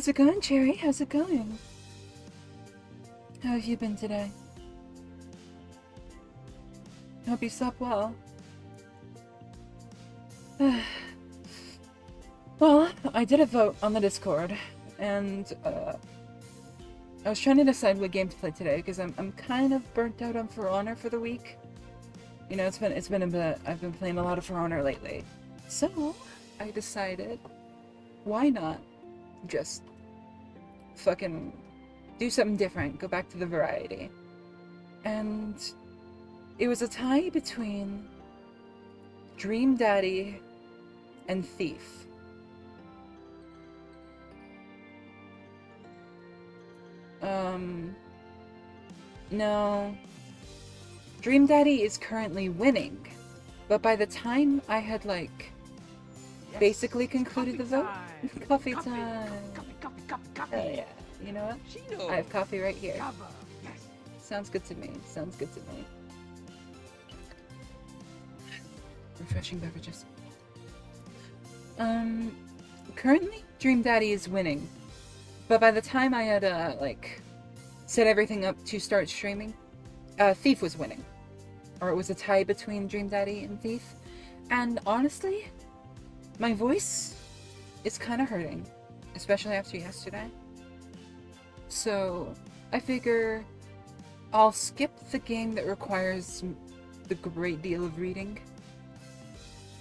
How's it going, Cherry? How's it going? How have you been today? Hope you slept well. Well, I did a vote on the Discord, and I was trying to decide what game to play today because I'm kind of burnt out on For Honor for the week. You know, it's been a bit. I've been playing a lot of For Honor lately, so I decided, why not just fucking do something different, go back to the variety. And it was a tie between Dream Daddy and Thief. No. Dream Daddy is currently winning, but by the time I had, like, basically concluded the vote, coffee time. Coffee. Hell yeah. You know what? I have coffee right here. Sounds good to me. Sounds good to me. Refreshing beverages. Currently, Dream Daddy is winning. But by the time I had, set everything up to start streaming, Thief was winning. Or it was a tie between Dream Daddy and Thief. And honestly, my voice is kind of hurting. Especially after yesterday. So, I figure I'll skip the game that requires the great deal of reading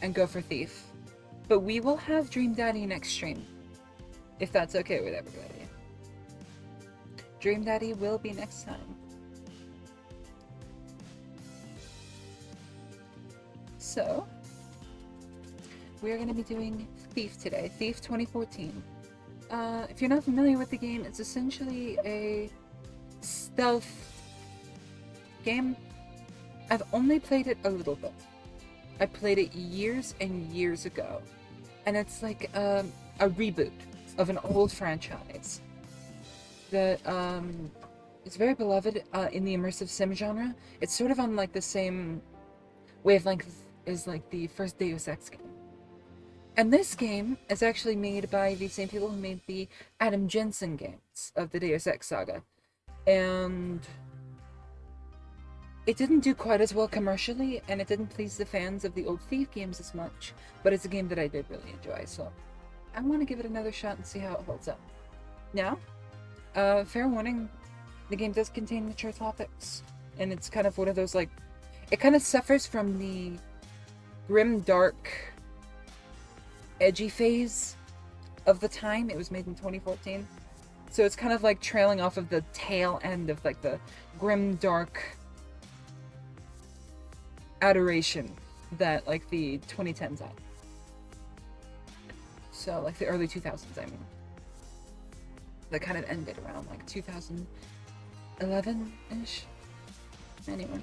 and go for Thief. But we will have Dream Daddy next stream, if that's okay with everybody. Dream Daddy will be next time. So, we're going to be doing Thief today. Thief 2014. If you're not familiar with the game, it's essentially a stealth game. I've only played it a little bit. I played it years and years ago. And it's like a reboot of an old franchise that is very beloved in the immersive sim genre. It's sort of on like the same wavelength as like the first Deus Ex game. And this game is actually made by the same people who made the Adam Jensen games of the Deus Ex saga. And it didn't do quite as well commercially, and it didn't please the fans of the old Thief games as much, but it's a game that I did really enjoy, so I want to give it another shot and see how it holds up. Now, fair warning, the game does contain mature topics, and it's kind of one of those, like, it kind of suffers from the grim, dark, edgy phase of the time. It was made in 2014, so it's kind of like trailing off of the tail end of, like, the grim, dark adoration that, like, the 2010s had. So, like, the early 2000s, I mean. That kind of ended around, like, 2011-ish. Anyway.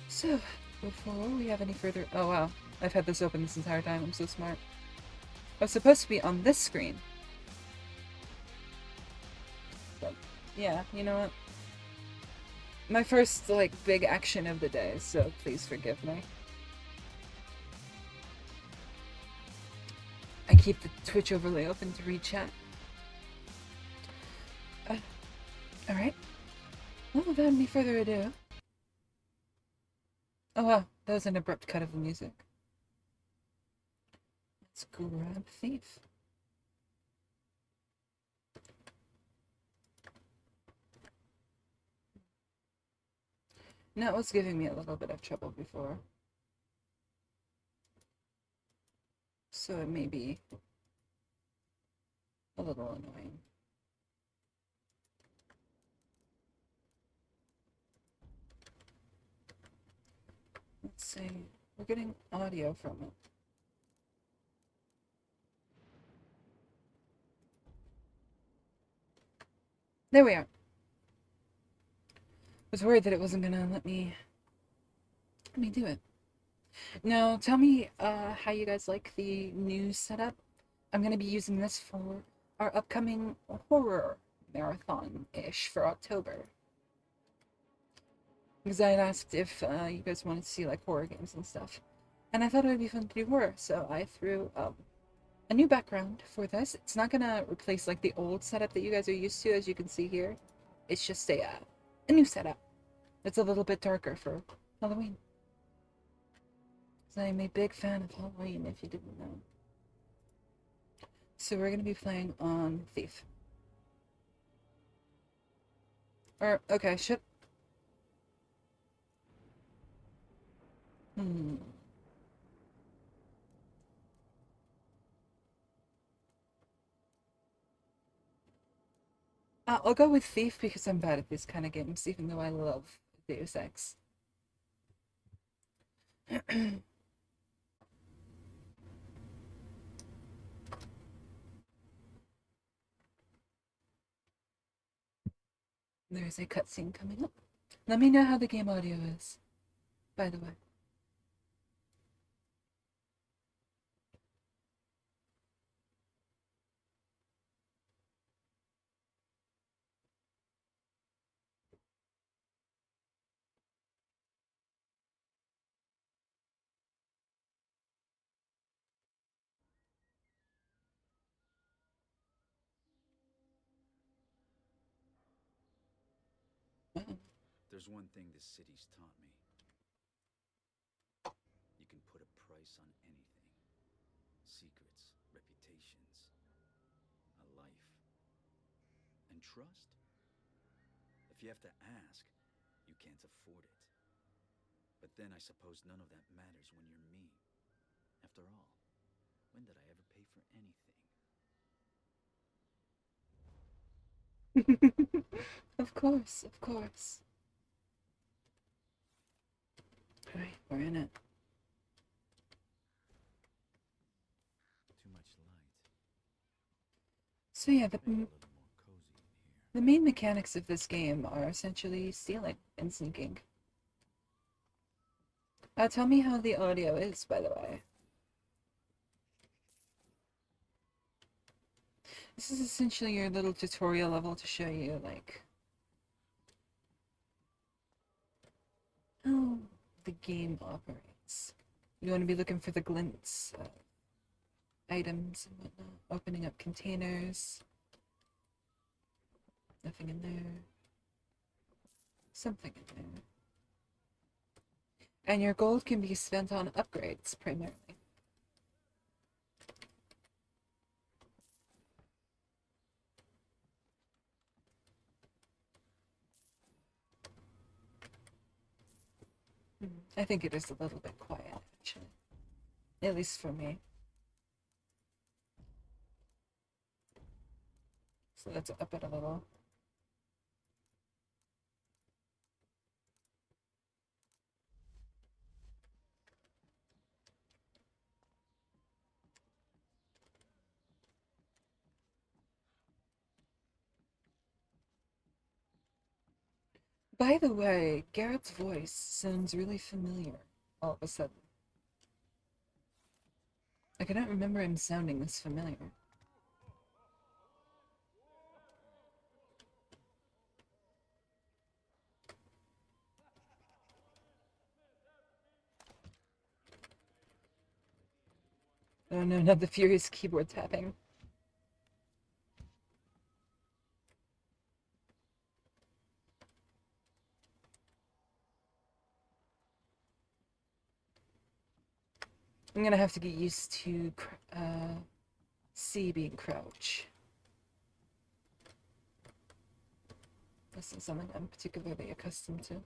So, before we have any further... Oh, wow. I've had this open this entire time. I'm so smart. I was supposed to be on this screen. But, yeah, you know what? My first, like, big action of the day, so please forgive me. I keep the Twitch overlay open to read chat. Alright. Well, without any further ado... Oh wow, that was an abrupt cut of the music. Let's grab Thief. That was giving me a little bit of trouble before. So it may be a little annoying. Let's see. We're getting audio from it. There we are. I was worried that it wasn't gonna let me do it. Now, tell me how you guys like the new setup. I'm gonna be using this for our upcoming horror marathon-ish for October. Because I had asked if you guys wanted to see, like, horror games and stuff. And I thought it would be fun to do horror, so I threw a new background for this. It's not gonna replace like the old setup that you guys are used to, as you can see here. It's just a new setup. It's a little bit darker for Halloween. I'm a big fan of Halloween, if you didn't know. So we're gonna be playing on Thief. Or, okay, should... I'll go with Thief because I'm bad at these kind of games, even though I love Deus Ex. There's a cutscene coming up. Let me know how the game audio is, by the way. There's one thing this city's taught me. You can put a price on anything. Secrets, reputations, a life. And trust? If you have to ask, you can't afford it. But then I suppose none of that matters when you're me. After all, when did I ever pay for anything? Of course, of course. Alright, we're in it. Too much light. So yeah, the main mechanics of this game are essentially stealing and sneaking. Tell me how the audio is, by the way. This is essentially your little tutorial level to show you, like, how the game operates. You want to be looking for the glints, items and whatnot, opening up containers. Nothing in there. Something in there. And your gold can be spent on upgrades, primarily. I think it is a little bit quiet, actually. At least for me. So let's up it a little. By the way, Garrett's voice sounds really familiar all of a sudden. Like, I don't remember him sounding this familiar. Oh no, not the furious keyboard tapping. I'm gonna have to get used to C being crouch. This is something I'm particularly accustomed to.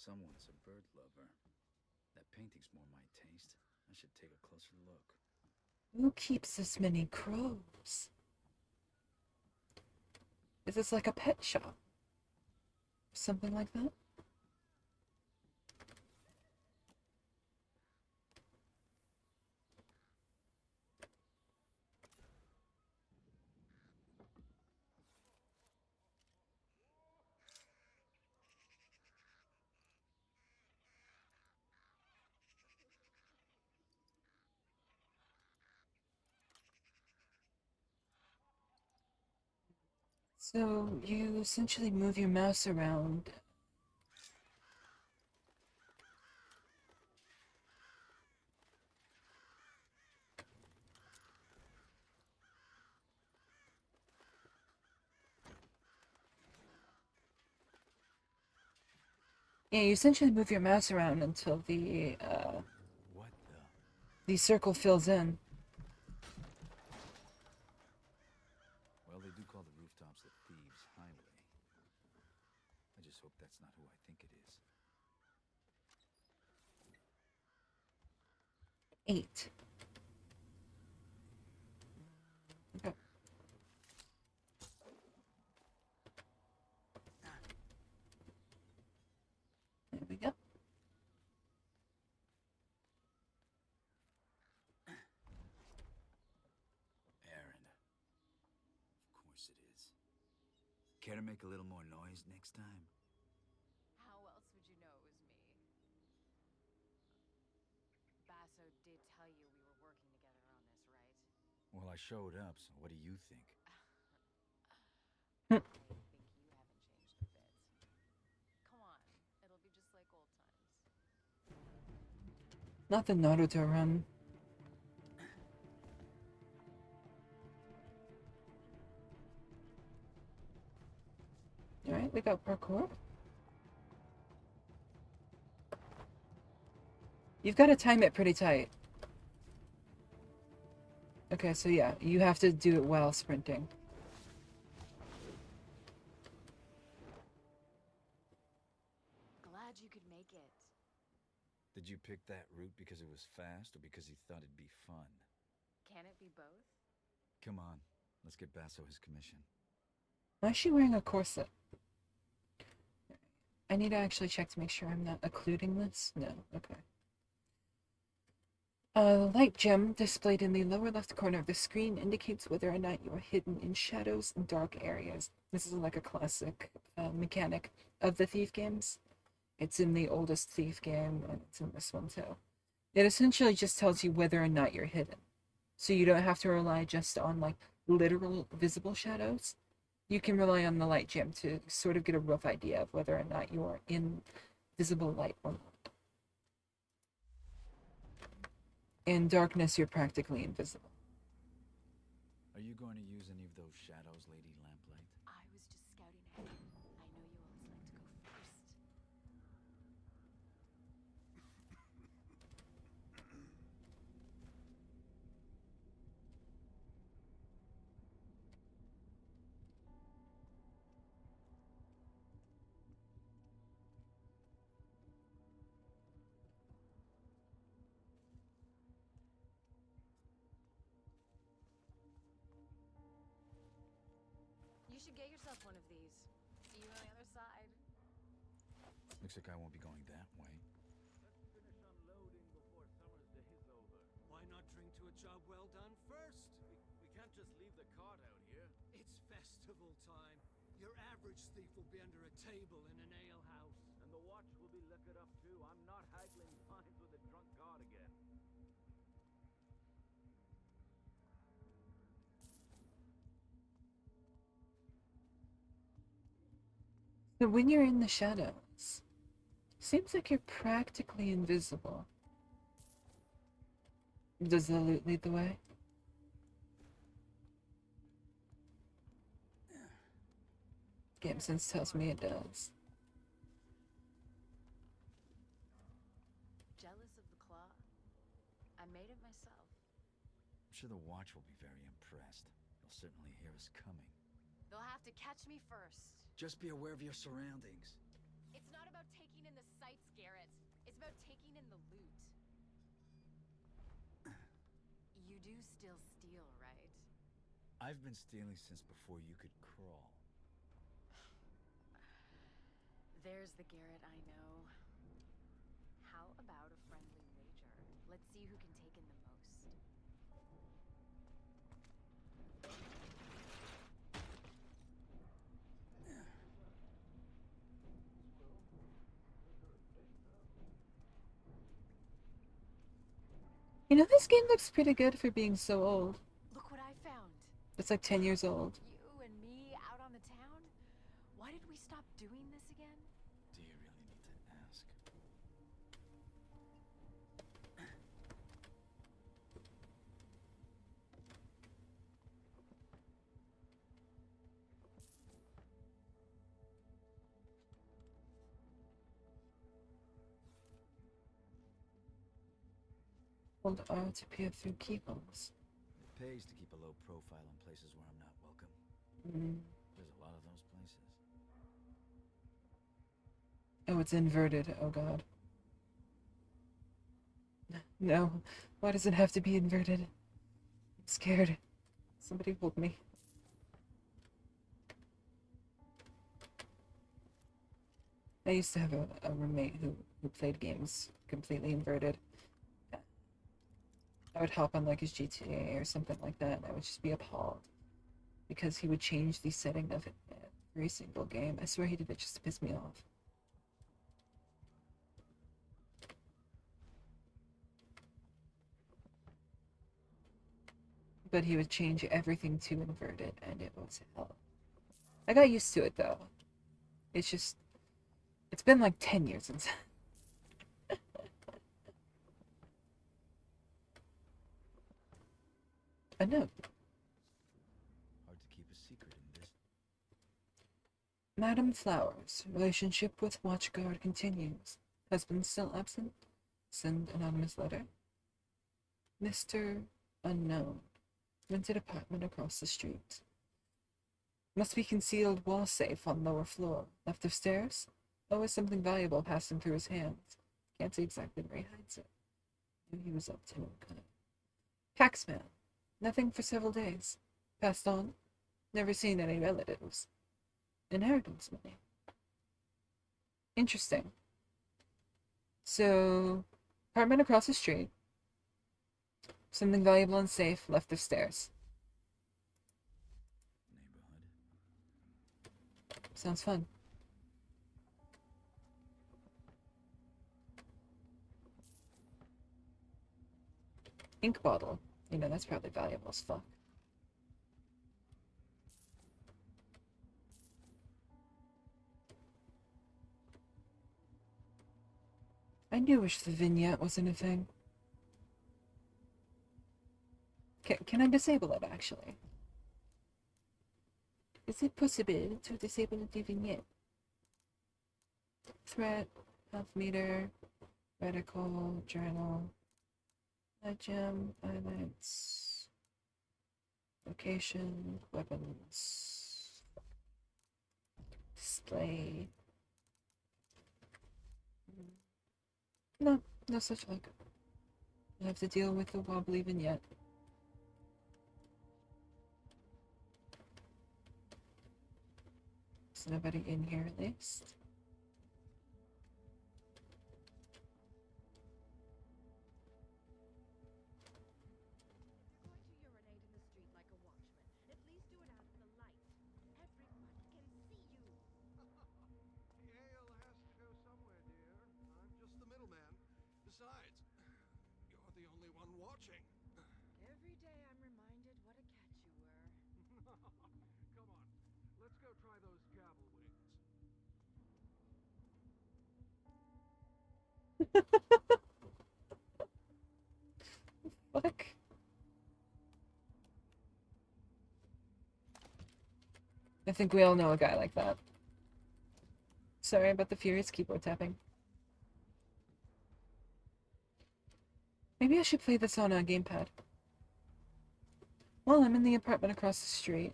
Someone's a bird lover. That painting's more my taste. I should take a closer look. Who keeps this many crows? Is this like a pet shop? Something like that? So you essentially move your mouse around. Yeah, you essentially move your mouse around until What the? the circle fills in. Well, they do call the rooftops the Thieves' Highway. I just hope that's not who I think it is. 8. Okay. There we go. Aaron. Of course it is. Care to make a little more noise next time? How else would you know it was me? Basso did tell you we were working together on this, right? Well, I showed up, so what do you think? I think you haven't changed a bit. Come on, it'll be just like old times. Not the Naruto run. Alright, we got parkour. You've got to time it pretty tight. Okay, so yeah, you have to do it while sprinting. Glad you could make it. Did you pick that route because it was fast or because you thought it'd be fun? Can it be both? Come on, let's get Basso his commission. Why is she wearing a corset? I need to actually check to make sure I'm not occluding this. No, okay. A light gem displayed in the lower left corner of the screen indicates whether or not you are hidden in shadows and dark areas. This is like a classic mechanic of the Thief games. It's in the oldest Thief game, and it's in this one too. It essentially just tells you whether or not you're hidden. So you don't have to rely just on like literal visible shadows. You can rely on the light gem to sort of get a rough idea of whether or not you are in visible light or not. In darkness, you're practically invisible. Are you going to use any of those shadows, Lady Lamplight? I was just scouting ahead. I know you always like to go first. You should get yourself one of these. See you on the other side. Looks like I won't be going that way. Let's finish unloading before summer's day is over. Why not drink to a job well done first? We can't just leave the cart out here. It's festival time. Your average thief will be under a table in an ale house. And the watch will be liquored up too. I'm not haggling fines with a drunk guard again. So when you're in the shadows, seems like you're practically invisible. Does the loot lead the way? Game Sense tells me it does. Jealous of the claw? I made it myself. I'm sure the watch will be very impressed. They'll certainly hear us coming. They'll have to catch me first. Just be aware of your surroundings. It's not about taking in the sights, Garrett. It's about taking in the loot. You do still steal, right? I've been stealing since before you could crawl. There's the Garrett I know. How about a friendly wager? Let's see who can take in the most. You know, this game looks pretty good for being so old. Look what I found. It's like 10 years old. You and me out on the town. Hold R to peer through keyholes. It pays to keep a low profile in places where I'm not welcome. Mm. There's a lot of those places. Oh, it's inverted. Oh god. No. Why does it have to be inverted? I'm scared. Somebody hold me. I used to have a roommate who played games completely inverted. I would hop on like his GTA or something like that, and I would just be appalled because he would change the setting of it every single game. I swear he did it just to piss me off. But he would change everything to inverted, and it was hell. I got used to it though. It's just, it's been like 10 years since. A note. Hard to keep a secret in this. Madam Flowers, relationship with Watchguard continues. Husband still absent? Send anonymous letter. Mr. Unknown, rented apartment across the street. Must be concealed wall safe on lower floor. Left of stairs? Always something valuable passing through his hands. Can't see exactly where he hides it. Knew he was up to no good. Paxman. Nothing for several days. Passed on. Never seen any relatives. Inheritance money. Interesting. So, apartment across the street. Something valuable and safe left of stairs. Neighborhood. Sounds fun. Ink bottle. You know, that's probably valuable as fuck. I do wish the vignette wasn't a thing. Can I disable it, actually? Is it possible to disable the vignette? Threat, health meter, reticle, journal, gem, highlights, location, weapons, display. No, no such luck. I have to deal with the wobbly vignette. There's nobody in here at least. Besides, you're the only one watching. Every day I'm reminded what a catch you were. Come on, let's go try those gavel wings. Fuck. I think we all know a guy like that. Sorry about the furious keyboard tapping. Maybe I should play this on a gamepad. Well, I'm in the apartment across the street.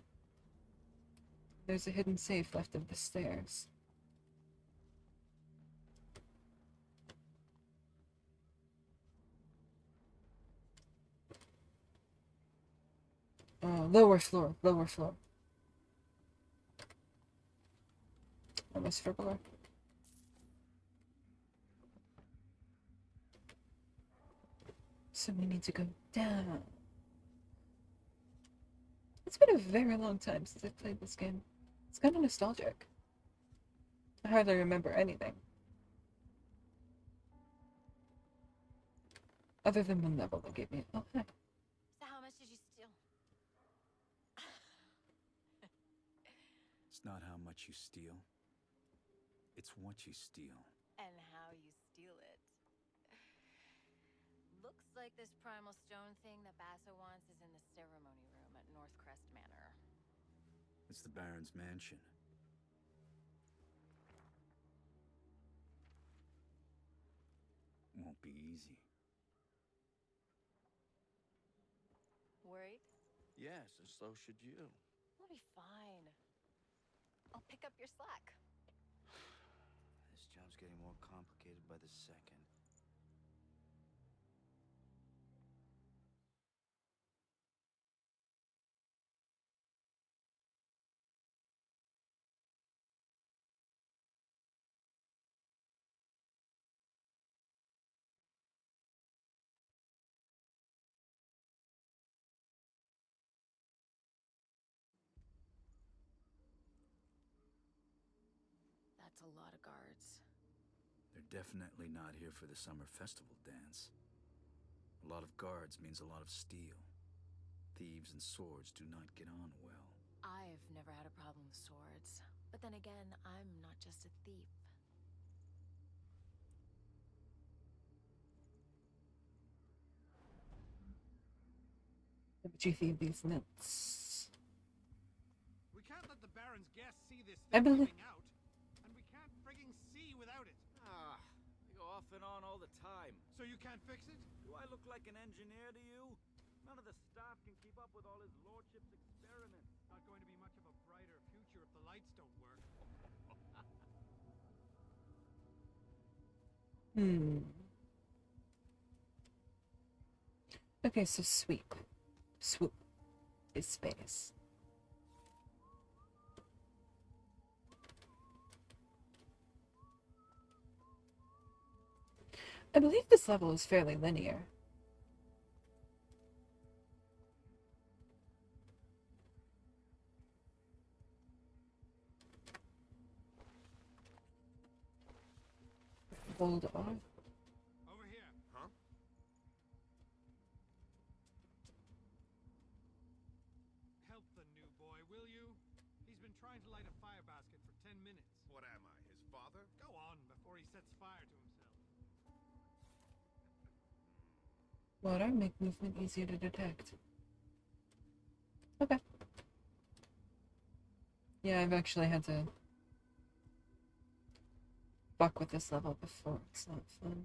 There's a hidden safe left of the stairs. Lower floor, lower floor. Almost forgot. So we need to go down. It's been a very long time since I've played this game. It's kind of nostalgic. I hardly remember anything. Other than one level that gave me... Oh, hi. So how much did you steal? It's not how much you steal. It's what you steal. And how you steal it. Looks like this primal stone thing that Basso wants is in the ceremony room at Northcrest Manor. It's the Baron's mansion. Won't be easy. Yes, and so should you. We'll be fine. I'll pick up your slack. This job's getting more complicated by the second. That's a lot of guards. They're definitely not here for the summer festival dance. A lot of guards means a lot of steel. Thieves and swords do not get on well. I've never had a problem with swords. But then again, I'm not just a thief. But you feed these nuts. We can't let the Baron's guests see this I thing believe- coming out. And we can't frigging see without it. They go off and on all the time. So you can't fix it? Do I look like an engineer to you? None of the staff can keep up with all his lordship's experiments. Not going to be much of a brighter future if the lights don't work. Okay, so sweep. Swoop is space. I believe this level is fairly linear. Hold on. Over here. Huh? Help the new boy, will you? He's been trying to light a fire basket for 10 minutes. What am I, his father? Go on, before he sets fire to himself. Water, make movement easier to detect. Okay. Yeah, I've actually had to fuck with this level before. It's not fun.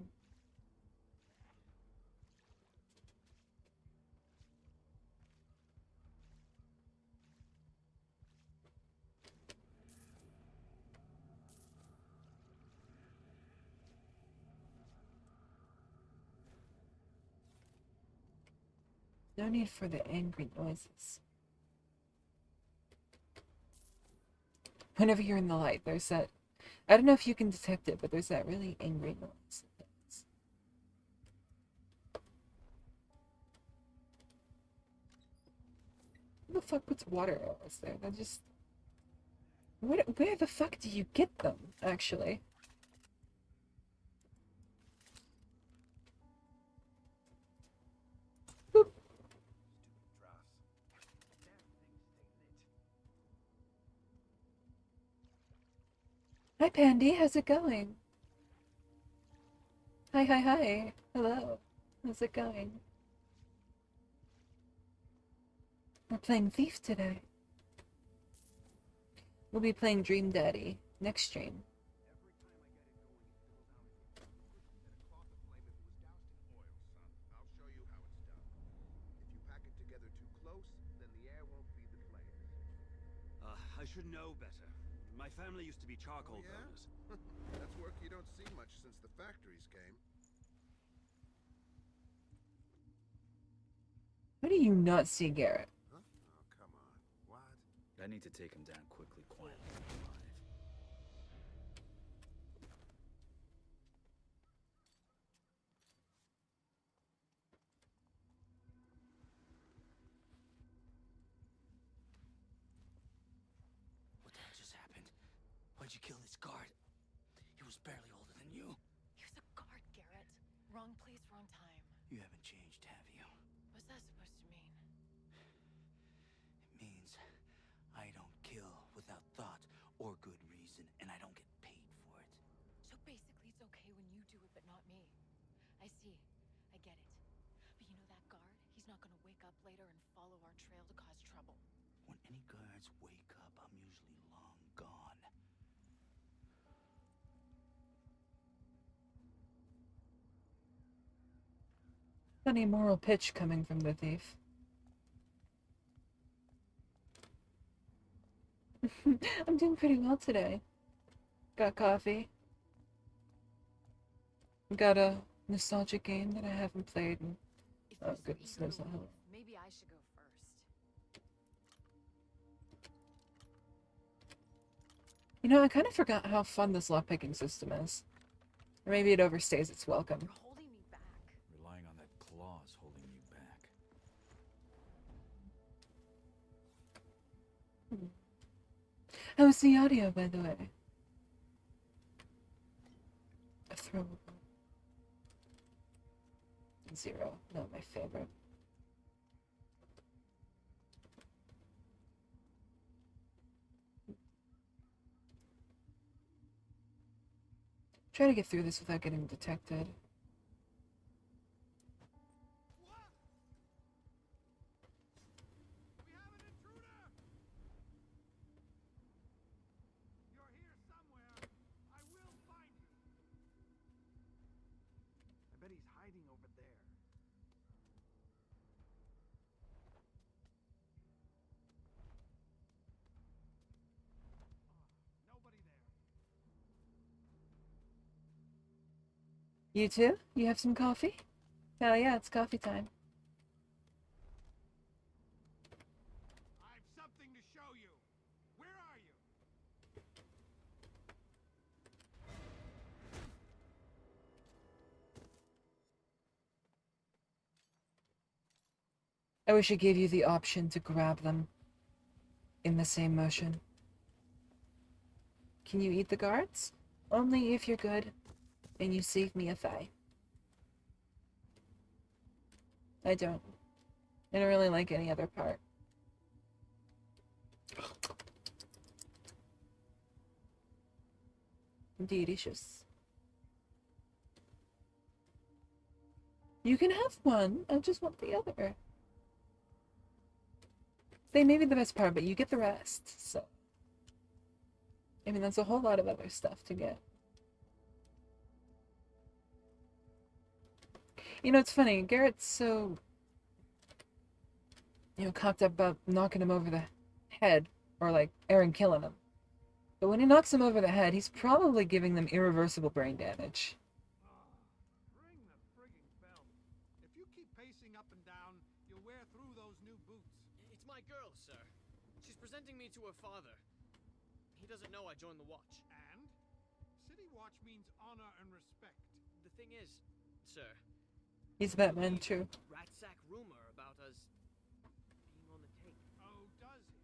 No need for the angry noises. Whenever you're in the light, there's that... I don't know if you can detect it, but there's that really angry noise. Who the fuck puts water arrows there? That just... Where the fuck do you get them, actually? Boop. Stupid dross. Hi, Pandy. How's it going? Hi, hi, hi. Hello. How's it going? We're playing Thief today. We'll be playing Dream Daddy next stream. Every time I get it going, it fills out. Set a cloth aflame if it was doused in oil, son. I'll show you how it's done. If you pack it together too close, then the air won't feed the flames. I should know better. My family used to be charcoal Oh, yeah? burners. That's work you don't see much since the factories came. How do you not see Garrett? Huh? Oh, come on. What? I need to take him down quickly, quietly, alive. What the hell just happened? Why'd you kill this guard? He was barely older than you. He was a guard, Garrett. Wrong place, wrong time. You haven't changed, have you? What's that supposed to mean? It means I don't kill without thought or good reason, and I don't get paid for it. So basically it's okay when you do it, but not me. I see. I get it. But you know that guard? He's not gonna wake up later and follow our trail to cause trouble. When any guards wake up, I'm usually long gone. Funny moral pitch coming from the thief. I'm doing pretty well today. Got coffee. Got a nostalgic game that I haven't played in, If oh you're so goodness eager knows to how leave, long. maybe I should go first. You know, I kind of forgot how fun this lockpicking system is. Or maybe it overstays its welcome. You're holding me back. Relying on that claw's holding you back. How was the audio, by the way? A throwable. 0. Not my favorite. Try to get through this without getting detected. We have an intruder! You're here somewhere. I will find you. I bet he's hiding over there. Nobody there. You too? You have some coffee? Hell yeah, it's coffee time. I've something to show you. Where are you? I wish it gave you the option to grab them in the same motion. Can you eat the guards? Only if you're good and you save me a thigh. I don't. I don't really like any other part. Delicious. You can have one. I just want the other. They may be the best part, but you get the rest, so. I mean, that's a whole lot of other stuff to get. You know, it's funny. Garrett's so, cocked up about knocking him over the head, or like Aaron killing him. But when he knocks him over the head, he's probably giving them irreversible brain damage. Ring the frigging bell. If you keep pacing up and down, you'll wear through those new boots. It's my girl, sir. She's presenting me to her father. He doesn't know I joined the watch. And? City Watch means honor and respect. The thing is, sir, He's Batman, too. rat sack rumor about us being on the take. Oh, does he?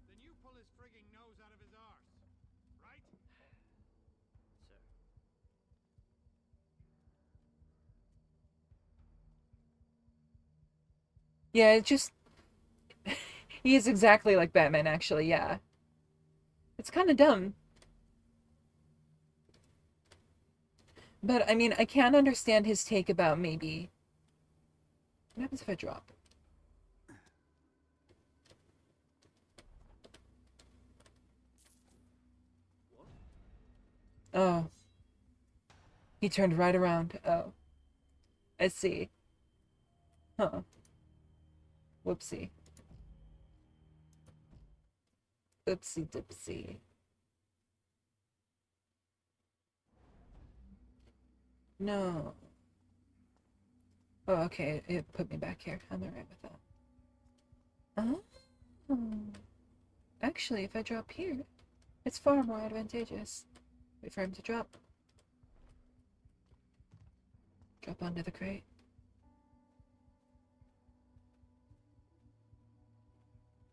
Then you pull his frigging nose out of his arse. Right? Sir. Yeah, it just... he is exactly like Batman, actually, yeah. It's kind of dumb. But, I mean, I can understand his take about maybe... What happens if I drop? Oh. He turned right around. Oh. I see. Huh. Whoopsie. Oopsie dipsy. No. Oh, okay. It put me back here. I'm alright with that. Oh. Actually, if I drop here, it's far more advantageous. Wait for him to drop. Drop onto the crate.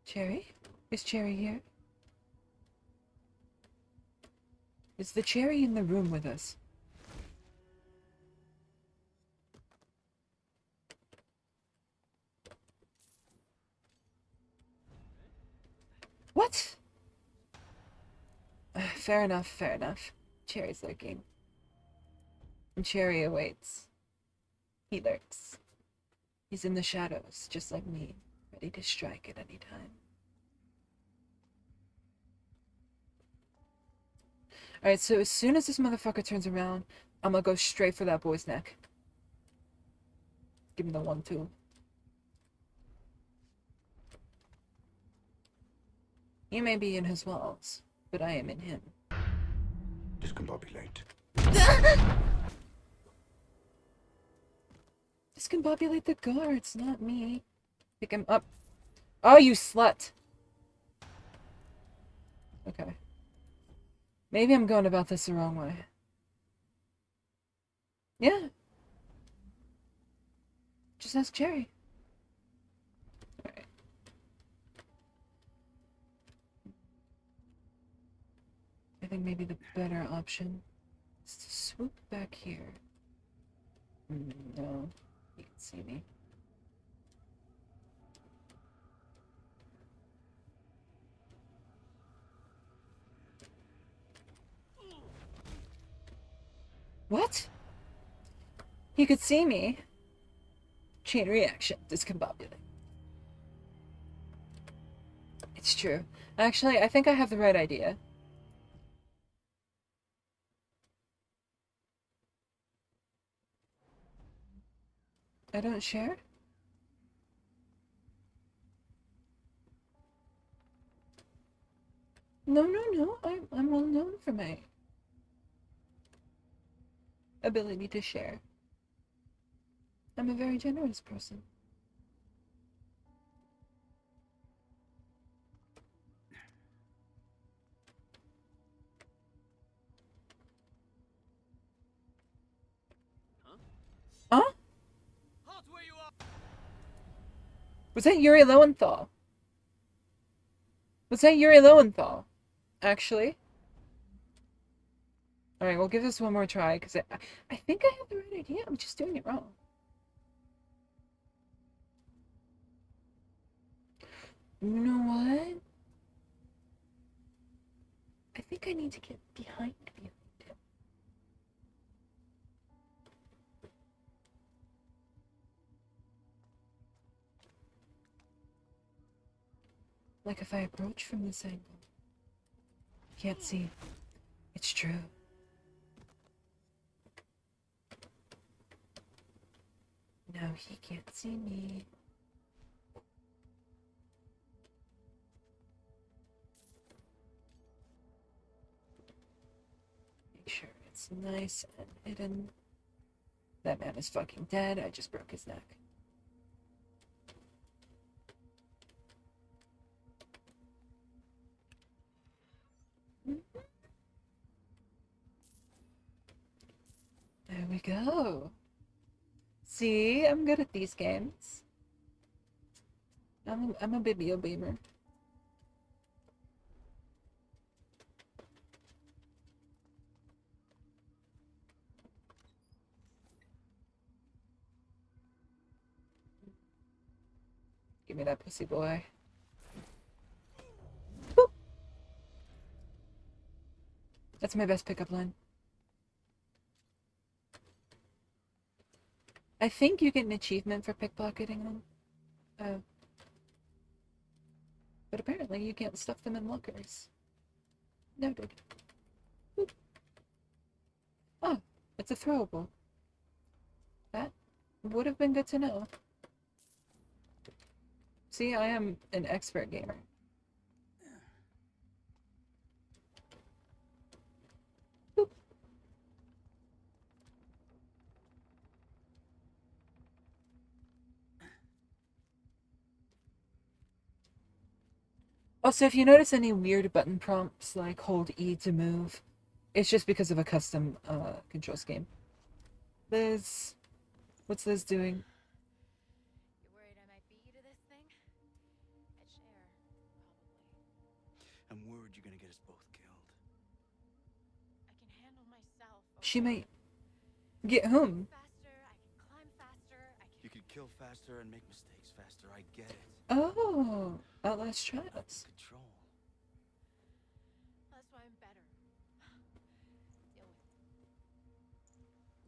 Cherry? Is Cherry here? Is the Cherry in the room with us? What? Fair enough, fair enough. Cherry's lurking. And Cherry awaits. He lurks. He's in the shadows, just like me, ready to strike at any time. Alright, so as soon as this motherfucker turns around, I'm gonna go straight for that boy's neck. Give him the 1-2. You may be in his walls, but I am in him. Discombobulate. Discombobulate the guards, not me. Pick him up. Oh, you slut! Okay. Maybe I'm going about this the wrong way. Yeah. Just ask Jerry. Alright. I think maybe the better option is to swoop back here. No, he can see me. What? He could see me. Chain reaction, discombobulate. It's true. Actually, I think I have the right idea. I don't share? No. I'm well known for my ability to share. I'm a very generous person. Huh? Halt where you are! Was that Yuri Lowenthal? Was that Yuri Lowenthal? Actually? Alright, we'll give this one more try, because I think I have the right idea. I'm just doing it wrong. You know what? I think I need to get behind him. Like if I approach from this angle. Can't see. It's true. Now he can't see me. Make sure it's nice and hidden. That man is fucking dead. I just broke his neck. There we go. See, I'm good at these games. I'm a Bibio beamer. Give me that pussy boy. Boop. That's my best pickup line. I think you get an achievement for pickpocketing them. But apparently you can't stuff them in lockers. Noted. Boop. Oh, it's a throwable. That would have been good to know. See, I am an expert gamer. Boop. Also, if you notice any weird button prompts like hold E to move, it's just because of a custom control scheme. Liz, what's Liz doing? You worried I might beat you to this thing? I'd share, probably. I'm worried you're gonna get us both killed. I can handle myself. She okay? might get whom? Faster, I can climb faster, I can... You could kill faster and make mistakes faster. I get it. Oh, Outlast Trials. Control. That's why I'm better. Deal with it.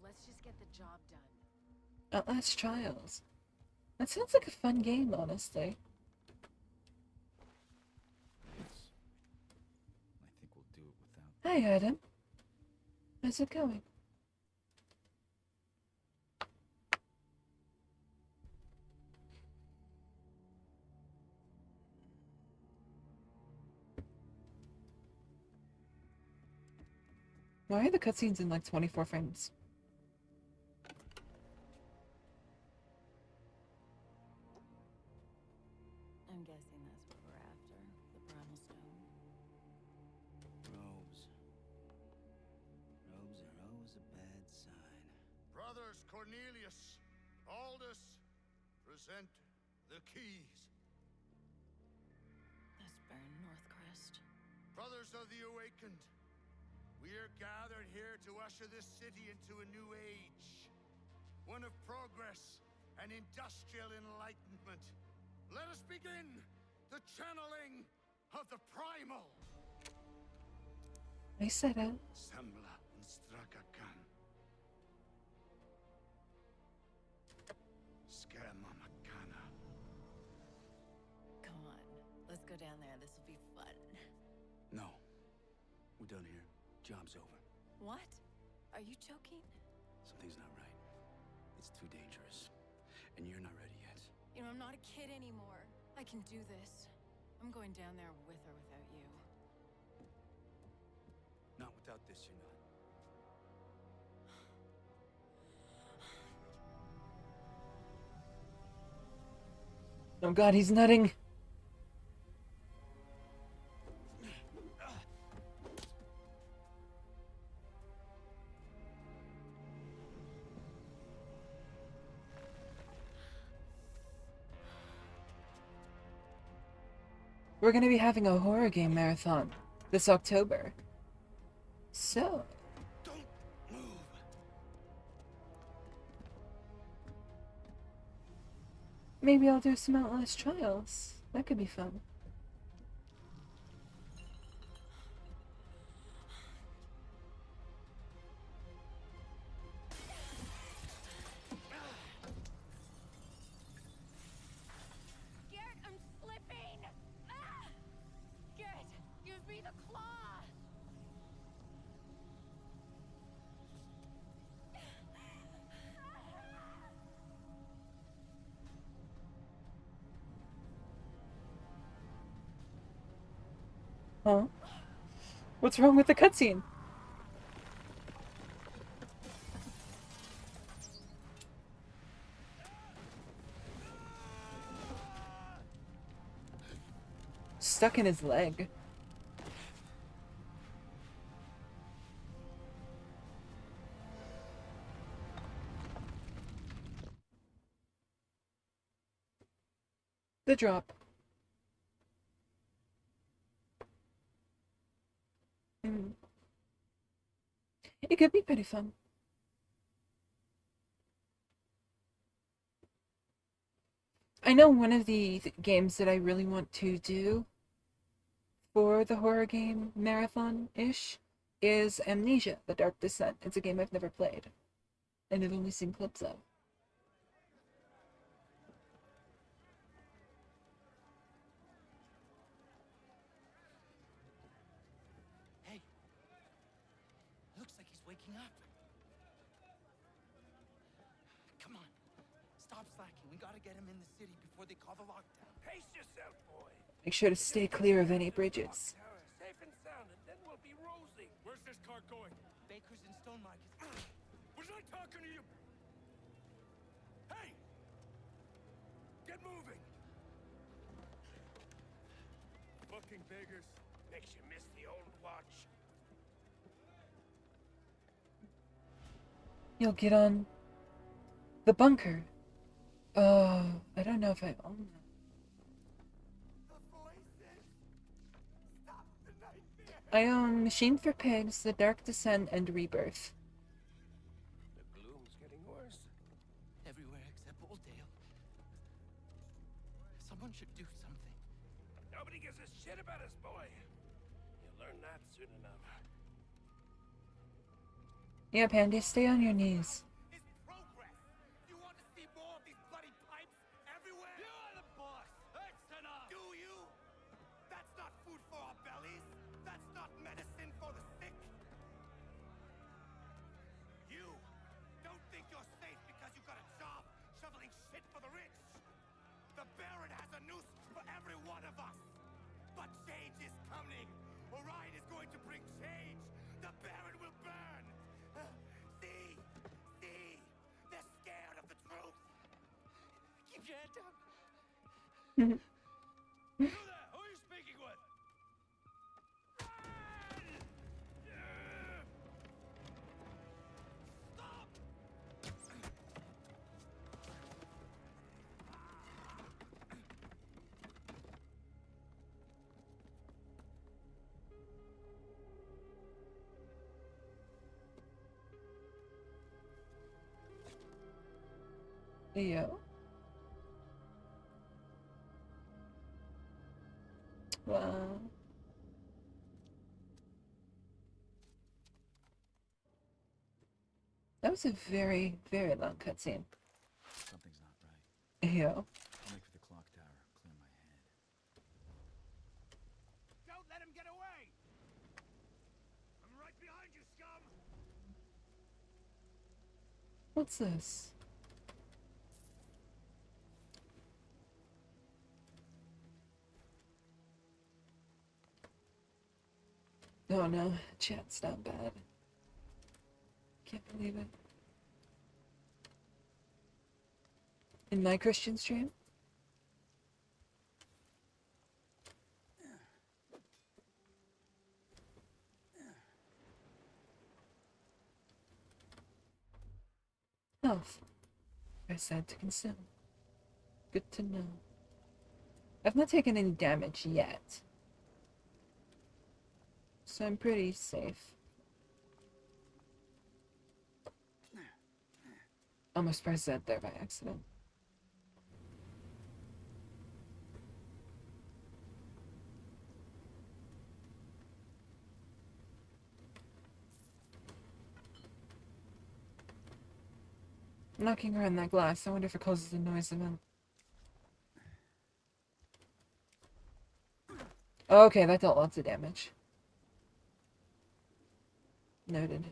Let's just get the job done. Outlast Trials. That sounds like a fun game, honestly. Yes. I think we'll do it without. Hi, Adam. How's it going? Why are the cutscenes in like 24 frames? I'm guessing that's what we're after. The primal stone. Robes. Robes are always a bad sign. Brothers Cornelius, Aldous, present the keys. That's Baron Northcrest. Brothers of the Awakened, we are gathered here to usher this city into a new age. One of progress and industrial enlightenment. Let us begin the channeling of the primal. I said it. Sembla un strakakan. Skema makana. Come on, let's go down there. This will be fun. No. We're done here. Job's over. What? Are you joking? Something's not right. It's too dangerous. And you're not ready yet. You know, I'm not a kid anymore. I can do this. I'm going down there with or without you. Not without this, you're not. Oh god, he's nutting. We're gonna be having a horror game marathon this October. So, Don't move. maybe I'll do some Outlast Trials. That could be fun. Garrett, I'm slipping! Ah! Garrett, use me the claw! Huh? What's wrong with the cutscene? Stuck in his leg. The drop. It could be pretty fun. I know one of the games that I really want to do for the horror game marathon-ish is Amnesia, The Dark Descent. It's a game I've never played, and I've only seen clips of. Hey. Looks like he's waking up. Come on. Stop slacking. We gotta get him in the city before they call the lockdown. Pace yourself, boy. Make sure to stay clear of any bridges. Safe and sound, and then we'll be rosy. Where's this car going? Baker's and Stone Market. Was I talking to you? Hey! Get moving! Fucking beggars. Makes you miss the old watch. You'll get on the bunker. Oh, I don't know if I own that. I own Machine for Pigs, The Dark Descent, and Rebirth. The gloom's getting worse. Everywhere except Oldale. Someone should do something. Nobody gives a shit about us, boy. You'll learn that soon enough. Yeah, Pandy, stay on your knees. Is progress. You want to see more of these bloody pipes everywhere? You are the boss! That's enough! Do you? That's not food for our bellies. That's not medicine for the sick. You don't think you're safe because you got a job shoveling shit for the rich. The Baron has a noose for every one of us. But change is coming. Orion is going to bring change. The Baron will burn. Adam! You there! Who are you speaking with? Stop! Yo. Wow. That was a very, very long cutscene. Something's not right. Yo. I'll make for the clock tower, clear my head. Don't let him get away! I'm right behind you, scum! What's this? Oh no, chat's down bad. Can't believe it. In my Christian stream? Health. I said to consume. Good to know. I've not taken any damage yet. So I'm pretty safe. Almost pressed Z there by accident. Knocking around that glass, I wonder if it causes a noise event. Okay, that dealt lots of damage. Noted.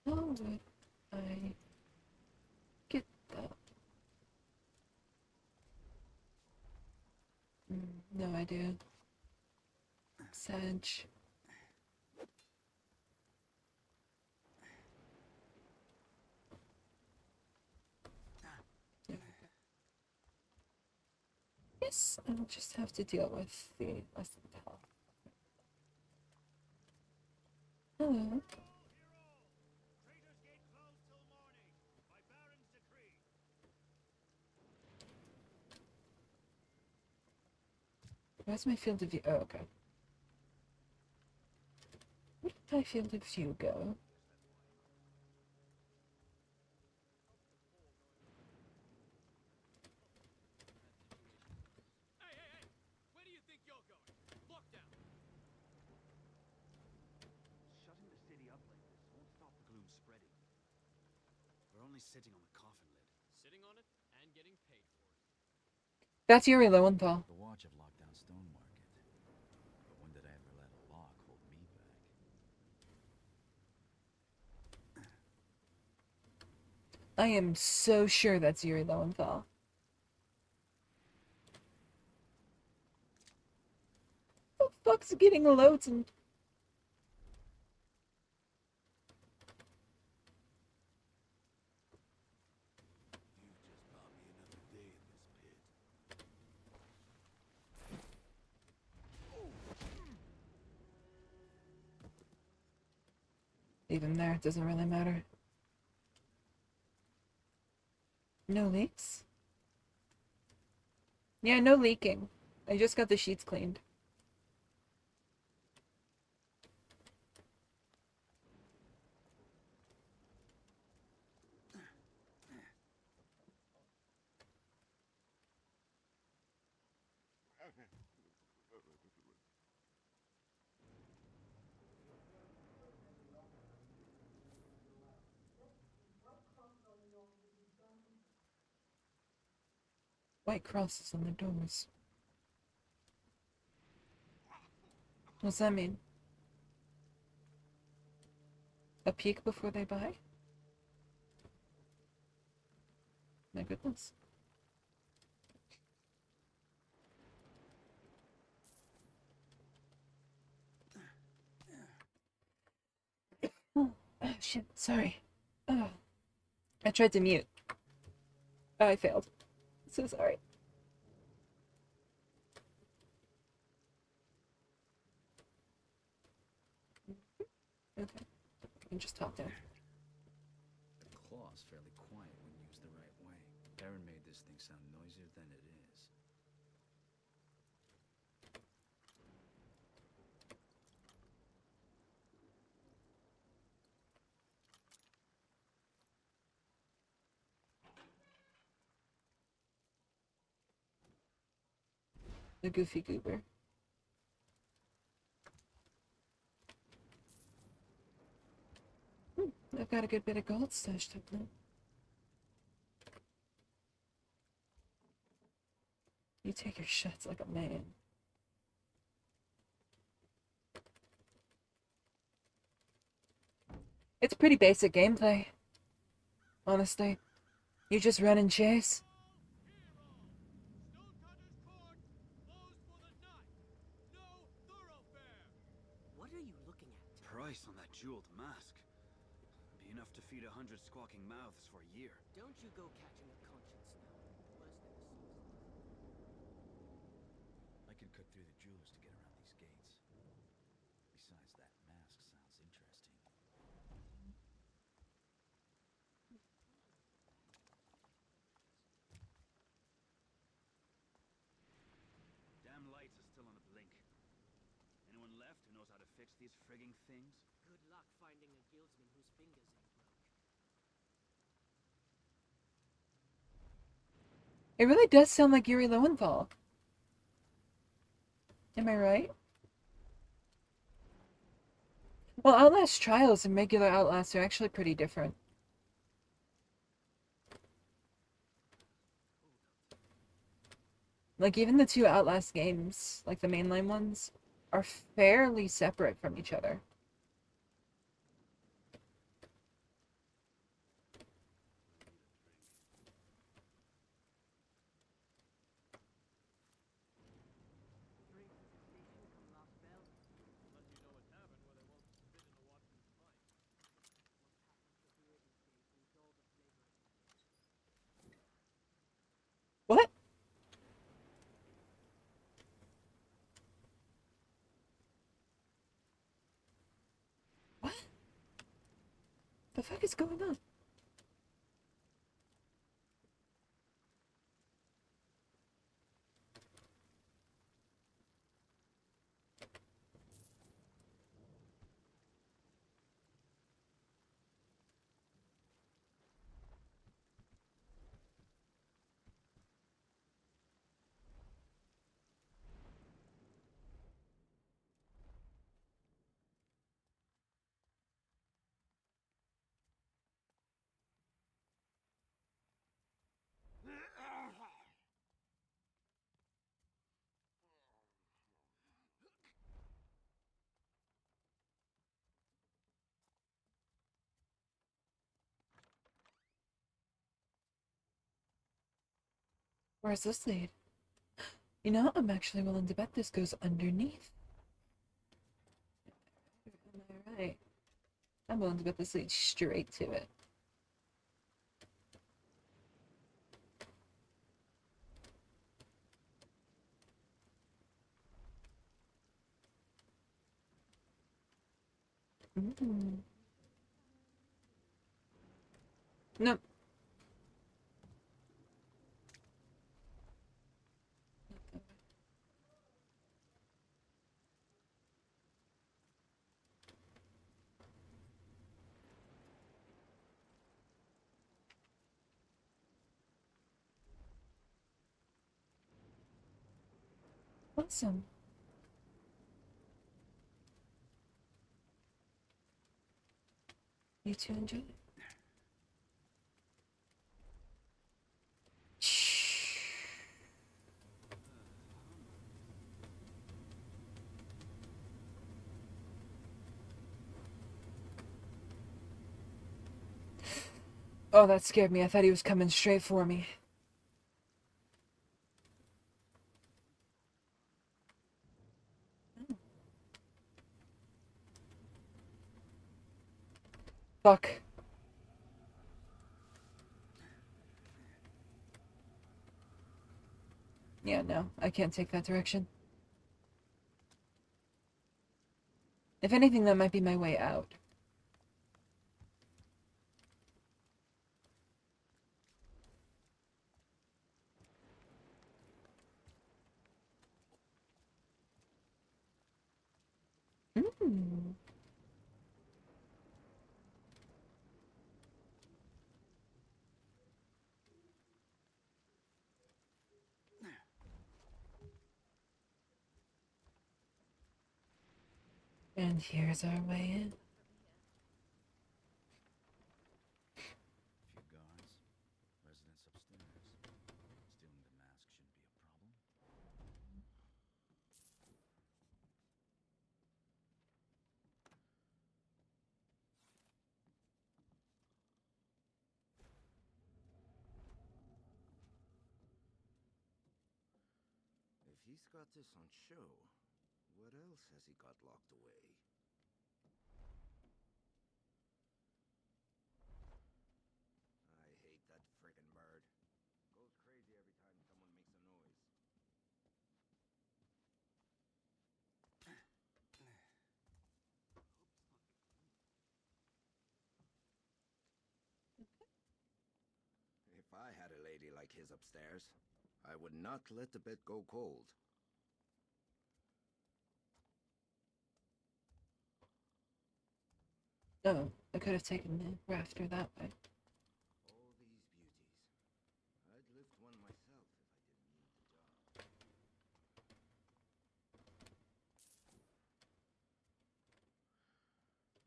How would I get that? No idea. Sag. Yes, I'll just have to deal with the less than health. Hello. Traitors Gate closed till morning, by Baron's decree. Where's my field of view? Oh, okay. Where did my field of view go? Hey, hey, hey! Where do you think you're going? Lock down! Shutting the city up like this won't stop the gloom spreading. We're only sitting on the coffin lid. Sitting on it and getting paid for it. That's Yuri Lowenthal. The watch have locked down Stone Market. But when did I ever let a lock hold me back? I am so sure that's Yuri Lowenthal. The fuck's getting loads and You've just bought me another day in this pit. even there, it doesn't really matter. No leaks? Yeah, no leaking. I just got the sheets cleaned. White crosses on the doors. What's that mean? A peek before they buy? My goodness. Oh, shit, sorry. Oh. I tried to mute. I failed. So sorry. Okay. I can just talk down. The claw's fairly quiet when used the right way. Aaron made this thing sound noisier than it is. The goofy goober. I've got a good bit of gold stashed up now. You take your shots like a man. It's pretty basic gameplay. Honestly. You just run and chase. What are you looking at? Price on that jeweled mask. Be enough to feed 100 squawking mouths for a year. Don't you go catching a conscience now. Less than a soul. I can cut through the jewelers to get around these gates. Besides, that mask sounds interesting. Damn lights are still on a blink. Anyone left who knows how to fix these frigging things? Good luck finding a guildsman whose fingers ain't broke. It really does sound like Yuri Lowenthal. Am I right? Well, Outlast Trials and regular Outlast are actually pretty different. Like, even the two Outlast games, like the mainline ones, are fairly separate from each other. What? What? The fuck is going on? Where's this lead? You know, I'm actually willing to bet this goes underneath. Am I right? I'm willing to bet this leads straight to it. Nope. Awesome. You two enjoy it. Oh, that scared me. I thought he was coming straight for me. Fuck. Yeah, no, I can't take that direction. If anything, that might be my way out. Mm. And here's our way in. Few guards, residents upstairs. Stealing the mask shouldn't be a problem. If he's got this on show, what else has he got locked away? I hate that friggin' bird. Goes crazy every time someone makes a noise. If I had a lady like his upstairs, I would not let the bed go cold. Oh, I could have taken the rafter that way. All these beauties. I'd lift one myself if I didn't need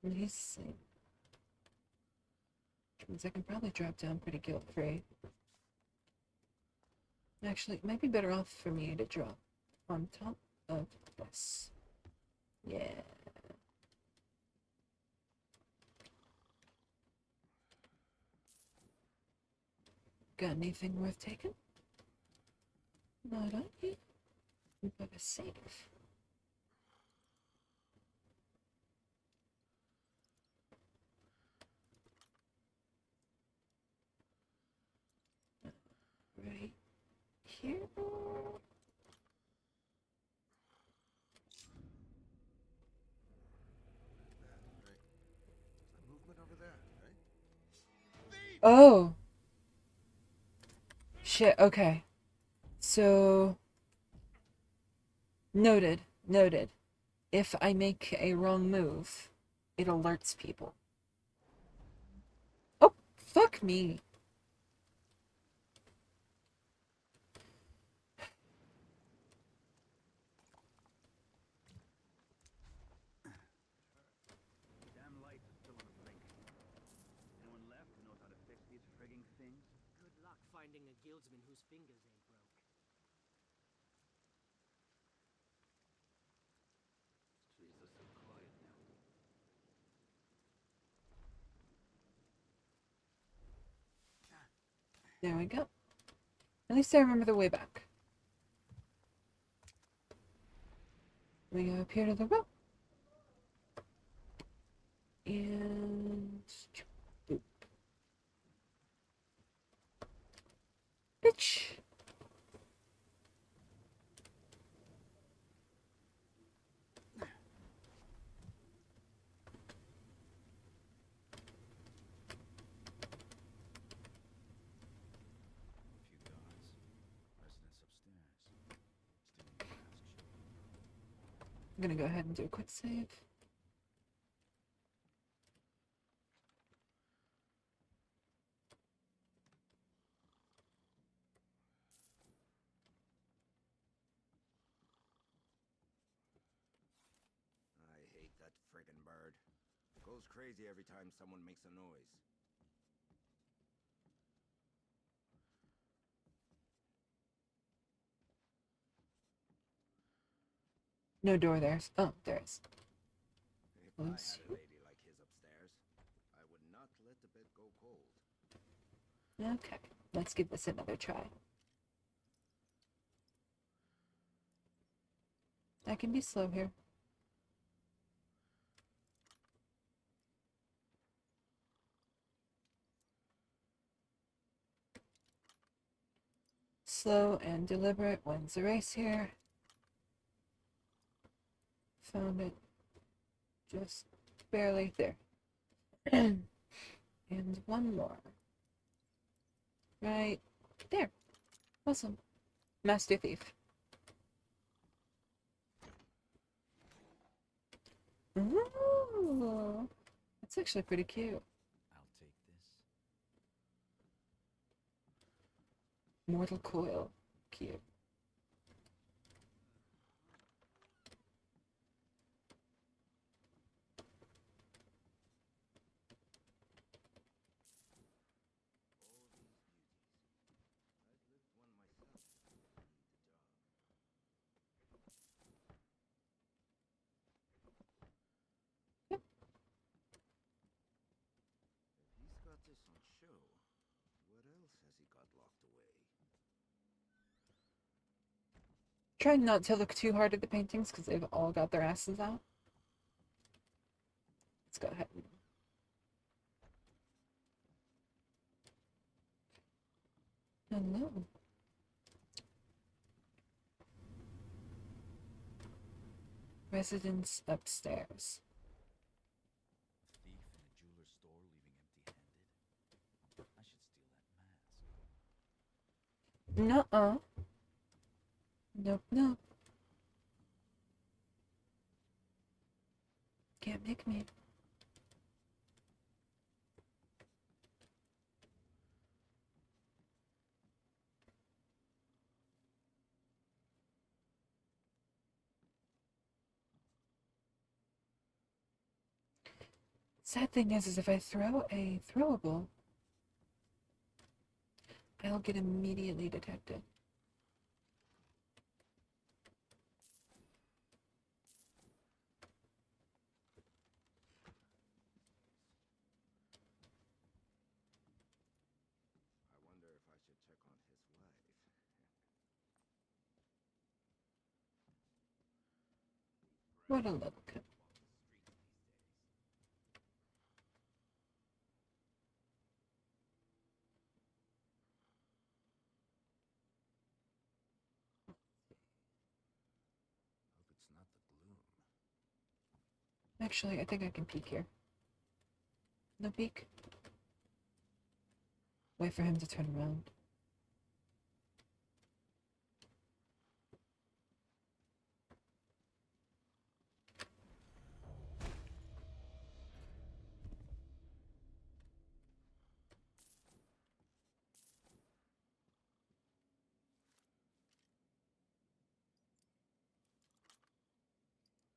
the job. Let me see. Means I can probably drop down pretty guilt-free. Actually, it might be better off for me to drop on top of this. Yeah. Got anything worth taking? Not on you. But a safe. Right here. Movement over there, right? Oh. Shit, okay. So... Noted. Noted. If I make a wrong move, it alerts people. Oh, fuck me. Damn lights are still on a blink. Anyone left who knows how to fix these frigging things? Good luck finding a guildsman whose fingers ain't broke. Jesus, so quiet now. There we go. At least I remember the way back. We go up here to the rope. And... Boop. Bitch! Few guards, residents upstairs. Stealing the mask shouldn't be a problem. I'm gonna go ahead and do a quick save. I hate that friggin' bird. Goes crazy every time someone makes a noise. No door there. Oh, there is. If I had Oops. a lady like his upstairs, I would not let the bed go cold. Okay, let's give this another try. I can be slow here. Slow and deliberate wins the race here. Found it just barely there. And one more. Right there. Awesome. Master Thief. Ooh, that's actually pretty cute. I'll take this. Mortal Coil. Cute. He's got this on show. What else has he got locked away? Trying not to look too hard at the paintings because they've all got their asses out. Let's go ahead. Hello. Residence upstairs. A thief in a jeweler's store leaving empty-handed. I should steal that mask. Nuh-uh. Nope, nope. Can't make me. Sad thing is if I throw a throwable, I'll get immediately detected. I wonder if I should check on his wife. What a look. Hope it's not the gloom. Actually, I think I can peek here. No peek. Wait for him to turn around.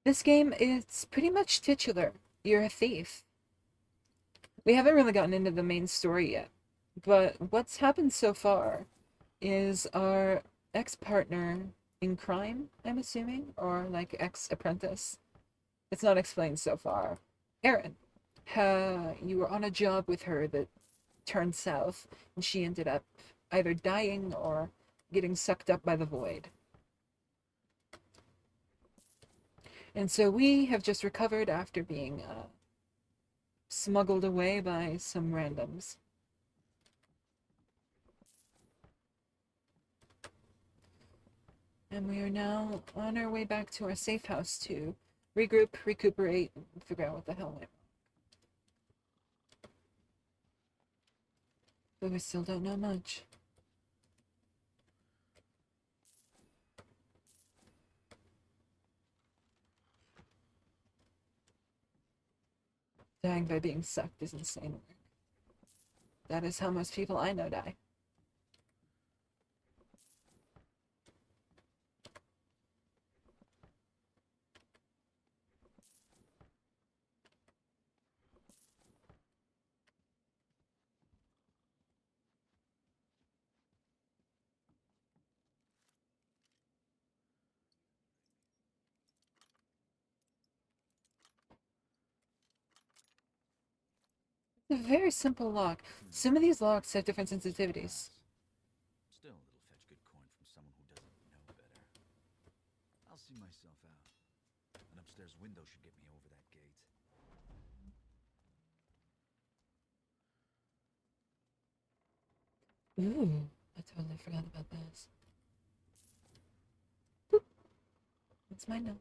This game is pretty much titular. You're a thief. We haven't really gotten into the main story yet, but what's happened so far is our ex-partner in crime, I'm assuming, or like ex-apprentice. It's not explained so far. Erin, you were on a job with her that turned south, and she ended up either dying or getting sucked up by the void. And so we have just recovered after being smuggled away by some randoms. And we are now on our way back to our safe house to regroup, recuperate, and figure out what the hell went wrong. But we still don't know much. Dying by being sucked is insane work. That is how most people I know die. It's a very simple lock. Some of these locks have different sensitivities. Still, it'll fetch good coin from someone who doesn't know better. I'll see myself out. An upstairs window should get me over that gate. Ooh, I totally forgot about this. Boop. That's mine now.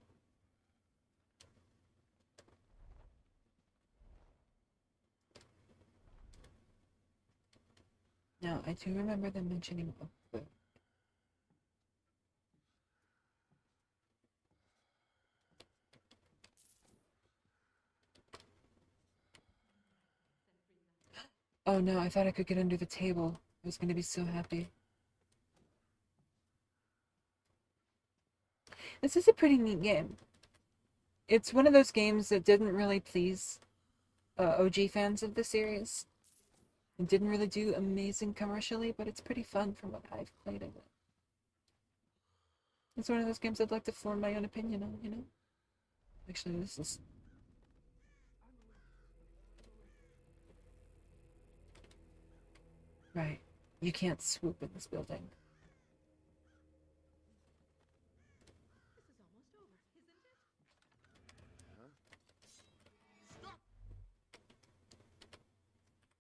Now, I do remember them mentioning a book. Oh no, I thought I could get under the table. I was going to be so happy. This is a pretty neat game. It's one of those games that didn't really please OG fans of the series. It didn't really do amazing commercially, but it's pretty fun from what I've played of it. It's one of those games I'd like to form my own opinion on, you know? Actually, this is... Right. You can't swoop in this building.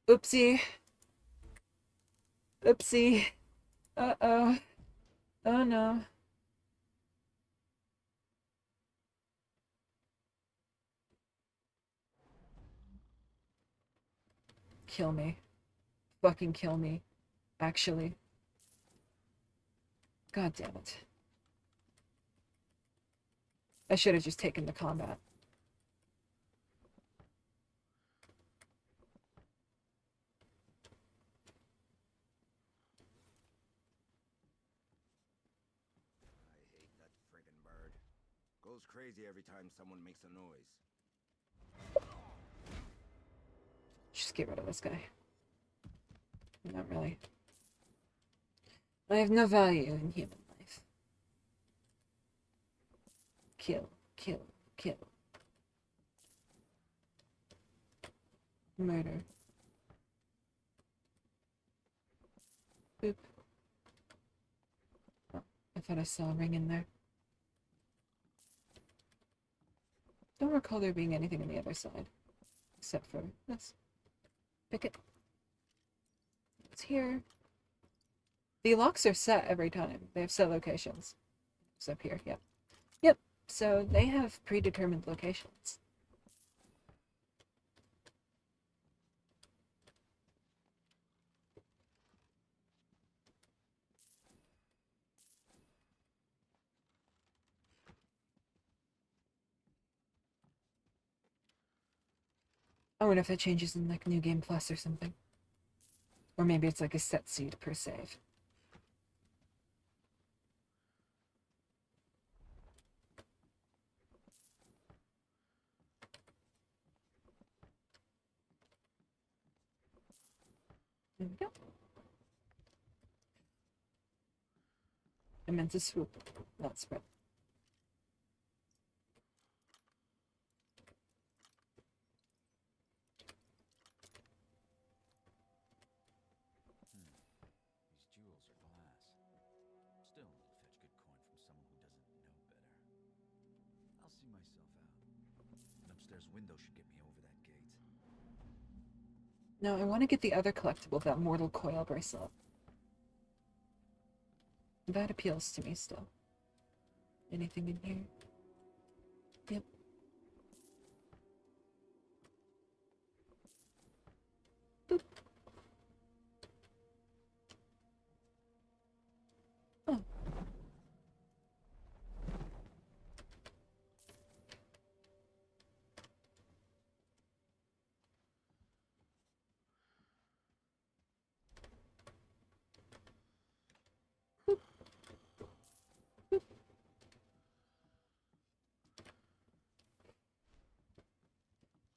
Oopsie. Oopsie. Uh-oh. Oh no. Kill me. Fucking kill me. Actually. God damn it. I should have just taken the combat. I hate that friggin' bird. Goes crazy every time someone makes a noise. Just get rid of this guy. Not really. I have no value in human life. Kill, kill, kill. Murder. Boop. Oh, I thought I saw a ring in there. Don't recall there being anything on the other side. Except for this. Pick it. It's here. The locks are set every time. They have set locations. It's up here, yep. Yep, so they have predetermined locations. I wonder if that changes in like New Game Plus or something. Or maybe it's like a set seed per save. There we go. I meant to swoop, not spread. These jewels are glass. Still, it'll fetch good coin from someone who doesn't know better. I'll see myself out. An upstairs window should get me over that gate. No, I want to get the other collectible, that Mortal Coil bracelet. That appeals to me still. Anything in here? Yep. Boop. Oh. Boop. Boop.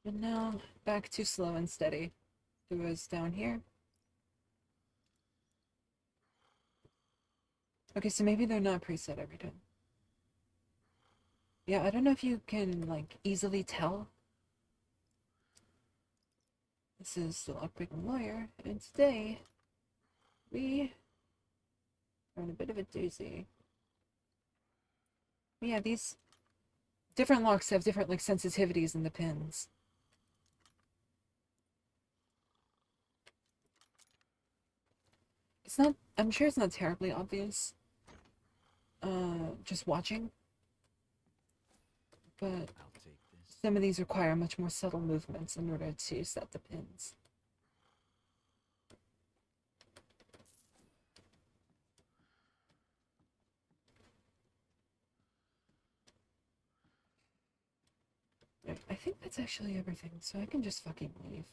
And now back to slow and steady. It was down here. Okay, so maybe they're not preset every time. Yeah, I don't know if you can, like, easily tell. This is the Lockpicking Lawyer, and today we are in a bit of a doozy. Yeah, these different locks have different, like, sensitivities in the pins. It's not, I'm sure it's not terribly obvious, just watching, but I'll take this. some of these require much more subtle movements in order to set the pins. I think that's actually everything, so I can just fucking leave.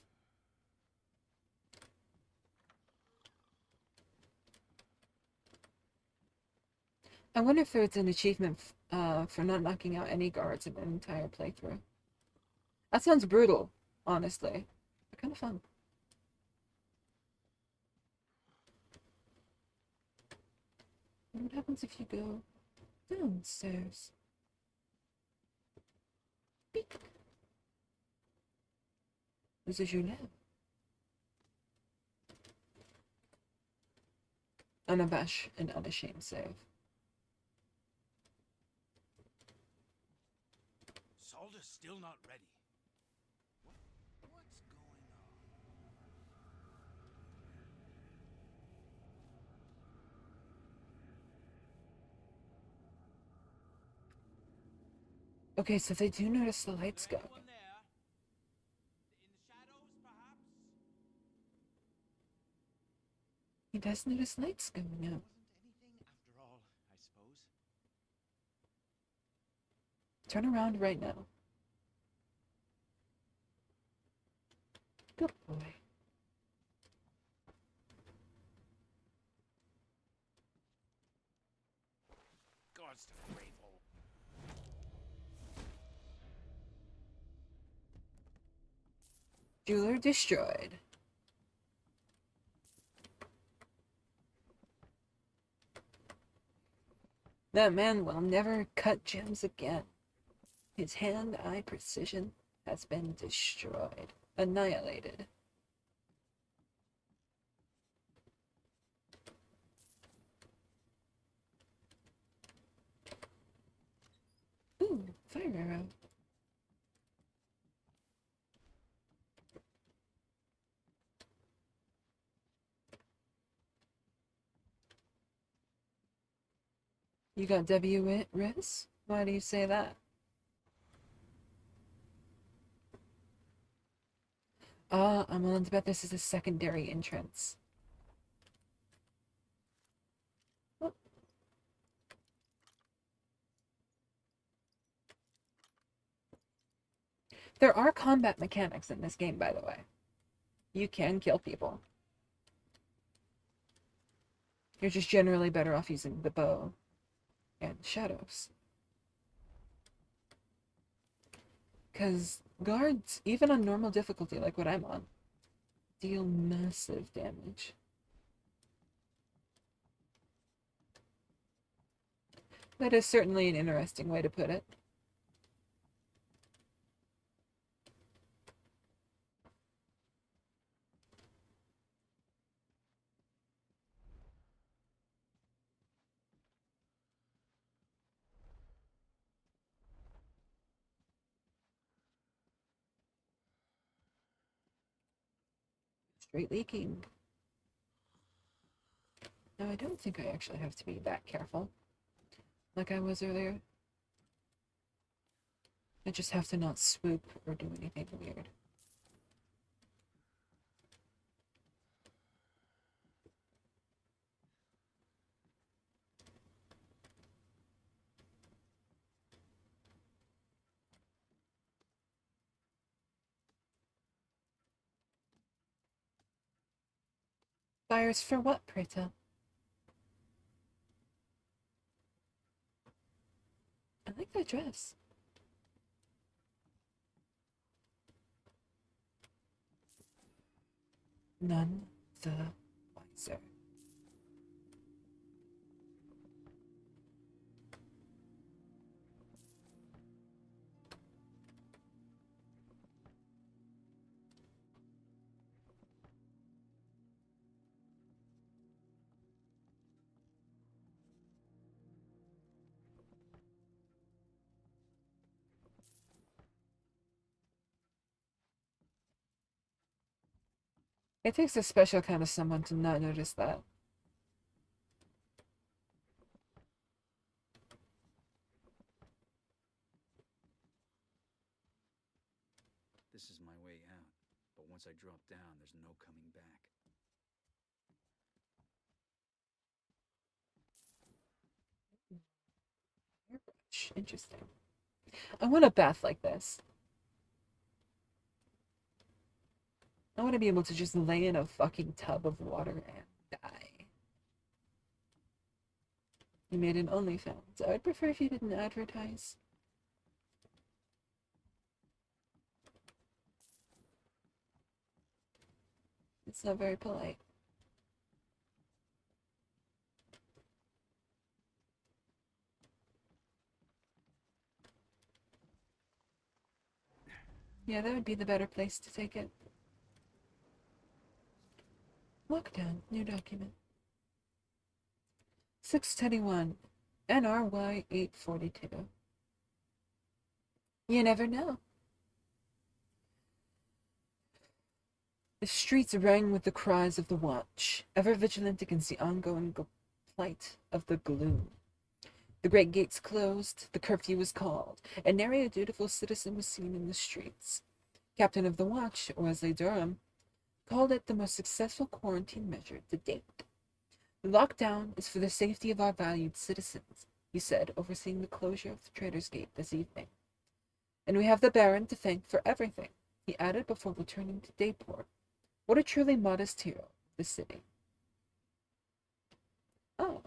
I wonder if it's an achievement for not knocking out any guards in an entire playthrough. That sounds brutal, honestly, but kind of fun. What happens if you go downstairs? Beep. This is your lab. Unabashed and unashamed save. Solder's still not ready. What's going on? Okay, so they do notice the lights go. Anyone there? In the shadows, perhaps? He does notice lights going out. Wasn't anything after all, I suppose. Turn around right now. Good boy. God's the grave hole. Jeweler destroyed. That man will never cut gems again. His hand-eye precision has been destroyed, annihilated. Ooh, fire arrow. You got W res? Why do you say that? I'm willing to bet this is a secondary entrance. Oh. There are combat mechanics in this game, by the way. You can kill people. You're just generally better off using the bow and shadows. Because guards, even on normal difficulty like what I'm on, deal massive damage. That is certainly an interesting way to put it. Straight leaking. Now, I don't think I actually have to be that careful, like I was earlier. I just have to not swoop or do anything weird. Fires for what, pray tell? I like that dress. None the wiser. It takes a special kind of someone to not notice that. I drop down, there's no coming back. Airbrush. Interesting. I want a bath like this. I want to be able to just lay in a fucking tub of water and die. You made an OnlyFans. I would prefer if you didn't advertise. It's not very polite. Yeah, that would be the better place to take it. Lockdown. New document. 621. NRY 842. You never know. The streets rang with the cries of the watch, ever vigilant against the ongoing plight of the gloom. The great gates closed, the curfew was called, and nary a dutiful citizen was seen in the streets. Captain of the watch, Wesley Durham, called it the most successful quarantine measure to date. The lockdown is for the safety of our valued citizens, he said, overseeing the closure of the Trader's Gate this evening. And we have the Baron to thank for everything, he added before returning to Dayport. What a truly modest hero, the city. Oh.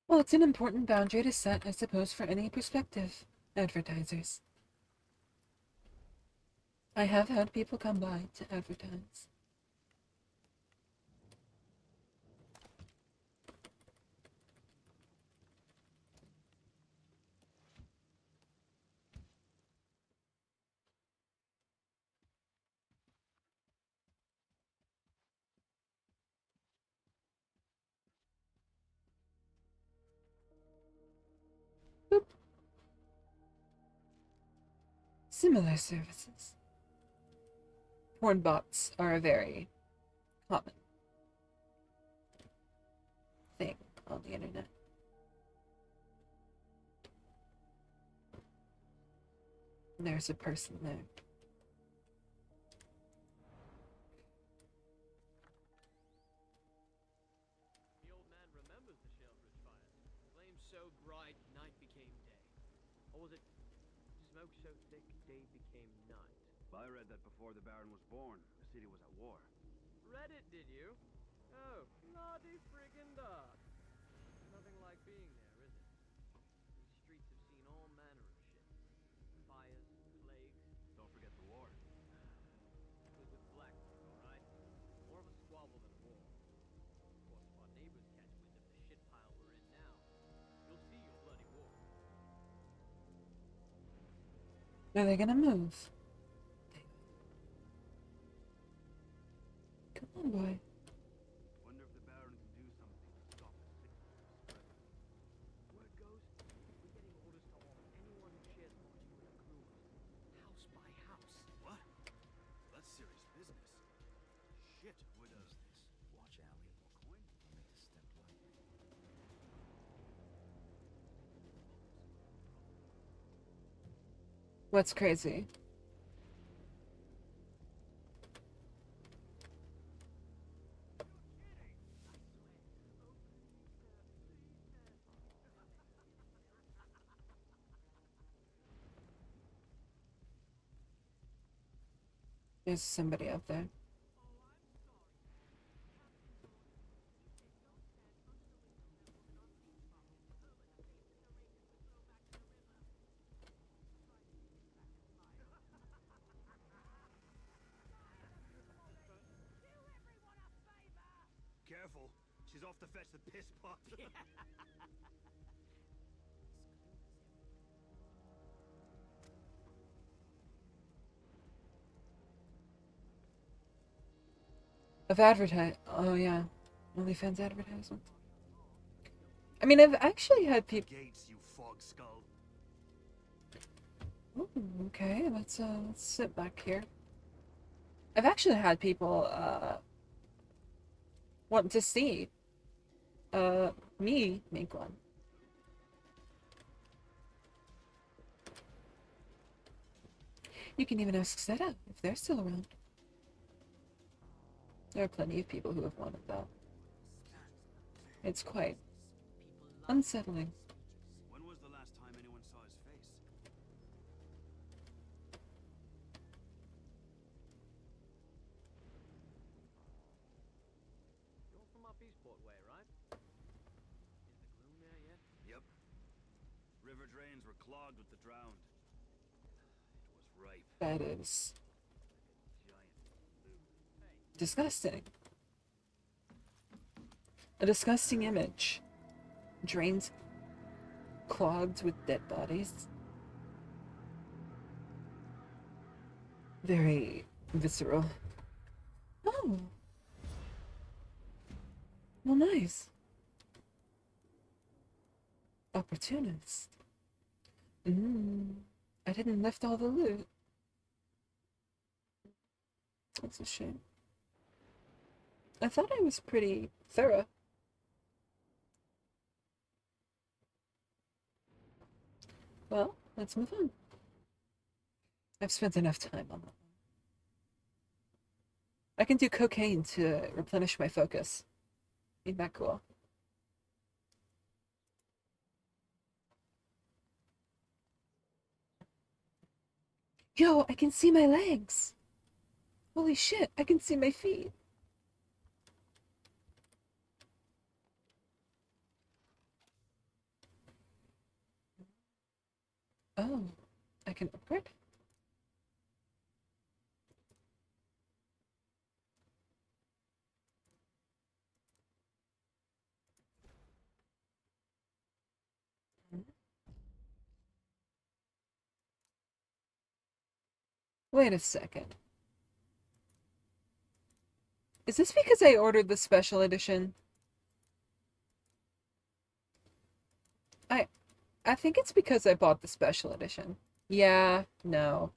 Well, it's an important boundary to set, I suppose, for any prospective advertisers. I have had people come by to advertise. Boop. Similar services. Porn bots are a very common thing on the internet. There's a person there. The old man remembers the Shellbridge fires. Flames so bright, night became day. Or was it smoke so thick, day became night? I read that before the Baron was born, the city was at war. Read it, did you? Oh, bloody friggin' da. Nothing like being there, is it? These streets have seen all manner of shit. Fires, plagues. Don't forget the war. It was with Blackburn, all right? More of a squabble than a war. Of course, if our neighbors catch wind of the shit pile we're in now, you'll see your bloody war. Are they gonna move? Come on, boy. Wonder if the Baron can do something to stop the sickness spreading. Word goes, we're getting orders to off anyone who shares lodging with our crew, house by house. What? That's serious business. Shit, who does this? Watch Allie. More coin? I'll make a step lightly. What's crazy? There's somebody up there. Careful, she's off to fetch the piss pot. Of oh yeah, OnlyFans advertisements. I mean, I've actually had people. Gates, you fog skull. Ooh, okay, let's sit back here. I've actually had people want to see me make one. You can even ask Zeta if they're still around. There are plenty of people who have wanted that. It's quite unsettling. When was the last time anyone saw his face? You're from up Eastport way, right? Is the gloom there yet? Yep. River drains were clogged with the drowned. It was ripe. That is Giant loot. disgusting. A disgusting image. Drains clogged with dead bodies. Very visceral. Oh. Well, nice. Opportunist. I didn't lift all the loot. That's a shame. I thought I was pretty thorough. Well, let's move on. I've spent enough time on that. I can do cocaine to replenish my focus. Ain't that cool? Yo, I can see my legs! Holy shit, I can see my feet! Oh, I can upgrade? Wait a second. Is this because I ordered the special edition? I think it's because I bought the special edition. Yeah, no.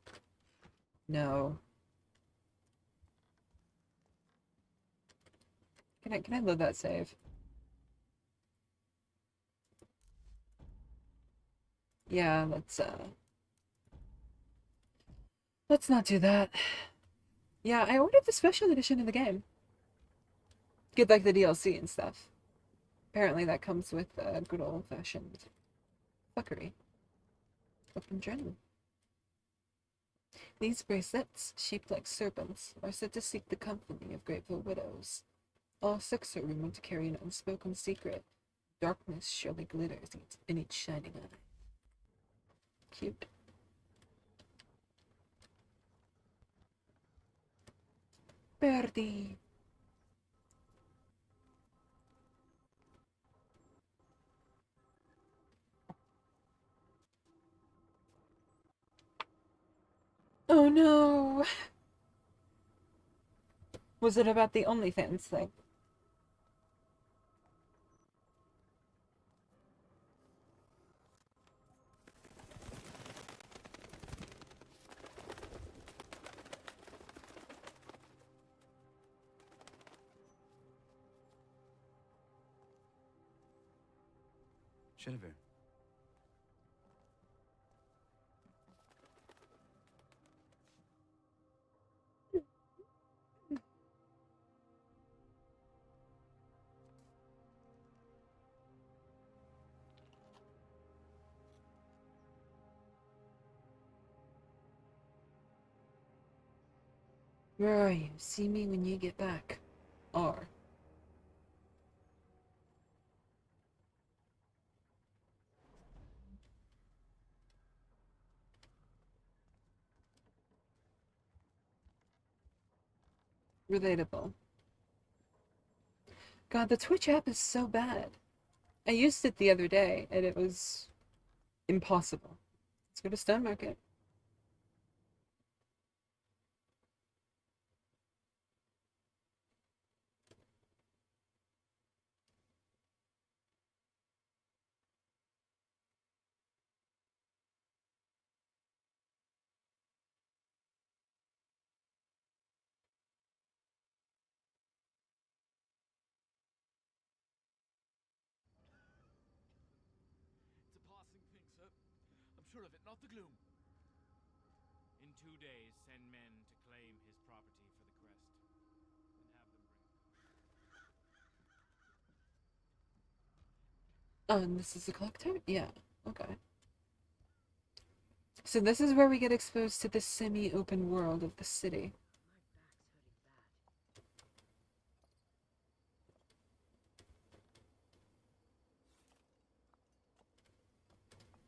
No. Can I load that save? Yeah, let's not do that. Yeah, I ordered the special edition of the game. Get like the DLC and stuff. Apparently that comes with good old-fashioned fuckery. Open journal. These bracelets, shaped like serpents, are said to seek the company of grateful widows. All Succs are rumored to carry an unspoken secret. Darkness surely glitters in each shining eye. Cute. Birdie. Oh no! Was it about the OnlyFans thing? Jennifer. Where are you? See me when you get back. R. Relatable. God, the Twitch app is so bad. I used it the other day, and it was impossible. Let's go to Stone Market. It's a passing thing, sir. I'm sure of it, not the gloom. In 2 days, send men to claim his property for the crest. And have them bring a Oh, and this is the clock tower? Yeah, okay. So this is where we get exposed to the semi-open world of the city.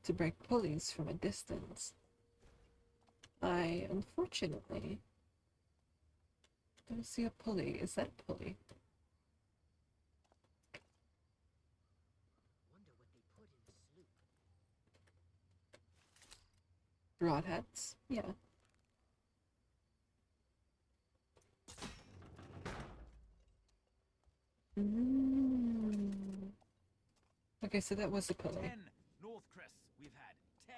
To break pulleys from a distance. I, unfortunately, don't see a pulley. Is that a pulley? Wonder what they put in sloop. Broadheads? Yeah. Okay, so that was a pulley. 10 North Crests we've had. 10.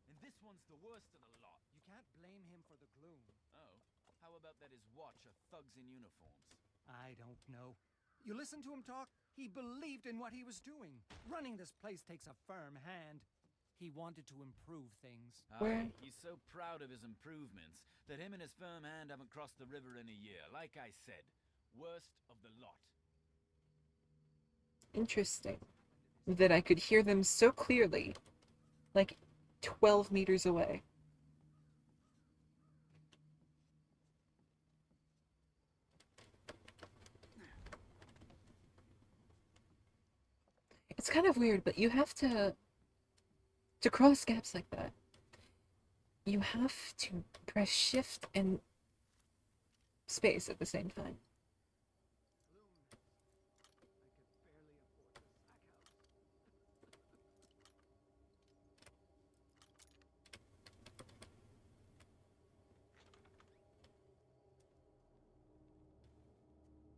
And this one's the worst of the lot. You can't blame him for the gloom. Oh, how about that his watch are thugs in uniforms? I don't know. You listen to him talk? He believed in what he was doing. Running this place takes a firm hand. He wanted to improve things. Where? He's so proud of his improvements that him and his firm hand haven't crossed the river in a year. Like I said, worst of the lot. Interesting. That I could hear them so clearly, like 12 meters away. It's kind of weird, but you have to cross gaps like that, you have to press shift and space at the same time.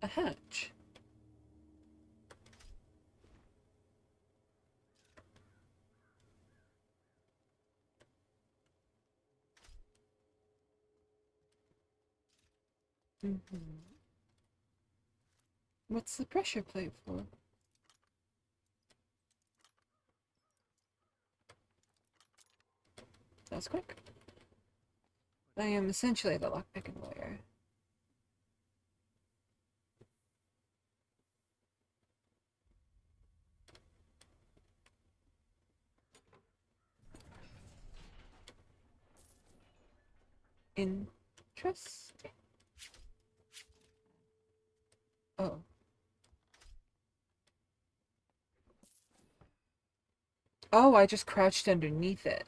A hatch. What's the pressure plate for? That's quick. I am essentially the lockpicking lawyer. Interesting. Oh. Oh, I just crouched underneath it.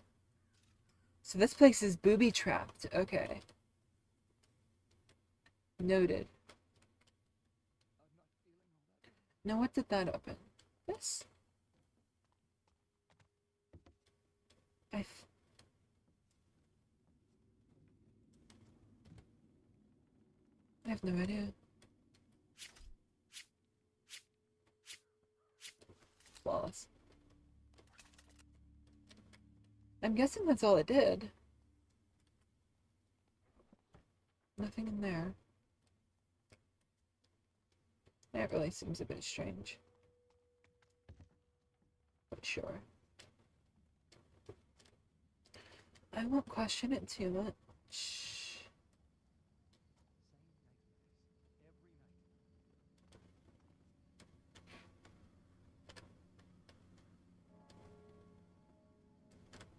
So this place is booby-trapped. Okay. Noted. Now what did that open? This? I have no idea. Flawless. I'm guessing that's all it did. Nothing in there. That really seems a bit strange. But sure. I won't question it too much.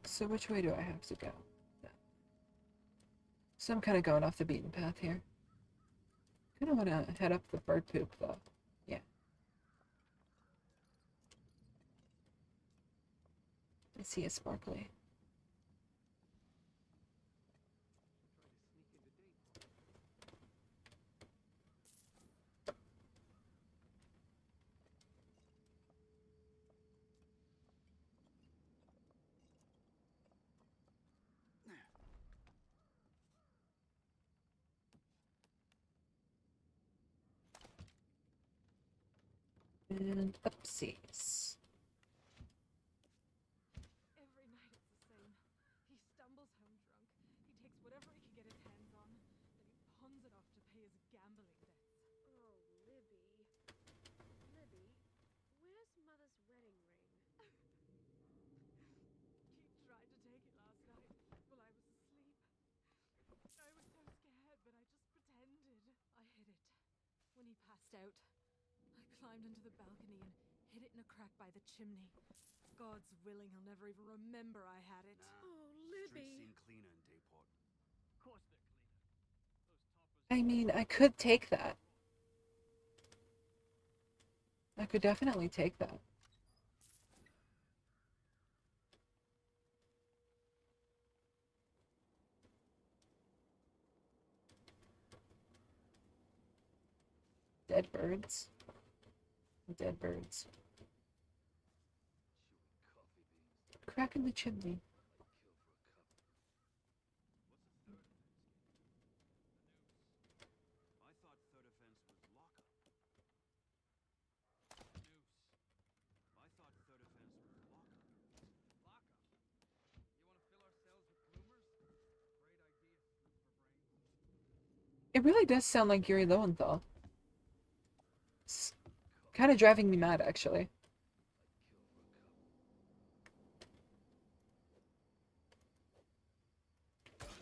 So which way do I have to go? So I'm kind of going off the beaten path here. Kind of want to head up the bird poop though. Yeah. I see a sparkly. And upsies. Every night it's the same. He stumbles home drunk. He takes whatever he can get his hands on, then he pawns it off to pay his gambling debts. Oh, Libby. Libby, where's Mother's wedding ring? He tried to take it last night while I was asleep. When he passed out, I climbed into the balcony and hid it in a crack by the chimney. God's willing, he'll never even remember I had it. Oh, Streets Libby. seem cleaner in Dayport. Of course they're cleaner. Those toppers. I mean, I could take that. I could definitely take that. Dead birds. Dead birds. Crack in the chimney. I thought third offense was lockup. Noose. I thought third offense was lockup. Lockup. You want to fill ourselves with bloomers? Great idea. Food for brains. It really does sound like Yuri Lowenthal. It's kind of driving me mad, actually.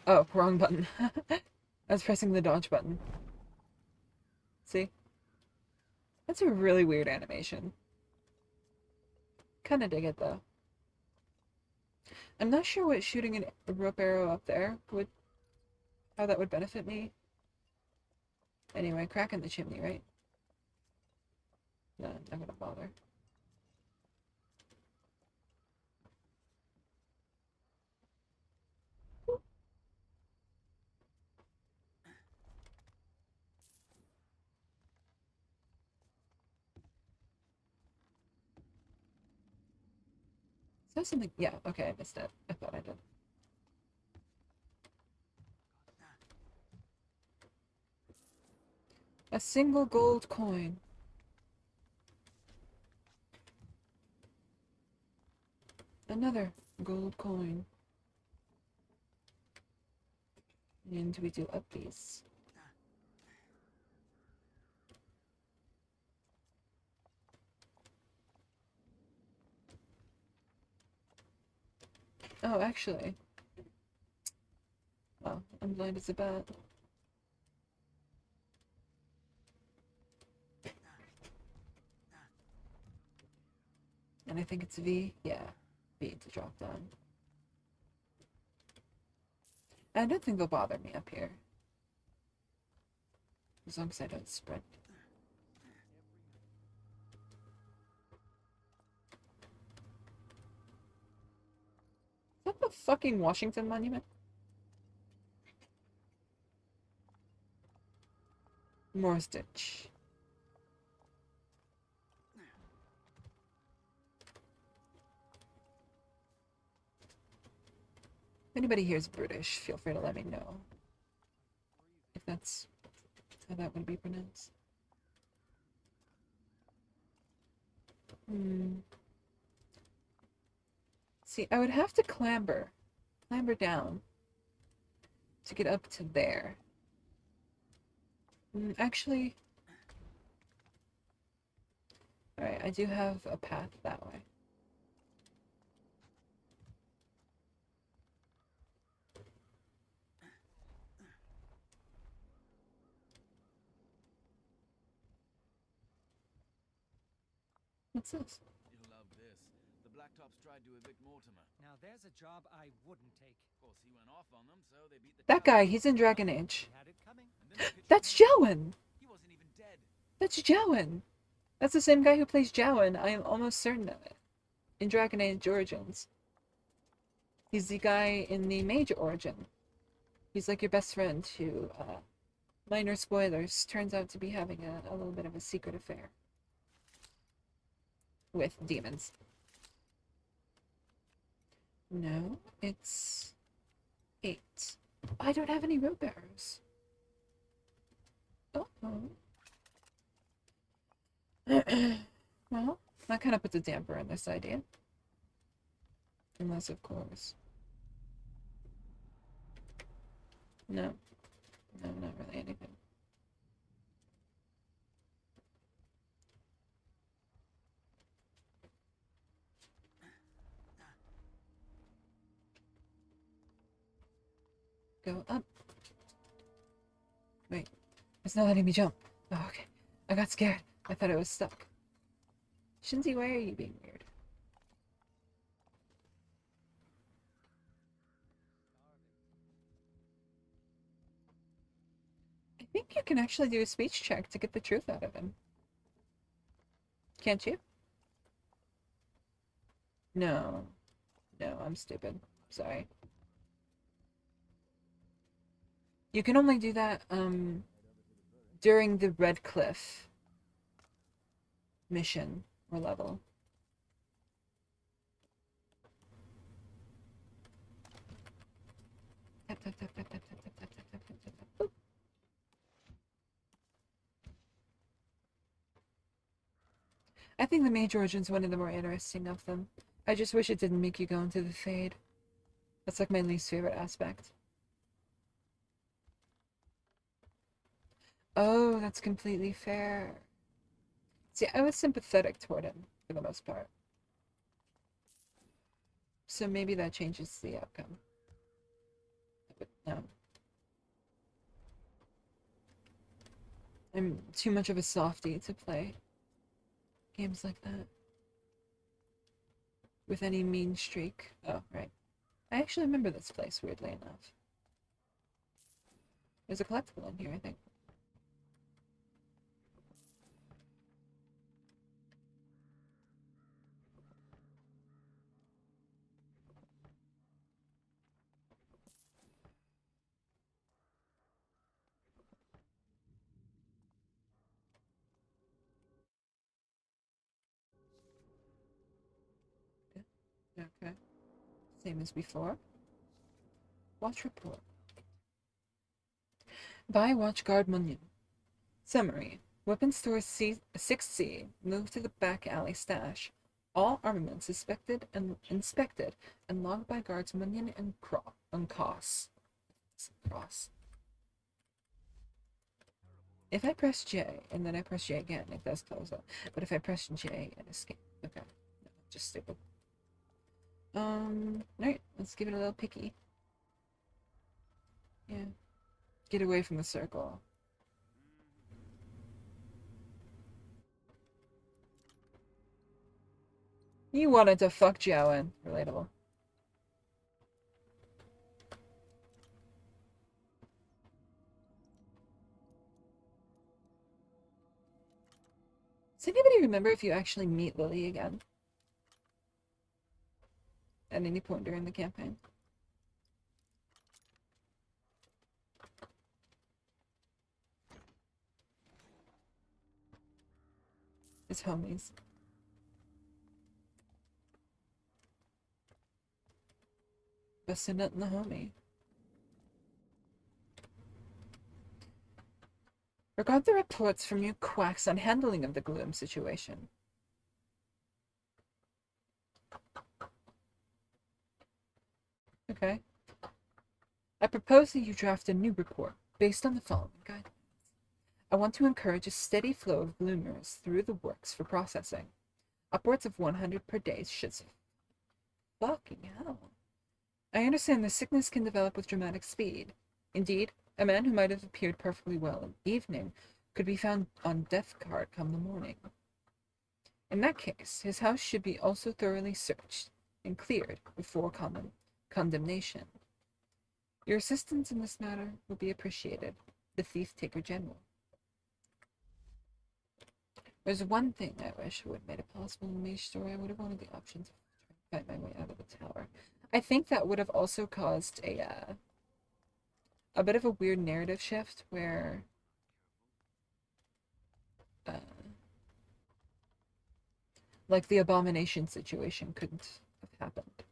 Oh, wrong button. I was pressing the dodge button. See? That's a really weird animation. Kinda dig it, though. I'm not sure what shooting a rope arrow up there would... how that would benefit me. Anyway, crack in the chimney, right? No, I'm not gonna bother. Is that something? Yeah, okay, I missed it. I thought I did. A single gold coin. Another gold coin. And we do up these. Oh, actually. Well, I'm blind as a bat. And I think it's V. Yeah, V to drop down. I don't think they'll bother me up here. As long as I don't sprint. Is that the fucking Washington Monument? More stitch. If anybody here is British, feel free to let me know. If that's how that would be pronounced. See, I would have to clamber down to get up to there. Actually, alright, I do have a path that way. What's this? You'll love this. The Blacktop's tried to evict Mortimer. Now there's a job I wouldn't take. Of course, he went off on them, so they beat the That guy, he's in Dragon Age. Had it coming. And then they pitched That's him in. Jowan! He wasn't even dead. That's Jowan! That's the same guy who plays Jowan, I am almost certain of it. In Dragon Age Origins. He's the guy in the Mage Origin. He's like your best friend who, minor spoilers, turns out to be having a little bit of a secret affair. With demons. No, it's 8. I don't have any rope arrows. Uh-oh. Well, that kind of puts a damper on this idea. Unless, of course. No. No, not really anything. Go up. Wait, it's not letting me jump. Oh, okay. I got scared. I thought it was stuck. Shinzi, why are you being weird? I think you can actually do a speech check to get the truth out of him. Can't you? No. No, I'm stupid. Sorry. You can only do that, during the Red Cliff mission or level. Tap, tap, tap, tap, tap, tap, tap, tap, tap, tap, tap, tap. Boop. I think the Mage Origin's one of the more interesting of them. I just wish it didn't make you go into the Fade. That's like my least favorite aspect. Oh, that's completely fair. See, I was sympathetic toward him for the most part. So maybe that changes the outcome. But no. I'm too much of a softie to play games like that. With any mean streak. Oh, right. I actually remember this place, weirdly enough. There's a collectible in here, I think. Okay. Same as before. Watch report. Buy Watch Guard Munyon. Summary. Weapon store 6C. Move to the back alley stash. All armaments inspected and logged by guards Munyon and Cross. If I press J and then I press J again, it does close up. But if I press J and escape, okay, no, just stupid. Alright, let's give it a little picky. Yeah, get away from the circle. You wanted to fuck Jiawen. Relatable. Does anybody remember if you actually meet Lily again? At any point during the campaign? His homies. Busting it in the homie. Regard the reports from you quacks on handling of the gloom situation. Okay. I propose that you draft a new report based on the following guidelines. I want to encourage a steady flow of gloomers through the works for processing. Upwards of 100 per day should... Fucking hell. I understand the sickness can develop with dramatic speed. Indeed, a man who might have appeared perfectly well in the evening could be found on death card come the morning. In that case, his house should be also thoroughly searched and cleared before condemnation. Your assistance in this matter would be appreciated. The Thief-Taker General. There's one thing I wish would have made it possible in the Mage story. I would have wanted the option to fight my way out of the tower. I think that would have also caused a bit of a weird narrative shift where like the abomination situation couldn't have happened.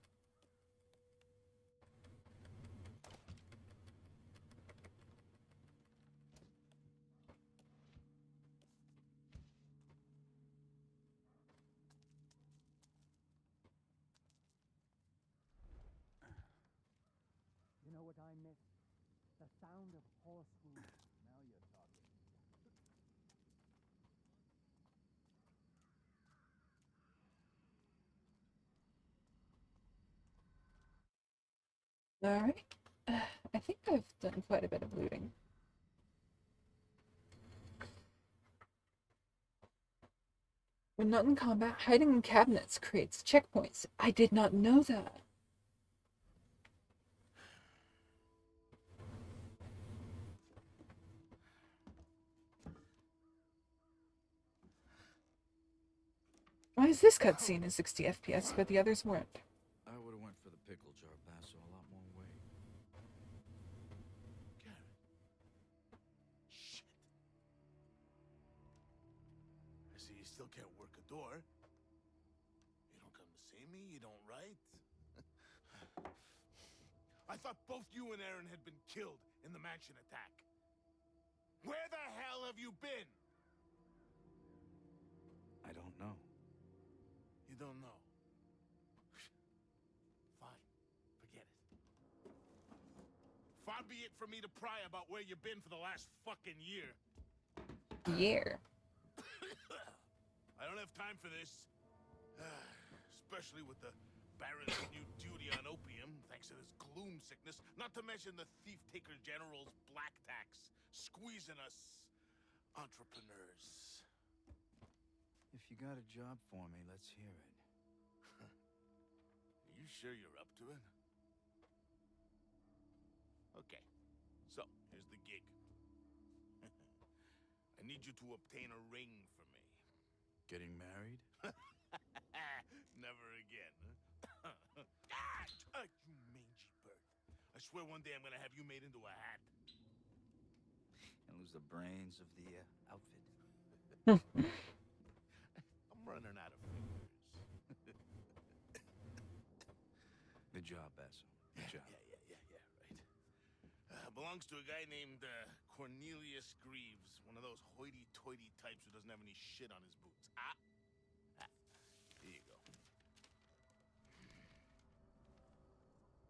You know what I miss? The sound of horse hooves. Now you're talking. Alright. I think I've done quite a bit of looting. When not in combat, hiding in cabinets creates checkpoints. I did not know that. Why is this cutscene at 60 FPS, but the others weren't? I would have went for the pickle jar, Basso, a lot more weight. Garrett. Shit. I see you still can't work a door. You don't come to see me, you don't write. I thought both you and Aaron had been killed in the mansion attack. Where the hell have you been? I don't know. You don't know. Fine. Forget it. Far be it for me to pry about where you've been for the last fucking year. Year. I don't have time for this. Especially with the Baron's new duty on opium, thanks to this gloom sickness, not to mention the thief-taker general's black tax, squeezing us entrepreneurs. If you got a job for me, let's hear it. Are you sure you're up to it? Okay, so here's the gig. I need you to obtain a ring for me. Getting married? Never again, huh? You mangy bird. I swear one day I'm gonna have you made into a hat. And lose the brains of the outfit. I'm running out of fingers. Good job, Basso. Good job. Yeah, right. Belongs to a guy named Cornelius Greaves, one of those hoity-toity types who doesn't have any shit on his boots. Here you go.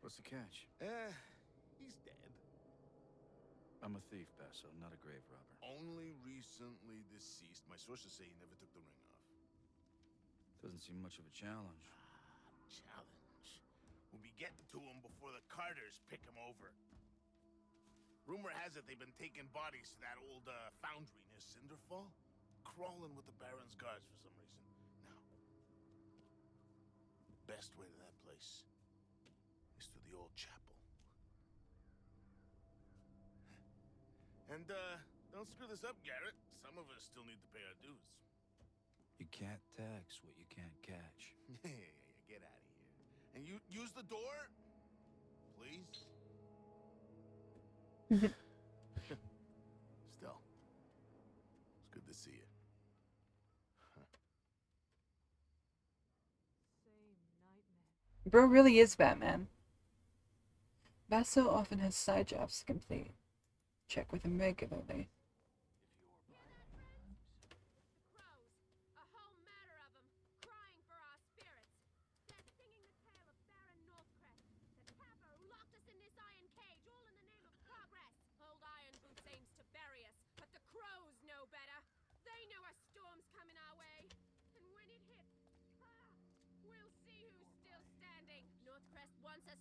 What's the catch? He's dead. I'm a thief, Basso, not a grave robber. Only recently deceased. My sources say he never took the ring off. Doesn't seem much of a challenge. Challenge. We'll be getting to him before the Carters pick him over. Rumor has it they've been taking bodies to that old foundry near Cinderfall. Crawling with the Baron's guards for some reason. Now, best way to that place is through the old chapel. And, don't screw this up, Garrett. Some of us still need to pay our dues. You can't tax what you can't catch. Yeah, get out of here. And you use the door, please. Still, it's good to see you. Bro really is Batman. Basso often has side jobs to complete. Check with him regularly.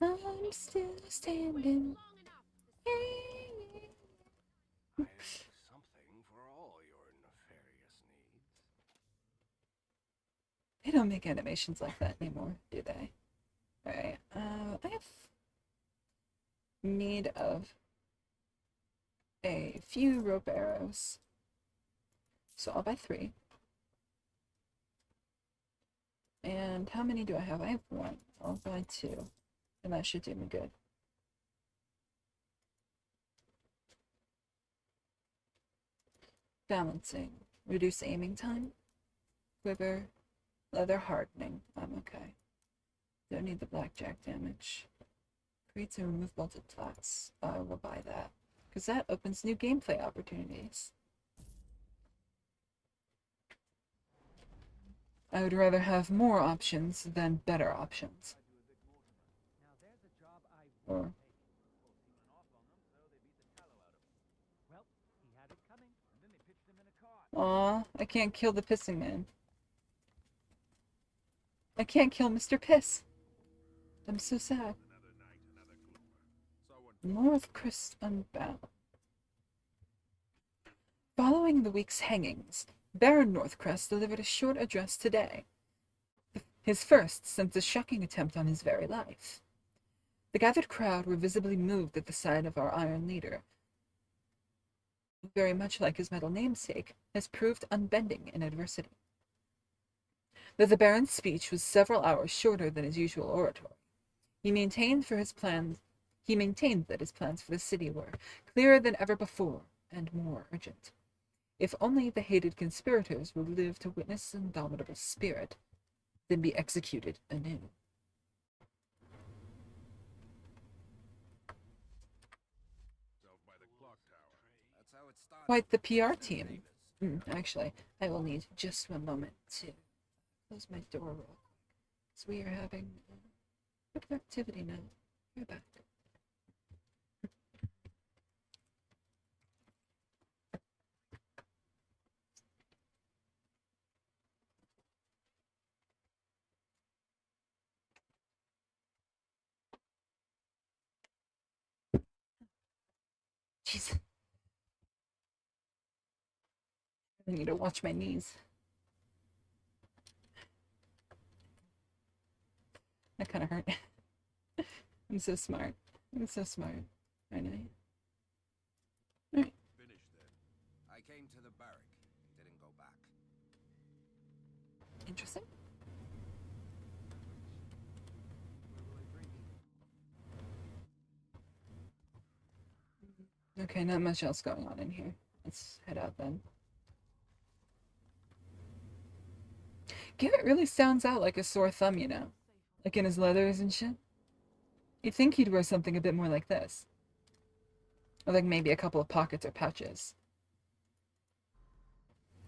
I'm still standing. Something for all your nefarious needs. They don't make animations like that anymore, do they? Alright, I have need of a few rope arrows. So I'll buy 3. And how many do I have? I have 1. I'll buy 2. And that should do me good. Balancing. Reduce aiming time. Quiver. Leather hardening. I'm okay. Don't need the blackjack damage. Creates and remove bolted flats. I will buy that. Because that opens new gameplay opportunities. I would rather have more options than better options. Or aw, I can't kill the pissing man. I can't kill Mr. Piss. I'm so sad. North Crest Unbound. Following the week's hangings, Baron Northcrest delivered a short address today, his first since the shocking attempt on his very life. The gathered crowd were visibly moved at the sight of our iron leader, who, very much like his metal namesake, has proved unbending in adversity. Though the Baron's speech was several hours shorter than his usual oratory, he maintained that his plans for the city were clearer than ever before and more urgent. If only the hated conspirators would live to witness his indomitable spirit, then be executed anew. That's how it started. Quite the PR team. Actually, I will need just one moment to close my door real quick. So we are having a bit of activity now. We're back. Jeez. I need to watch my knees. That kind of hurt. I'm so smart. I'm so smart. Aren't I? Alright. Finished then. I came to the barrack. Didn't go back. Interesting. Okay, not much else going on in here. Let's head out then. Garrett really stands out like a sore thumb, you know? Like in his leathers and shit. You'd think he'd wear something a bit more like this. Or like maybe a couple of pockets or pouches.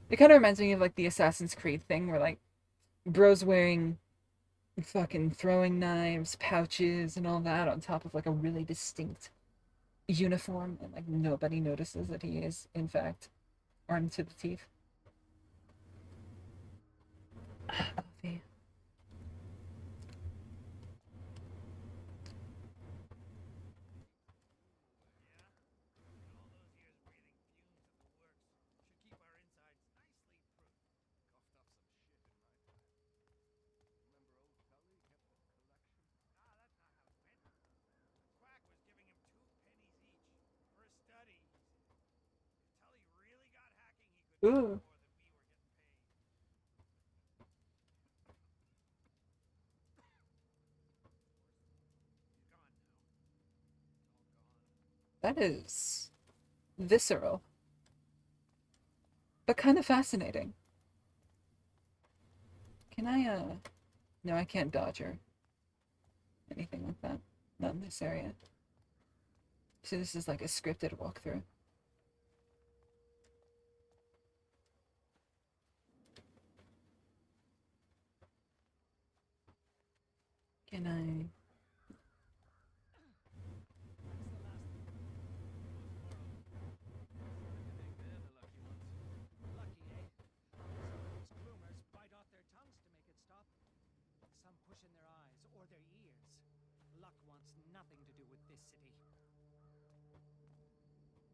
It kind of reminds me of like the Assassin's Creed thing where like bro's wearing fucking throwing knives, pouches, and all that on top of like a really distinct uniform, and like nobody notices that he is in fact armed to the teeth. Coffee. Ooh. That is visceral, but kind of fascinating. Can I, no, I can't dodge or anything like that. Not in this area. So this is like a scripted walkthrough. Can I?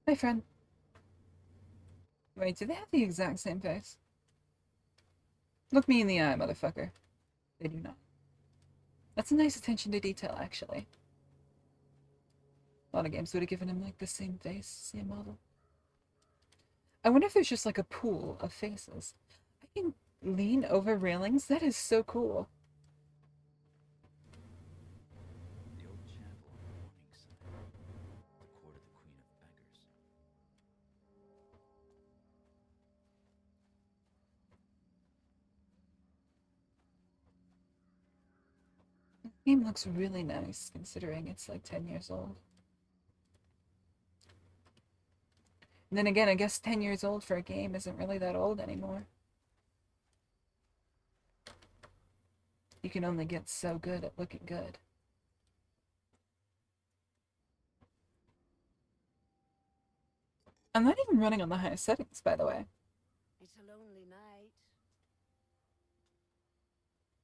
Hi, friend. Wait, do they have the exact same face? Look me in the eye, motherfucker. They do not. That's a nice attention to detail, actually. A lot of games would have given him, like, the same face, same model. I wonder if there's just, like, a pool of faces. I can lean over railings? That is so cool. The old chapel on the morning side. The court of the Queen of Beggars. The game looks really nice, considering it's, like, 10 years old. And then again, I guess 10 years old for a game isn't really that old anymore. You can only get so good at looking good. I'm not even running on the highest settings, by the way. It's a lonely night.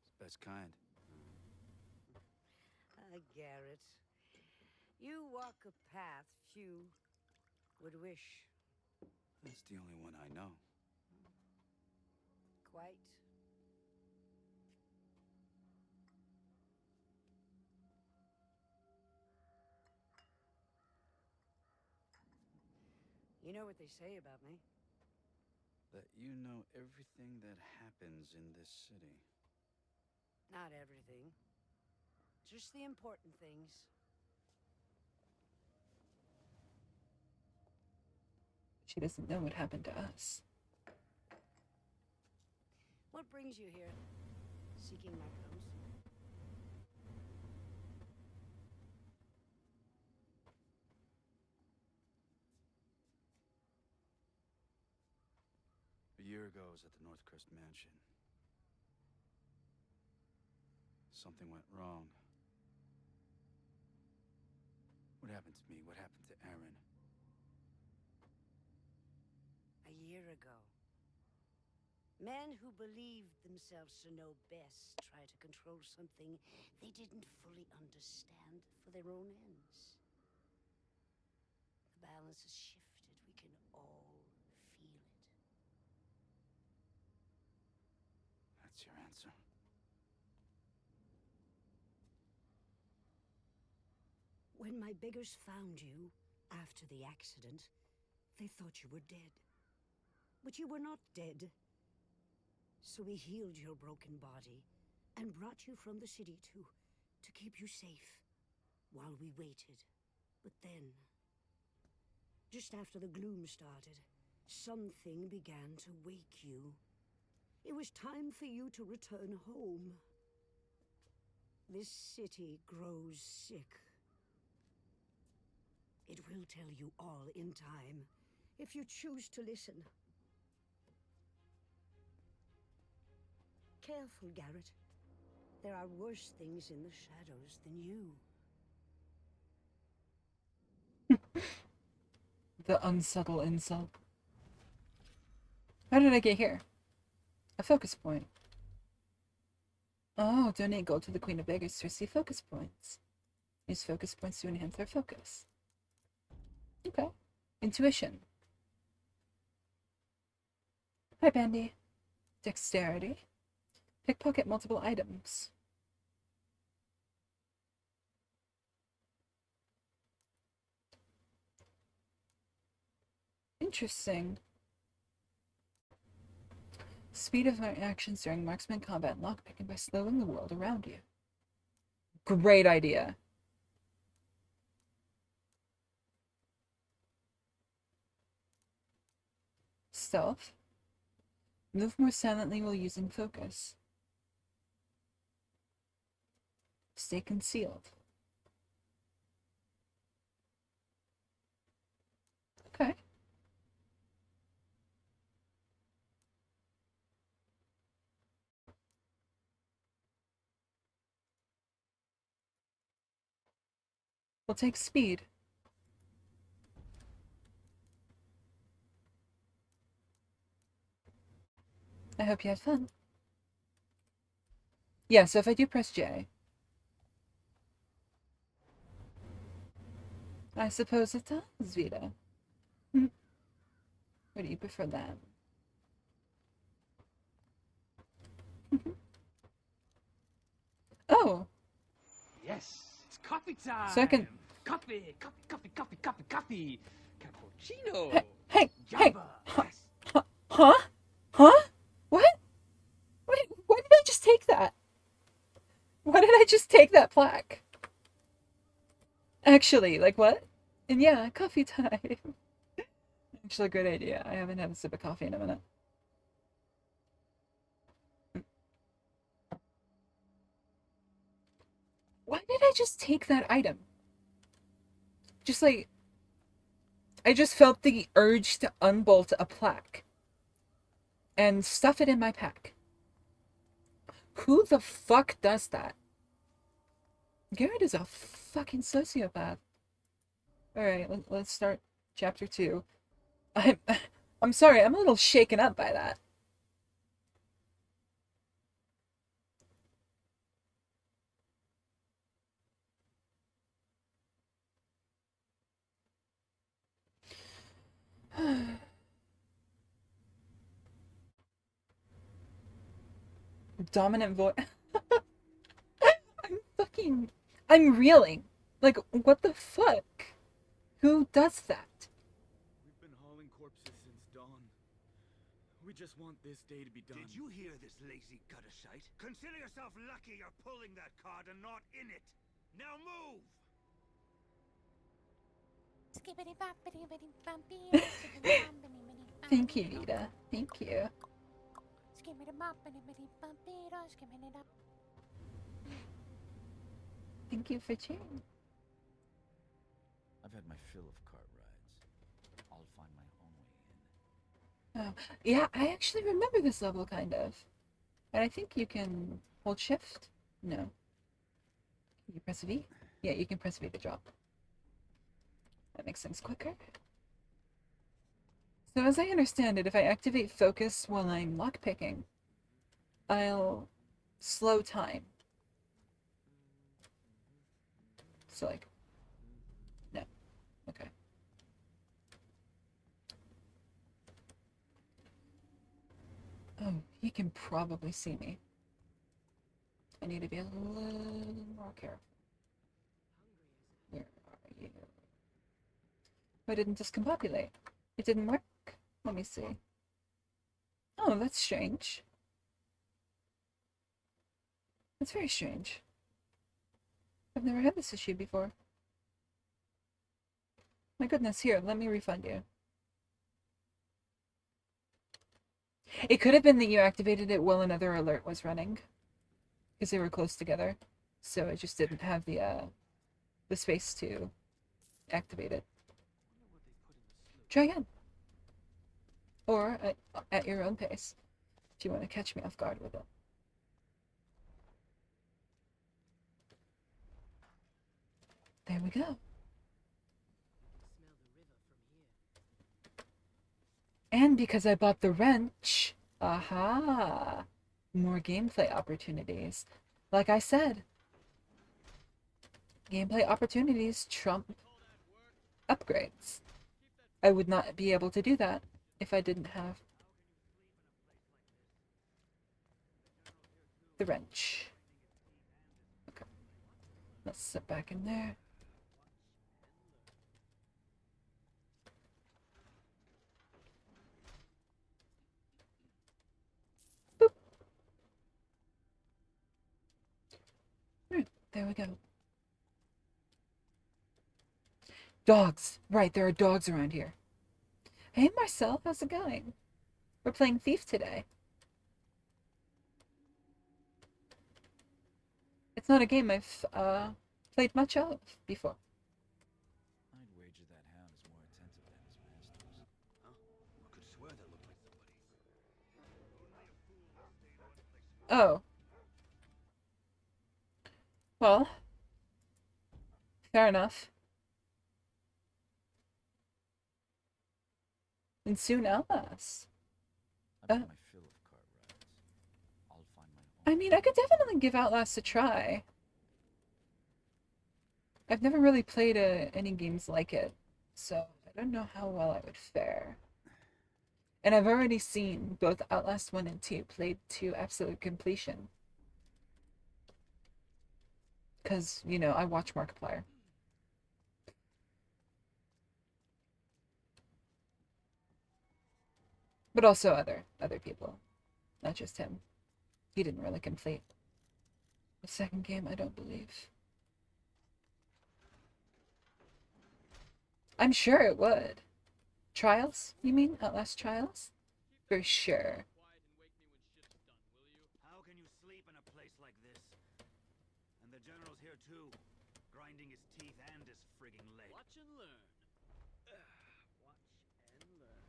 It's the best kind. Garrett, you walk a path few would wish. That's the only one I know. quite. You know what they say about me? That you know everything that happens in this city. Not everything. Just the important things. She doesn't know what happened to us. What brings you here? Seeking my clothes? A year ago, I was at the Northcrest Mansion. Something went wrong. What happened to me? What happened to Aaron? A year ago. Men who believed themselves to know best try to control something they didn't fully understand for their own ends. The balance has shifted. We can all feel it. That's your answer. When my beggars found you after the accident, they thought you were dead. But you were not dead. So we healed your broken body and brought you from the city to keep you safe while we waited. But then, just after the gloom started, something began to wake you. It was time for you to return home. This city grows sick. It will tell you all in time, if you choose to listen. Careful, Garrett. There are worse things in the shadows than you. The unsubtle insult. How did I get here? A focus point. Oh, donate gold to the Queen of Beggars to receive focus points. Use focus points to enhance their focus. Okay. Intuition. Hi, Bandy. Dexterity. Pickpocket multiple items. Interesting. Speed of my actions during marksman combat and lockpicking by slowing the world around you. Great idea. Stealth. Move more silently while using focus. Stay concealed. Okay. We'll take speed. I hope you had fun. Yeah, so if I do press J, I suppose it does, Vita. Or do you prefer that? Oh! Yes, it's coffee time. So I can... Coffee, coffee, coffee, coffee, coffee, coffee. Cappuccino. Hey! Java. Yes. Huh? Huh? What? Why did I just take that? Why did I just take that plaque? Actually, like what? And yeah, coffee time. Actually, a good idea. I haven't had a sip of coffee in a minute. Why did I just take that item? Just like... I just felt the urge to unbolt a plaque. And stuff it in my pack. Who the fuck does that? Garrett is a fucking sociopath. Alright, let's start chapter 2. I'm sorry, I'm a little shaken up by that. Dominant voice. I'm reeling. Like, what the fuck? Who does that? We've been hauling corpses since dawn. We just want this day to be done. Did you hear this lazy gutter shite? Consider yourself lucky you're pulling that card and not in it. Now move! Thank you, Vita. Thank you. Thank you for cheering. I've had my fill of cart rides. I'll find my own way in. Oh, yeah, I actually remember this level, kind of. And I think you can hold shift? No. Can you press V? Yeah, you can press V to drop. That makes things quicker. So as I understand it, if I activate focus while I'm lockpicking, I'll slow time. So like, no, okay. Oh, he can probably see me. I need to be a little more careful. Where are you? Why didn't discombobulate? It didn't work? Let me see. Oh, that's strange. That's very strange. I've never had this issue before. My goodness, here, let me refund you. It could have been that you activated it while another alert was running. Because they were close together. So it just didn't have the space to activate it. Try again. Or at your own pace, if you want to catch me off guard with it. There we go. And because I bought the wrench, aha, more gameplay opportunities. Like I said, gameplay opportunities trump upgrades. I would not be able to do that if I didn't have the wrench. Okay, let's sit back in there. Boop. Right, there we go. Dogs. Right, there are dogs around here. Hey Marcel, how's it going? We're playing Thief today. It's not a game I've played much of before. I'd wager that hound is more attentive than his masters. Huh? I could swear that looked like somebody. Oh. Well, fair enough. And soon Outlast. I've had my fill of cart rides. I'll find my own. I mean, I could definitely give Outlast a try. I've never really played any games like it, so I don't know how well I would fare. And I've already seen both Outlast 1 and 2 played to absolute completion. Because, you know, I watch Markiplier. But also other people, not just him. He didn't really complete the second game, I don't believe. I'm sure it would. Trials, you mean? Outlast Trials? For sure. How can you sleep in a place like this? And the general's here too, grinding his teeth and his frigging leg. Watch and learn. Watch and learn.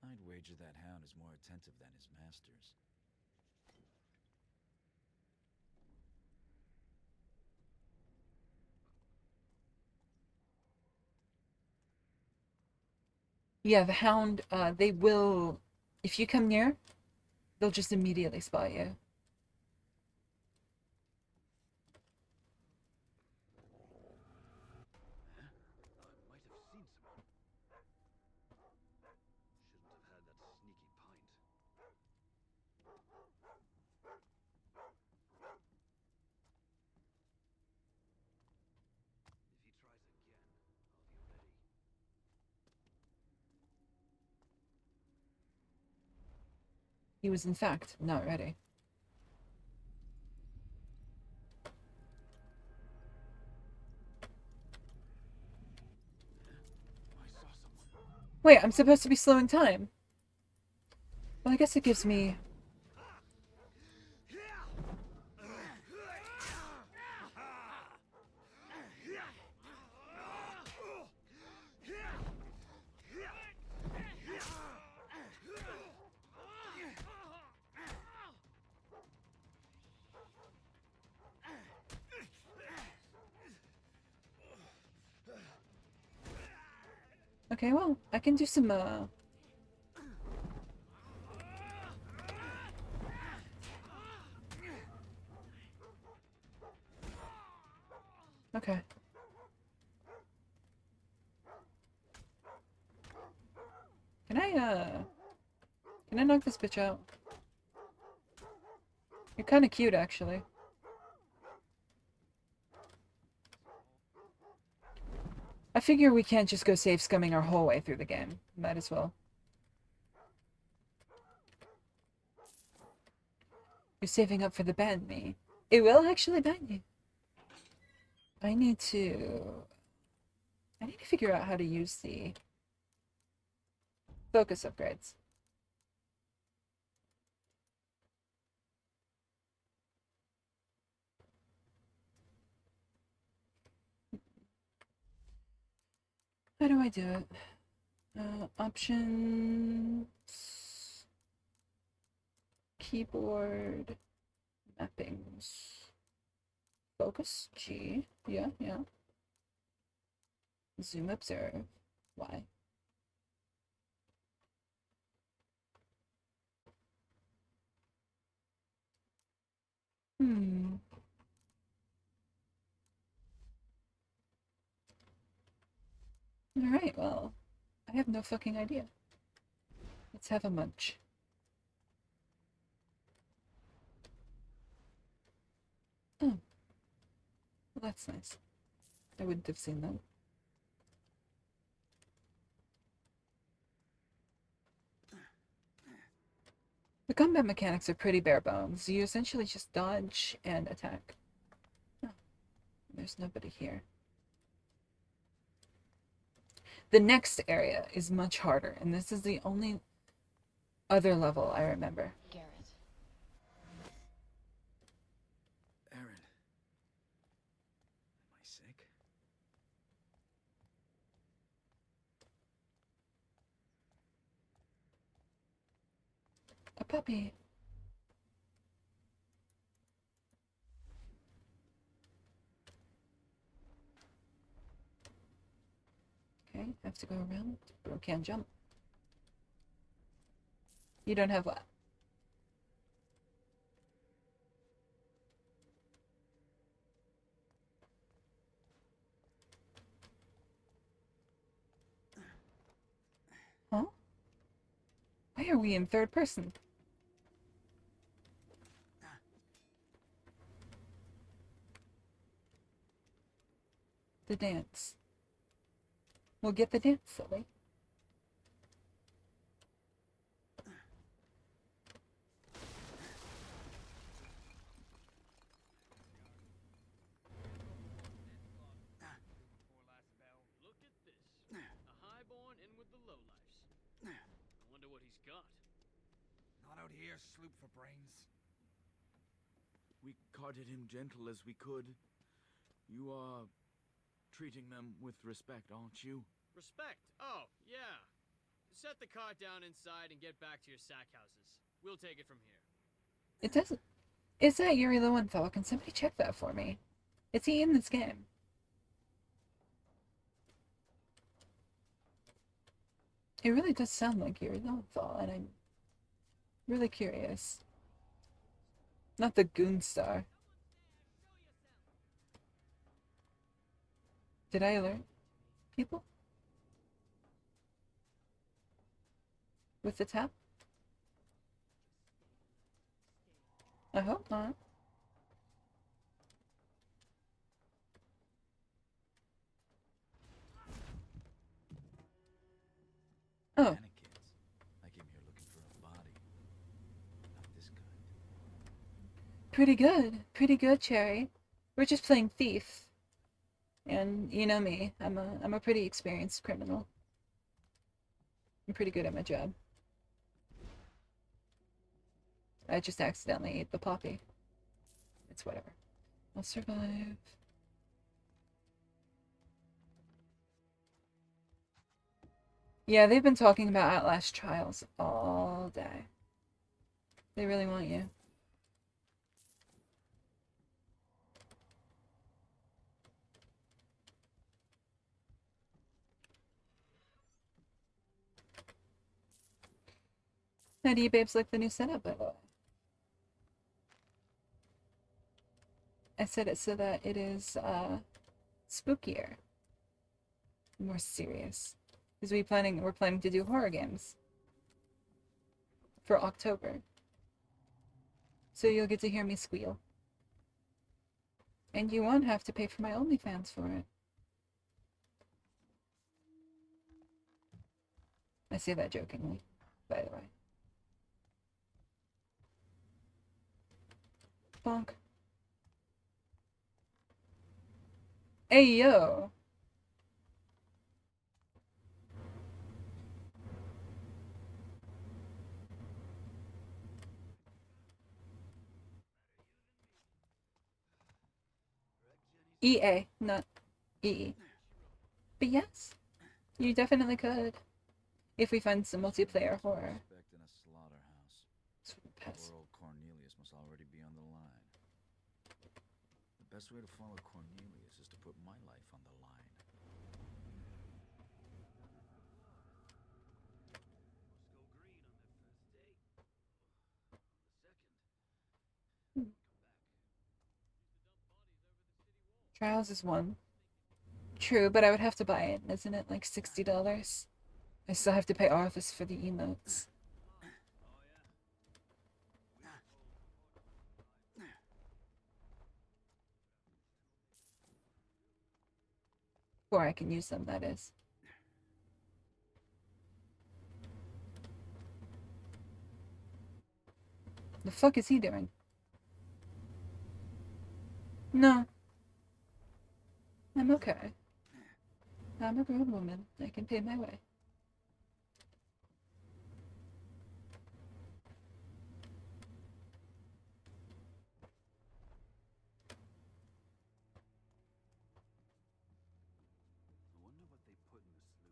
I'd wager that hound is more attentive than his masters. Yeah, the hound, they will, if you come near, they'll just immediately spot you. He was, in fact, not ready. Wait, I'm supposed to be slowing time. Well, I guess it gives me... Okay, well, I can do some, Okay. Can I knock this bitch out? You're kinda cute, actually. I figure we can't just go save scumming our whole way through the game. Might as well. You're saving up for the ban me. It will actually ban you. I need to figure out how to use the focus upgrades. How do I do it? Options, keyboard, mappings, focus, G, yeah. Zoom observe, Y. Alright, well, I have no fucking idea. Let's have a munch. Oh. Well, that's nice. I wouldn't have seen that. The combat mechanics are pretty bare bones. You essentially just dodge and attack. Oh, there's nobody here. The next area is much harder, and this is the only other level I remember. Garrett. Aaron. Am I sick? A puppy. Okay, have to go around. Bro can't jump. You don't have what? Huh? Why are we in third person? The dance. We'll get the dance, silly. Look at this. A highborn in with the lowlifes. I wonder what he's got. Not out here, sloop for brains. We carted him gentle as we could. You are treating them with respect, aren't you? Respect? Oh, yeah. Set the cart down inside and get back to your sack houses. We'll take it from here. It doesn't. Is that Yuri Lowenthal? Can somebody check that for me? Is he in this game? It really does sound like Yuri Lowenthal, and I'm really curious. Not the Goon Star. Did I alert people? With the tap? I hope not. Oh. Kids. I came here looking for a body. Pretty good. Pretty good, Cherry. We're just playing Thief. And you know me, I'm a pretty experienced criminal. I'm pretty good at my job. I just accidentally ate the poppy. It's whatever. I'll survive. Yeah, they've been talking about Outlast Trials all day. They really want you. How do you babes like the new setup, by the way? I said it so that it is spookier, more serious. Because we're planning to do horror games for October. So you'll get to hear me squeal. And you won't have to pay for my OnlyFans for it. I say that jokingly, by the way. Bonk. Hey, yo! EA, not EE. But yes, you definitely could. If we find some multiplayer horror. Expecting a slaughterhouse. Pass. Poor old Cornelius must already be on the line. The best way to follow Cornelius is to put my life on the line. Trials is one. True, but I would have to buy it. Isn't it like $60? I still have to pay Arthas for the emotes. Before I can use them, that is. The fuck is he doing? No. I'm okay. I'm a grown woman. I can pay my way. I wonder what they put in the sloop.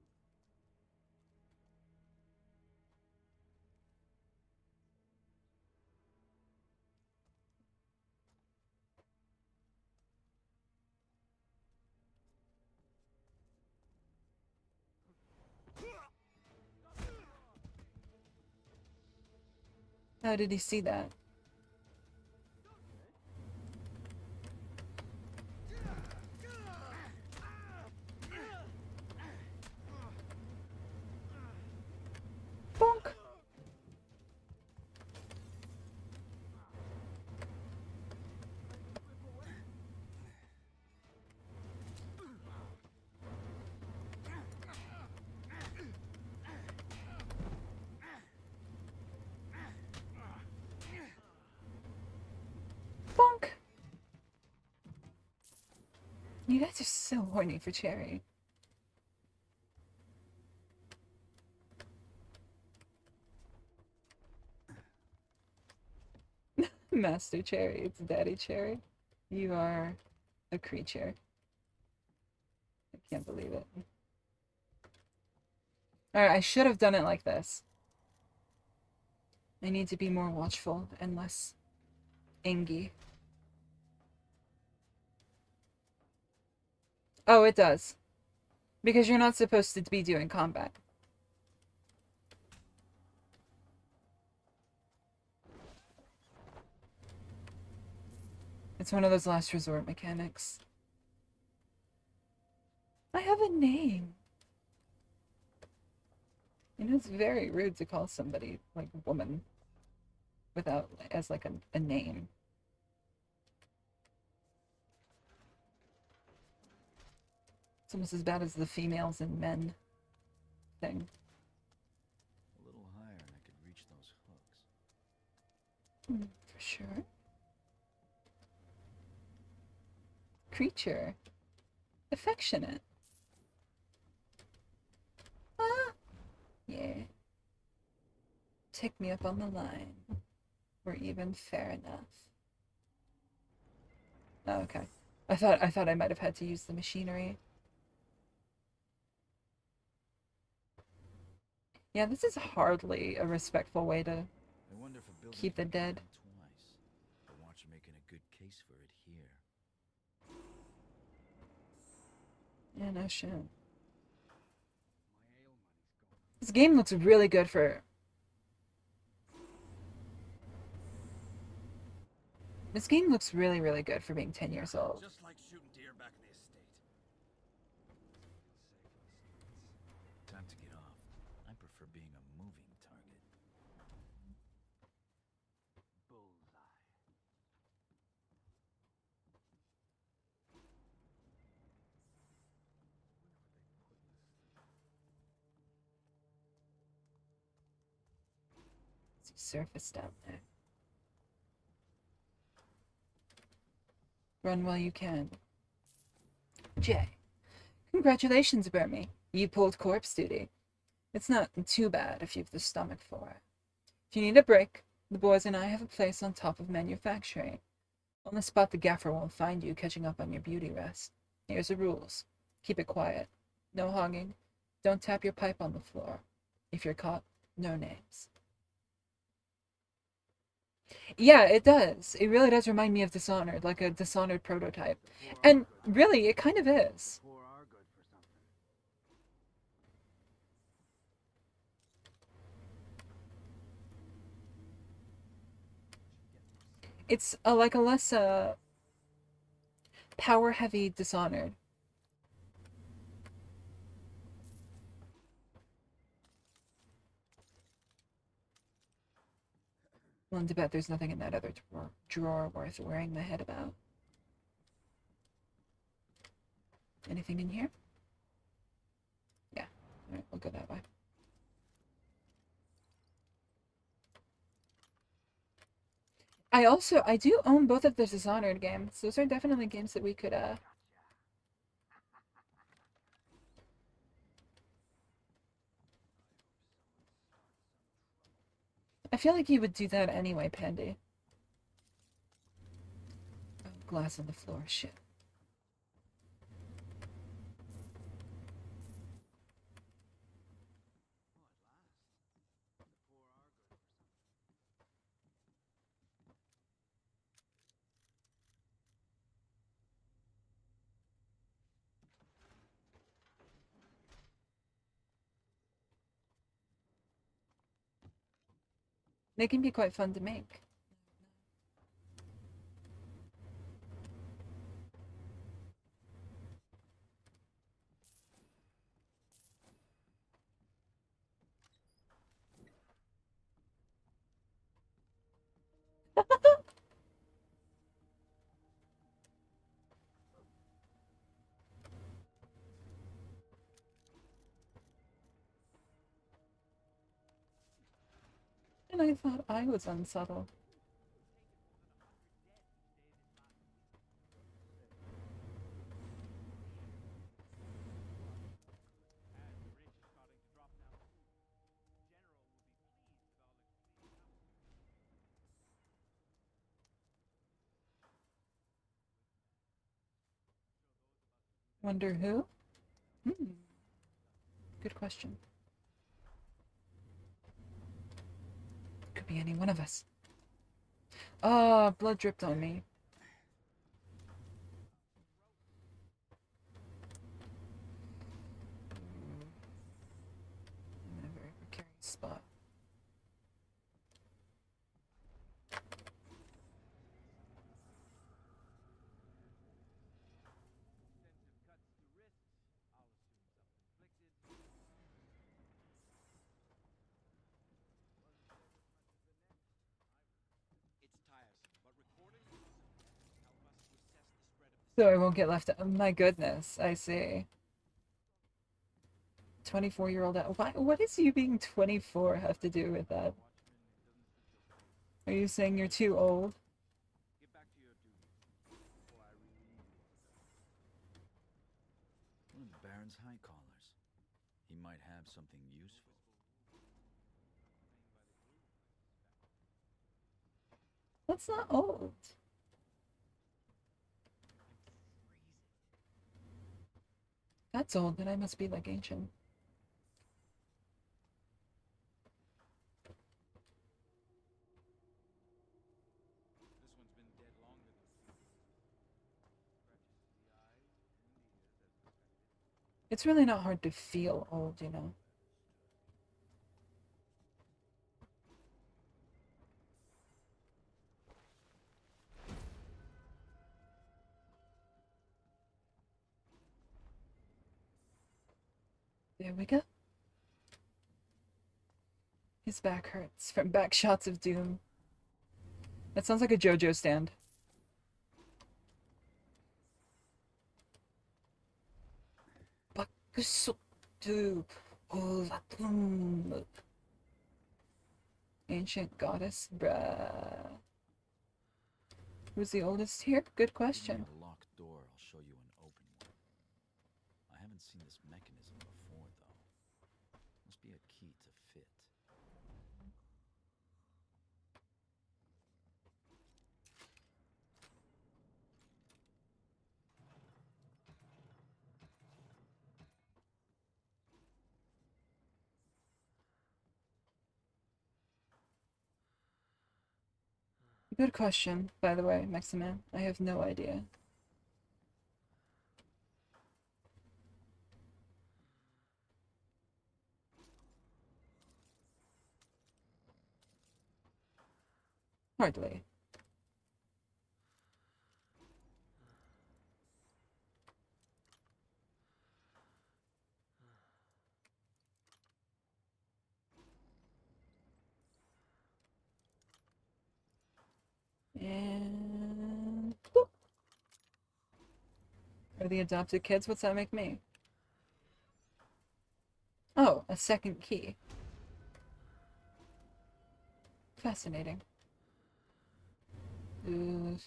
How did he see that? Bonk! Bonk! You guys are so horny for Cherry. Master Cherry, it's Daddy Cherry. You are a creature. I can't believe it. Alright, I should have done it like this. I need to be more watchful and less angy. Oh, it does. Because you're not supposed to be doing combat. It's one of those last resort mechanics. I have a name. You know, it's very rude to call somebody, like, woman without, as, like, a name. It's almost as bad as the females and men thing. A little higher and I could reach those hooks. For sure. creature. Affectionate. Ah! Yeah. Take me up on the line. We're even fair enough. Oh, okay. I thought I might have had to use the machinery. Yeah, this is hardly a respectful way to keep the dead. Twice, but watch you making a good case for it here. Yeah, no shit. This game looks really good for... This game looks really, really good for being 10 years old. Just like shooting deer back in the estate. Time to get off. I prefer being a moving target. Bullseye. See surface down there. Run while you can. Jay. Congratulations, Burmy. You pulled corpse duty. It's not too bad if you've the stomach for it. If you need a break, the boys and I have a place on top of manufacturing. On the spot the gaffer won't find you catching up on your beauty rest. Here's the rules. Keep it quiet. No hogging. Don't tap your pipe on the floor. If you're caught, no names. Yeah, it does. It really does remind me of Dishonored, like a Dishonored prototype. And really, it kind of is. Poor are good for something. It's like a less power-heavy Dishonored. Willing to bet there's nothing in that other drawer worth worrying my head about. Anything in here? Yeah. Alright, we'll go that way. I do own both of the Dishonored games. Those are definitely games that we could, I feel like you would do that anyway, Pandy. Oh, glass on the floor, shit. They can be quite fun to make. And I thought I was unsubtle. Wonder who? Good question. Could be any one of us. Ah, blood dripped on me. I'm in a very precarious spot. So I won't get left out. Oh, my goodness, I see. 24-year-old. What does you being 24 have to do with that? Are you saying you're too old? Baron's high collars. He might have something useful. That's not old. That's old, then I must be like ancient. This one's been dead longer than people. Scratches the eyes and ears as expected. It's really not hard to feel old, you know. There we go. His back hurts from back shots of doom. That sounds like a JoJo stand. Ancient goddess, bruh. Who's the oldest here? Good question. A locked door, I'll show you an open one. I haven't seen this mechanism before, though. Must be a key to fit. Good question, by the way, Meximan. I have no idea. Hardly. And boop. Are the adopted kids? What's that make me? Oh, a second key. Fascinating. Ooh.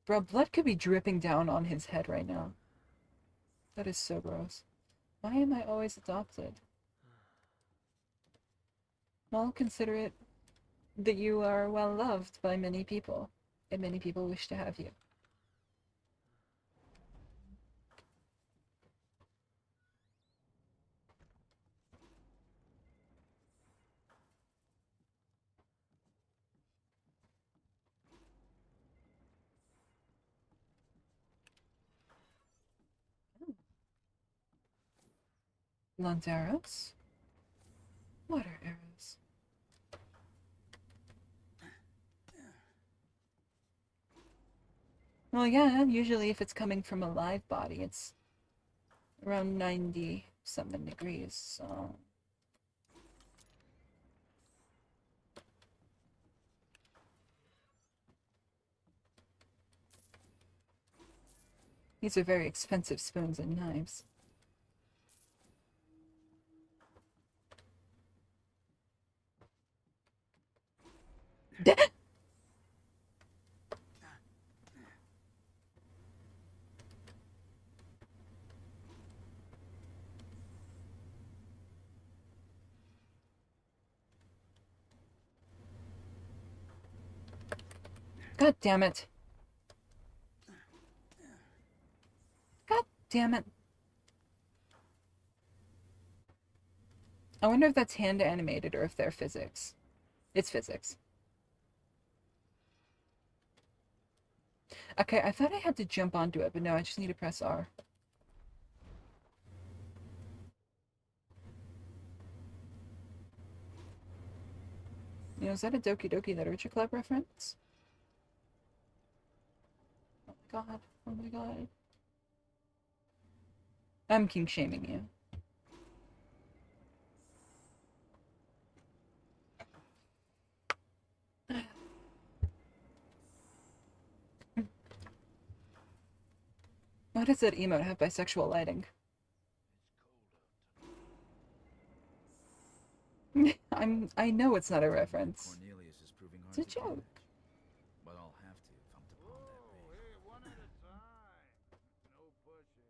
Bro, blood could be dripping down on his head right now. That is so gross. Why am I always adopted? Well, consider it that you are well loved by many people, and many people wish to have you. Blunt arrows. Water arrows. Well, yeah, usually if it's coming from a live body, it's around 90-something degrees, so... These are very expensive spoons and knives. God damn it. God damn it. I wonder if that's hand animated or if they're physics. It's physics. Okay, I thought I had to jump onto it, but no, I just need to press R. You know, is that a Doki Doki Literature Club reference? Oh my god, oh my god. I'm king shaming you. Why does that emote have bisexual lighting? I know it's not a reference. Cornelius is proving hard It's a to joke. manage. But I'll have to if I'm to pawn that ring. Hey, one at a time. No pushing.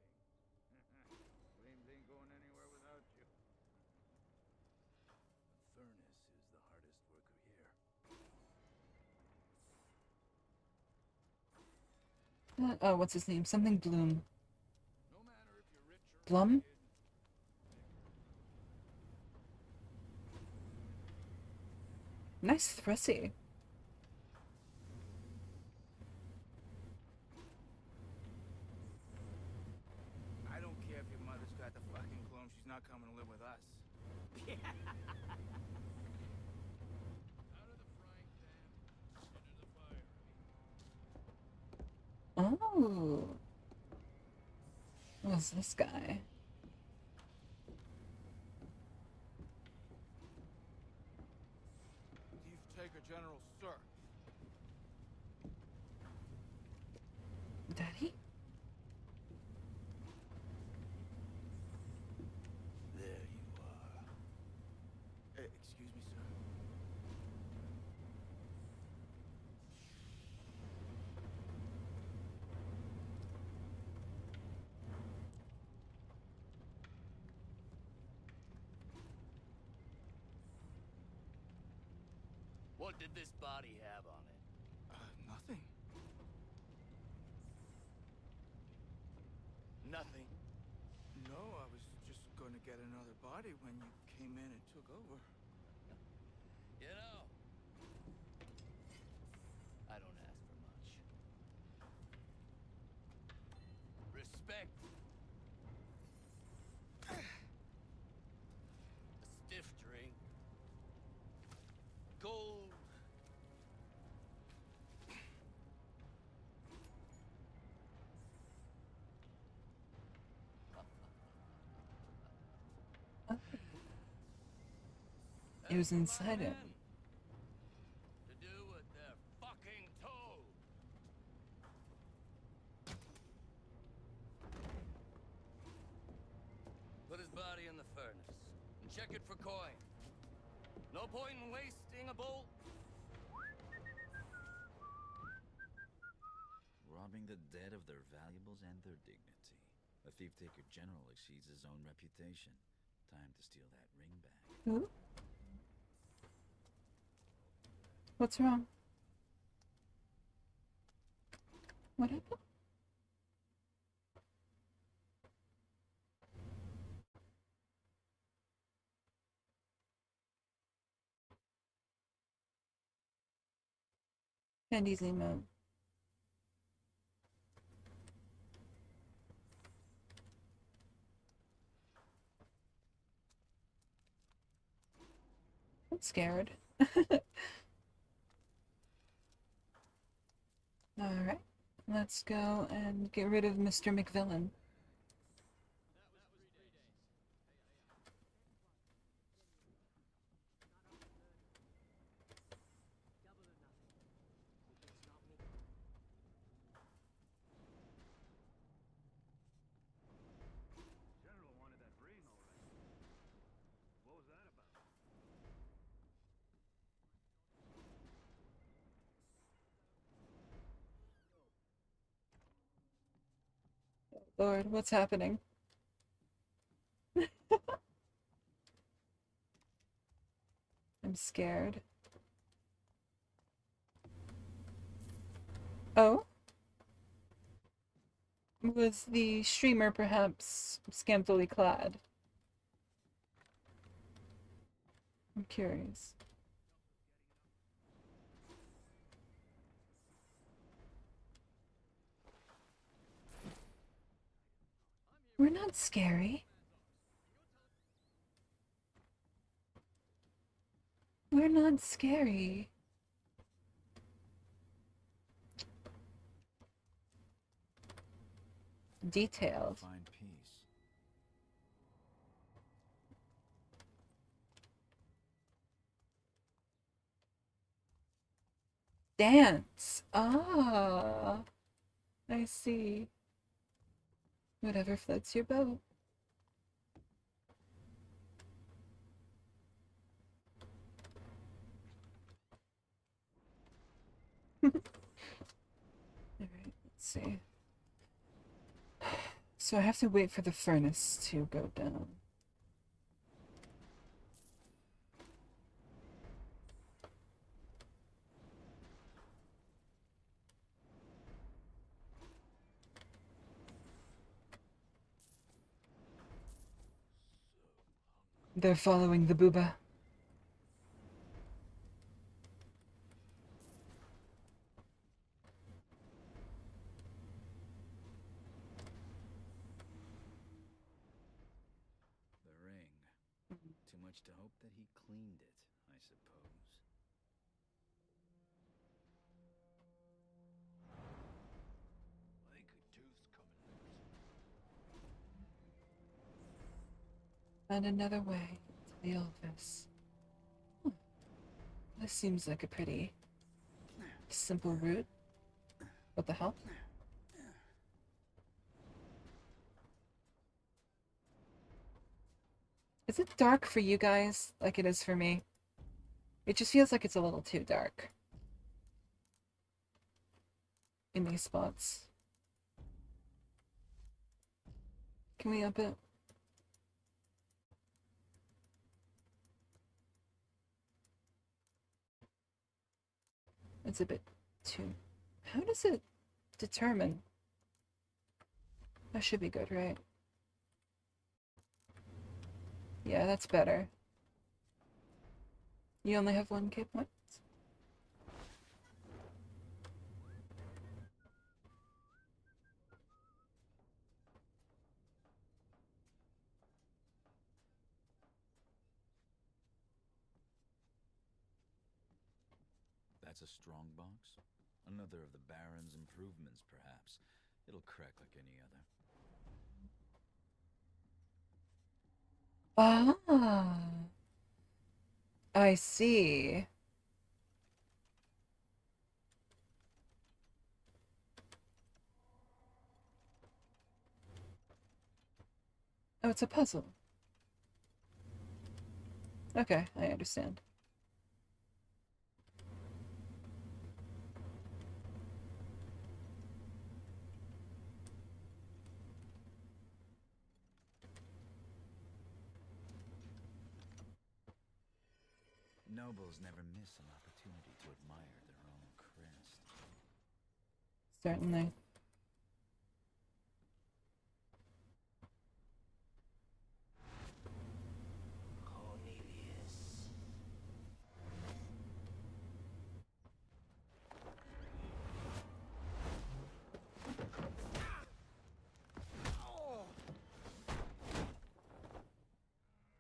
Oh, what's his name? Something Bloom. No matter if you're rich or Blum? Nice thrusty. I don't care if your mother's got the fucking clone, she's not coming to live with us. Out of the frying pan, into the fire. Oh. What's this guy? Thief Taker General Succ. Daddy? There you are. Excuse me, sir. What did this body have on it? Nothing. Nothing. No, I was just gonna get another body when you came in and took over. You know, I don't ask for much. Respect. A stiff drink. Gold. It was inside him. To do what they're fucking told. Put his body in the furnace and check it for coin. No point in wasting a bolt. Robbing the dead of their valuables and their dignity. A thief-taker general exceeds his own reputation. Time to steal that ring back. Who? What's wrong? What happened? Candy's emo. I'm scared. Alright, let's go and get rid of Mr. McVillain. General wanted that ring, all right. What was that about? Lord, what's happening? I'm scared. Oh? Was the streamer perhaps scantily clad? I'm curious. We're not scary. We're not scary. Detailed. Find peace. Dance. Ah, I see. Whatever floats your boat. Alright, let's see. So I have to wait for the furnace to go down. They're following the booba. The ring. Too much to hope that he cleaned it, I suppose. Like a tooth coming And another way to the office. This seems like a pretty simple route. What the hell? Is it dark for you guys like it is for me? It just feels like it's a little too dark in these spots. Can we up it? It's a bit too... How does it determine? That should be good, right? Yeah, that's better. You only have 1K points? That's a strong box? Another of the Baron's improvements, perhaps. It'll crack like any other. Ah, I see. Oh, it's a puzzle. Okay, I understand. Nobles never miss an opportunity to admire their own crest. Certainly.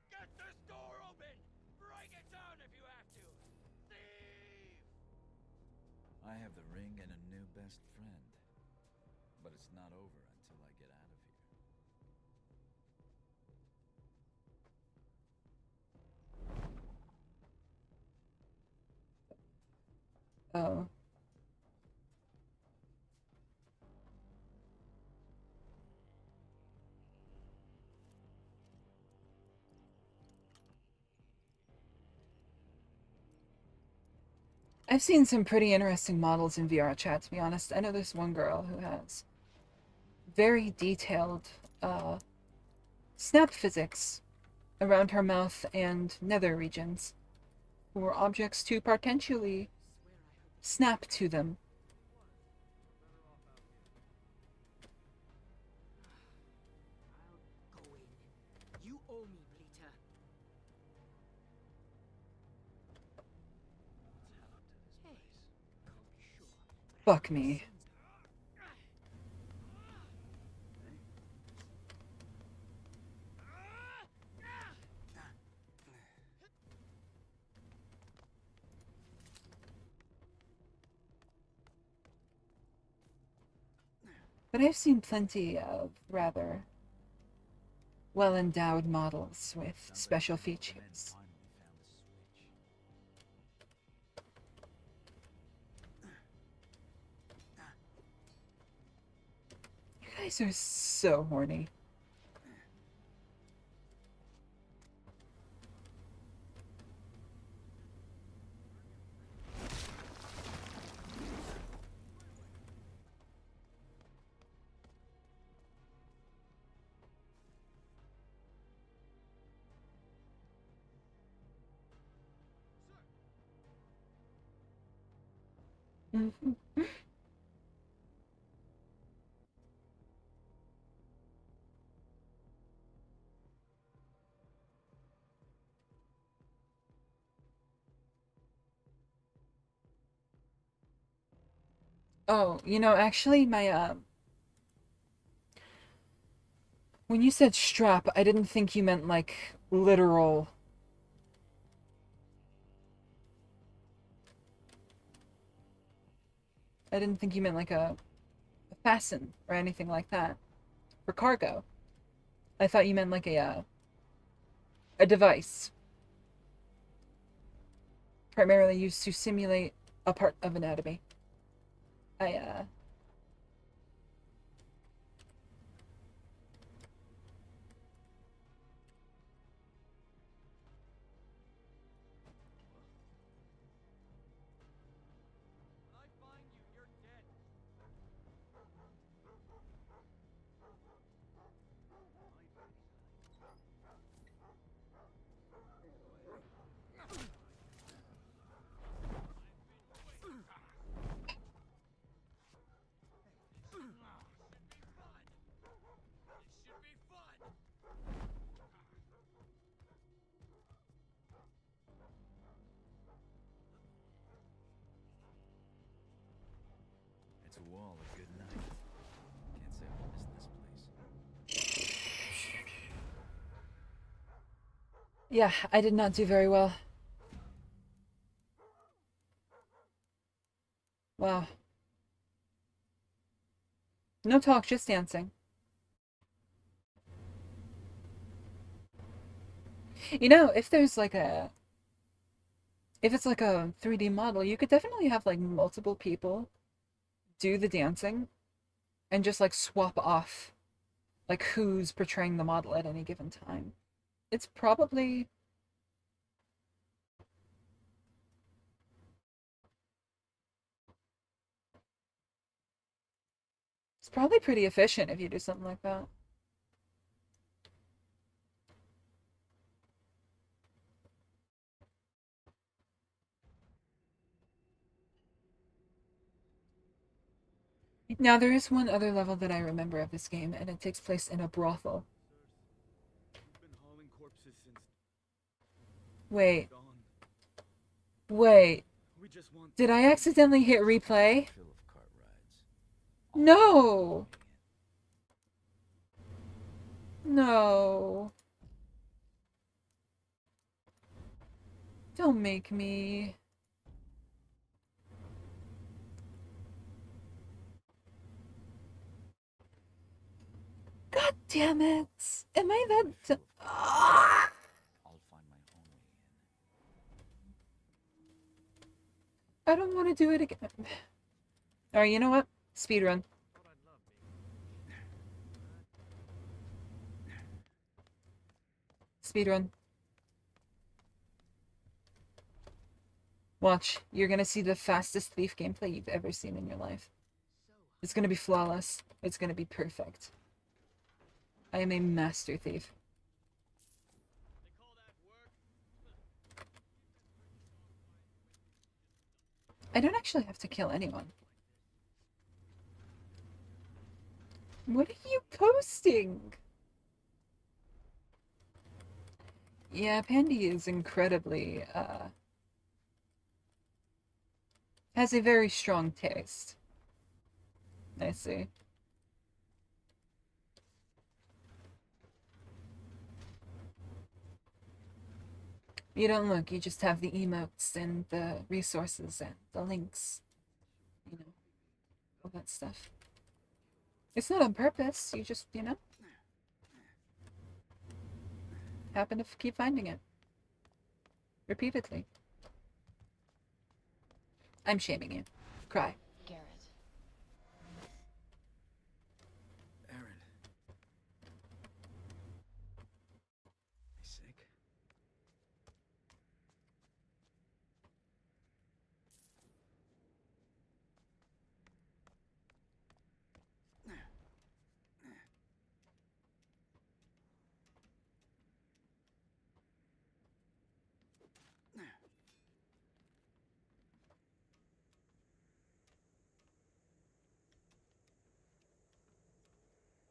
Get this door open! Break it down if you have to! Thief! I have the ring and a new best friend. But it's not over until I get out of here. Oh. I've seen some pretty interesting models in VR chat, to be honest. I know there's one girl who has very detailed snap physics around her mouth and nether regions for objects to potentially snap to them. I'll go in. You owe me, Bleater. Hey, can't be sure. Fuck me. But I've seen plenty of rather well-endowed models with special features. You guys are so horny. Oh, you know, actually, my, when you said strap, I didn't think you meant, like, literal. I didn't think you meant, like, a fasten or anything like that. For cargo. I thought you meant, like, a device. Primarily used to simulate a part of anatomy. I, When I find you, you're dead. It's a wall, a good night. Can't say I'm missing this place. yeah, I did not do very well. Wow. No talk, just dancing. You know, if there's like a... If it's like a 3D model, you could definitely have like multiple people do the dancing and just like swap off like who's portraying the model at any given time. It's probably... It's probably pretty efficient if you do something like that. Now, there is one other level that I remember of this game, and it takes place in a brothel. We've been hauling corpses since Wait. dawn. Wait. We just want Did I accidentally hit replay? Fill of cart rides. No! No. Don't make me. God damn it! Am I that? Ah! I'll find my own way in. I don't want to do it again. Alright, you know what? Speedrun. Speedrun. Watch. You're gonna see the fastest Thief gameplay you've ever seen in your life. It's gonna be flawless. It's gonna be perfect. I am a master thief. I don't actually have to kill anyone. What are you posting? Yeah, Pandy is incredibly, has a very strong taste. I see. You don't look, you just have the emotes and the resources and the links. You know, all that stuff. It's not on purpose, you just, you know, happen to keep finding it. Repeatedly. I'm shaming you. Cry. Garrett. Aaron. You sick?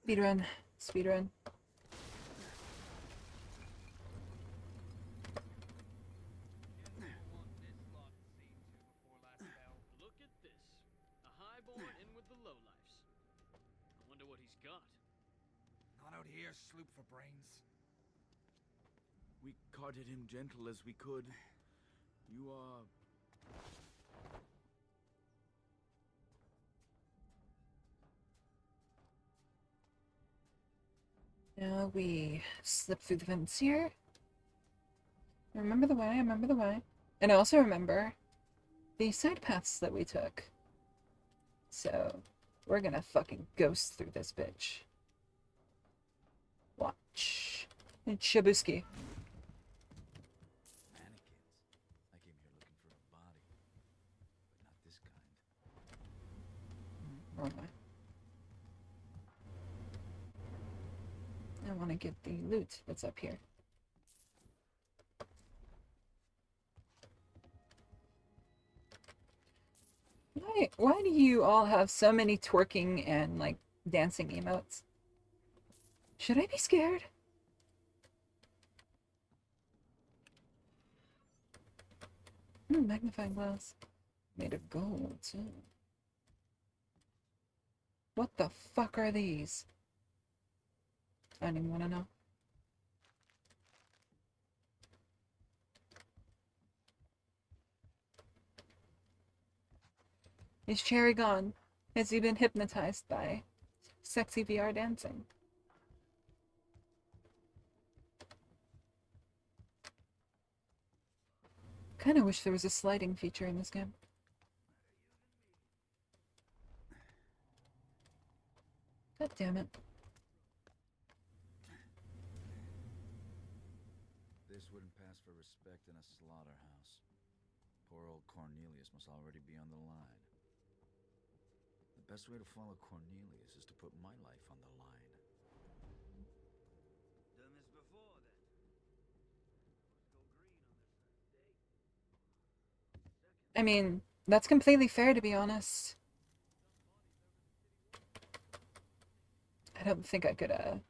Speedrun. Speedrun. Look at this. A highborn here, sloop for brains? We carted him gentle as we could. You are... Now we slip through the vents here. I remember the way, I remember the way. And I also remember the side paths that we took. So, we're gonna fucking ghost through this bitch. Watch. It's Shabuski. Mannequins. I came here looking for a body. But not this kind. Wrong way. I want to get the loot that's up here. Why do you all have so many twerking and, like, dancing emotes? Should I be scared? Magnifying glass. Made of gold, too. What the fuck are these? I don't even want to know. Is Cherry gone? Has he been hypnotized by sexy VR dancing? Kinda wish there was a sliding feature in this game. God damn it. This wouldn't pass for respect in a slaughterhouse. Poor old Cornelius must already be on the line. The best way to follow Cornelius is to put my life on the line. Done this before, then. Must go green on their first date. I mean, that's completely fair, to be honest. I don't think I could, I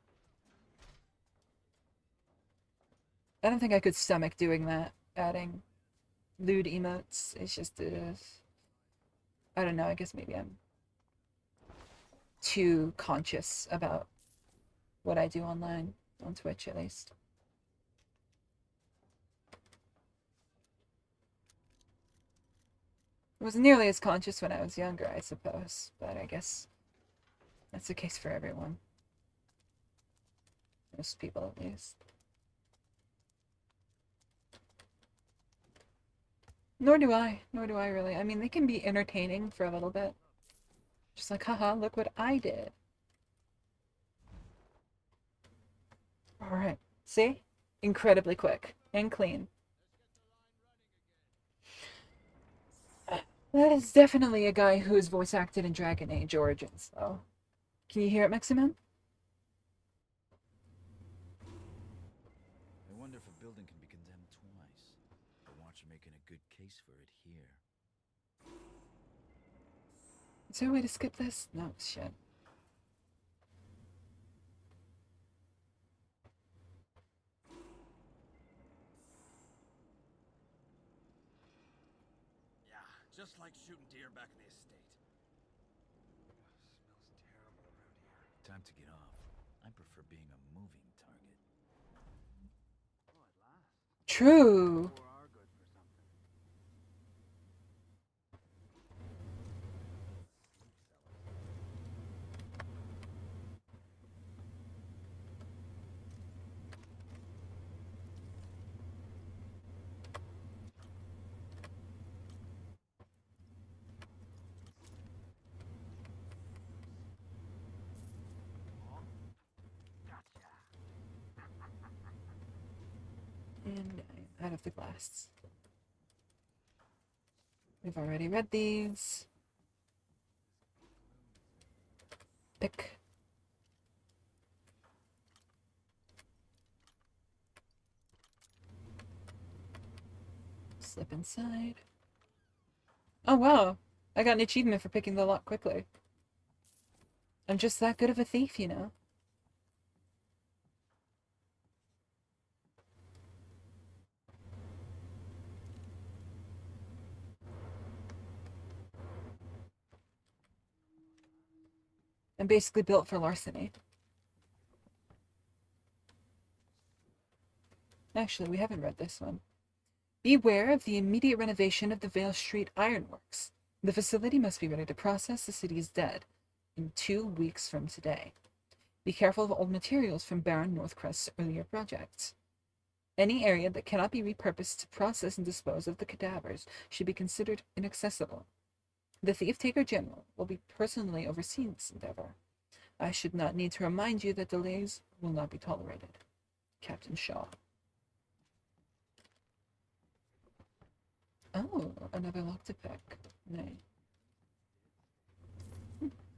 don't think I could stomach doing that, adding lewd emotes. It's just, I don't know, I guess maybe I'm too conscious about what I do online, on Twitch at least. I wasn't nearly as conscious when I was younger, I suppose, but I guess that's the case for everyone. Most people, at least. Nor do I really. I mean, they can be entertaining for a little bit. Just like, haha, look what I did. Alright, see? Incredibly quick and clean. That is definitely a guy who's voice acted in Dragon Age Origins, though. Can you hear it, Meximan? I wonder if a building can be condemned twice. I watch you making a good case for it here. Is there a way to skip this? No, shit. Yeah, just like shooting deer back in the estate. Smells terrible around here. Time to get off. I prefer being a moving target. Oh, at last. True. Four are good for something. And I'm out of the glass. We've already read these. Pick. Slip inside. Oh wow, I got an achievement for picking the lock quickly. I'm just that good of a thief, you know. I'm basically built for larceny. Actually, we haven't read this one. Beware of the immediate renovation of the Vale Street Ironworks. The facility must be ready to process the city's dead in 2 weeks from today. Be careful of old materials from Baron Northcrest's earlier projects. Any area that cannot be repurposed to process and dispose of the cadavers should be considered inaccessible. The Thief-Taker General will be personally overseeing this endeavor. I should not need to remind you that delays will not be tolerated. Captain Shaw. Oh, another lock to pick. Nay.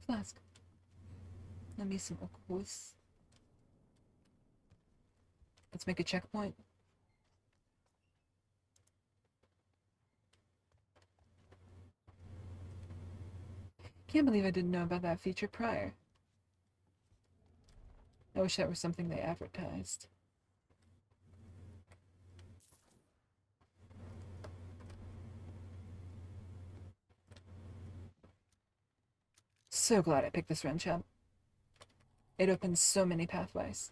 Flask. Let me some aquos. Let's make a checkpoint. Can't believe I didn't know about that feature prior. I wish that was something they advertised. So glad I picked this wrench up. It opens so many pathways.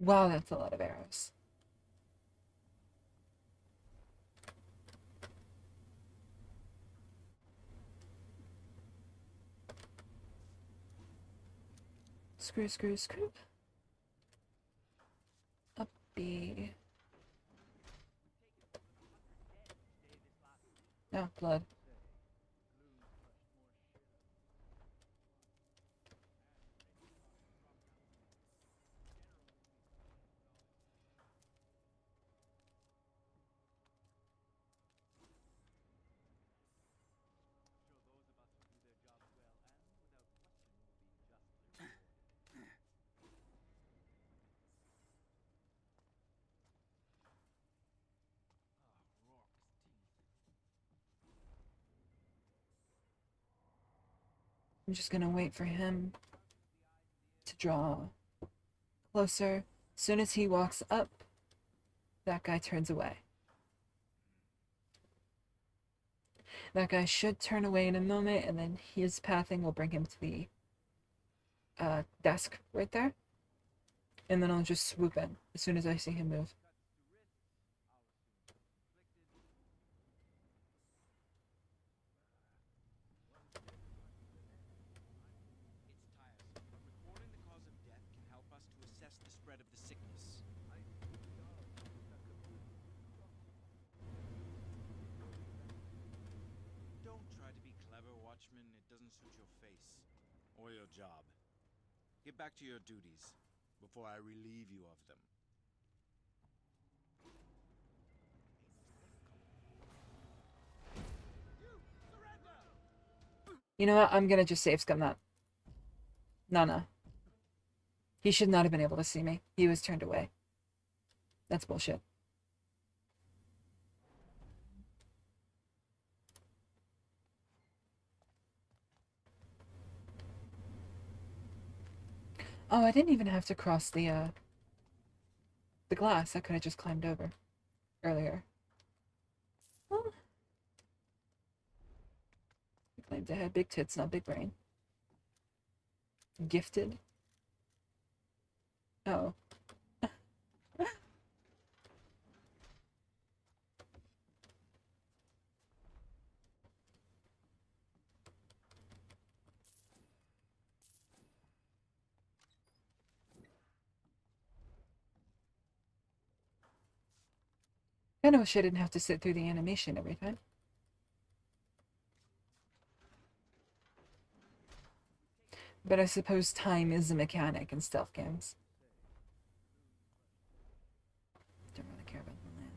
Wow, that's a lot of arrows. Screw, screw, screw. Up B. Oh, blood. I'm just gonna wait for him to draw closer. As soon as he walks up, that guy turns away. That guy should turn away in a moment, and then his pathing will bring him to the desk right there. And then I'll just swoop in as soon as I see him move. Recording the cause of death can help us to assess the spread of the sickness. Don't try to be clever, Watchman. It doesn't suit your face. Or your job. Get back to your duties before I relieve you of them. You know what? I'm gonna just save scum that. No. He should not have been able to see me. He was turned away. That's bullshit. Oh, I didn't even have to cross the glass. I could have just climbed over earlier. Well, I claimed I had big tits, not big brain. Gifted. Oh. I kinda wish I didn't have to sit through the animation every time. But I suppose time is a mechanic in stealth games. Don't really care about the land.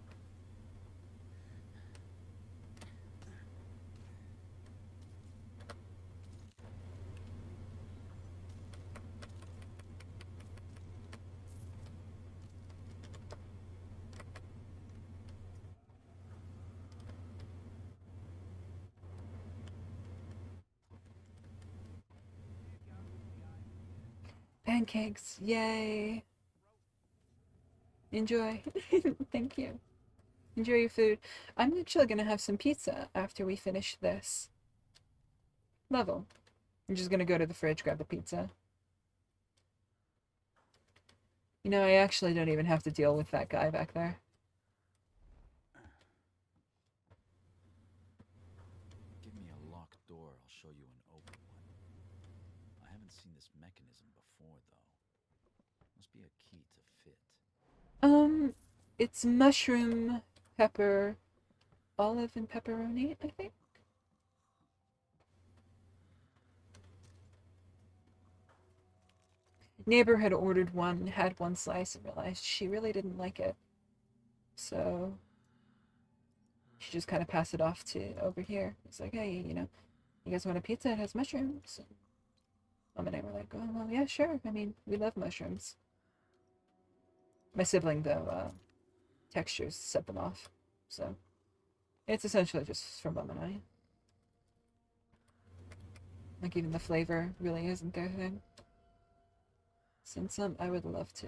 Pancakes, yay! Enjoy. Thank you. Enjoy your food. I'm actually gonna have some pizza after we finish this level. I'm just gonna go to the fridge, grab the pizza. You know, I actually don't even have to deal with that guy back there. Give me a locked door, I'll show you an open one. I haven't seen this mechanism before, though. Must be a key to fit. It's mushroom, pepper, olive, and pepperoni, I think. Neighbor had ordered one, had one slice, and realized she really didn't like it. So she just kind of passed it off to over here. It's like, hey, you know, you guys want a pizza? It has mushrooms. And Mom and I were like, oh, well, yeah, sure. I mean, we love mushrooms. My sibling, though, textures set them off. So it's essentially just for Mom and I. Like, even the flavor really isn't their thing. Since some, I would love to.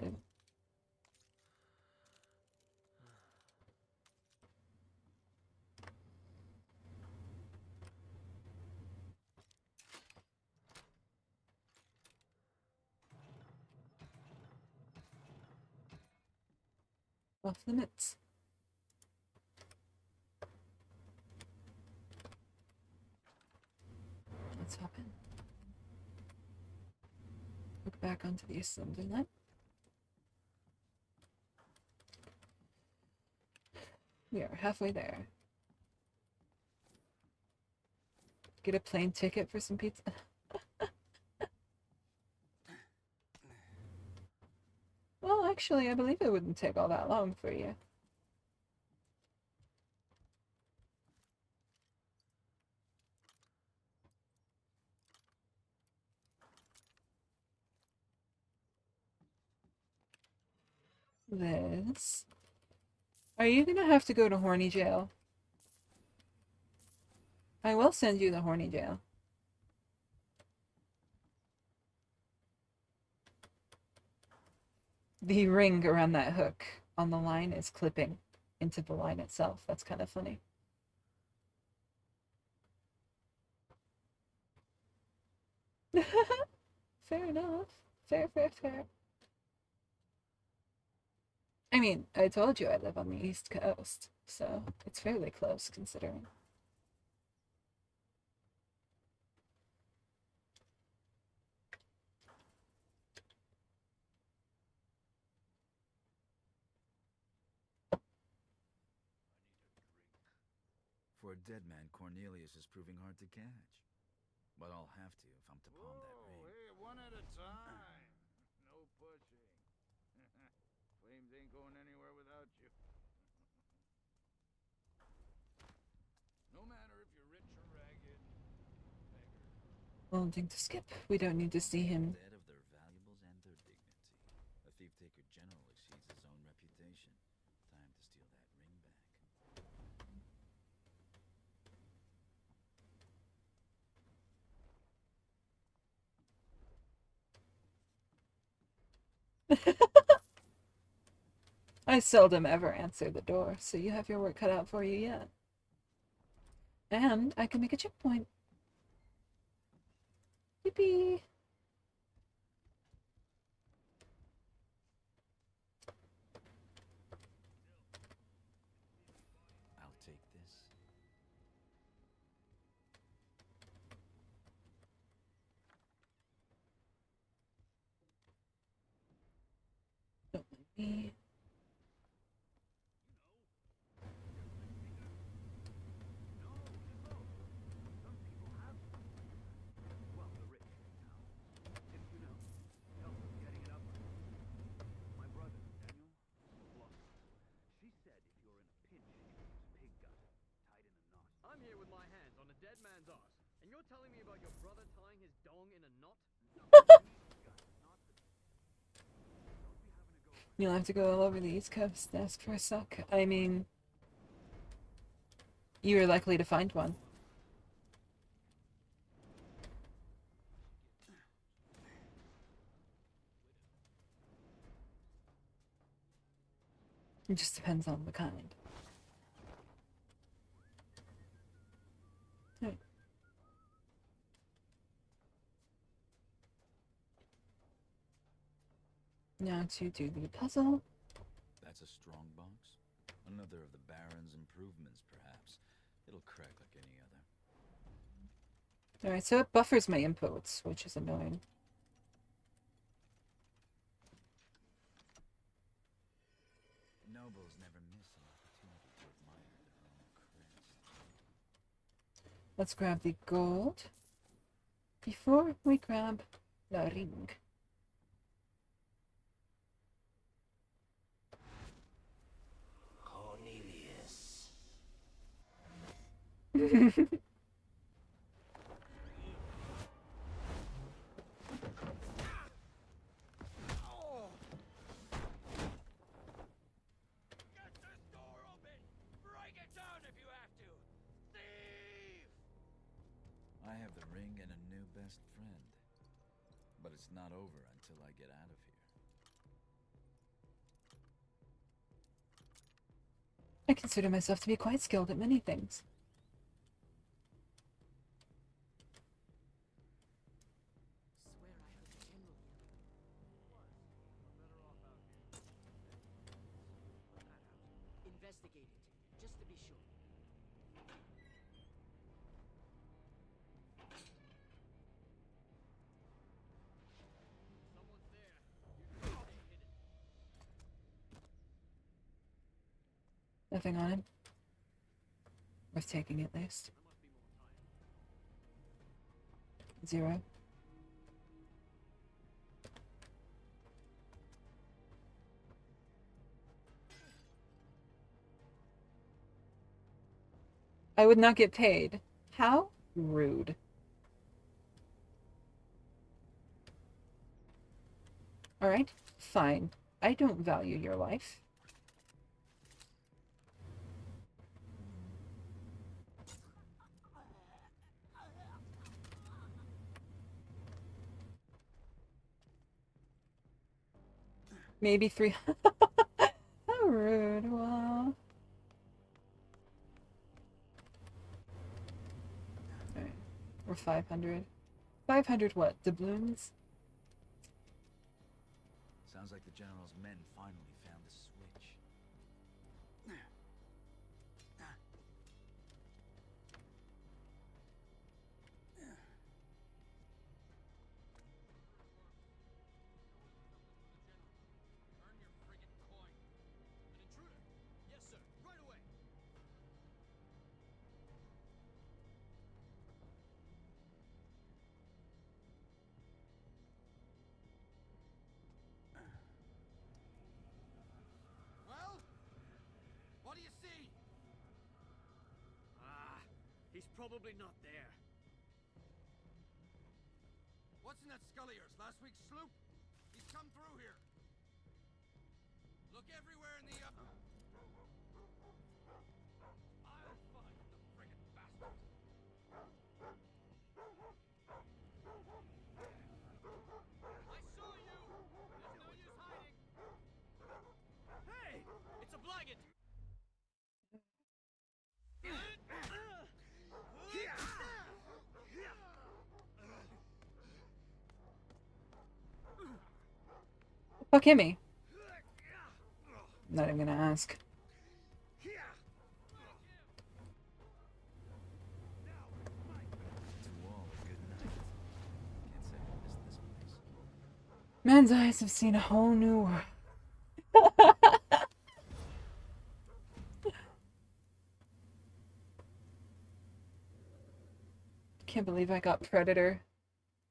Off limits. Let's hop in. Look back onto the assembly line. We are halfway there. Get a plane ticket for some pizza. Well, actually, I believe it wouldn't take all that long for you. This. Are you gonna have to go to horny jail? I will send you the horny jail. The ring around that hook on the line is clipping into the line itself. That's kind of funny. Fair enough. Fair, fair, fair. I mean, I told you I live on the East Coast, so it's fairly close considering. For a dead man, Cornelius is proving hard to catch. But I'll have to if I'm to palm that ring. Hey, one at a time. No pushing. Flames ain't going anywhere without you. No matter if you're rich or ragged, beggar. Wanting to skip. We don't need to see him. Dead of their valuables and their dignity. A thief-taker generally sees his own reputation. Time to steal that ring back. I seldom ever answer the door, so you have your work cut out for you yet. And I can make a checkpoint. Yippee! I'll take this. Don't mind me. I'm here with my hands on a dead man's arse, and you're telling me about your brother tying his dong in a knot? You'll have to go all over the East Coast to ask for a Succ. I mean, you are likely to find one. It just depends on the kind. Right. Now to do the puzzle. That's a strong box. Another of the Baron's improvements, perhaps. It'll crack like any other. Alright, so it buffers my inputs, which is annoying. Nobles never miss an opportunity to admire their own crest. Let's grab the gold before we grab the ring. Cornelius. I have the ring and a new best friend. But it's not over until I get out of here. I consider myself to be quite skilled at many things. Investigate it, just to be sure. Someone's there. Nothing on him. Worth taking at least. 0. I would not get paid. How rude. Alright, fine. I don't value your life. Maybe 3. How rude. Wow. Alright. Or 500. 500 what? Doubloons? Sounds like the General's men finally found the switch. Yes, sir. Right away. Well? What do you see? He's probably not there. What's in that skull of yours? Last week's sloop? He's come through here. Look everywhere in the I'll find the friggin' bastard. I saw you! There's no use hiding! Hey! It's a blaggard! Fuck him. Not even gonna ask. Man's eyes have seen a whole new world. Can't believe I got Predator.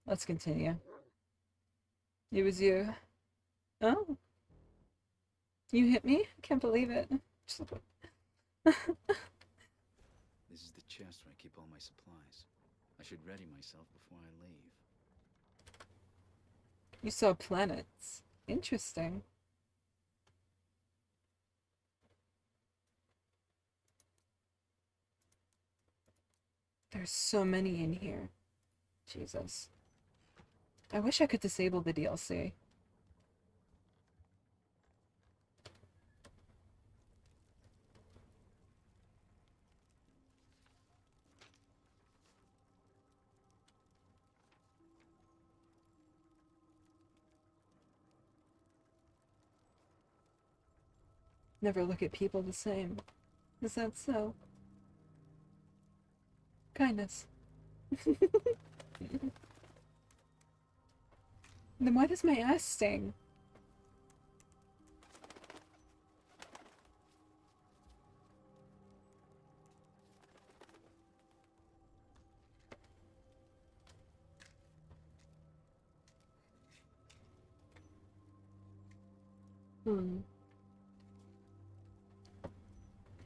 Let's continue. It was you. Oh. You hit me? Can't believe it. This is the chest where I keep all my supplies. I should ready myself before I leave. You saw planets. Interesting. There's so many in here. Jesus. I wish I could disable the DLC. never look at people the same. Is that so? Kindness. Then why does my ass sting?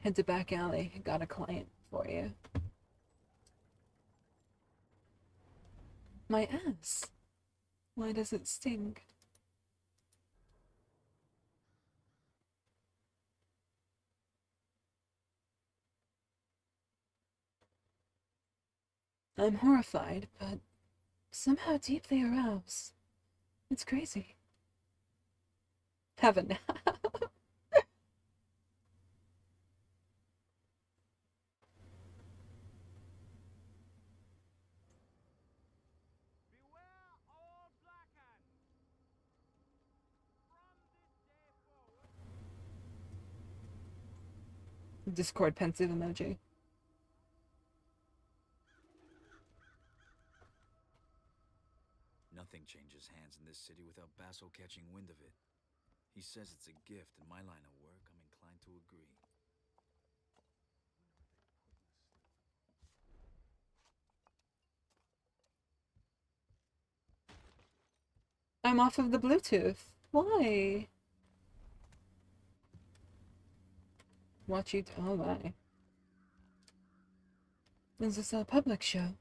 Head to back alley. Got a client for you. My ass. Why does it sting? I'm horrified, but somehow deeply aroused. It's crazy. Have a nap. Discord pensive emoji. Nothing changes hands in this city without Basso catching wind of it. He says it's a gift. In my line of work, I'm inclined to agree. I'm off of the Bluetooth. Why? Watch you. Oh my. Is this a public show?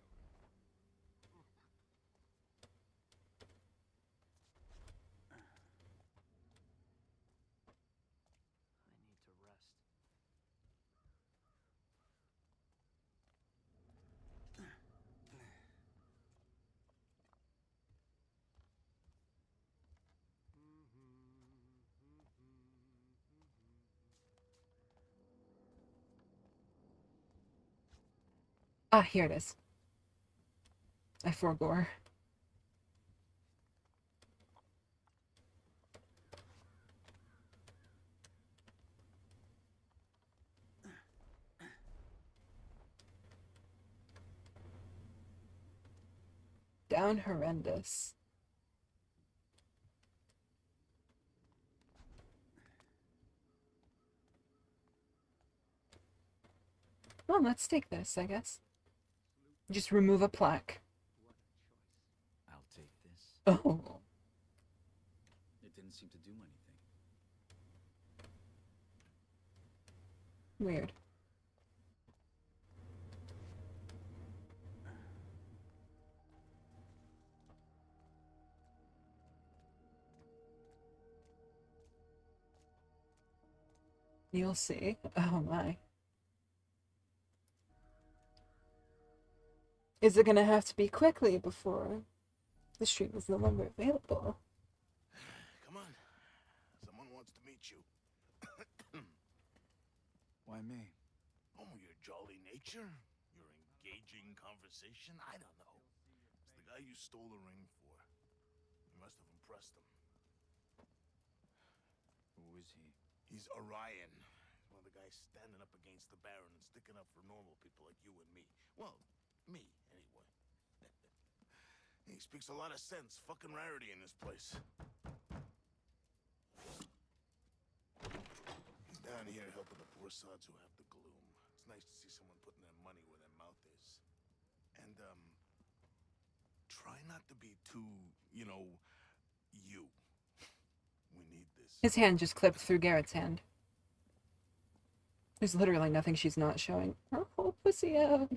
Ah, here it is. I forbore. Down horrendous. Well, let's take this, I guess. Just remove a plaque. I'll take this. Oh. It didn't seem to do anything. Weird. You'll see. Oh my. Is it gonna have to be quickly before the stream is no longer available? Come on. Someone wants to meet you. Why me? Oh, your jolly nature? Your engaging conversation? I don't know. It's the guy you stole the ring for. You must have impressed him. Who is he? He's Orion. He's one of the guys standing up against the Baron and sticking up for normal people like you and me. Well, me, anyway. He speaks a lot of sense. Fucking rarity in this place. He's down here helping the poor sods who have the gloom. It's nice to see someone putting their money where their mouth is. And, try not to be too, you know, you. We need this. His hand just clipped through Garrett's hand. There's literally nothing she's not showing. Her whole pussy out.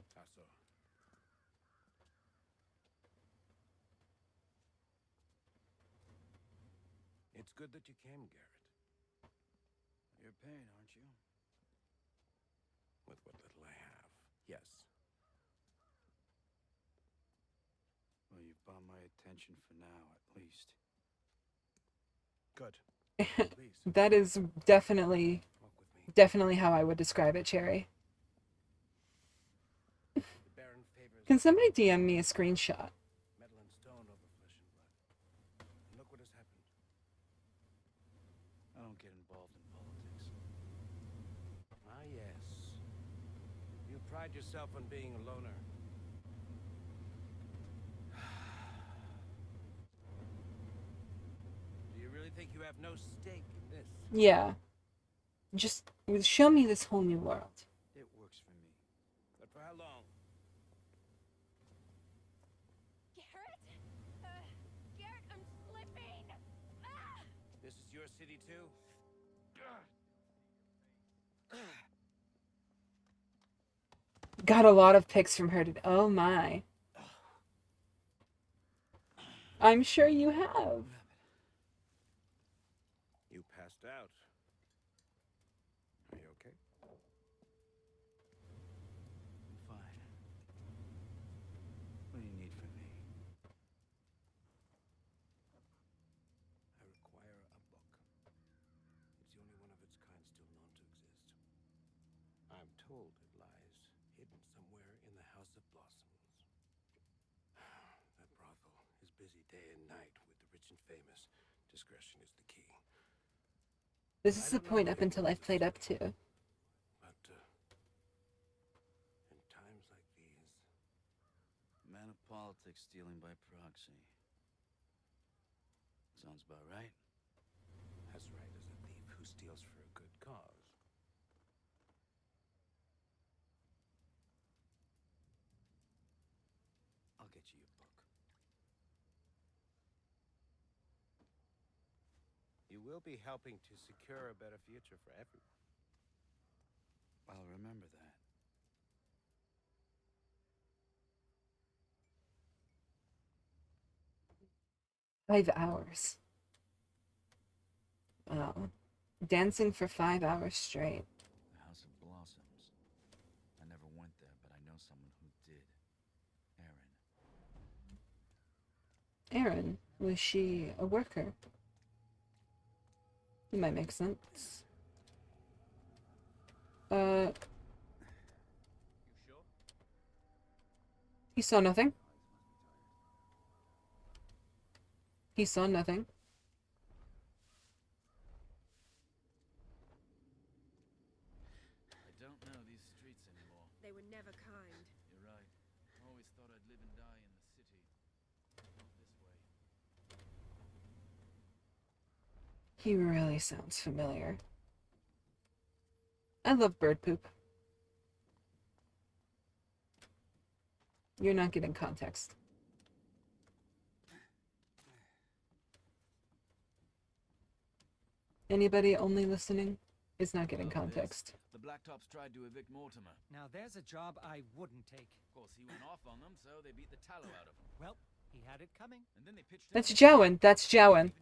It's good that you came, Garrett. You're paying, aren't you? With what little I have, yes. Well, you've bought my attention for now, at least. Good. That is definitely how I would describe it, Cherry. Can somebody DM me a screenshot? Metal and stone over flesh and blood. And look what has happened. I don't get involved in politics. pride yourself on being a loner. Do you really think you have no stake in this? Yeah. Just show me this whole new world. It works for me. But for how long? Garrett? Garrett, I'm slipping! Ah! This is your city too? Got a lot of pics from her today. Oh my. I'm sure you have. You passed out. Are you okay? I'm fine. What do you need from me? I require a book. It's the only one of its kind still known to exist. I'm told it lies hidden somewhere in the House of Blossoms. That brothel is busy day and night with the rich and famous. Discretion is the key. This is the point up until I've played up to. But in times like these, Man of politics stealing by proxy. Sounds about right. as right as a thief who steals for a good cause. I'll get you your book. You will be helping to secure a better future for everyone. I'll remember that. Five hours. Wow. Dancing for 5 hours straight. The House of Blossoms. I never went there, but I know someone who did. Erin. Erin, was she a worker? It might make sense. You sure? He saw nothing. He saw nothing. I don't know these streets anymore. They were never kind. You're right. Always thought I'd live and die in the city. Not this way. He really sounds familiar. I love bird poop. You're not getting context. Anybody only listening is not getting context. The Blacktops tried to evict Mortimer. Now there's a job I wouldn't take. Of course, he went off on them, so they beat the tallow out of him. Well, he had it coming. And then they pitched That's Jowan. That's Jowan.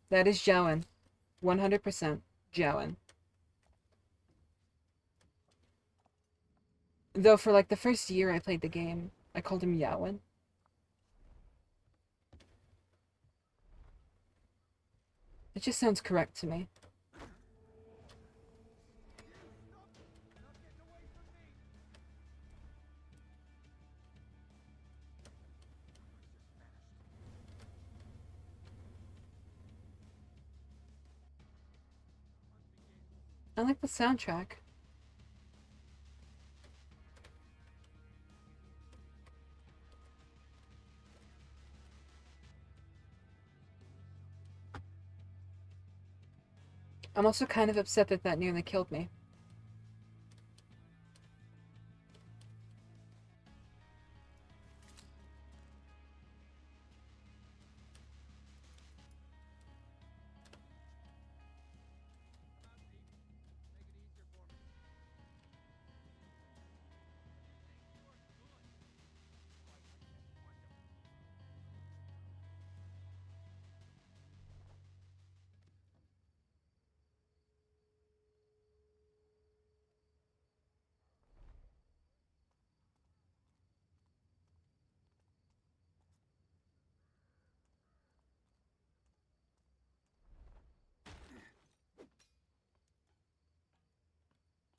That is Jowan. 100% Jowan. Though for like the first year I played the game, I called him Yowan. It just sounds correct to me. I like the soundtrack. I'm also kind of upset that that nearly killed me.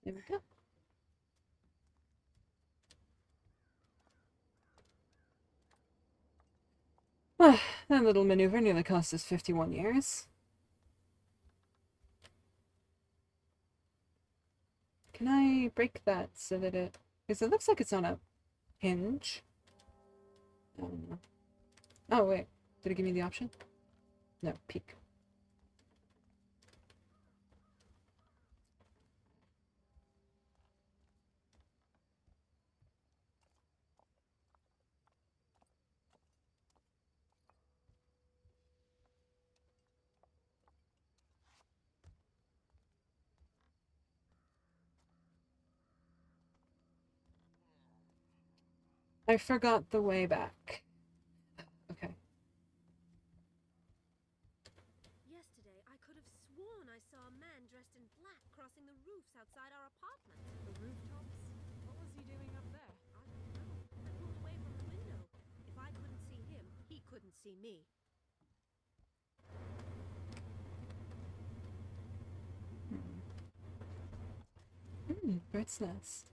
There we go. That little maneuver nearly cost us 51 years. Can I break that so that it... Because it looks like it's on a hinge. I don't know. Oh, wait. Did it give me the option? No, peek. I forgot the way back. Okay. Yesterday, I could have sworn I saw a man dressed in black crossing the roofs outside our apartment. The rooftops? What was he doing up there? I don't know. I pulled away from the window. If I couldn't see him, he couldn't see me. Bird's nest.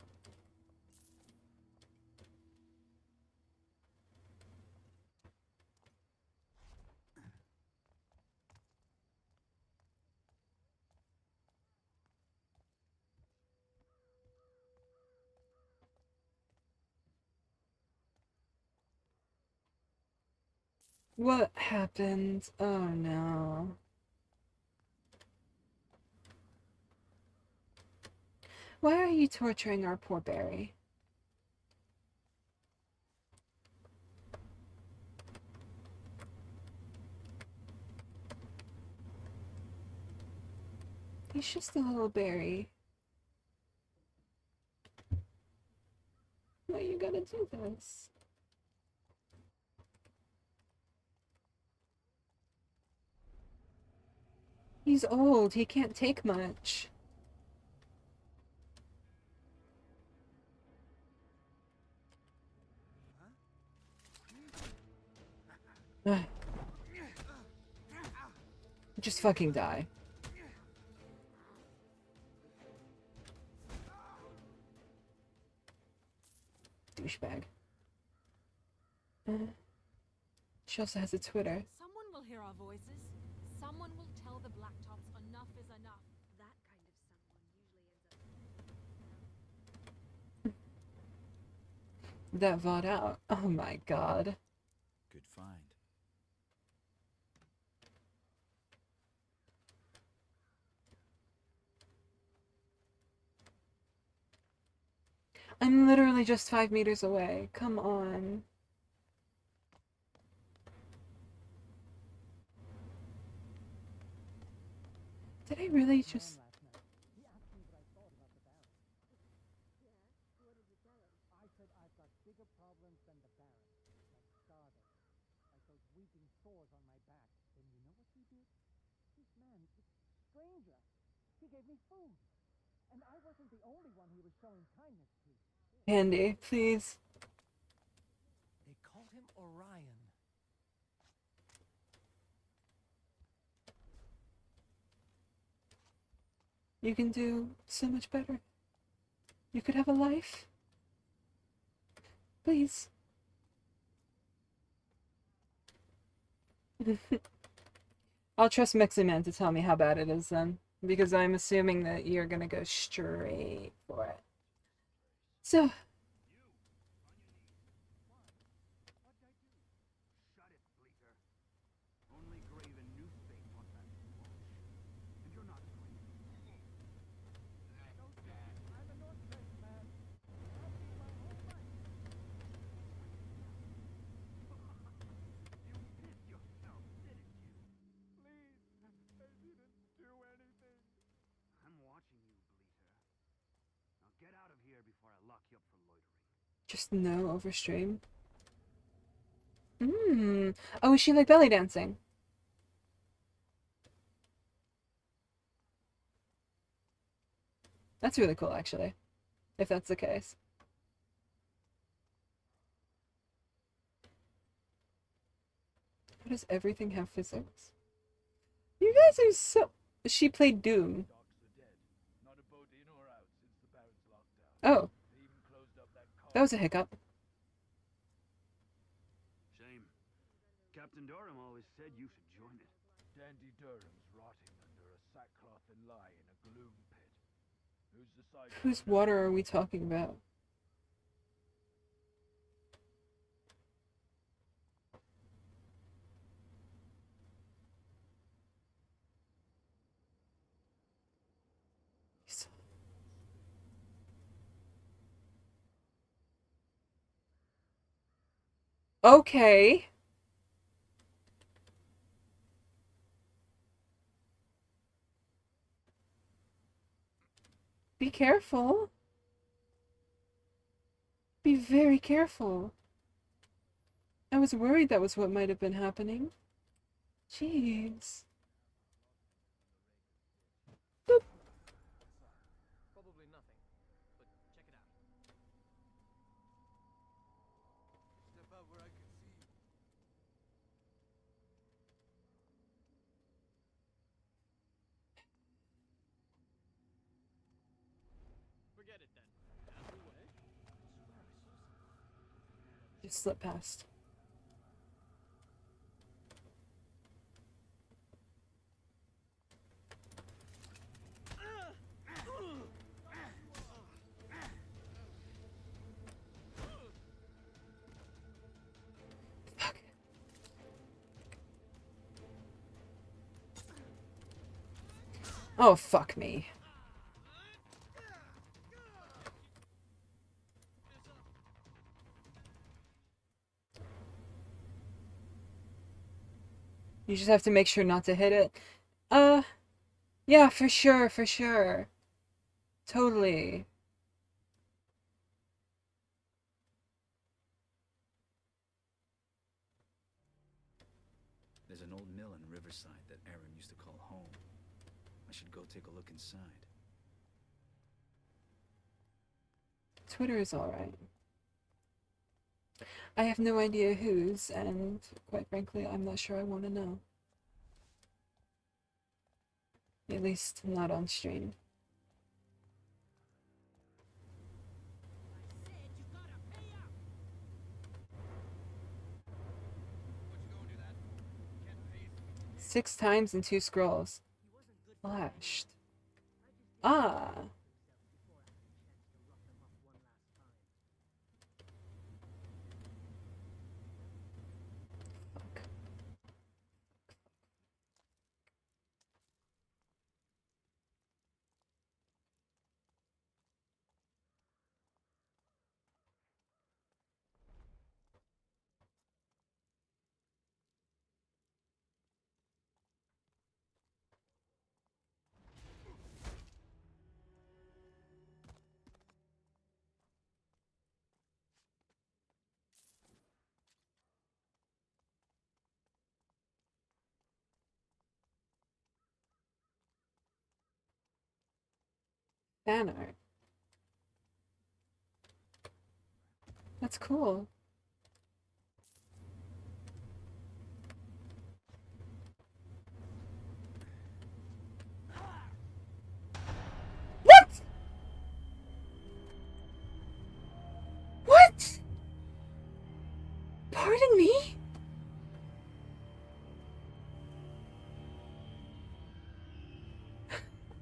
What happened? Oh no. Why are you torturing our poor Barry? He's just a little Barry. Why you gotta do this? He's old. He can't take much. Ugh. Just fucking die. Douchebag. She also has a Twitter. Someone will hear our voices. Someone will tell the Blacktops enough is enough. That kind of someone usually ends up... That VOD out. Oh my god. Good find. I'm literally just 5 meters away. Come on. Did I really just... He asked me what I thought about the Baron. Yeah? What did you tell him? I said I've got bigger problems than the Baron. Like stardust. Like those weeping sores on my back. Then you know what he did? This man, this stranger, he gave me food. And I wasn't the only one he was showing kindness to. Andy, please. They called him Orion. You can do so much better. You could have a life. Please. I'll trust Meximan to tell me how bad it is then. Because I'm assuming that you're gonna go straight for it. So... Shut it, Bleater. Only graven new fate on that watch. And you're not going to. No, Dad, I'm a North Coast man. I've been my whole life. You pissed yourself, didn't you? Please, I didn't do anything. I'm watching you, Bleater. Now get out of here before I lock you up for loitering. Just no overstream. Oh, is she like belly dancing? That's really cool, actually. If that's the case. Why does everything have physics? You guys are so... She played Doom. Oh. That was a hiccup. Shame. Captain Durham always said you should join it. Dandy Durham's rotting under a sackcloth and lye in a gloom pit. Who's the side? Whose water are we talking about? Okay. Be careful. Be very careful. I was worried that was what might have been happening. Jeez. Boop. Probably nothing, but check it out. Step out where I can see you. Forget it then. Out of the way. Just slip past. Fuck. Oh, fuck me. You just have to make sure not to hit it. Yeah, for sure, for sure. Totally. There's an old mill in Riverside that Aaron used to call home. I should go take a look inside. Twitter is alright. I have no idea whose, and quite frankly, I'm not sure I want to know. At least not on stream. Six times in 2 scrolls. Flashed. Ah. Fuck. Fan art. That's cool. What? What? Pardon me?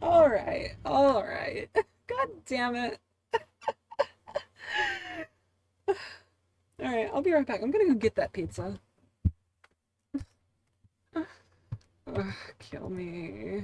Alright, alright. God damn it. Alright, I'll be right back. I'm gonna go get that pizza. Ugh, kill me.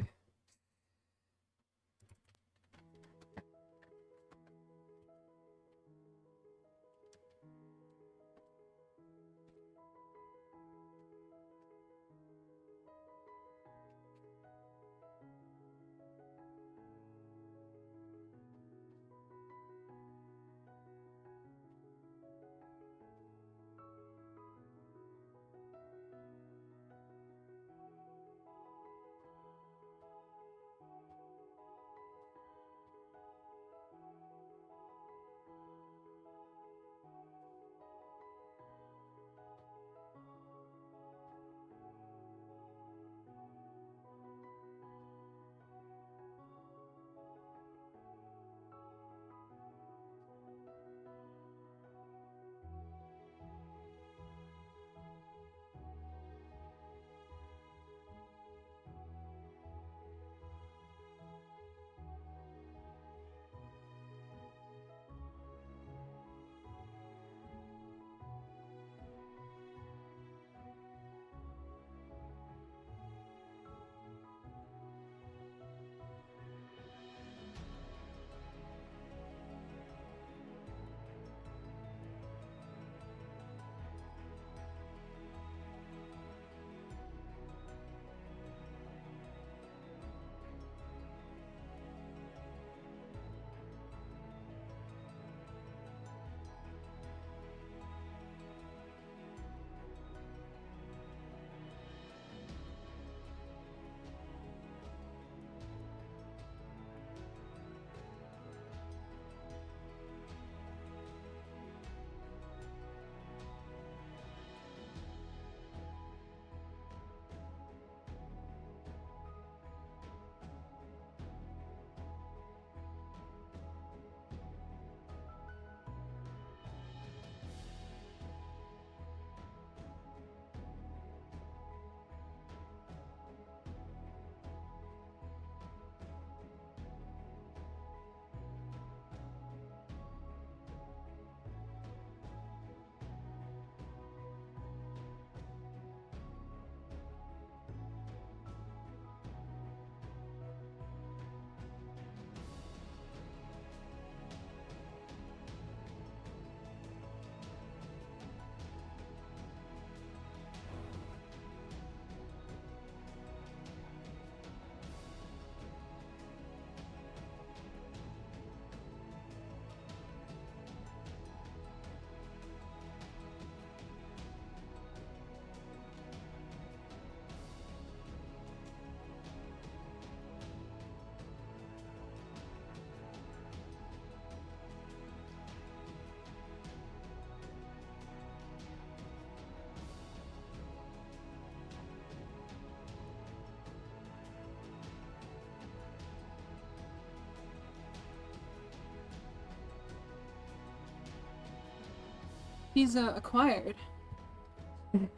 He's acquired.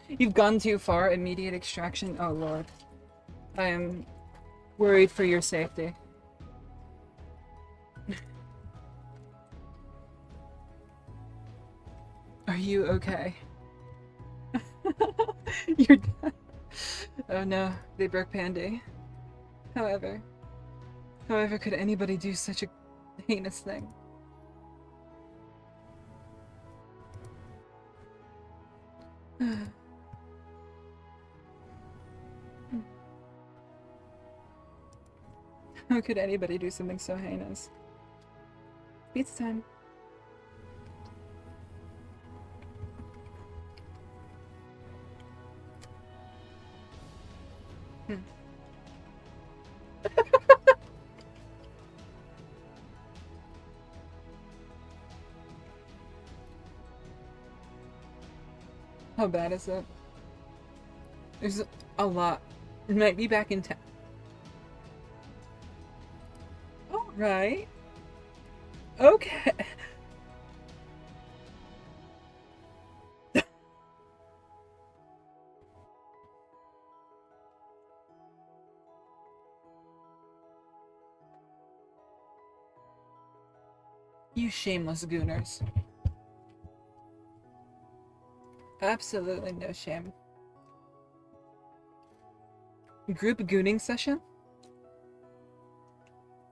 You've gone too far. Immediate extraction. Oh lord. I am worried for your safety. Are you okay? You're dead. Oh no, they broke Pandy. However could anybody do such a heinous thing? How could anybody do something so heinous? Pizza time. How bad is it? There's a lot. It might be back in town. Alright. Okay. You shameless gooners. Absolutely no shame. Group gooning session?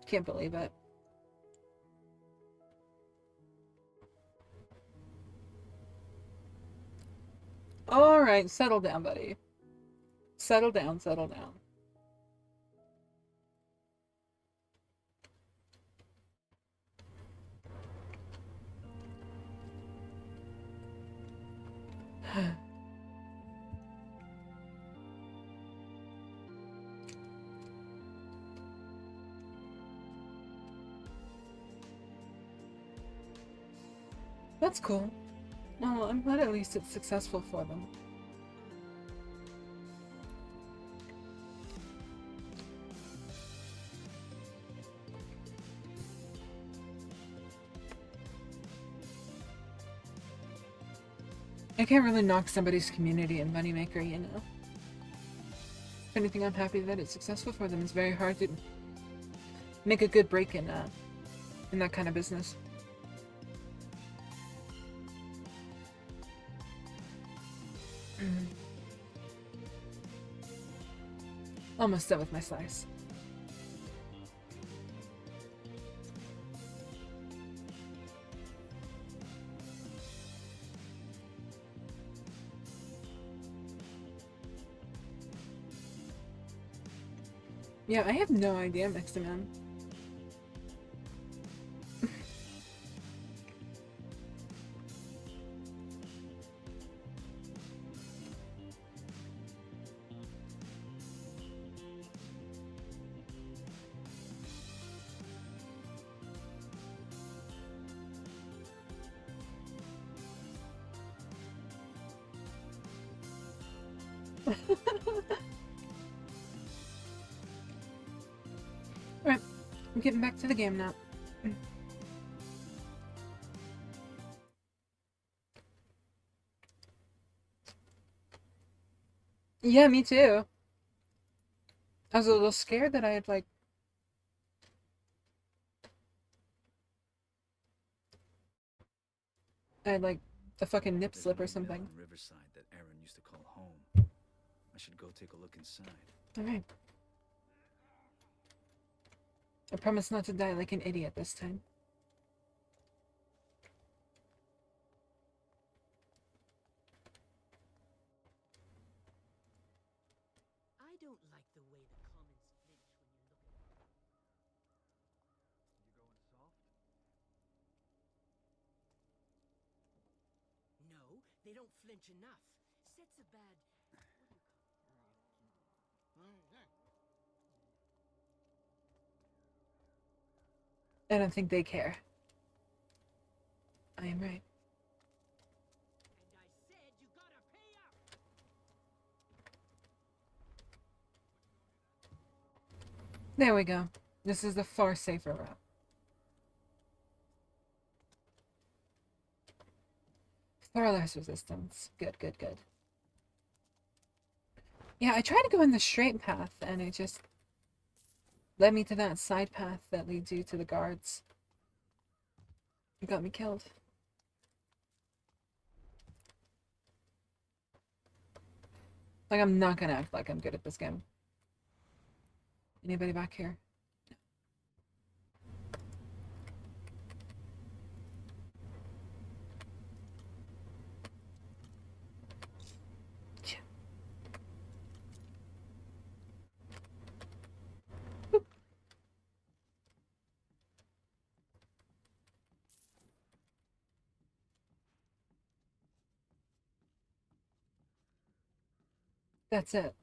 Can't believe it. Alright, settle down, buddy. Settle down, settle down. That's cool. Well, I'm glad at least it's successful for them. I can't really knock somebody's community and moneymaker, you know. If anything, I'm happy that it's successful for them. It's very hard to make a good break in that kind of business. Almost done with my slice. Yeah, I have no idea, Mixaman. Alright, I'm getting back to the game now. Yeah, me too. I was a little scared that I had, like... I had, like, a fucking nip slip or something. On Riverside that Aaron used to call home. I should go take a look inside. Alright. I promise not to die like an idiot this time. I don't like the way the commons flinch when you look at them. You going soft? No, they don't flinch enough. Sets a bad... I don't think they care. I am right. And I said you gotta pay up! There we go. This is the far safer route. Paralysis resistance. Good, good, good. Yeah, I tried to go in the straight path, and it just led me to that side path that leads you to the guards. It got me killed. Like, I'm not gonna act like I'm good at this game. Anybody back here? That's it.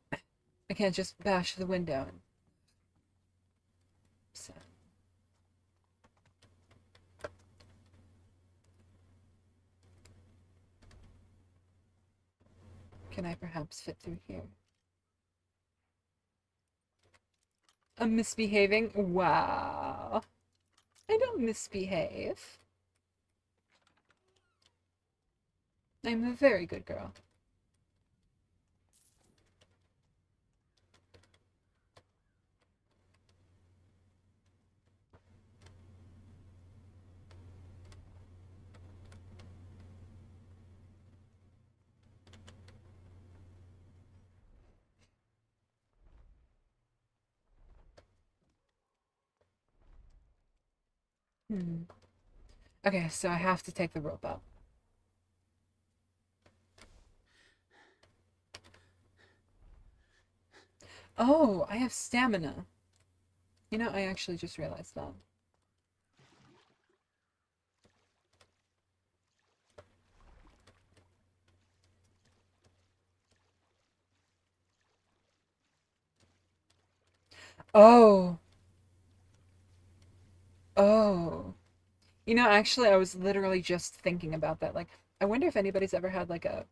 I can't just bash the window. So. Can I perhaps fit through here? I'm misbehaving? Wow. I don't misbehave. I'm a very good girl. Okay, so I have to take the rope up. Oh, I have stamina. You know, I actually just realized that. Oh. Oh. You know, actually, I was literally just thinking about that. Like, I wonder if anybody's ever had, like, a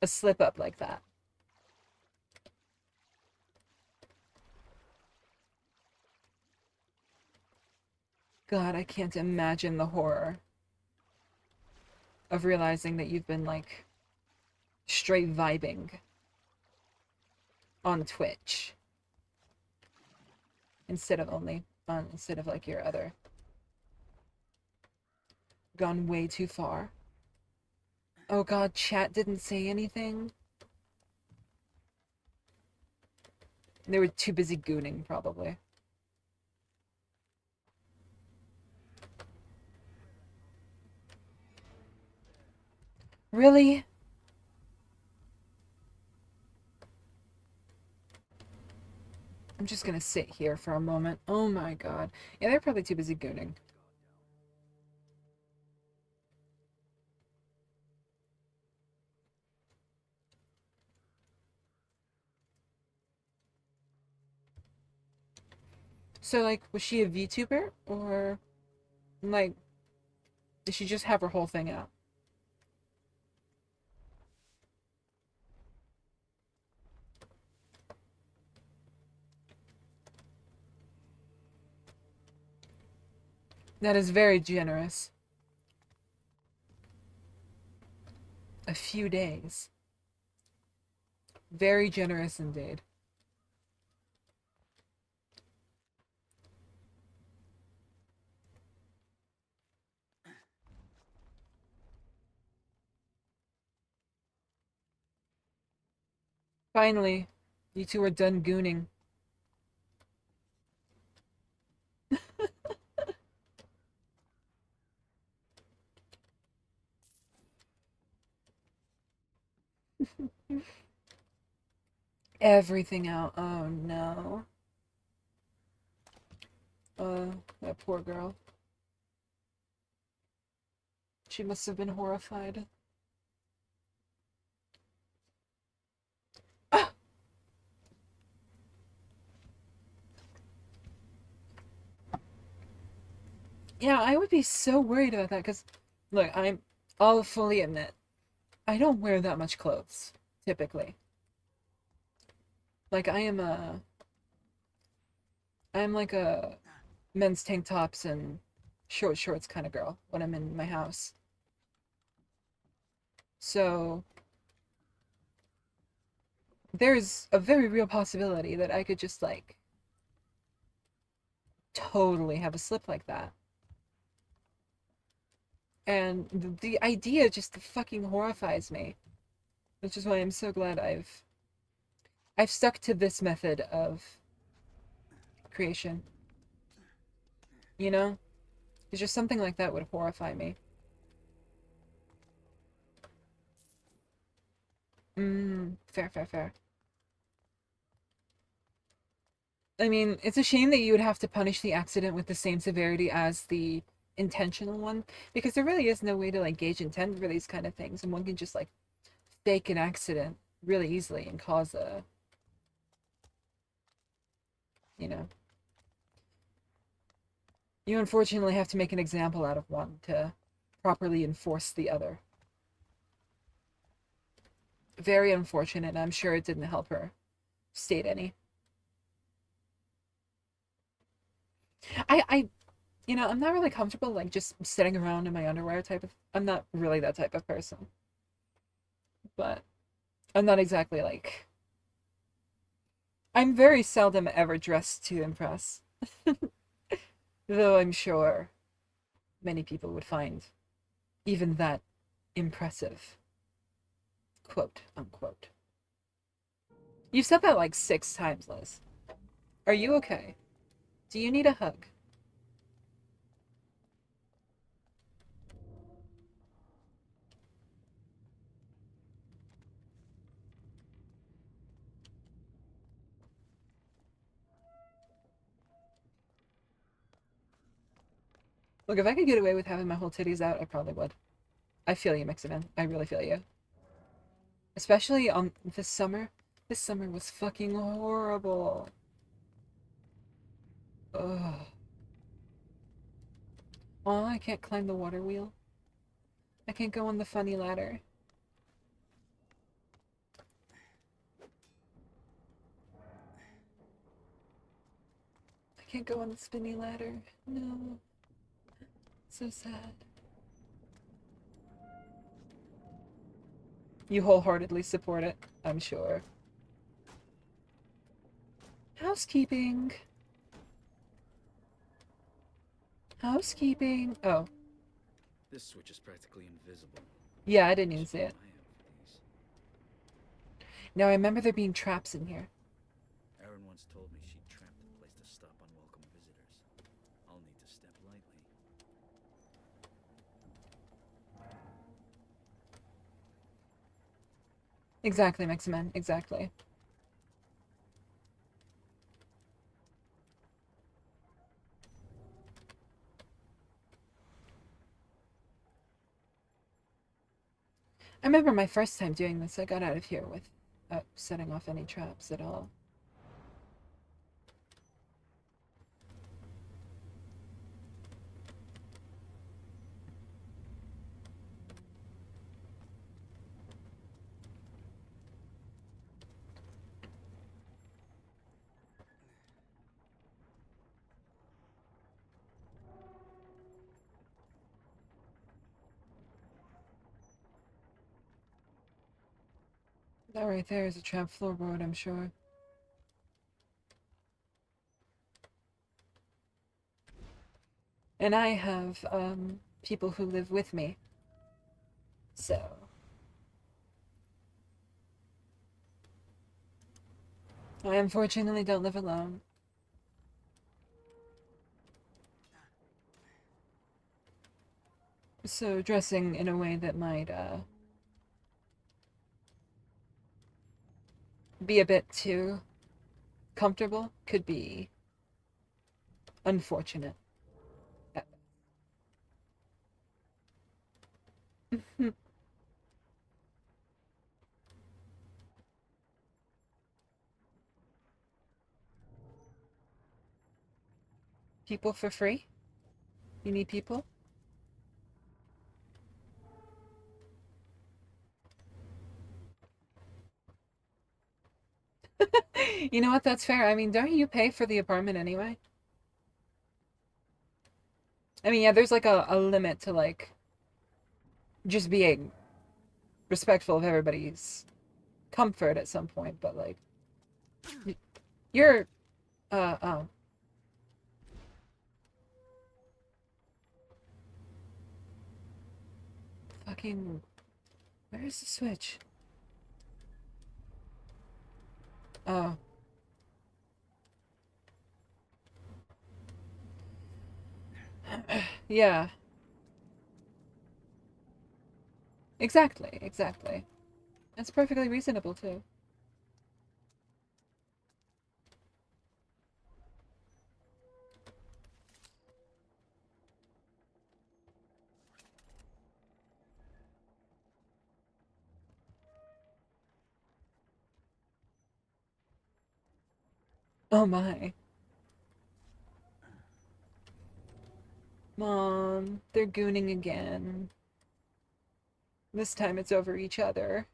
slip up like that. God, I can't imagine the horror of realizing that you've been, like, straight vibing on Twitch instead of like your other. Gone way too far. Oh God, chat didn't say anything. They were too busy gooning, probably. Really? I'm just gonna sit here for a moment. Oh my God. Yeah, they're probably too busy gooning. So, like, was she a VTuber? Or, like, did she just have her whole thing out? That is very generous. A few days. Very generous indeed. Finally, you two are done gooning. Everything out. Oh no. That poor girl. She must have been horrified. Ah! Yeah, I would be so worried about that because, look, I'll fully admit, I don't wear that much clothes, typically. Like, I'm like a men's tank tops and short shorts kind of girl when I'm in my house. So there's a very real possibility that I could just like totally have a slip like that. And the idea just fucking horrifies me. Which is why I'm so glad I've stuck to this method of creation. You know? It's just something like that would horrify me. Fair, fair, fair. I mean, it's a shame that you would have to punish the accident with the same severity as the intentional one, because there really is no way to like gauge intent for these kind of things, and one can just like fake an accident really easily and cause a, you know. You unfortunately have to make an example out of one to properly enforce the other. Very unfortunate, and I'm sure it didn't help her state any. You know, I'm not really comfortable like just sitting around in my underwear type of, I'm not really that type of person. But I'm not exactly like, I'm very seldom ever dressed to impress. Though I'm sure many people would find even that impressive. Quote, unquote. You've said that like 6 times, Liz. Are you okay? Do you need a hug? Look, if I could get away with having my whole titties out, I probably would. I feel you, Mixaman. I really feel you. Especially on this summer. This summer was fucking horrible. Ugh. Oh, I can't climb the water wheel. I can't go on the funny ladder. I can't go on the spinny ladder. No. So sad. You wholeheartedly support it, I'm sure. Housekeeping. Housekeeping. Oh. This switch is practically invisible. Yeah, I didn't even see it. Now I remember there being traps in here. Erin once told me she trapped the place to stop unwelcome visitors. I'll need to step lightly. Exactly, Mixaman. Exactly. I remember my first time doing this, I got out of here without setting off any traps at all. That right there is a trap floorboard, I'm sure. And I have, people who live with me. So. I unfortunately don't live alone. So dressing in a way that might, be a bit too comfortable could be unfortunate. People for free? You need people? You know what, that's fair. I mean, don't you pay for the apartment anyway? I mean, yeah, there's like a limit to like just being respectful of everybody's comfort at some point, but like, you're, fucking, where is the switch? Oh. Yeah. Exactly, exactly. That's perfectly reasonable, too. Oh my. Mom, they're gooning again. This time it's over each other.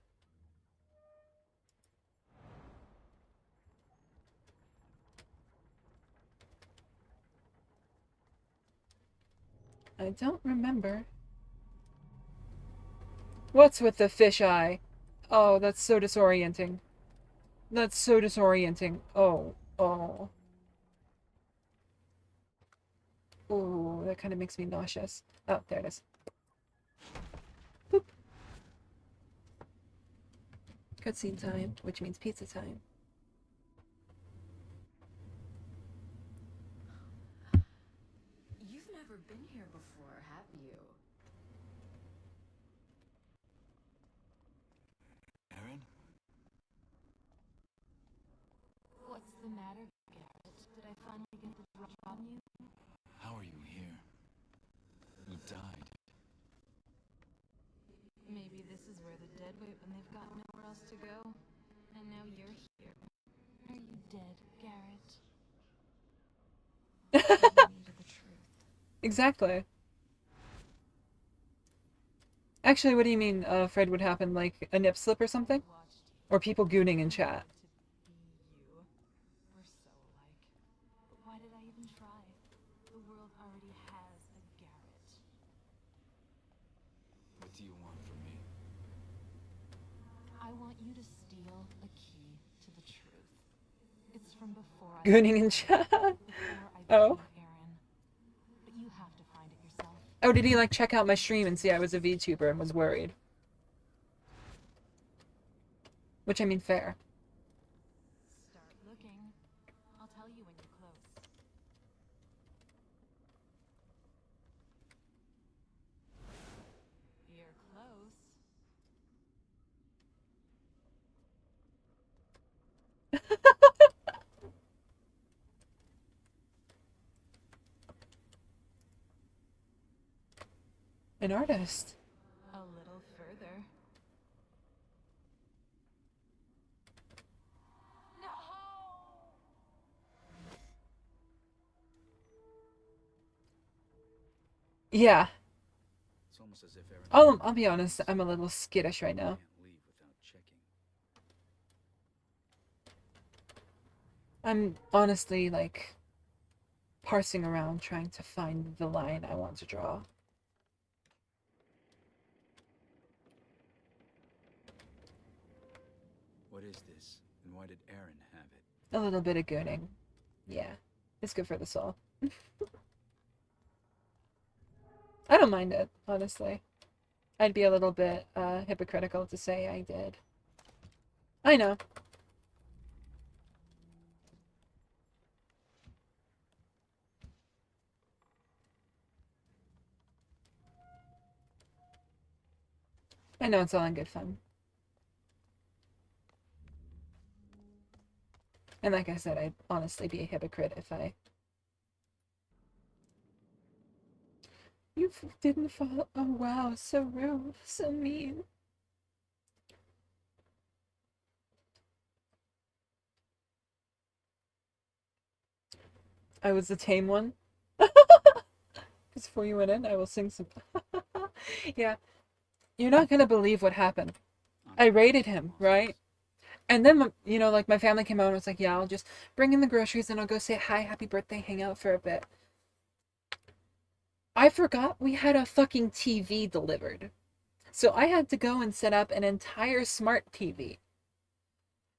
I don't remember. What's with the fisheye? Oh, that's so disorienting. That's so disorienting. Oh, oh. Oh, that kind of makes me nauseous. Oh, there it is. Boop. Cutscene time, which means pizza time. You've never been here before, have you? Aaron? What's the matter, Garrett? Did I finally get the drop on you? How are you here? You died. Maybe this is where the dead wait when they've got nowhere else to go. And now you're here. Are you dead, Garrett? Tell me the truth. Exactly. Actually, what do you mean, Fred, would happen? Like, a nip slip or something? Or people gooning in chat? We're so alike. But why did I even try? The world already has a Garrett. What do you want from me? I want you to steal a key to the truth. It's from before I Gooning in chat? Oh. Aaron. But you have to find it yourself. Oh, did he, like, check out my stream and see I was a VTuber and was worried? Which, I mean, fair. Start looking. I'll tell you when you're close. You're close. An artist. A little further. No! Yeah. It's almost as if Aaron I'll be honest, I'm a little skittish right now. can't leave without checking. I'm honestly, like, parsing around trying to find the line I want to draw. What is this? And why did Aaron have it? A little bit of gooning. Yeah. It's good for the soul. I don't mind it, honestly. I'd be a little bit hypocritical to say I did. I know. I know it's all in good fun. And like I said, I'd honestly be a hypocrite if I... You didn't fall. Oh wow, so rude, so mean. I was the tame one. Because before you went in, I will sing some. Yeah. You're not gonna believe what happened. I raided him, right? And then, you know, like my family came out and was like, yeah, I'll just bring in the groceries and I'll go say hi, happy birthday, hang out for a bit. I forgot we had a fucking TV delivered. So I had to go and set up an entire smart TV.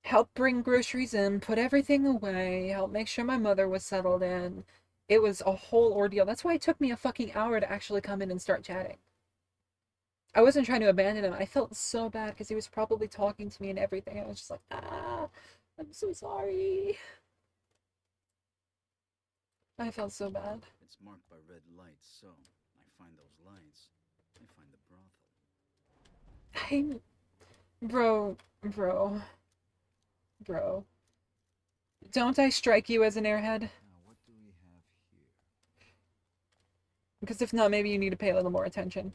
Help bring groceries in, put everything away, help make sure my mother was settled in. It was a whole ordeal. That's why it took me a fucking hour to actually come in and start chatting. I wasn't trying to abandon him. I felt so bad because he was probably talking to me and everything. I was just like, ah, I'm so sorry. I felt so bad. It's marked by red lights, so I find those lights, I find the brothel. Bro. Don't I strike you as an airhead? Now, what do we have here? Because if not, maybe you need to pay a little more attention.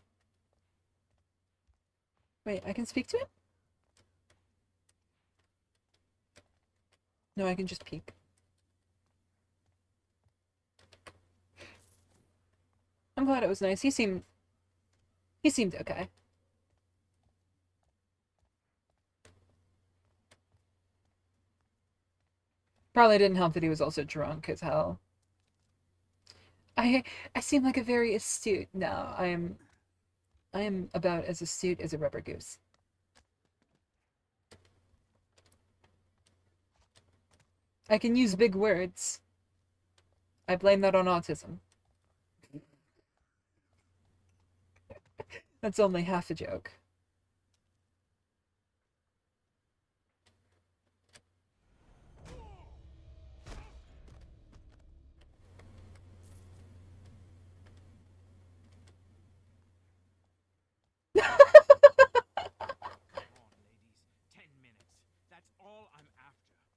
Wait, I can speak to him? No, I can just peek. I'm glad it was nice. He seemed okay. Probably didn't help that he was also drunk as hell. I seem like a very astute. No, I am about as astute as a rubber goose. I can use big words. I blame that on autism. That's only half a joke.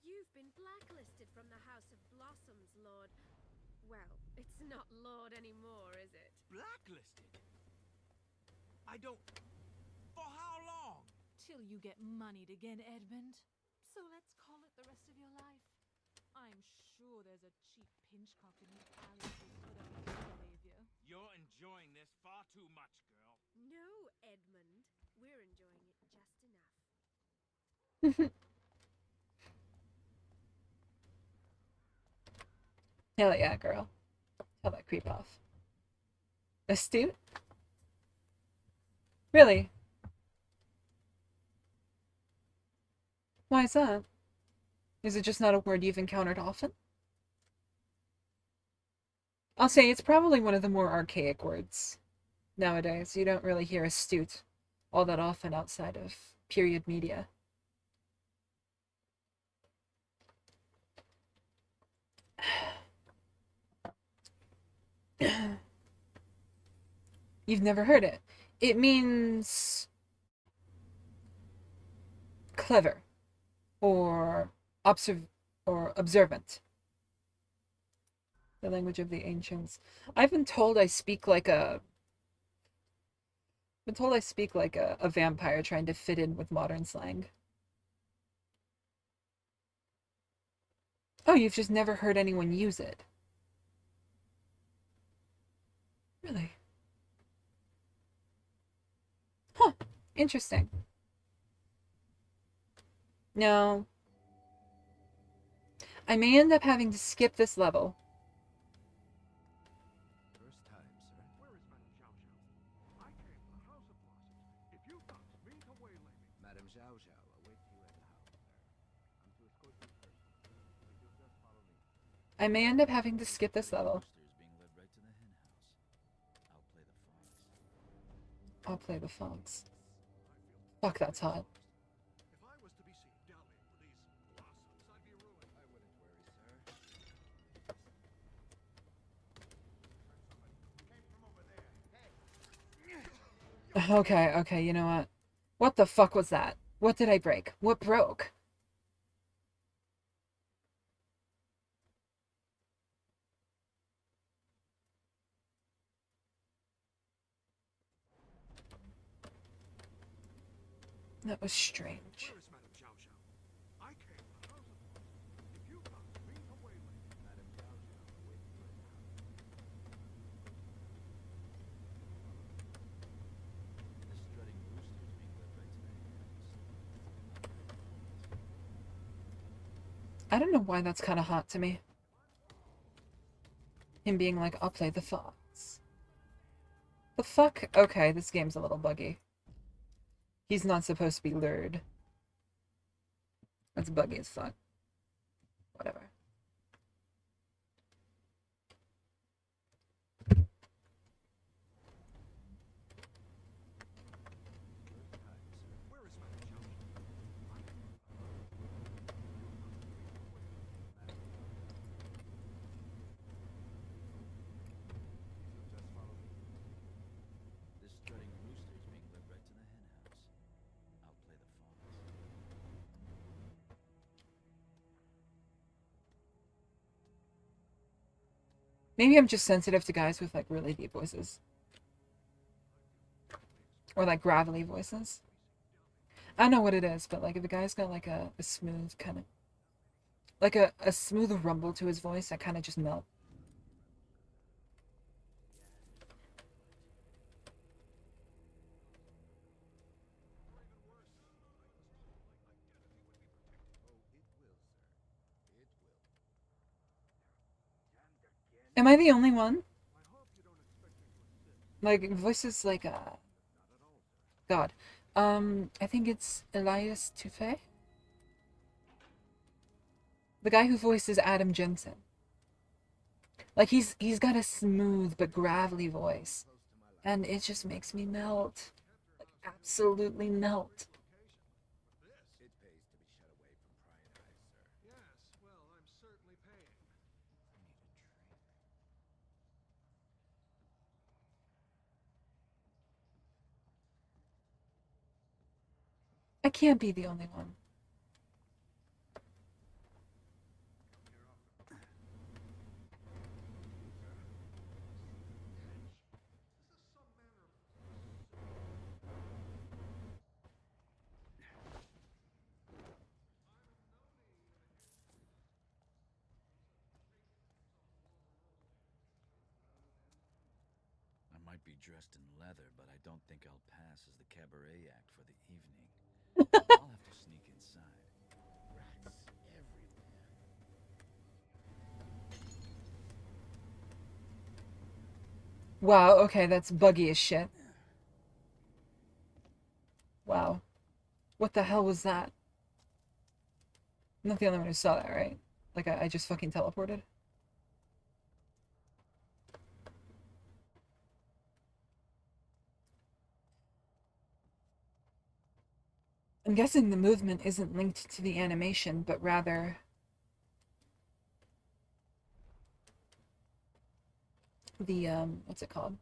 You've been blacklisted from the House of Blossoms, Lord. Well, it's not Lord anymore, is it? Blacklisted? I don't... For how long? Till you get moneyed again, Edmund. So let's call it the rest of your life. I'm sure there's a cheap pinchcock in the alley who'll put up with your behavior. You're enjoying this far too much, girl. No, Edmund. We're enjoying it just enough. Hell yeah, girl. Tell that creep off. Astute? Really? Why is that? Is it just not a word you've encountered often? I'll say it's probably one of the more archaic words nowadays. You don't really hear astute all that often outside of period media. You've never heard it. It means clever or observant. The language of the ancients. I've been told I speak like a vampire trying to fit in with modern slang. Oh, you've just never heard anyone use it. Really? Huh. Interesting. No. I may end up having to skip this level. First time, sir. Where is Madame Zhao Zhao? I came to the House of Blossoms. If you thugs mean to waylay me... Madame Zhao Zhao awaits you at the house, sir. I'm to escort you personally. If you'll just follow me. I may end up having to skip this level. Being led right to the hen house. I'll play the fox. I'll play the fox. Fuck, that's hot. If I was to be seen dallying with these blossoms, I'd be ruined. I wouldn't worry, sir. Okay, you know what? What the fuck was that? What did I break? What broke? That was strange. Where is Madame Zhao Zhao? I came to the House of Blossoms. If you thugs mean to waylay me... Madame Zhao Zhao awaits you at the house. This strutting rooster's being led right to the hen house. I don't know why that's kind of hot to me. Him being like, I'll play the fox. The fuck? Okay, this game's a little buggy. He's not supposed to be lured. That's buggy as fuck. Whatever. This strutting rooster is being led right to the hen house. I'll play the fawns. Maybe I'm just sensitive to guys with like really deep voices. Or like gravelly voices. I don't know what it is, but like if a guy's got like a smooth kind of like a smooth rumble to his voice, I kind of just melt. Am I the only one? Like voices like God. I think it's Elias Touffe. The guy who voices Adam Jensen. Like he's got a smooth but gravelly voice. And it just makes me melt. Like absolutely melt. It pays to be shut away from prying eyes, sir. Yes, well, I'm certainly paying. I can't be the only one. I might be dressed in leather, but I don't think I'll pass as the cabaret act for the evening. I'll have to sneak inside. Rats everywhere. Wow, okay, that's buggy as shit. Wow. What the hell was that? I'm not the only one who saw that, right? Like, I just fucking teleported? I'm guessing the movement isn't linked to the animation, but rather the, what's it called?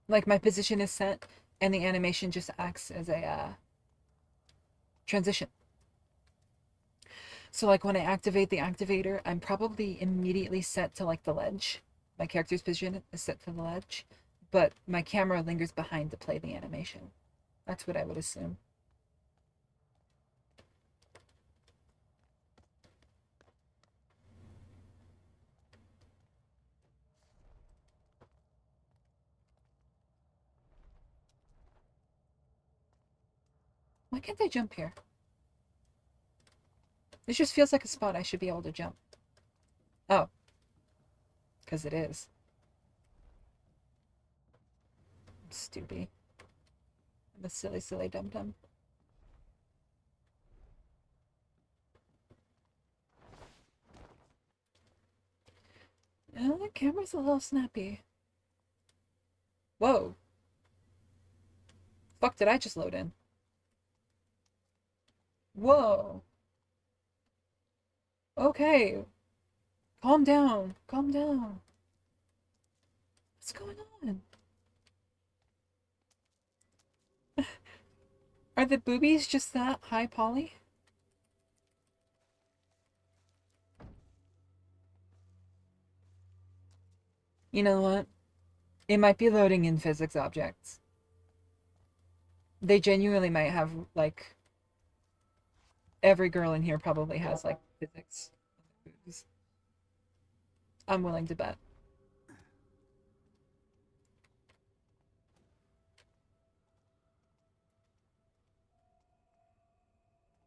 Like, my position is set, and the animation just acts as a, transition. So, like, when I activate the activator, I'm probably immediately set to, like, the ledge. My character's position is set to the ledge, but my camera lingers behind to play the animation. That's what I would assume. Why can't I jump here? This just feels like a spot I should be able to jump. Oh. Because it is. I'm stupid. I'm a silly, silly dum-dum. The camera's a little snappy. Whoa. Fuck did I just load in? Whoa. Okay. Calm down. Calm down. What's going on? Are the boobies just that high poly? You know what? It might be loading in physics objects. They genuinely might have, like... Every girl in here probably has, like, physics. I'm willing to bet.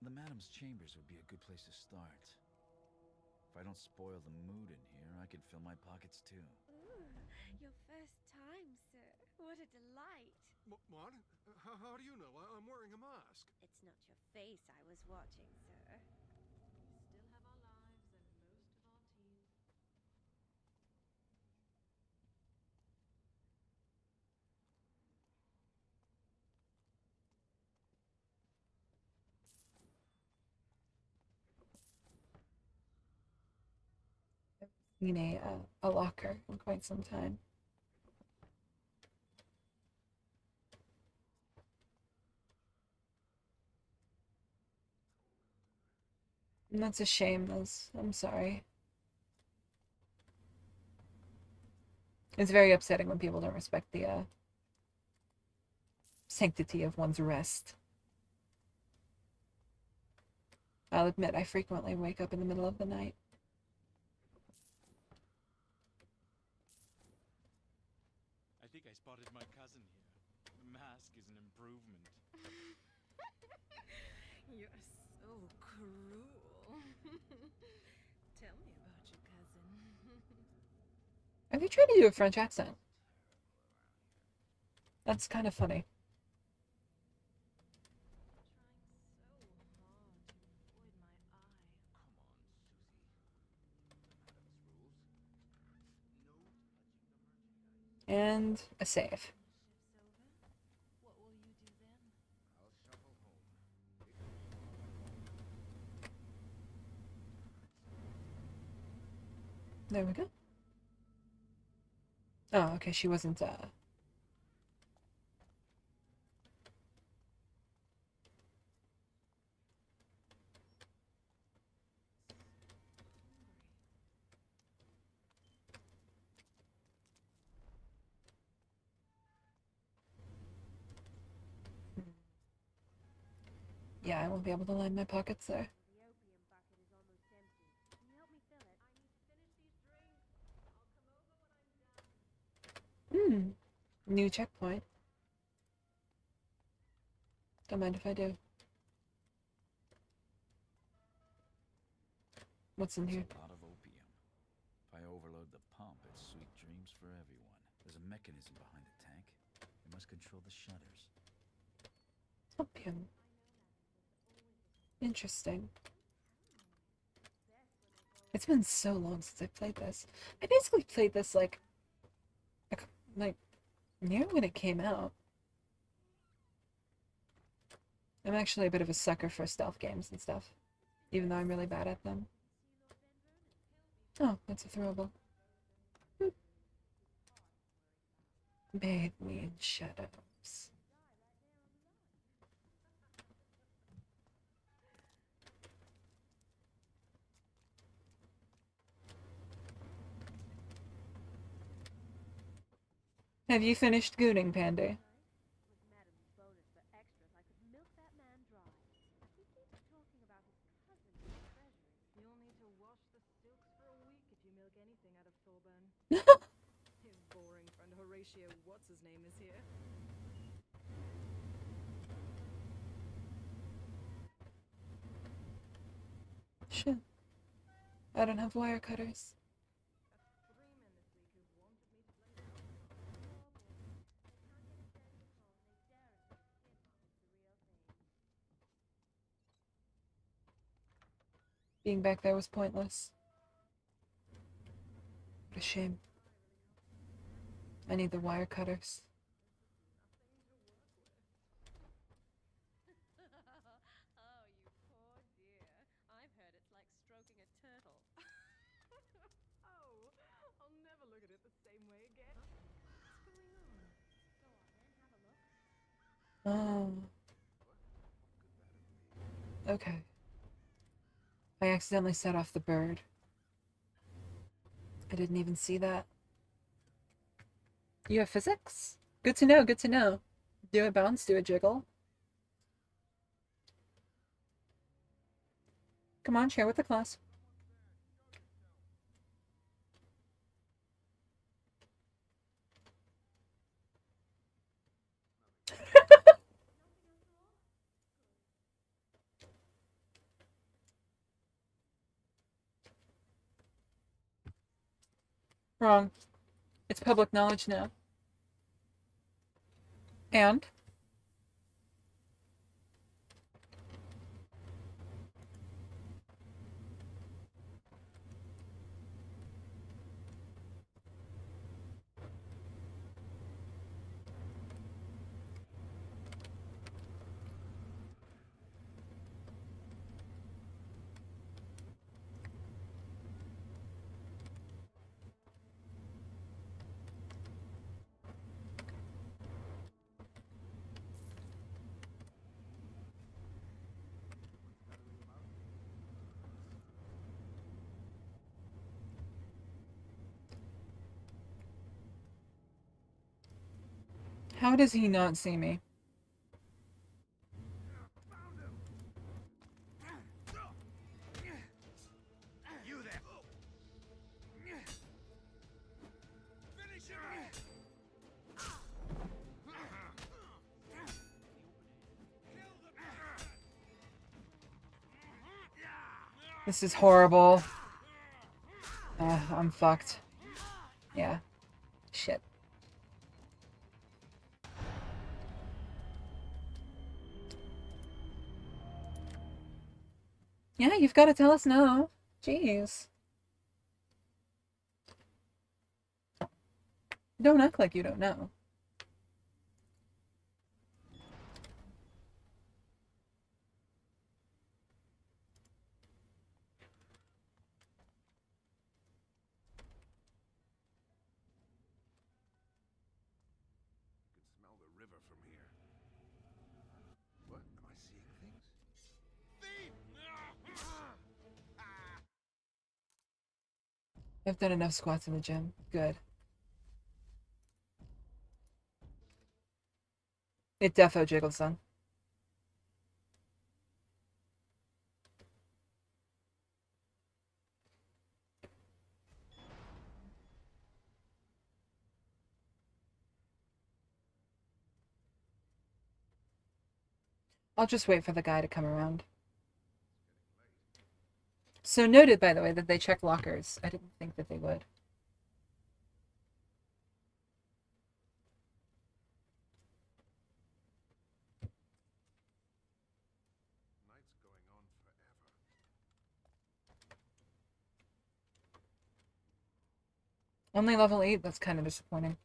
The madam's chambers would be a good place to start. If I don't spoil the mood in here, I can fill my pockets too. Ooh, your first time, sir. What a delight. What? How do you know? I'm wearing a mask. It's not your face I was watching, sir. We still have our lives and most of our teeth. In a locker in quite some time. And that's a shame, Liz. I'm sorry. It's very upsetting when people don't respect the sanctity of one's rest. I'll admit I frequently wake up in the middle of the night. I think I spotted my cousin here. The mask is an improvement. You're so cruel. Tell me about your cousin. Have you tried to do a French accent? That's kind of funny. And a save. What will you do then? I'll shuffle home. There we go. Oh, okay, she wasn't, Yeah, I won't be able to line my pockets there. The opium bucket is almost empty. Can you help me fill it? I need to finish these drinks. I'll come over when I'm done. New checkpoint. Don't mind if I do. What's in here? There's a lot of opium. If I overload the pump, it's sweet dreams for everyone. There's a mechanism behind the tank. It must control the shutters. Opium. Interesting. It's been so long since I played this. I basically played this like near when it came out. I'm actually a bit of a sucker for stealth games and stuff, even though I'm really bad at them. Oh, that's a throwable. Bathe me in shadows. Have you finished gooning, Pandy? With Madam's bonus for extras, I could milk that man dry. He keeps talking about his cousin in the treasury. You'll need to wash the silks for a week if you milk anything out of Thorburn. His boring friend Horatio What's-His-Name is here. Shit. I don't have wire cutters. Being back there was pointless. What a shame. I need the wire cutters. Oh, you poor dear. I've heard it's like stroking a turtle. Oh, I'll never look at it the same way again. What's going on? Go on then, have a look. Oh. Okay. I accidentally set off the bird. I didn't even see that. You have physics? Good to know, good to know. Do a bounce, do a jiggle. Come on, share with the class. Wrong. It's public knowledge now. And? How does he not see me? You there. Finish him. This is horrible. I'm fucked. Yeah. Shit. Yeah, you've got to tell us now. Jeez. Don't act like you don't know. You can smell the river from here. What? Am I seeing things? I've done enough squats in the gym. Good. It defo jiggled, son. I'll just wait for the guy to come around. So noted, by the way, that they check lockers. I didn't think that they would. Night's going on forever. Only level 8? That's kind of disappointing.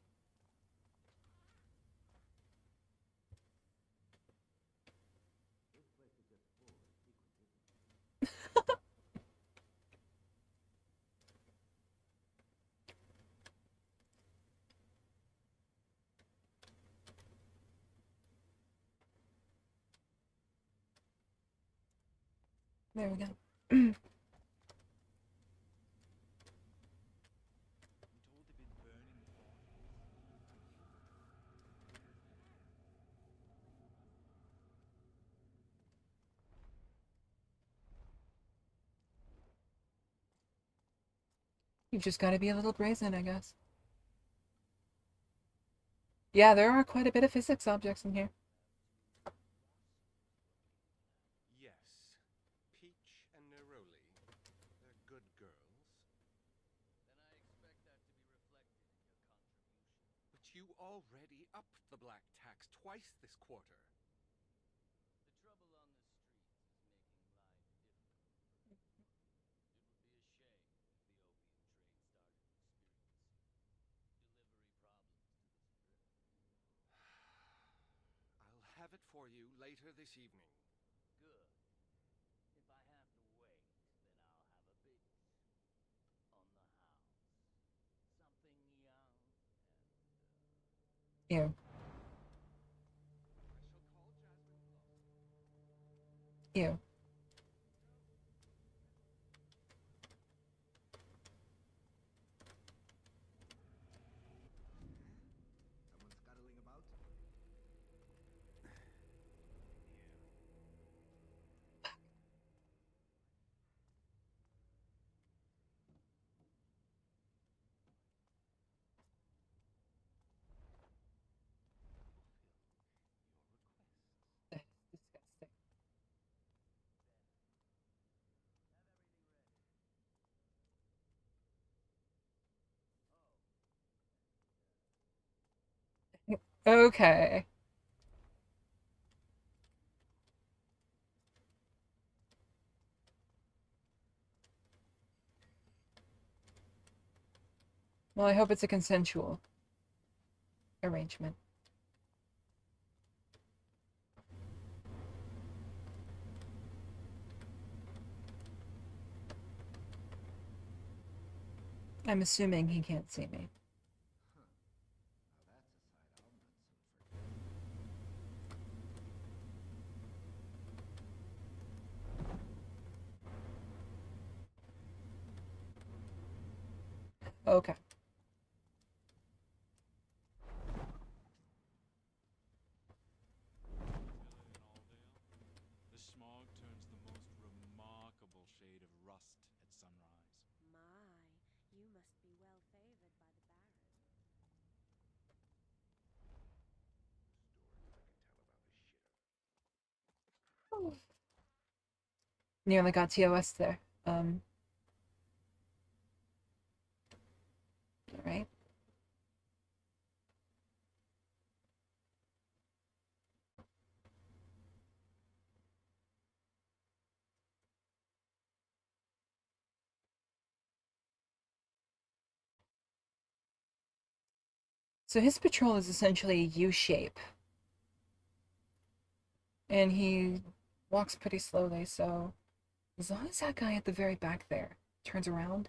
There we go. You've just got to be a little brazen, I guess. Yeah, there are quite a bit of physics objects in here. Yes. Peach and Neroli. They're good girls. Then I expect that to be reflected in your contribution. But you already upped the black tax twice this quarter. The trouble on the streets is making life difficult. It would be a shame if the opium trade started experiencing delivery problems to the strip. I'll have it for you later this evening. Good. If I have to wait, then I'll have a bit on the house. Something young and Ew. I shall call Jasmine Blossom. Ew. Someone scuttling about? Disgusting. Okay. Well, I hope it's a consensual arrangement. I'm assuming he can't see me. Okay. The smog turns the most remarkable shade of rust at sunrise. My, you must be well favored by the Baron. Nearly got TOS there. Alright. So his patrol is essentially a U-shape. And he walks pretty slowly, so as long as that guy at the very back there turns around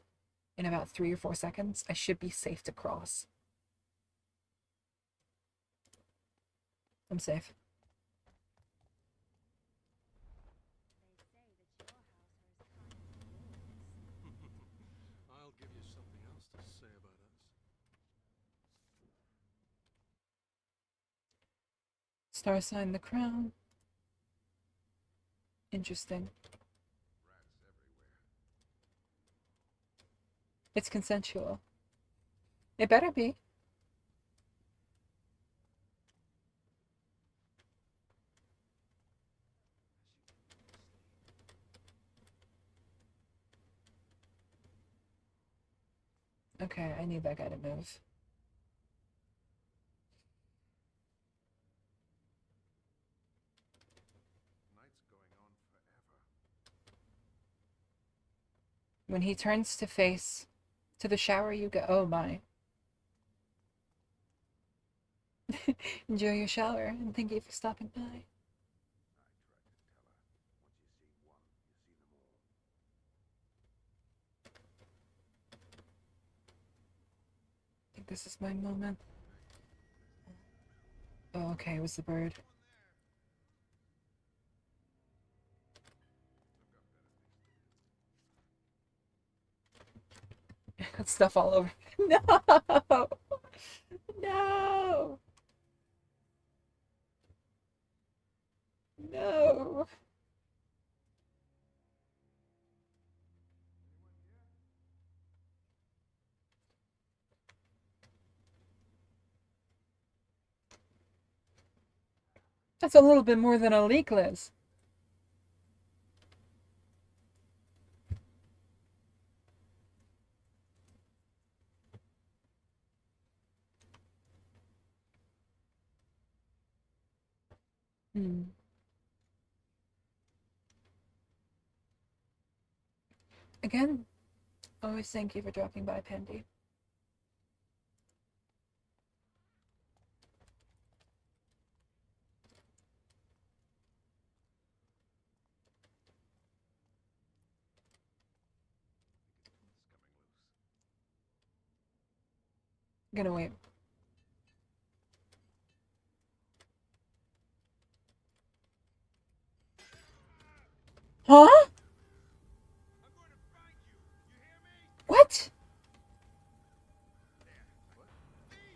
in about 3 or 4 seconds, I should be safe to cross. I'm safe. I'll give you something else to say about us. Star sign the crown. Interesting. It's consensual. It better be. Okay, I need that guy to move. Night's going on forever. When he turns to face to the shower, you go. Oh my. Enjoy your shower and thank you for stopping by. I think this is my moment. Oh, okay, it was the bird. Got stuff all over. No! No! No! That's a little bit more than a leak, Liz. Again, always thank you for dropping by, Pandy. I'm gonna wait. Huh? What?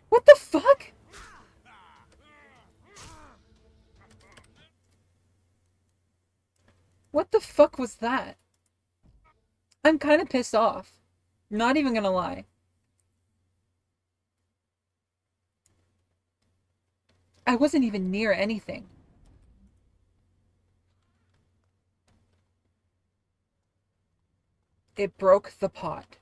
What the fuck? What the fuck was that? I'm kind of pissed off. Not even gonna lie. I wasn't even near anything. It broke the pot.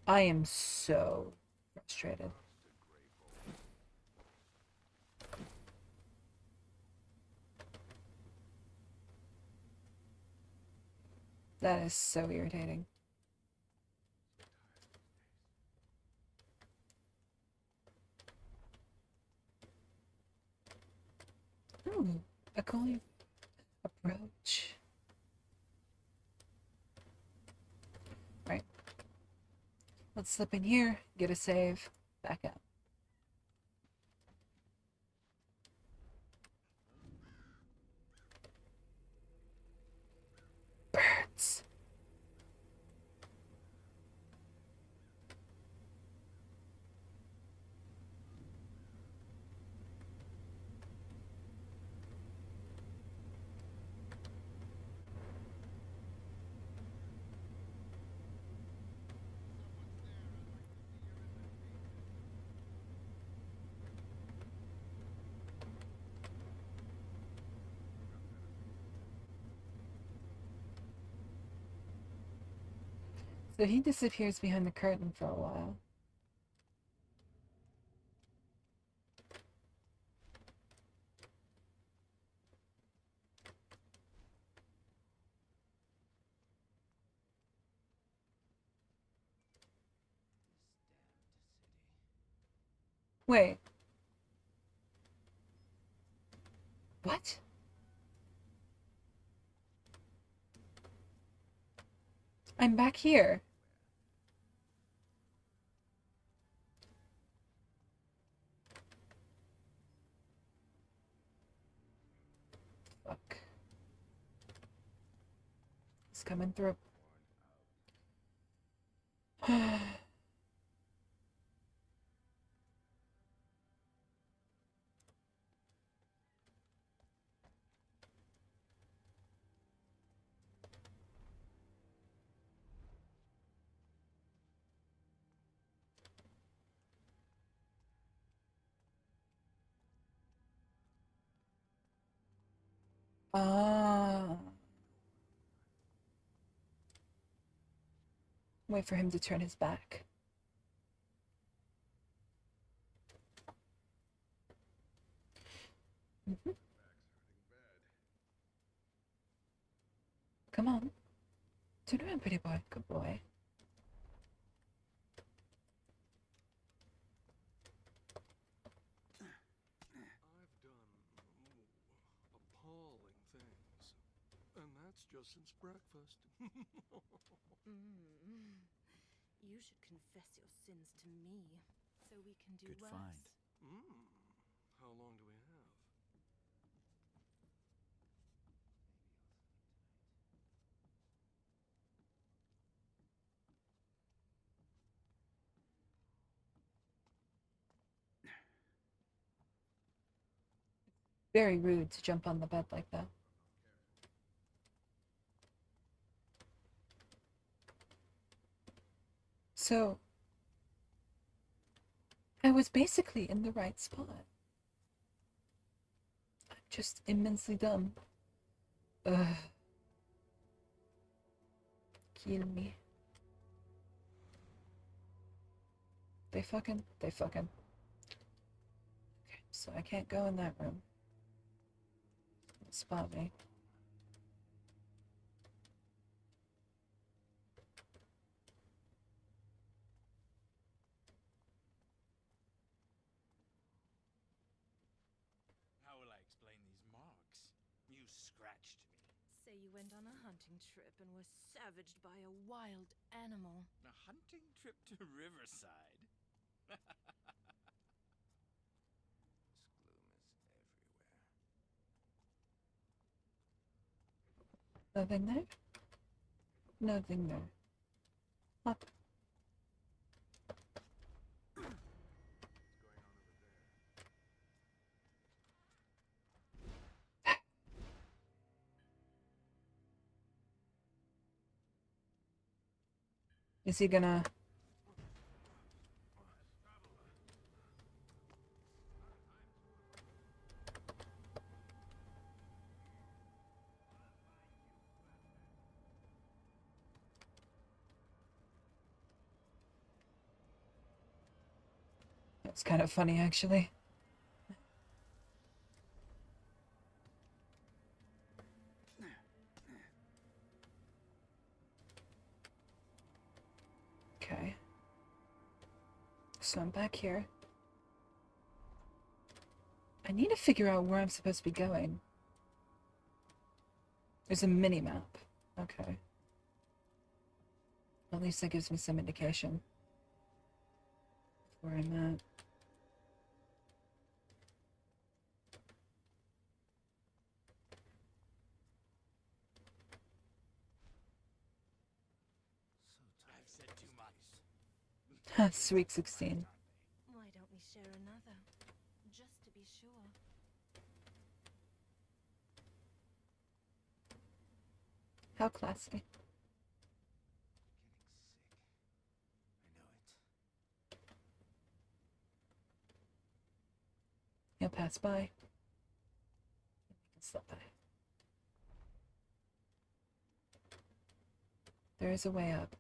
I am so frustrated. That is so irritating. Ooh, a coin approach. Right. Let's slip in here, get a save, back out. Birds. So he disappears behind the curtain for a while. Wait. What? I'm back here. Fuck. It's coming through. Ah. Wait for him to turn his back. Come on. Turn around, pretty boy. Good boy. I've done appalling things. And that's just since breakfast. You should confess your sins to me, so we can do Good less. find. How long do we have? Very rude to jump on the bed like that. So, I was basically in the right spot. I'm just immensely dumb. Ugh. Kill me. They fucking. Okay, so I can't go in that room. Spot me. How will I explain these marks? You scratched me. Say you went on a hunting trip and were savaged by a wild animal. A hunting trip to Riverside? Nothing there? Nothing there. Up. Is he gonna... That's kind of funny, actually. Okay. So I'm back here. I need to figure out where I'm supposed to be going. There's a mini-map. Okay. At least that gives me some indication of where I'm at. I've said too much. Sweet 16. Why don't we share another? Just to be sure. How classy. He'll pass by. Slip by. There is a way up.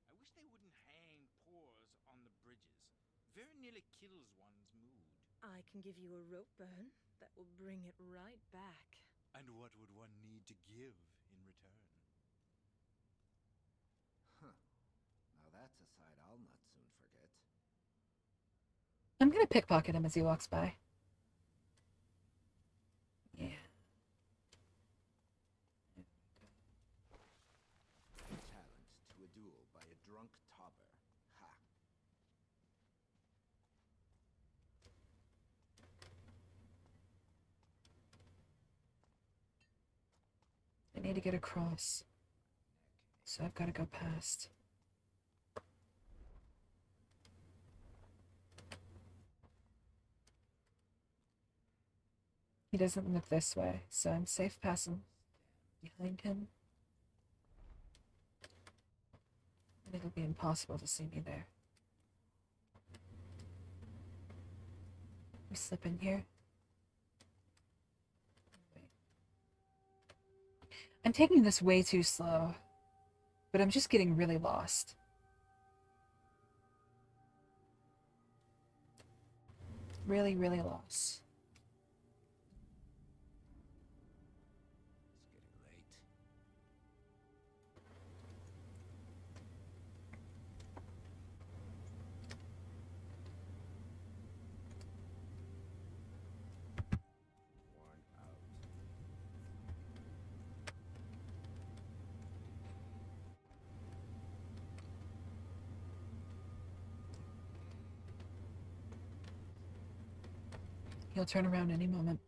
I wish they wouldn't hang paws on the bridges. Very nearly kills one's mood. I can give you a rope burn that will bring it right back. And what would one need to give in return? Huh. Now that's a sight I'll not soon forget. I'm gonna pickpocket him as he walks by. Yeah. Challenge to a duel by a drunk tobber. Ha! I need to get across. So I've got to go past. He doesn't look this way, so I'm safe passing behind him. And it'll be impossible to see me there. We slip in here. Wait. I'm taking this way too slow, but I'm just getting really lost. Really, really lost. He'll turn around any moment.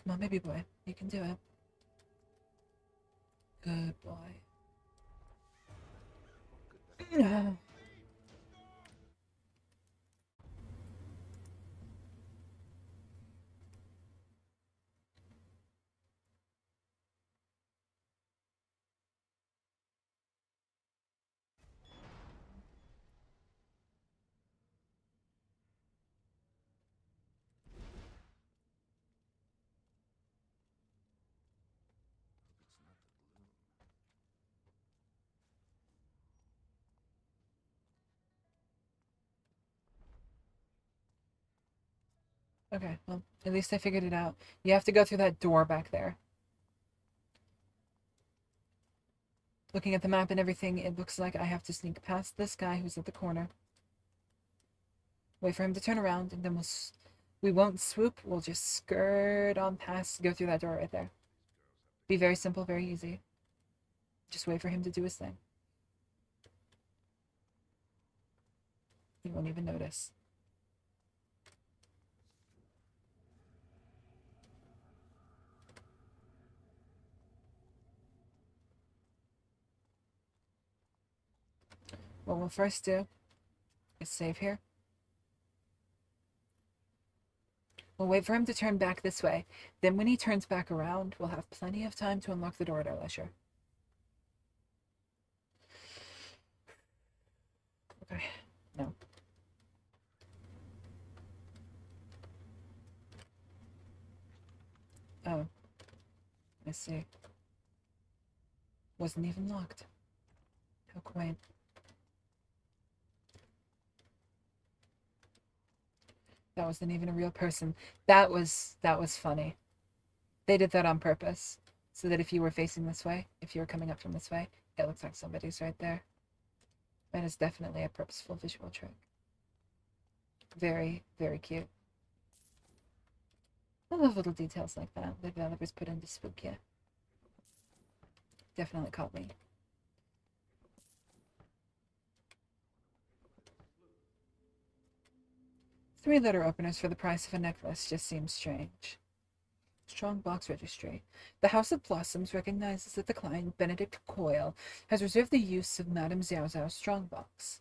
Come on, baby boy. You can do it. Good boy. Okay, well, at least I figured it out. You have to go through that door back there. Looking at the map and everything, it looks like I have to sneak past this guy who's at the corner. Wait for him to turn around, and then we won't swoop. We'll just skirt on past, go through that door right there. Be very simple, very easy. Just wait for him to do his thing. He won't even notice. What we'll first do is save here. We'll wait for him to turn back this way. Then when he turns back around, we'll have plenty of time to unlock the door at our leisure. Okay. No. Oh. I see. Wasn't even locked. How quaint. That wasn't even a real person. That was funny. They did that on purpose. So that if you were facing this way, if you were coming up from this way, it looks like somebody's right there. That is definitely a purposeful visual trick. Very, very cute. I love little details like that the developers put into Spook, yeah. Definitely caught me. Three-letter openers for the price of a necklace just seems strange. Strong box registry. The House of Blossoms recognizes that the client, Benedict Coyle, has reserved the use of Madame Xiao Xiao's strongbox.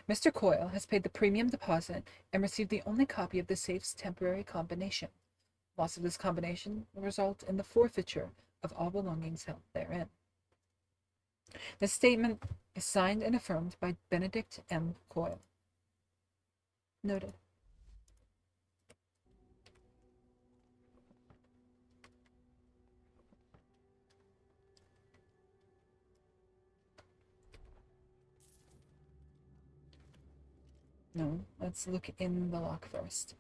Mr. Coyle has paid the premium deposit and received the only copy of the safe's temporary combination. Loss of this combination will result in the forfeiture of all belongings held therein. This statement is signed and affirmed by Benedict M. Coyle. Noted. No, let's look in the lock first.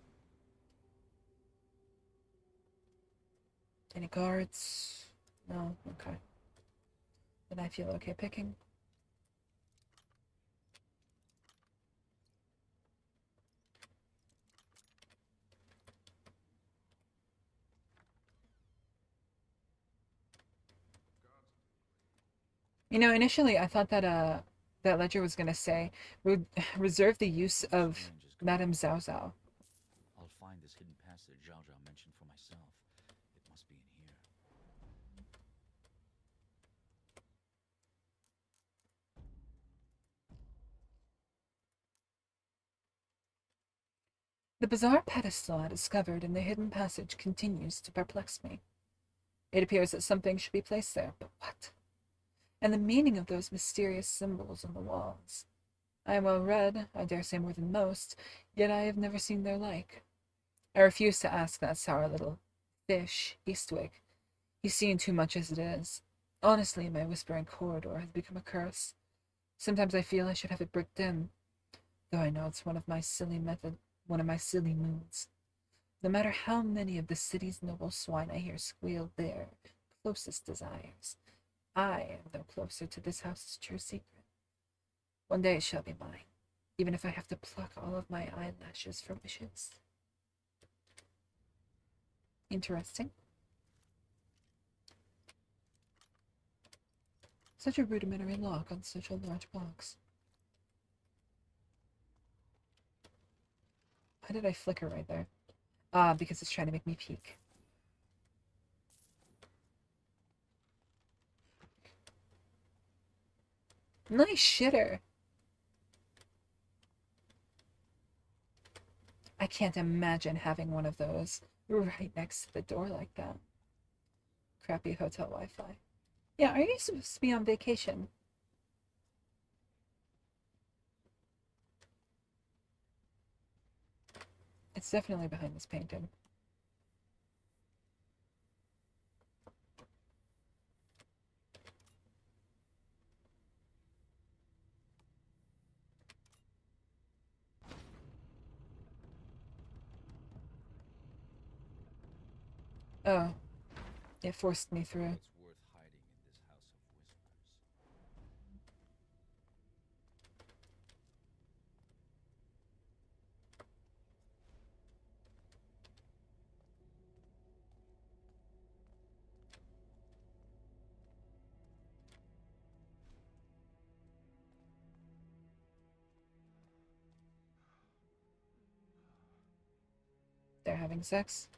Any guards? No, okay. Then I feel okay picking. You know, initially I thought that that ledger was gonna say reserve the use of Madame Xiao Xiao. I'll find this hidden passage Zhao Zhao mentioned for myself. It must be in here. The bizarre pedestal I discovered in the hidden passage continues to perplex me. It appears that something should be placed there, but what? And the meaning of those mysterious symbols on the walls. I am well read, I dare say more than most, yet I have never seen their like. I refuse to ask that sour little fish, Eastwick. He's seen too much as it is. Honestly, my whispering corridor has become a curse. Sometimes I feel I should have it bricked in, though I know it's one of my silly moods. No matter how many of the city's noble swine I hear squeal their closest desires, I am no closer to this house's true secret. One day it shall be mine, even if I have to pluck all of my eyelashes for wishes. Interesting. Such a rudimentary lock on such a large box. Why did I flicker right there? Ah, because it's trying to make me peek. Nice shitter. I can't imagine having one of those right next to the door like that. Crappy hotel Wi-Fi. Yeah, are you supposed to be on vacation? It's definitely behind this painting. Oh, it forced me through. It's worth hiding in this house of whispers. They're having sex.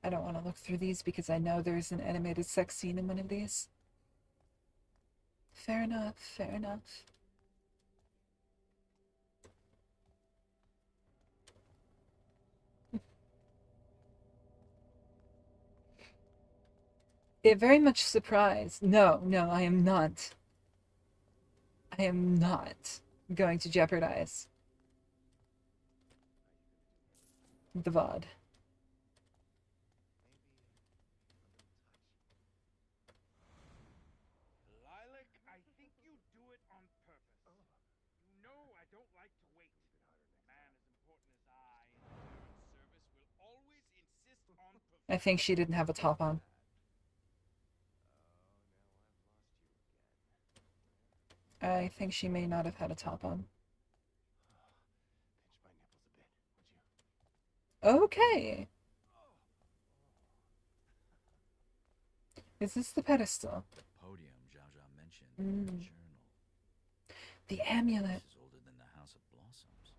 I don't want to look through these because I know there's an animated sex scene in one of these. Fair enough, fair enough. It very much surprised. No, I am not. I am not going to jeopardize the VOD. Lilac, I think you do it on purpose. You know I don't like to wait. A man as important as I in the Baron's service will always insist on I think she didn't have a top on. I think she may not have had a top on. Okay. Is this the pedestal? Podium Zhao Zhao mentioned Mm. in the journal. The amulet. This is older than the House of Blossoms.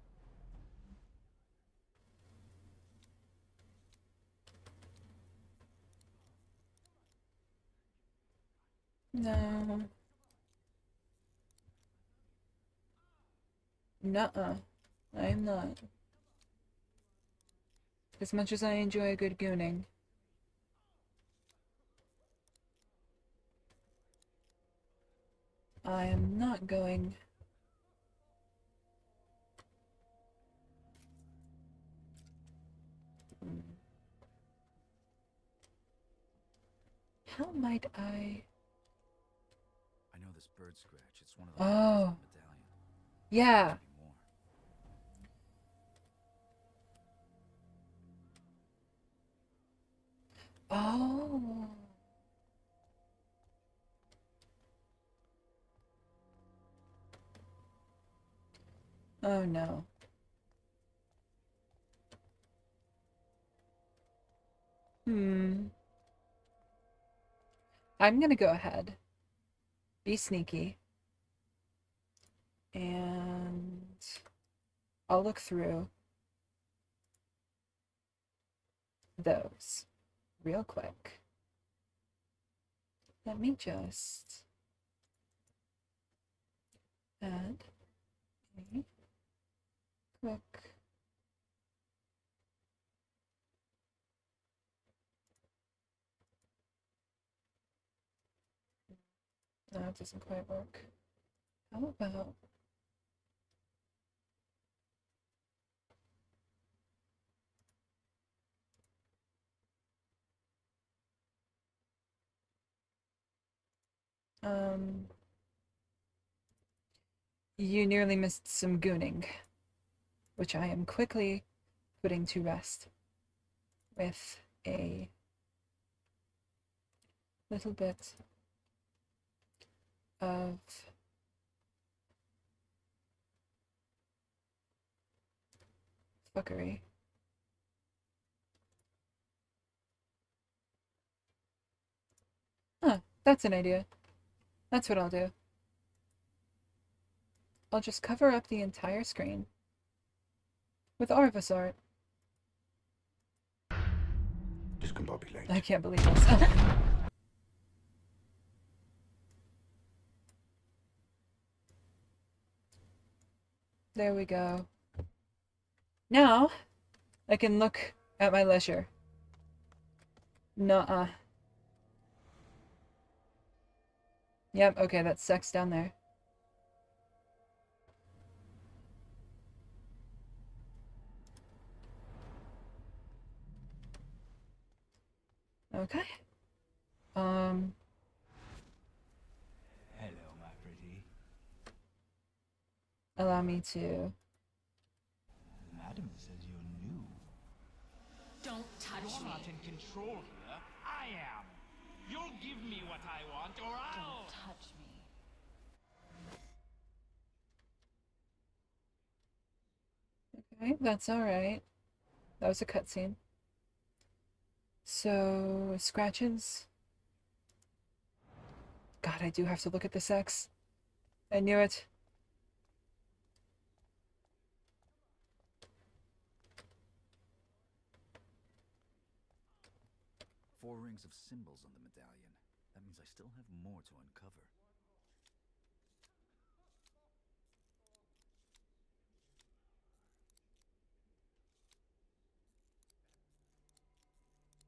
No. Nuh-uh. I am not. As much as I enjoy a good gooning. I am not going. How might I? I know this bird scratch. It's one of the Oh. medallion. Yeah. Oh. Oh no. I'm gonna go ahead. Be sneaky. And I'll look through those real quick. Let me just add a quick no, it doesn't quite work. How about you nearly missed some gooning, which I am quickly putting to rest with a little bit of fuckery. Huh, that's an idea. That's what I'll do. I'll just cover up the entire screen with Arvis art. Discombobulate. I can't believe this. There we go. Now, I can look at my leisure. Nuh-uh. Yep, okay, that's sex down there. Okay. Hello, my pretty. Allow me to... Madam says you're new. Don't touch You're me. not in control here. I am. You'll give me what I want, or I'll... Don't touch me. Okay, that's alright. That was a cutscene. So, scratches. God, I do have to look at the sex. I knew it. Four rings of symbols on the medallion. That means I still have more to uncover.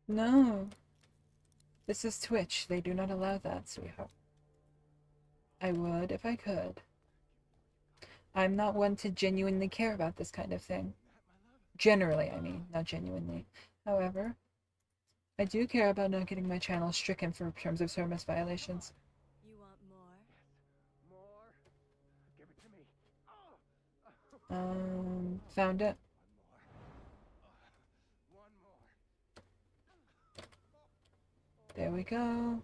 No. This is Twitch. They do not allow that, sweetheart. I would if I could. I'm not one to genuinely care about this kind of thing. Generally, I mean, not genuinely. However, I do care about not getting my channel stricken for terms of service violations. You want more? More? Give it to me. Found it. One more. There we go.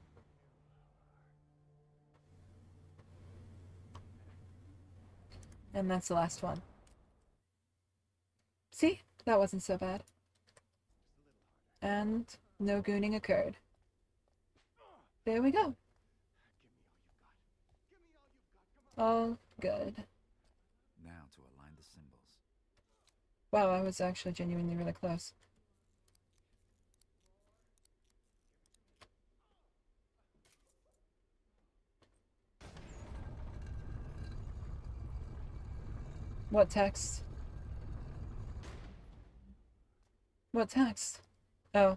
And that's the last one. See? That wasn't so bad. And no gooning occurred. There we go. All good. Now to align the symbols. Wow, I was actually genuinely really close. What text? What text? Oh.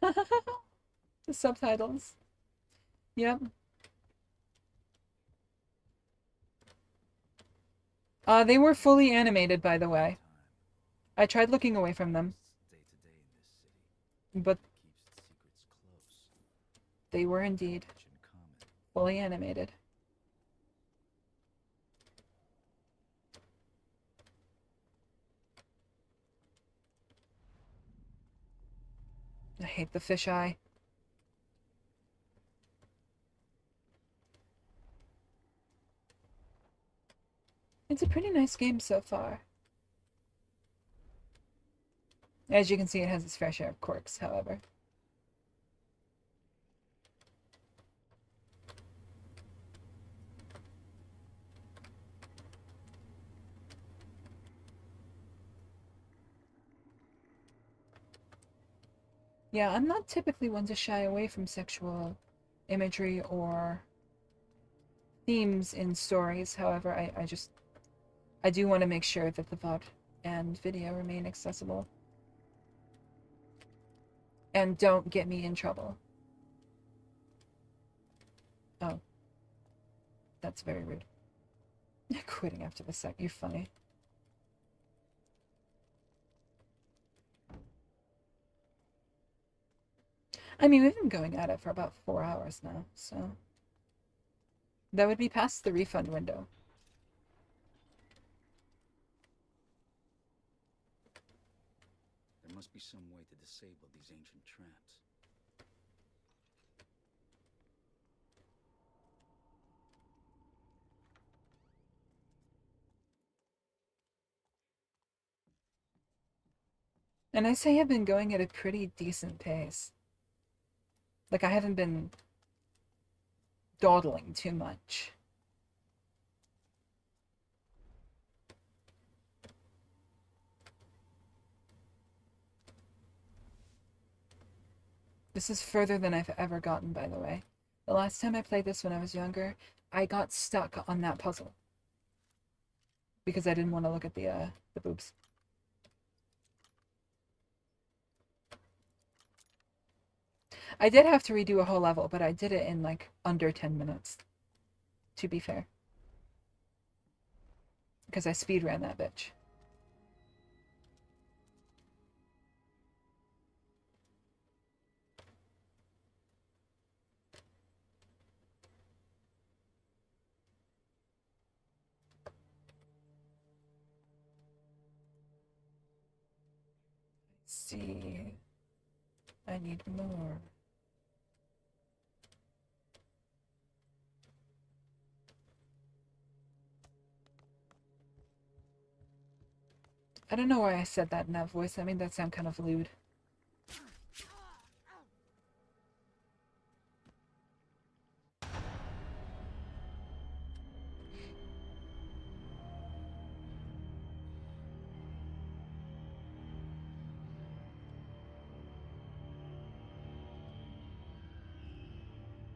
The subtitles. Yep. They were fully animated, by the way. I tried looking away from them. But they were indeed fully animated. I hate the fisheye. It's a pretty nice game so far. As you can see, it has its fair share of quirks, however. Yeah, I'm not typically one to shy away from sexual imagery or themes in stories. However, I do want to make sure that the VOD and video remain accessible. And don't get me in trouble. Oh. That's very rude. Quitting after the sec. You're funny. I mean, we've been going at it for about 4 hours now, so... That would be past the refund window. There must be some way to disable these ancient traps. And I say I've been going at a pretty decent pace. Like, I haven't been dawdling too much. This is further than I've ever gotten, by the way. The last time I played this when I was younger, I got stuck on that puzzle. Because I didn't want to look at the boobs. I did have to redo a whole level, but I did it in, like, under 10 minutes. To be fair. Because I speedran that bitch. See, I need more. I don't know why I said that in that voice. I mean, that sound kind of lewd.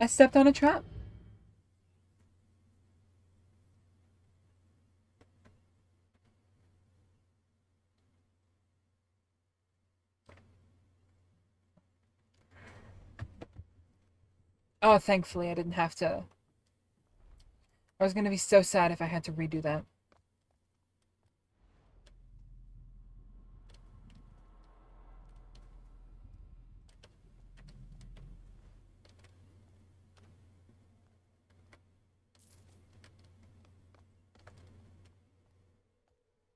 I stepped on a trap. Oh, thankfully I didn't have to. I was gonna be so sad if I had to redo that.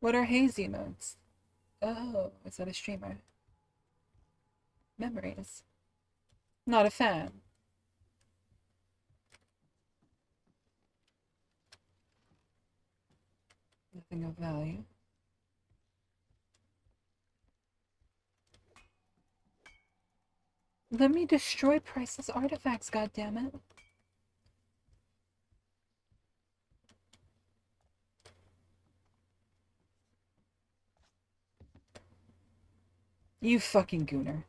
What are hazy emotes? Oh, is that a streamer? Memories. Not a fan. Nothing of value. Let me destroy priceless artifacts, goddammit. You fucking gooner.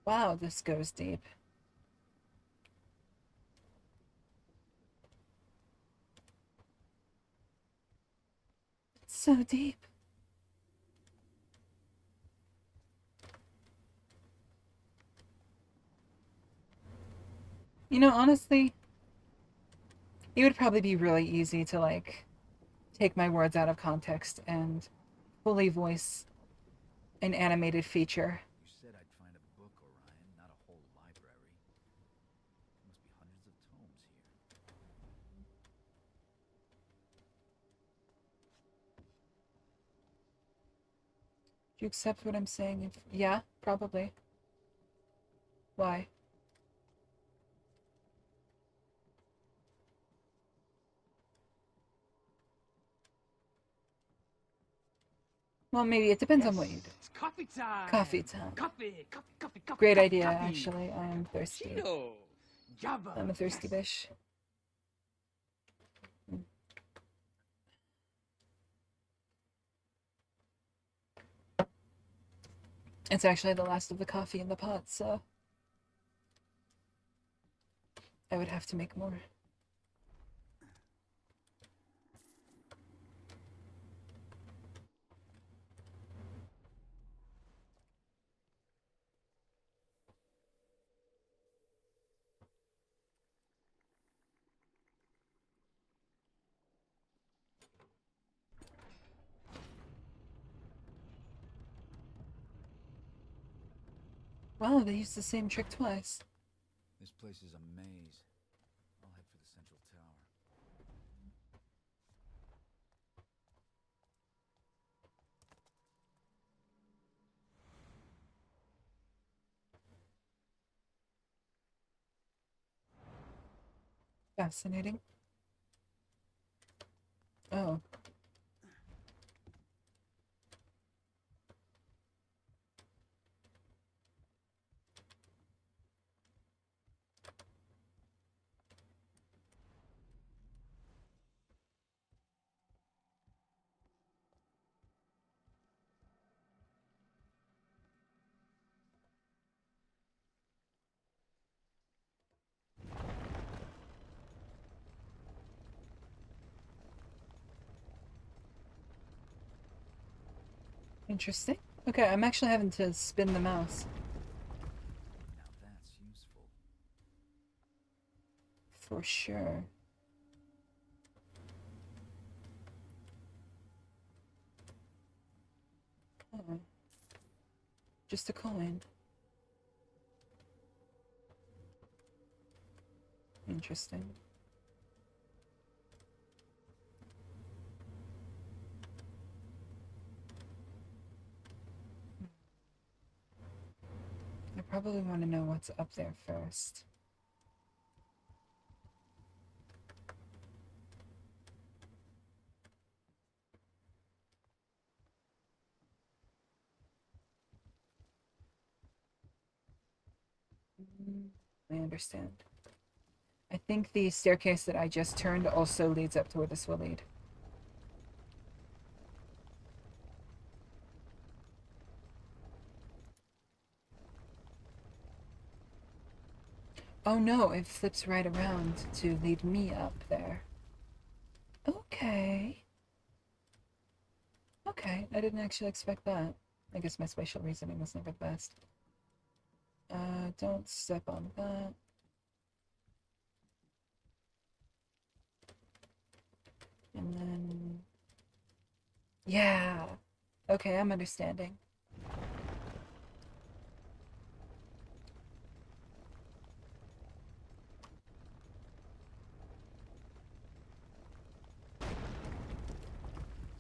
Wow, this goes deep. It's so deep. You know, honestly, it would probably be really easy to, like, take my words out of context and fully voice an animated feature. You said I'd find a book, Orion, not a whole library. There must be hundreds of tomes here. Do you accept what I'm saying? Yeah, probably. Why? Well, maybe it depends on what you do. It's coffee time. Coffee time. Coffee, coffee, coffee, coffee. Great coffee, idea, coffee. actually. I am thirsty. Cheeto. Java. I'm a thirsty bitch. It's actually the last of the coffee in the pot, so I would have to make more. Wow, they used the same trick twice. This place is a maze. I'll head for the central tower. Fascinating. Oh. Interesting. Okay, I'm actually having to spin the mouse. Now that's useful. For sure. Oh. Just a coin. Interesting. I probably want to know what's up there first. I understand. I think the staircase that I just turned also leads up to where this will lead. Oh no, it flips right around to lead me up there. Okay. Okay, I didn't actually expect that. I guess my spatial reasoning was never the best. Don't step on that. And then... Yeah! Okay, I'm understanding.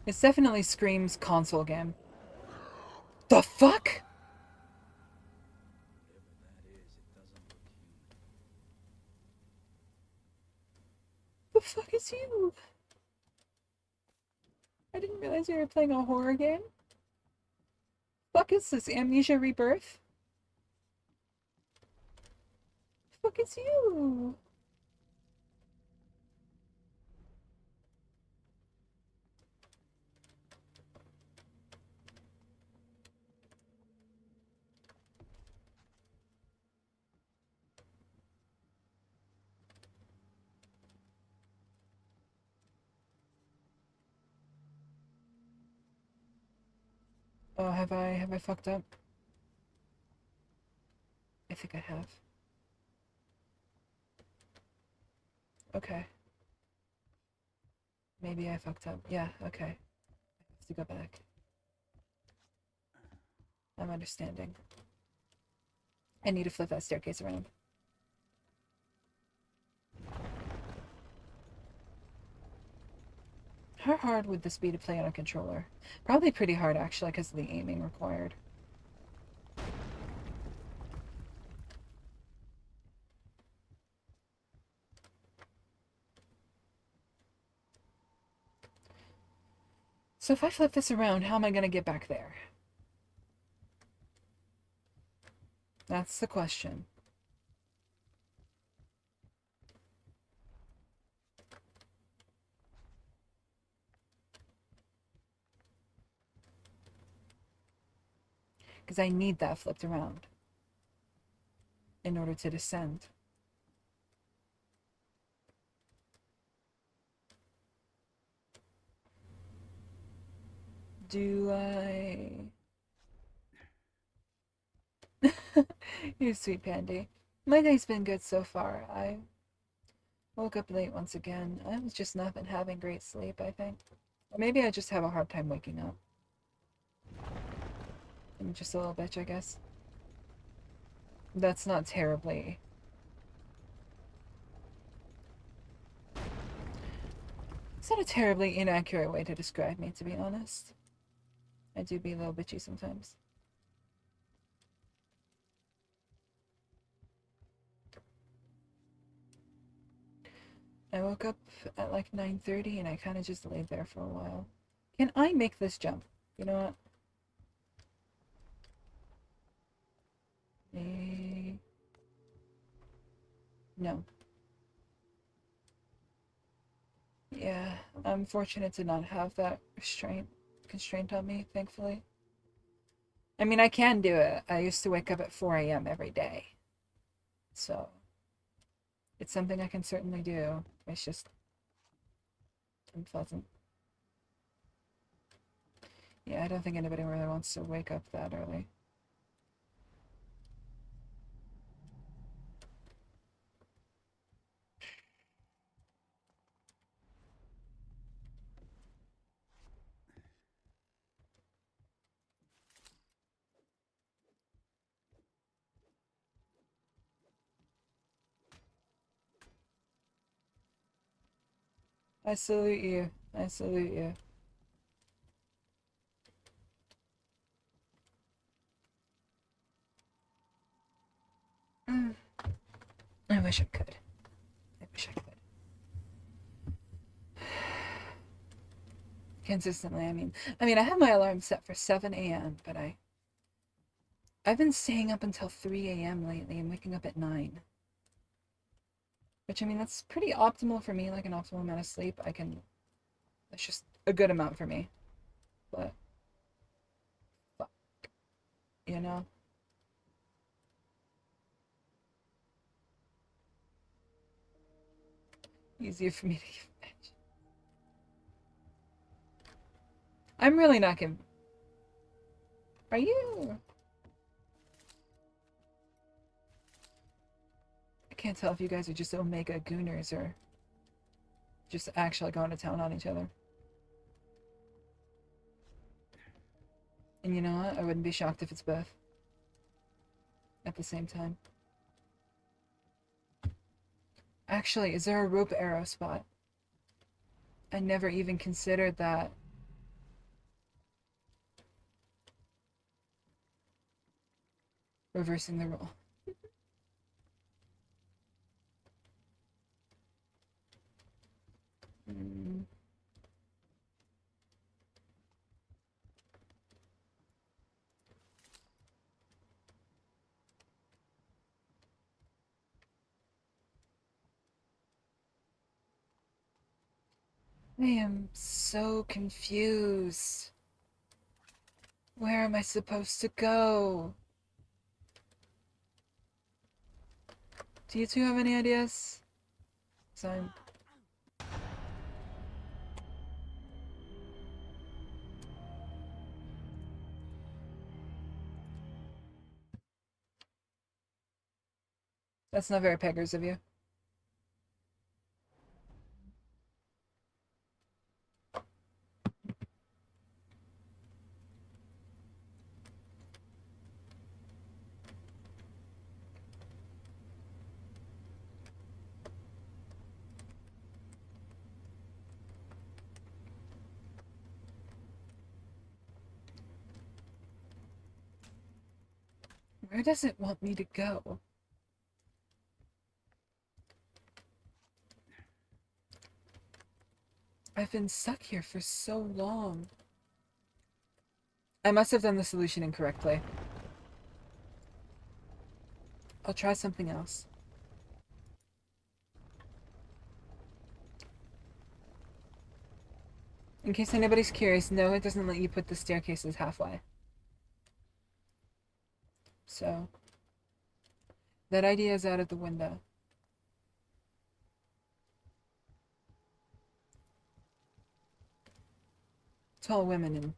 It definitely screams console game. The fuck? The fuck is you? I didn't realize you were playing a horror game. Fuck is this? Amnesia Rebirth? Fuck is you? Oh, have I fucked up? I think I have. Okay. Maybe I fucked up. Yeah, okay. I have to go back. I'm understanding. I need to flip that staircase around. How hard would this be to play on a controller? Probably pretty hard, actually, because of the aiming required. So if I flip this around, how am I going to get back there? That's the question. Because I need that flipped around in order to descend. Do I... You sweet pandy. My day's been good so far. I woke up late once again. I've just not been having great sleep, I think. Or maybe I just have a hard time waking up. I'm just a little bitch, I guess. That's not terribly... It's not a terribly inaccurate way to describe me, to be honest. I do be a little bitchy sometimes. I woke up at like 9:30 and I kind of just laid there for a while. Can I make this jump? You know what? No. Yeah, I'm fortunate to not have that constraint on me, thankfully. I mean, I can do it. I used to wake up at 4 a.m. every day. So, it's something I can certainly do. It's just unpleasant. Yeah, I don't think anybody really wants to wake up that early. I salute you. I salute you. I wish I could. I wish I could. Consistently, I mean, I have my alarm set for 7 a.m., but I've been staying up until 3 a.m. lately and waking up at 9. Which, I mean, that's pretty optimal for me, like an optimal amount of sleep. That's just a good amount for me. But, fuck, you know? Easier for me to give I'm really not convinced. Are you? I can't tell if you guys are just Omega Gooners or just actually going to town on each other. And you know what? I wouldn't be shocked if it's both. At the same time. Actually, is there a rope arrow spot? I never even considered that. Reversing the rule. I am so confused. Where am I supposed to go? Do you two have any ideas? So that's not very peggers of you. Where does it want me to go? I've been stuck here for so long. I must have done the solution incorrectly. I'll try something else. In case anybody's curious, no, it doesn't let you put the staircases halfway. So, that idea is out of the window. Tall women in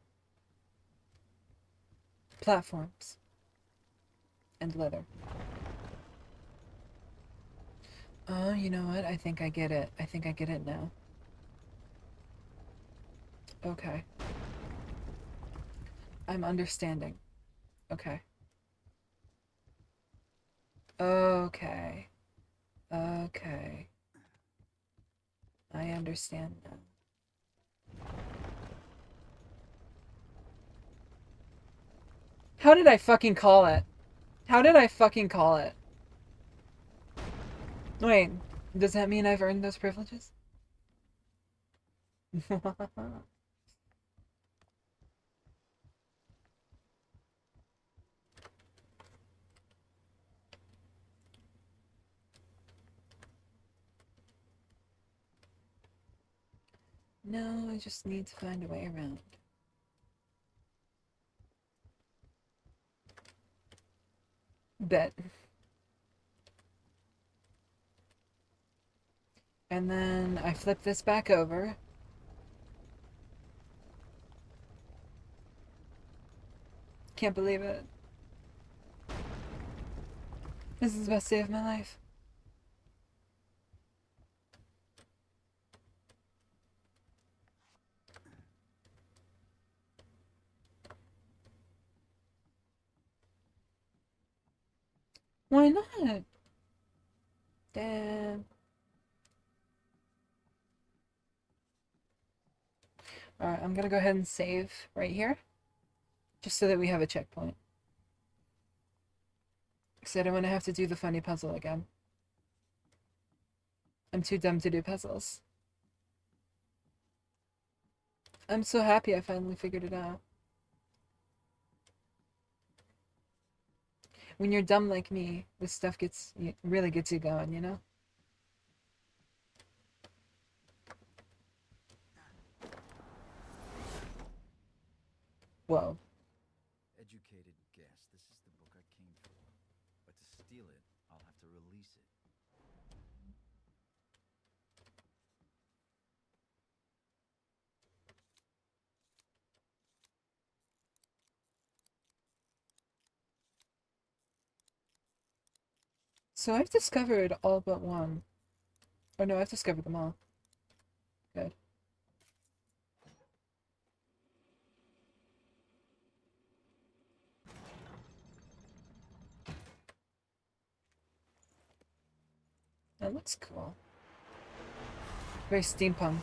platforms and leather. Oh, you know what? I think I get it. I think I get it now. Okay. I'm understanding. Okay. Okay. Okay. I understand now. How did I fucking call it? How did I fucking call it? Wait, does that mean I've earned those privileges? No, I just need to find a way around. Bet. And then I flip this back over. Can't believe it. This is the best day of my life. Why not? Damn. Alright, I'm gonna go ahead and save right here. Just so that we have a checkpoint. Because I don't want to have to do the funny puzzle again. I'm too dumb to do puzzles. I'm so happy I finally figured it out. When you're dumb like me, this stuff really gets you going, you know? Whoa. Educated guess, this is the book I came for. But to steal it, I'll have to release it. So I've discovered all but one. Oh no, I've discovered them all. Good. That looks cool. Very steampunk.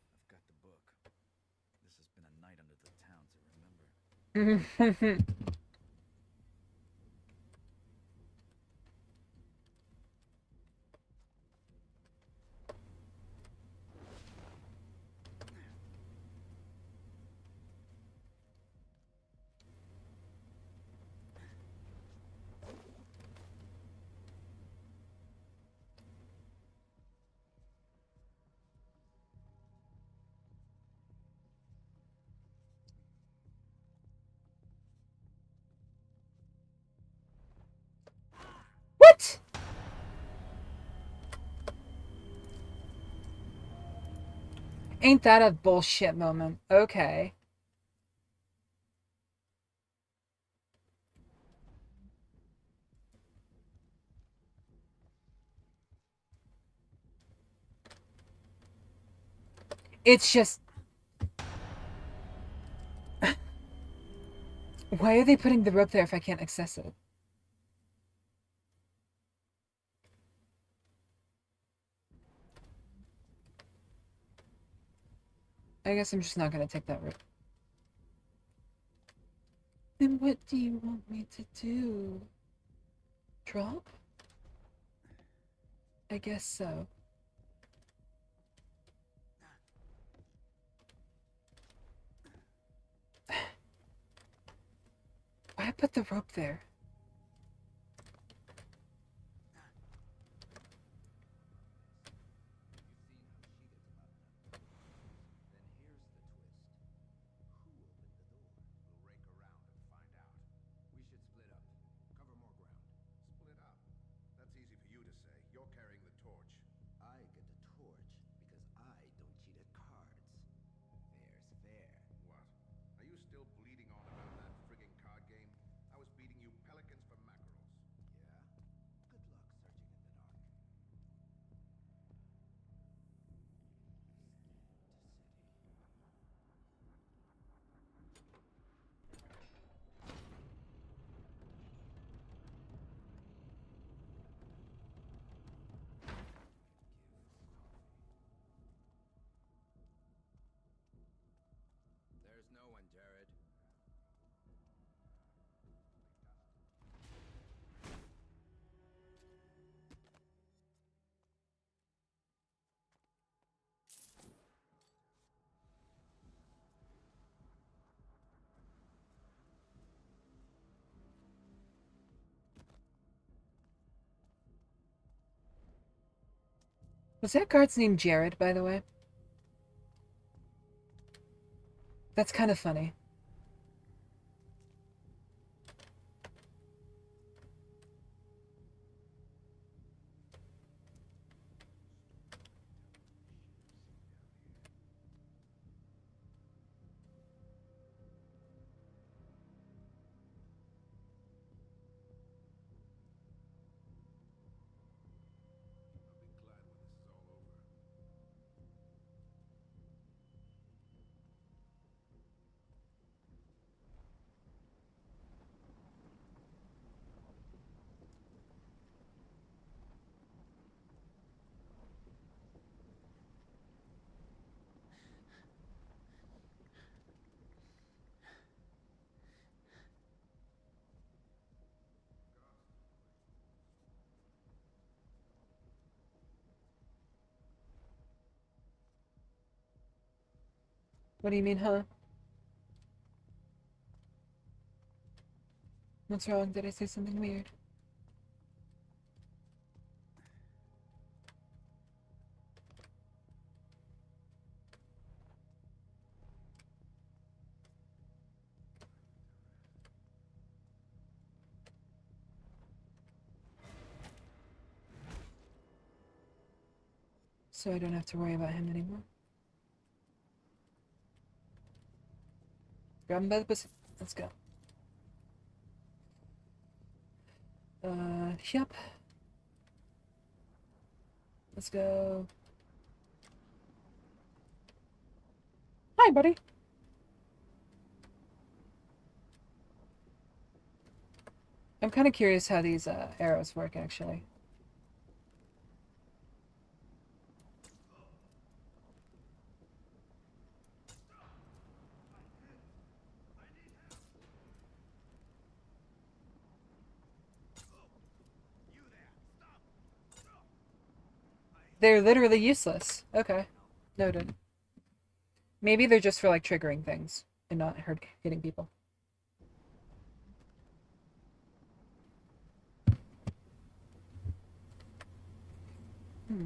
I've got the book. This has been a night under the town to remember. What? Ain't that a bullshit moment? Okay. It's just... Why are they putting the rope there if I can't access it? I guess I'm just not gonna take that route. Then what do you want me to do? Drop? I guess so. Why put the rope there? We should split up. Cover more ground. Split up? That's easy for you to say. You're carrying the torch. I get the torch because I don't cheat at cards. Fair's fair. What? Are you still bleeding on about that frigging card game? I was beating you pelicans for mackerels. Yeah? Good luck searching in the dark. There's no one, Jared. Was that guard's name Jared, by the way? That's kind of funny. What do you mean, huh? What's wrong? Did I say something weird? So I don't have to worry about him anymore. Grab him by the pussy. Let's go. Yep. Let's go. Hi, buddy. I'm kind of curious how these arrows work, actually. They're literally useless. Okay. Noted. Maybe they're just for, like, triggering things and not hitting people. Hmm.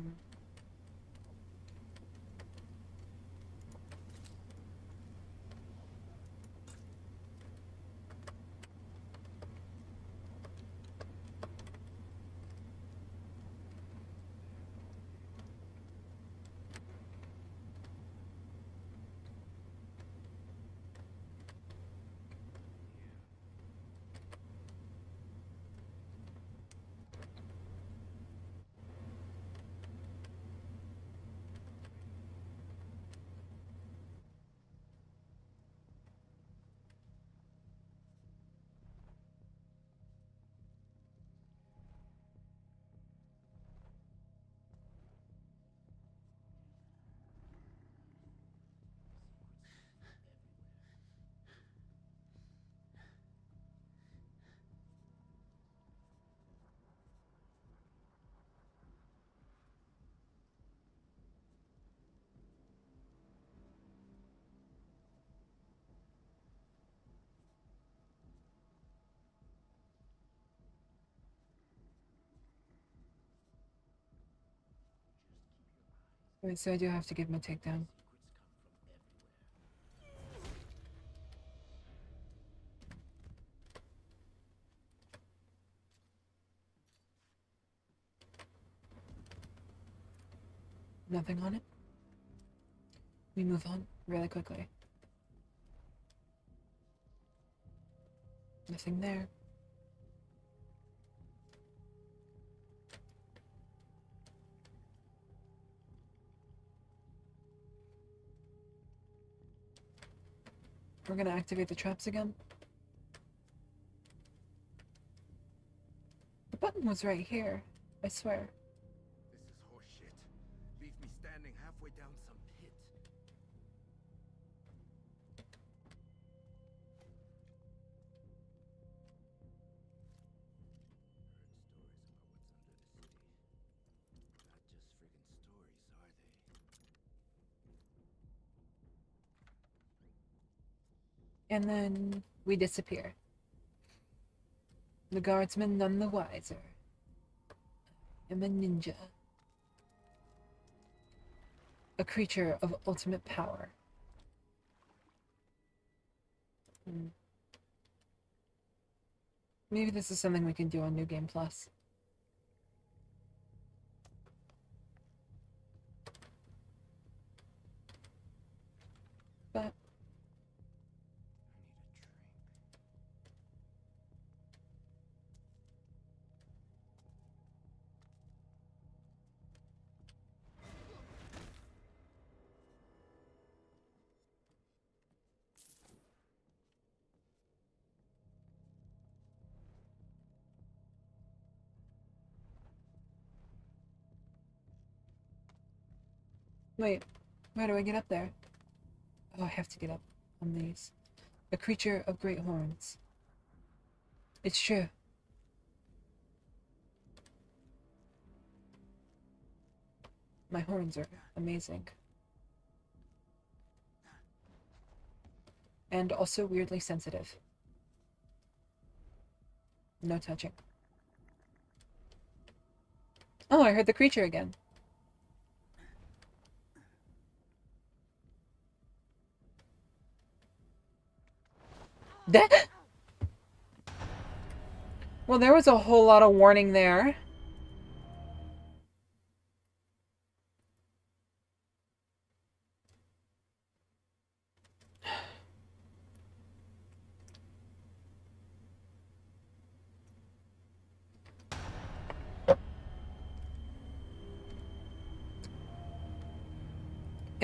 Wait, so I do have to give him a takedown. Nothing on it. We move on really quickly. Nothing there. We're gonna activate the traps again. The button was right here, I swear. This is horseshit. Leave me standing halfway down some pit. And then we disappear. The guardsman none the wiser. I'm a ninja. A creature of ultimate power. Maybe this is something we can do on New Game Plus. But wait, where do I get up there? Oh, I have to get up on these. A creature of great horns. It's true. My horns are amazing. And also weirdly sensitive. No touching. Oh, I heard the creature again. Well, there was a whole lot of warning there.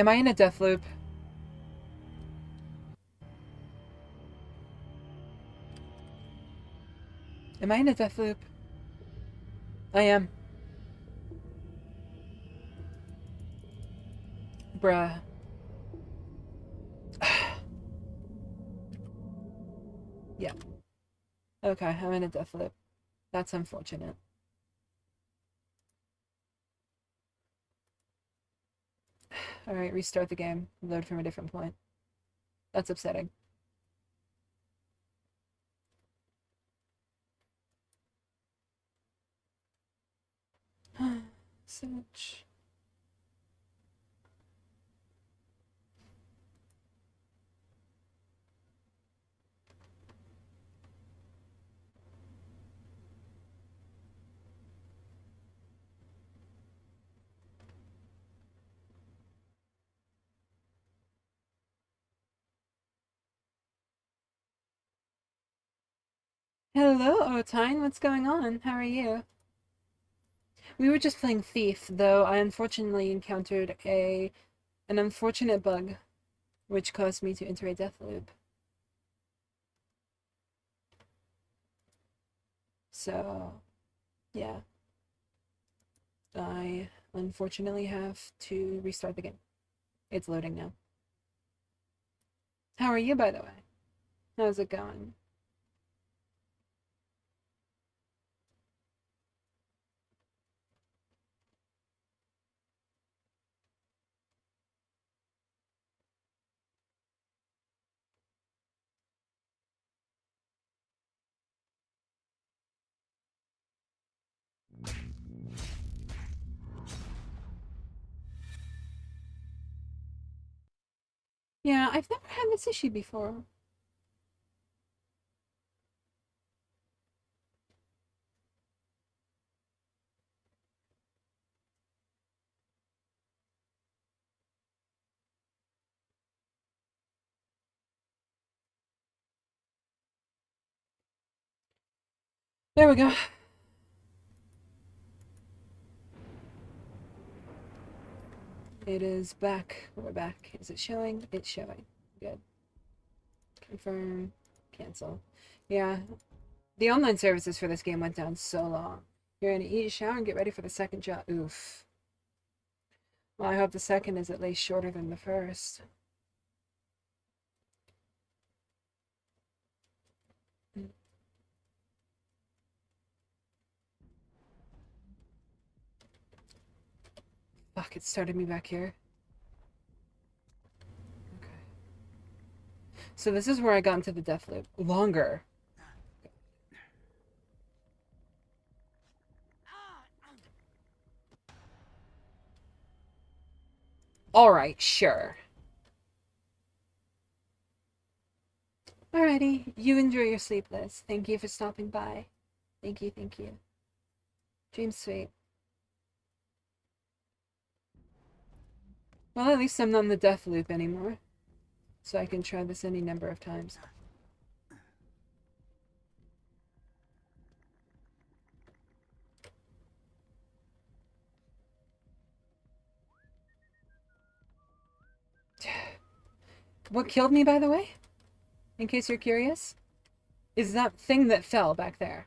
Am I in a death loop? Am I in a death loop? I am. Bruh. Yeah. Okay, I'm in a death loop. That's unfortunate. Alright, restart the game. Load from a different point. That's upsetting. Such. Hello, Otine. What's going on? How are you? We were just playing Thief, though I unfortunately encountered an unfortunate bug, which caused me to enter a death loop. So, yeah. I unfortunately have to restart the game. It's loading now. How are you, by the way? How's it going? Yeah, I've never had this issue before. There we go. It is back. We're back. Is it showing? It's showing. Good. Confirm. Cancel. Yeah. The online services for this game went down so long. You're gonna eat, shower, and get ready for the second job. Oof. Well, I hope the second is at least shorter than the first. Fuck, it started me back here. Okay. So this is where I got into the death loop. Longer. Alright, sure. Alrighty, you enjoy your sleepless. Thank you for stopping by. Thank you, thank you. Dream sweet. Well, at least I'm not in the death loop anymore. So I can try this any number of times. What killed me, by the way? In case you're curious? Is that thing that fell back there.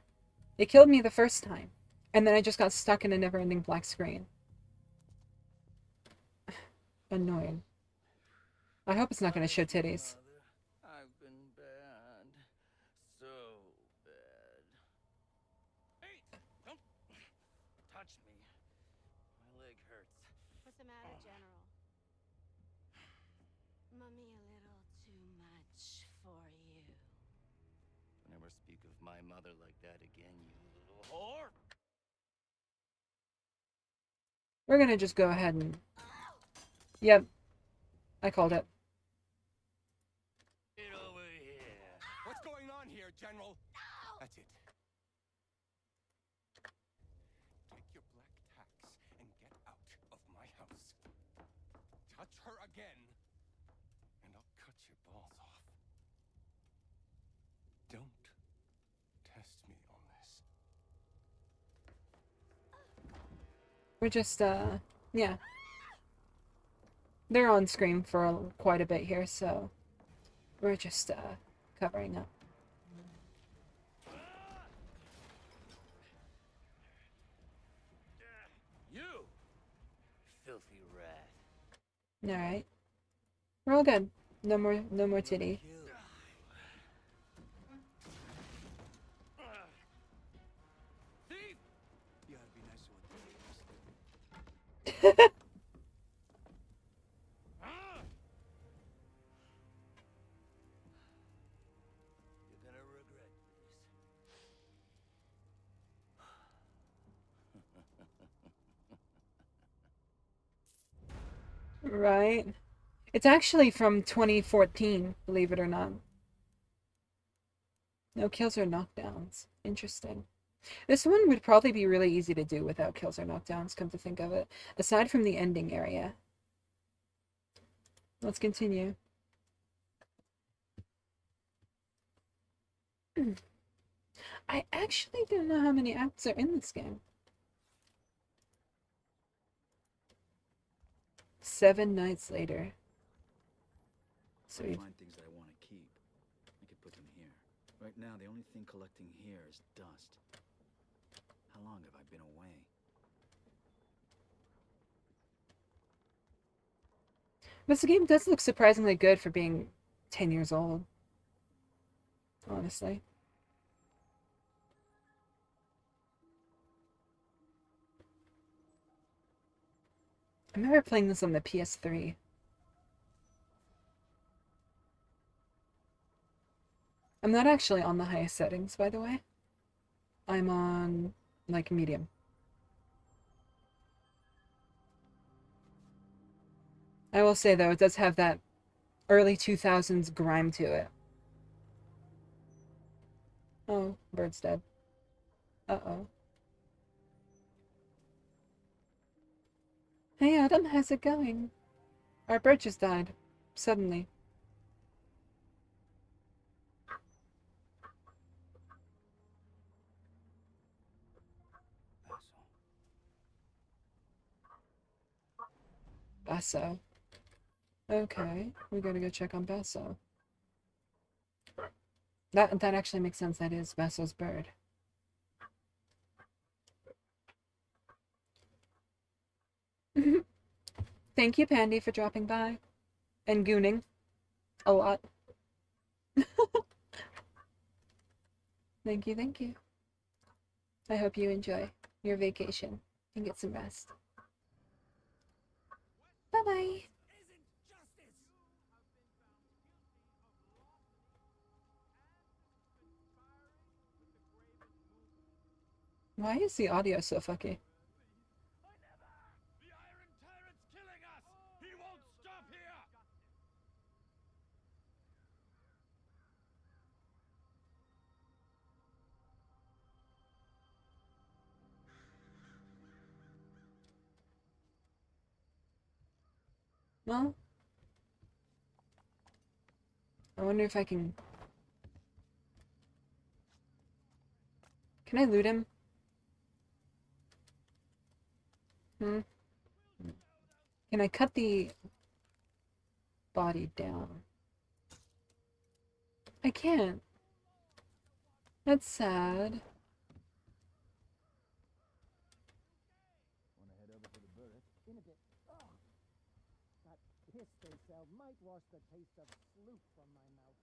It killed me the first time. And then I just got stuck in a never-ending black screen. Annoying. I hope it's not going to show titties. I've been bad. So bad. Hey! Don't touch me. My leg hurts. What's the matter, General? Mummy, a little too much for you. Never speak of my mother like that again, you little whore! We're going to just go ahead and... Yep. I called it. Get over here. What's going on here, General? No! That's it. Take your black tax and get out of my house. Touch her again, and I'll cut your balls off. Don't test me on this. We're just, yeah. They're on screen for quite a bit here, so we're just covering up. You filthy rat. Alright. We're all good. No more titty. You gotta be nice to what You're gonna regret this. Right. It's actually from 2014, believe it or not. No kills or knockdowns. Interesting. This one would probably be really easy to do without kills or knockdowns, come to think of it. Aside from the ending area. Let's continue. I actually don't know how many acts are in this game. 7 nights later. So I find things that I want to keep. I could put them here. Right now, the only thing collecting here is dust. How long have I been away? This game does look surprisingly good for being 10 years old. Honestly. I remember playing this on the PS3. I'm not actually on the highest settings, by the way. I'm on, like, medium. I will say, though, it does have that early 2000s grime to it. Oh, bird's dead. Uh-oh. Hey, Adam, how's it going? Our bird just died. Suddenly. Basso. Okay, we gotta go check on Basso. That actually makes sense. That is Basso's bird. Thank you, Pandy, for dropping by. And gooning. A lot. Thank you, thank you. I hope you enjoy your vacation and get some rest. Bye-bye. Why is the audio so fucky? The Iron Tyrant's killing us! He won't stop here! Well, I wonder if I can... Can I loot him? Can I cut the body down? I can't. That's sad. Wanna head over to the Burrick? In a bit. Ugh. That piss they sell might wash the taste of sloop from my mouth.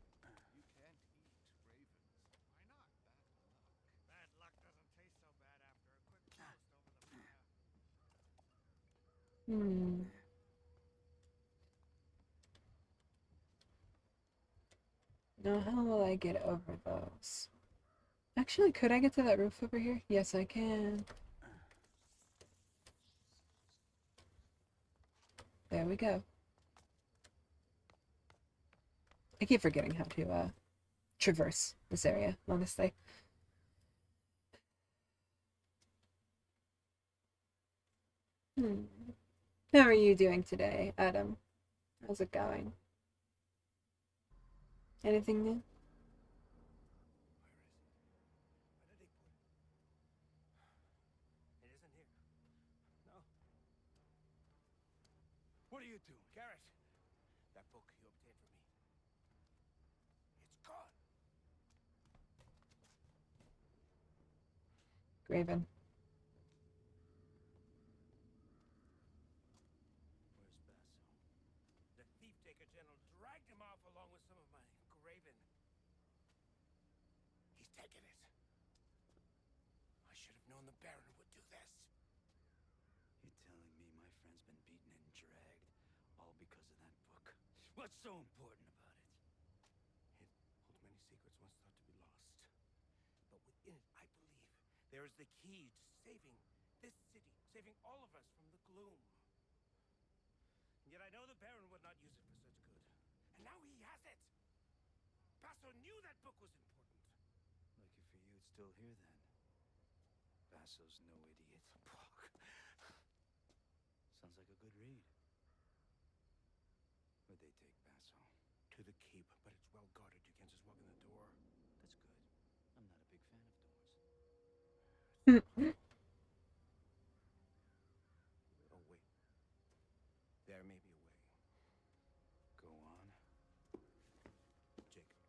You can't eat ravens. Why not? Bad luck. Bad luck doesn't taste so bad after a quick roast over the fire. Now, how will I get over those? Actually, could I get to that roof over here? Yes, I can. There we go. I keep forgetting how to traverse this area, honestly. How are you doing today, Adam? How's it going? Anything new? What are you doing? Garrett, that book you obtained for me. It's gone. Graven. Where's Basso? The thief-taker general dragged him off along with some of my graven. He's taken it. I should have known the Baron would do this. You're telling me my friend's been beaten and dragged, all because of that book? What's so important about it? It holds many secrets once thought to be lost. But within it, I believe, there is the key to saving this city, saving all of us from the gloom. And yet I know the Baron would not use it for such good. And now he has it! Basso knew that book was important. Lucky for you, it's still here then. Basso's no idiot. Sounds like a good read. Where'd they take Basso? To the keep, but it's well guarded. You can't just walk in the door. That's good. I'm not a big fan of doors. Oh, wait. There may be a way. Go on. Jacob.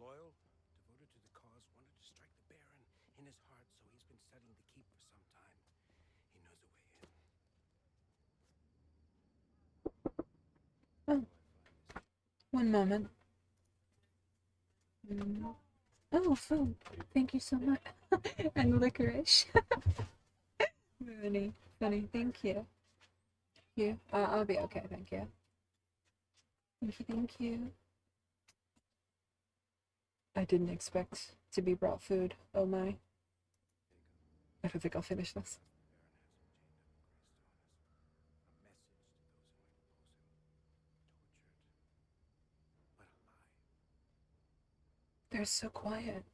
Loyal, devoted to the cause, wanted to strike the Baron in his heart, so he's been studying the keep for some time. He knows a way in. Oh. One moment. Oh, food. Thank you so much. And licorice. Funny. Funny. Thank you. I'll be okay, thank you. Thank you. I didn't expect to be brought food. Oh my. I don't think I'll finish this. They're so quiet.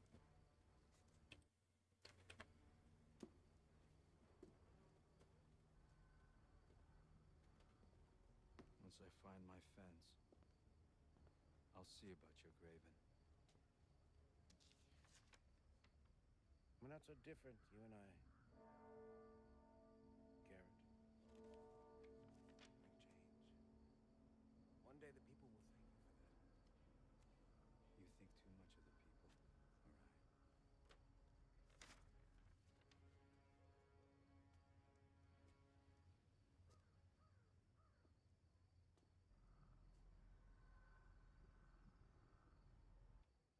Once I find my fence, I'll see about your graven. We're not so different, you and I. Garrett. We change. One day the people will thank you for that. You think too much of the people. All right.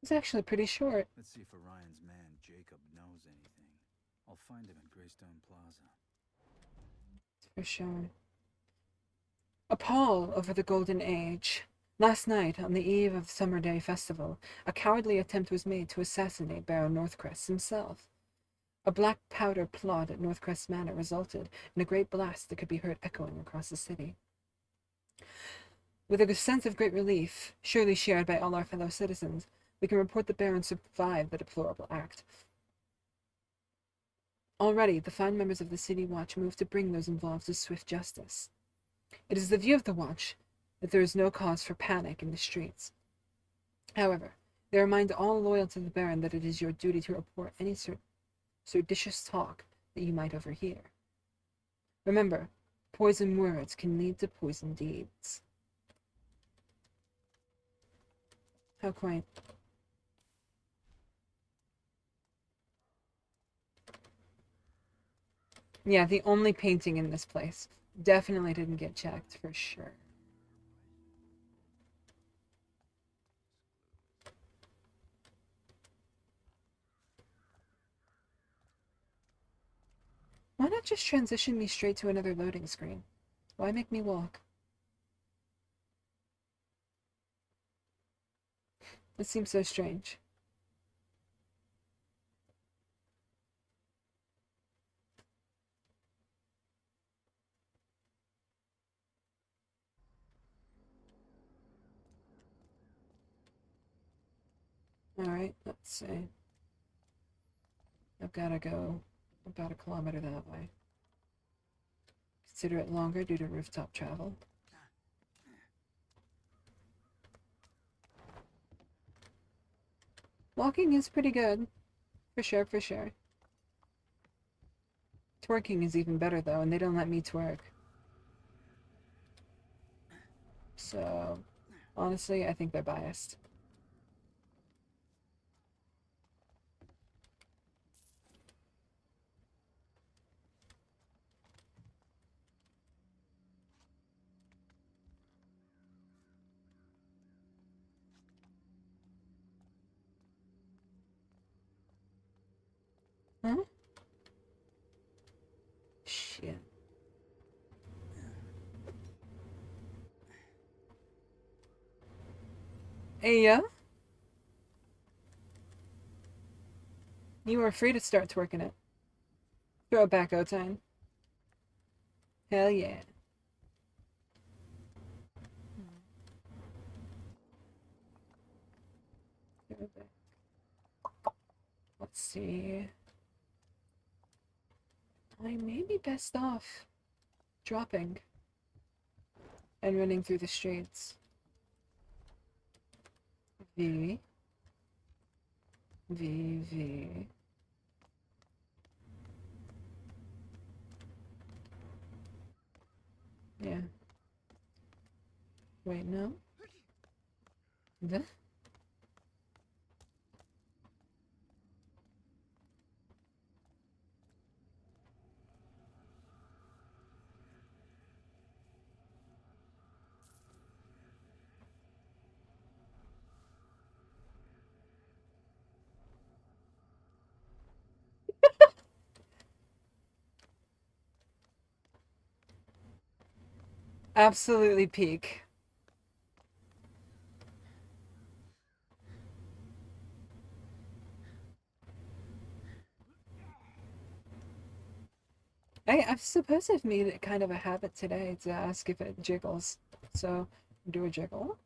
It's actually pretty short. Let's see if Orion's man, Jacob, knows anything. I'll find him in Greystone Plaza. For sure. A pall over the Golden Age. Last night, on the eve of the Summer Day Festival, a cowardly attempt was made to assassinate Baron Northcrest himself. A black powder plot at Northcrest Manor resulted in a great blast that could be heard echoing across the city. With a sense of great relief, surely shared by all our fellow citizens, we can report that Baron survived the deplorable act. Already, the fine members of the City Watch moved to bring those involved to swift justice. It is the view of the Watch that there is no cause for panic in the streets. However, they remind all loyal to the Baron that it is your duty to report any seditious talk that you might overhear. Remember, poison words can lead to poison deeds. How quaint. Yeah, the only painting in this place definitely didn't get checked, for sure. Why not just transition me straight to another loading screen? Why make me walk? It seems so strange. Alright, let's see. I've got to go about a kilometer that way. Consider it longer due to rooftop travel. Walking is pretty good. For sure, for sure. Twerking is even better though, and they don't let me twerk. So, honestly, I think they're biased. Huh? Shit. Hey, yeah? You are free to start twerking it. Throw it back, O-Time. Hell yeah. Throw it back. Let's see. I may be best off dropping and running through the streets. V. V. Yeah. Wait, no? The? Absolutely peak. I suppose I've made it kind of a habit today to ask if it jiggles. So, do a jiggle.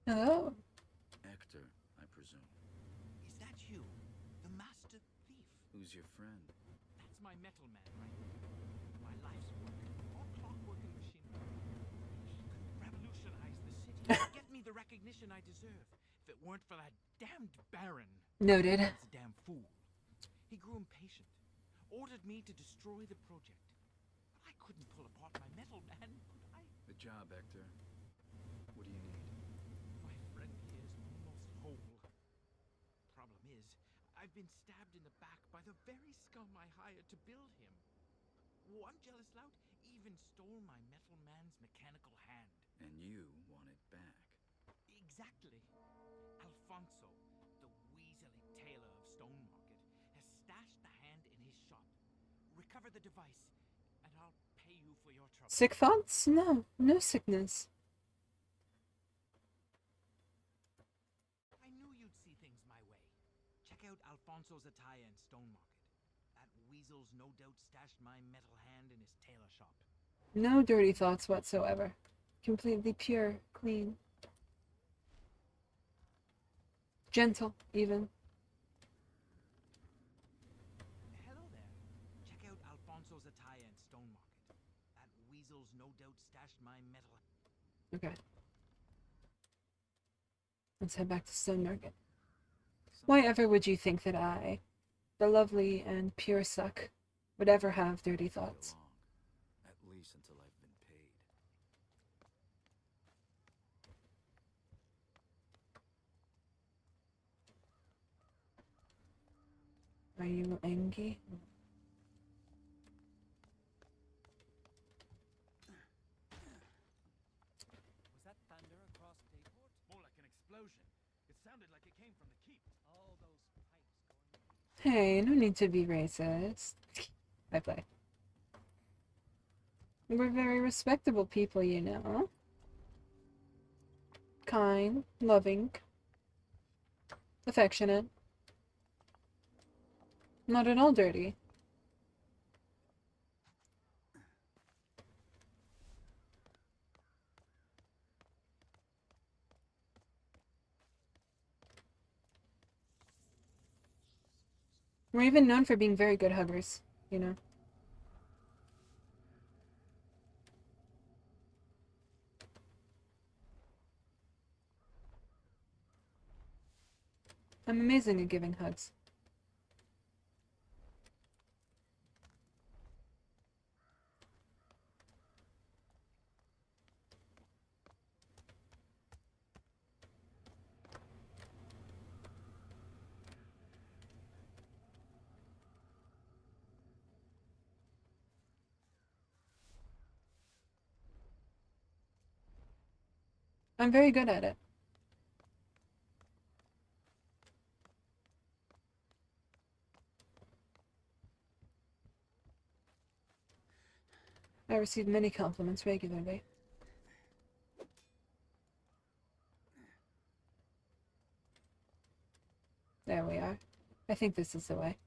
Hello. Hector, I presume. Is that you? The master thief? Who's your friend? That's my metal man, right? My life's work. All clockwork and machinery. He could revolutionize the city. Get me the recognition I deserve. If it weren't for that damned Baron. Noted. He's a damn fool. He grew impatient. Ordered me to destroy the project. But I couldn't pull apart my metal man, could I? The job, Hector. What do you need? My friend here is almost whole. Problem is, I've been stabbed in the back by the very scum I hired to build him. One jealous lout even stole my metal man's mechanical hand. And you want it back. Exactly. Alfonso, the weaselly tailor of Stonemarket, has stashed the hand in his shop. Recover the device, and I'll pay you for your trouble. Sick thoughts? No. No sickness. I knew you'd see things my way. Check out Alfonso's attire in Stonemarket. That weasel's no doubt stashed my metal hand in his tailor shop. No dirty thoughts whatsoever. Completely pure, clean. Gentle, even. Hello there. Check out Alfonso's attire in Stonemarket. That weasel's no doubt stashed my metal... Okay. Let's head back to Stone Market. Why ever would you think that I, the lovely and pure Succ, would ever have dirty thoughts? At least until I've been paid. Are you angry? Was that thunder across Dayport? More like an explosion. It sounded like it came from the keep. All those pipes going... Hey, no need to be racist. I play. We're very respectable people, you know. Kind, loving, affectionate. Not at all dirty. We're even known for being very good huggers, you know. I'm amazing at giving hugs. I'm very good at it. I receive many compliments regularly. There we are. I think this is the way.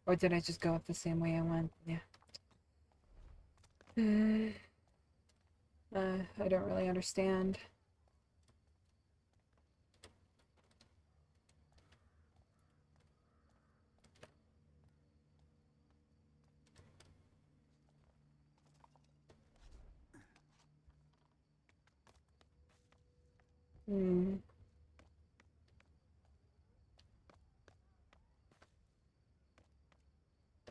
Or did I just go up the same way I went? Yeah. I don't really understand.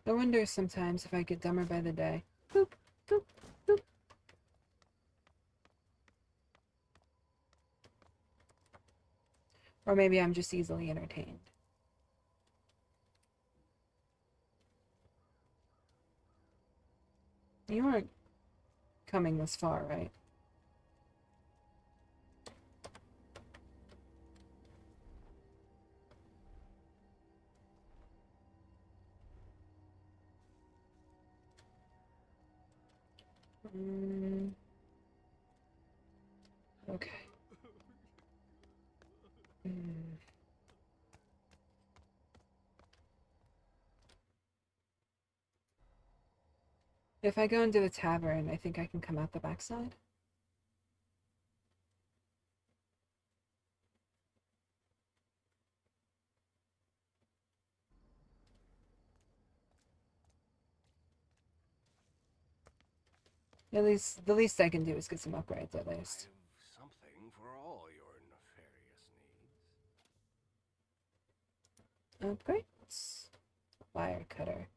I wonder sometimes if I get dumber by the day. Boop, boop, boop. Or maybe I'm just easily entertained. You aren't coming this far, right? Okay. If I go into the tavern, I think I can come out the backside. At least, the least I can do is get some upgrades at least. Something for all your nefarious needs. Upgrades. Wire cutter.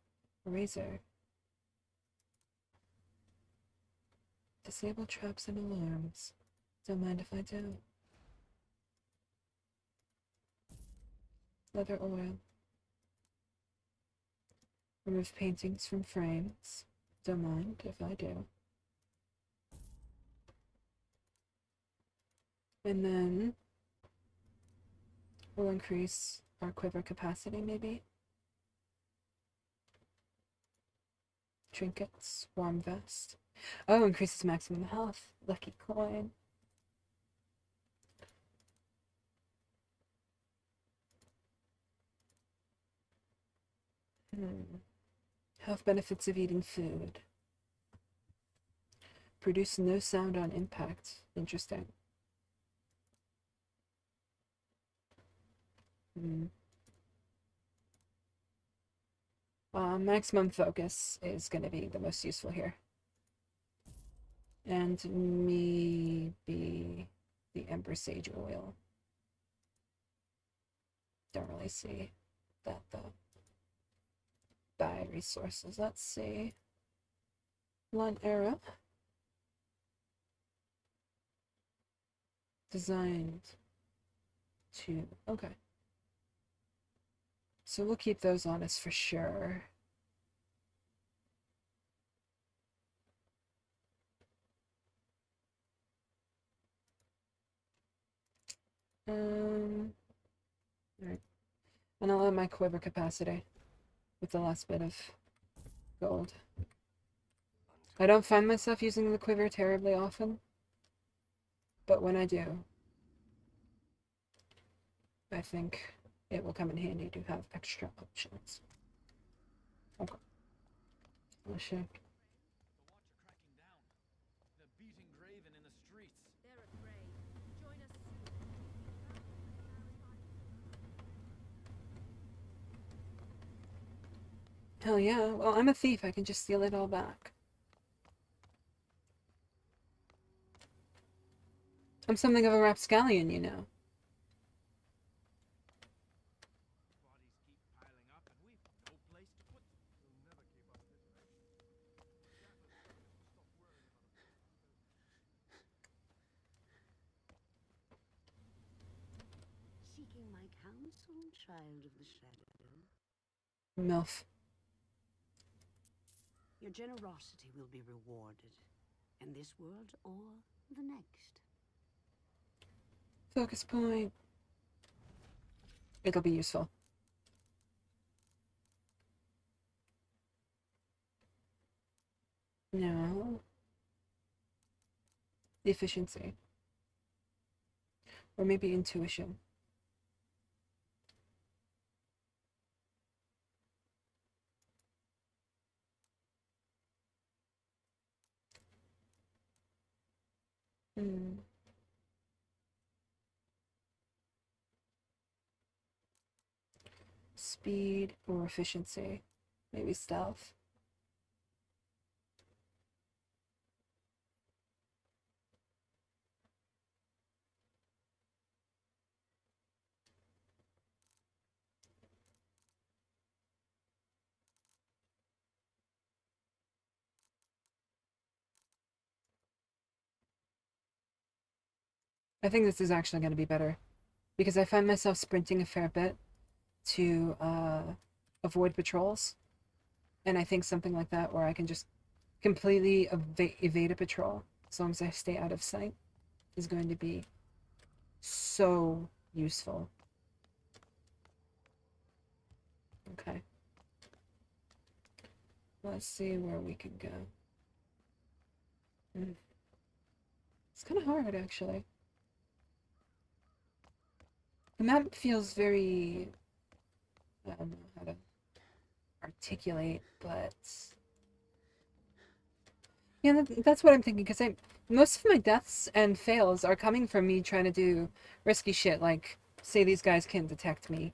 Razor. Disable traps and alarms. Don't mind if I do. Leather oil. Remove paintings from frames. Don't mind if I do. And then we'll increase our quiver capacity, maybe. Trinkets, warm vest. Oh, increases maximum health. Lucky coin. Health benefits of eating food. Produce no sound on impact. Interesting. Maximum focus is going to be the most useful here. And maybe the Ember Sage oil. Don't really see that though. Buy resources. Let's see. Blunt arrow. Designed to. Okay. So we'll keep those on us for sure. Alright. And I'll add my quiver capacity with the last bit of gold. I don't find myself using the quiver terribly often, but when I do, I think it will come in handy to have extra options. Okay. Let's check. They're beating Graven in the streets. They're afraid. Join us soon. Hell yeah. Well, I'm a thief. I can just steal it all back. I'm something of a rapscallion, you know. Bodies keep piling up and we've no place to put them. We'll never keep up at this rate. Stop worrying about Seeking my counsel, child of the shadow. MILF. Your generosity will be rewarded, in this world or the next. Focus point. It'll be useful. No. Efficiency. Or maybe intuition. Speed or efficiency. Maybe stealth. I think this is actually going to be better because I find myself sprinting a fair bit to avoid patrols, and I think something like that where I can just completely evade a patrol as long as I stay out of sight is going to be so useful. Okay. Let's see where we can go. It's kind of hard, actually. The map feels very... I don't know how to articulate, but... Yeah, that's what I'm thinking, because most of my deaths and fails are coming from me trying to do risky shit, like, say these guys can't detect me.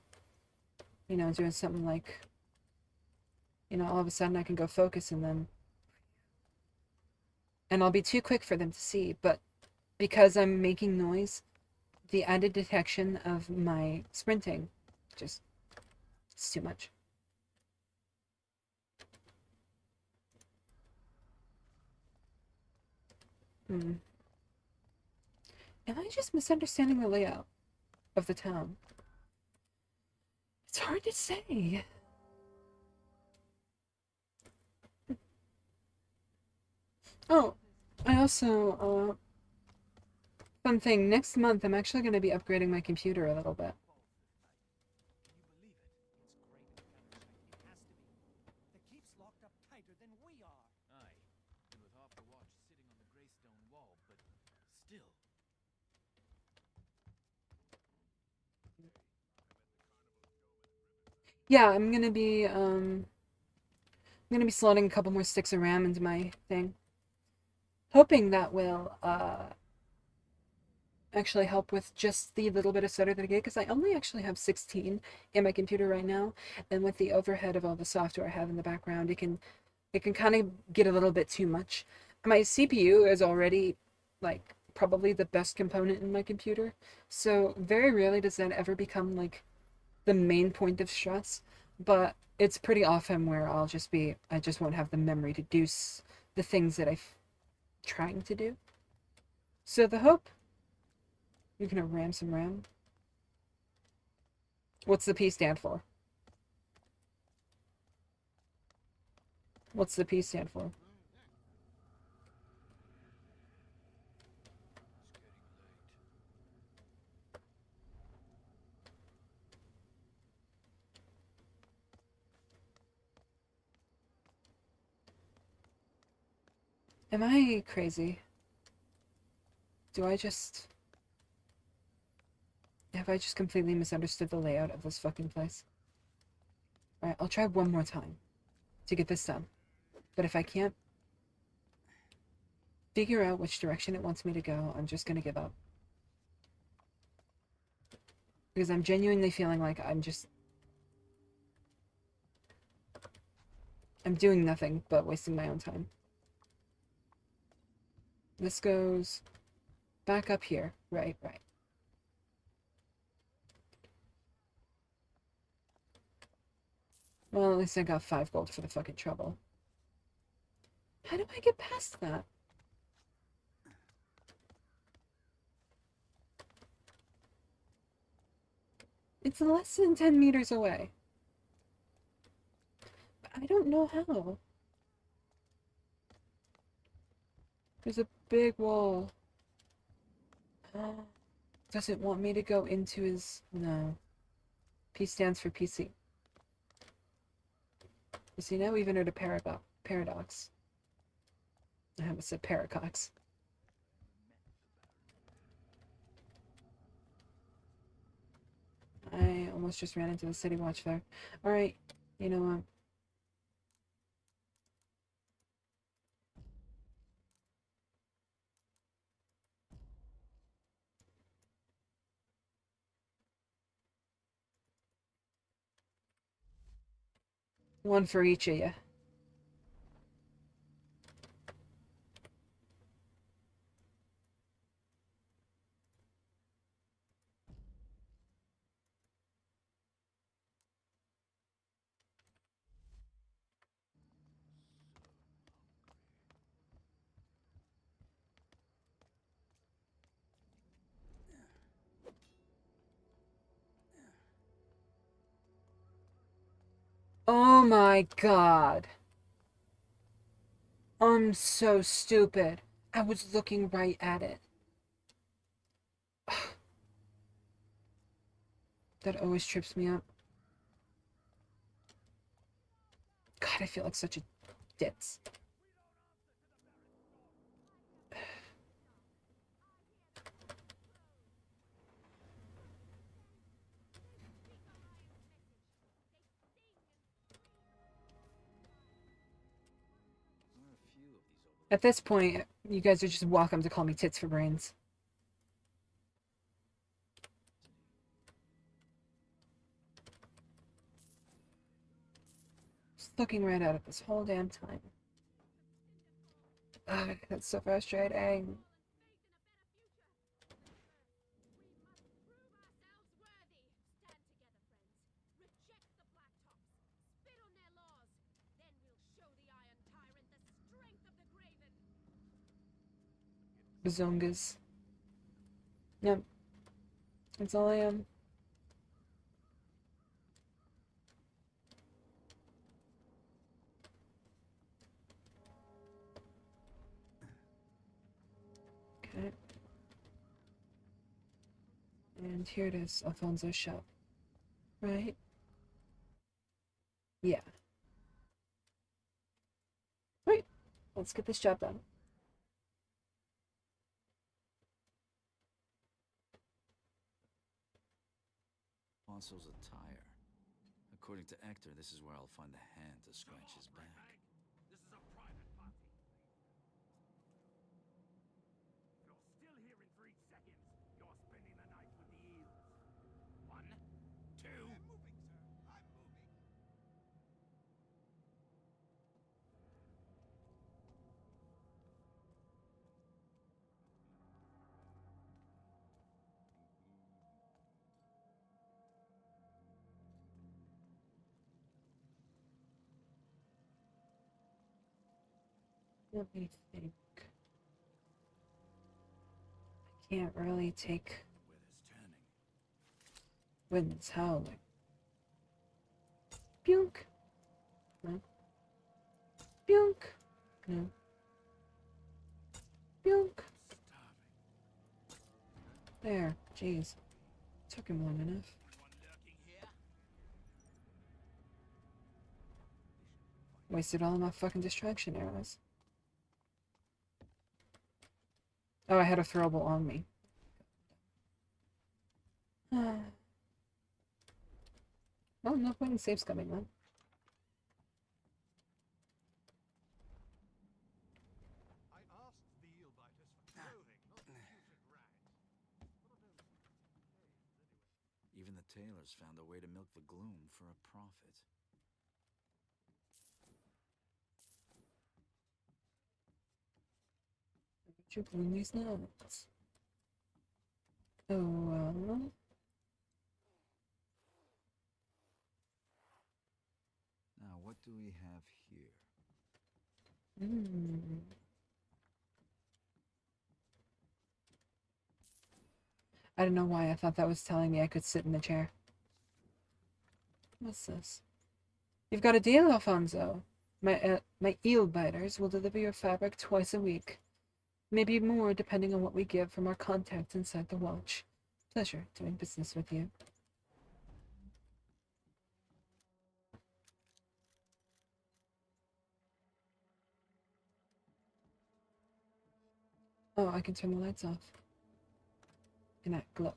You know, doing something like, you know, all of a sudden I can go focus and then... And I'll be too quick for them to see, but because I'm making noise, the added detection of my sprinting, just, it's too much. Am I just misunderstanding the layout of the town? It's hard to say. Oh, I also, fun thing, next month I'm actually going to be upgrading my computer a little bit. The keep's locked up tighter than we are. Aye, and with half the watch sitting on the greystone wall, but still. Yeah, I'm gonna be slotting a couple more sticks of RAM into my thing. Hoping that will, actually help with just the little bit of stutter that I get, because I only actually have 16 in my computer right now, and with the overhead of all the software I have in the background, it can kind of get a little bit too much. My CPU is already, like, probably the best component in my computer, so very rarely does that ever become, like, the main point of stress, but it's pretty often where I just won't have the memory to do the things that I'm trying to do. So the hope, you're gonna ram some RAM. What's the P stand for? What's the P stand for? Am I crazy? Have I just completely misunderstood the layout of this fucking place? Alright, I'll try one more time to get this done. But if I can't figure out which direction it wants me to go, I'm just gonna give up. Because I'm genuinely feeling like I'm doing nothing but wasting my own time. This goes back up here. Right. Well, at least I got 5 gold for the fucking trouble. How do I get past that? It's less than 10 meters away. But I don't know how. There's a big wall. Does it want me to go into his... No. P stands for PC. You see, now we've entered a paradox. I haven't said paracox. I almost just ran into the city watch there. Alright, you know what? One for each of you. Oh my god. I'm so stupid. I was looking right at it. That always trips me up. God, I feel like such a ditz. At this point, you guys are just welcome to call me Tits for Brains. Just looking right at it this whole damn time. Ugh, that's so frustrating. Bazongas. Yep. That's all I am. Okay. And here it is, Alfonso's shop. Right? Yeah. Right. Let's get this job done. Alfonso's attire. According to Hector, this is where I'll find the hand to scratch his back. This is a private party. If you're still here in 3 seconds, you're spending the night with the eels. 1, 2... I'm moving, sir. I'm moving. Let me think. I can't really take wind's howling. Bunk. No. Bunk. No. Bunk. There. Jeez. Took him long enough. Wasted all of my fucking distraction arrows. Oh, I had a throwable on me. Well, no point in saves coming then. I asked the eel biters for clothing, not bullshit rags. Even the tailors found a way to milk the gloom for a profit. What you bloom these nuts? Oh, well. Now, what do we have here? I don't know why I thought that was telling me I could sit in the chair. What's this? You've got a deal, Alfonso. My eel biters will deliver your fabric twice a week. Maybe more, depending on what we give from our contacts inside the watch. Pleasure doing business with you. Oh, I can turn the lights off. And that glow.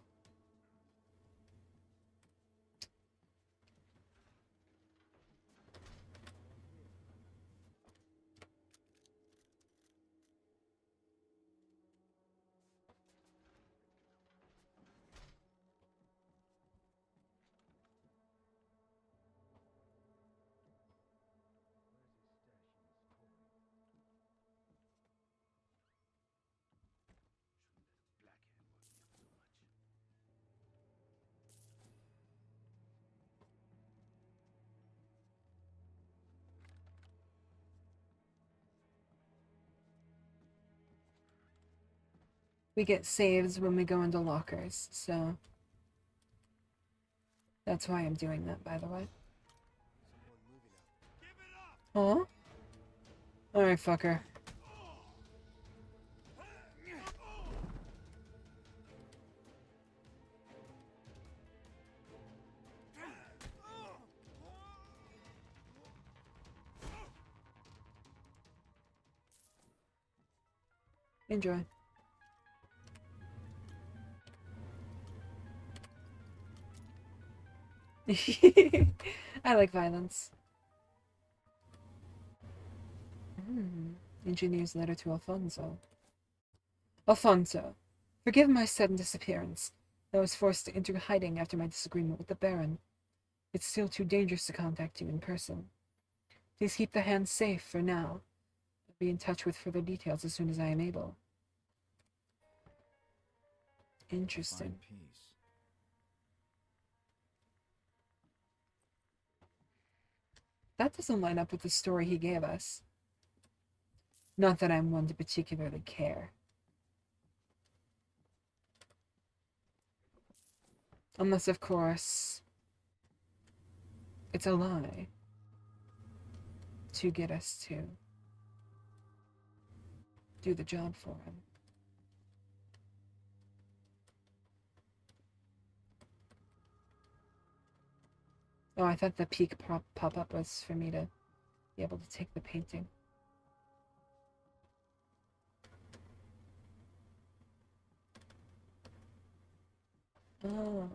We get saves when we go into lockers, so that's why I'm doing that, by the way. Huh? Alright, fucker. Enjoy. I like violence. Engineer's letter to Alfonso. Alfonso, forgive my sudden disappearance. I was forced to enter hiding after my disagreement with the Baron. It's still too dangerous to contact you in person. Please keep the hands safe for now. I'll be in touch with further details as soon as I am able. Interesting. Find peace. That doesn't line up with the story he gave us. Not that I'm one to particularly care. Unless, of course, it's a lie to get us to do the job for him. Oh, I thought the peak pop-up was for me to be able to take the painting. Oh.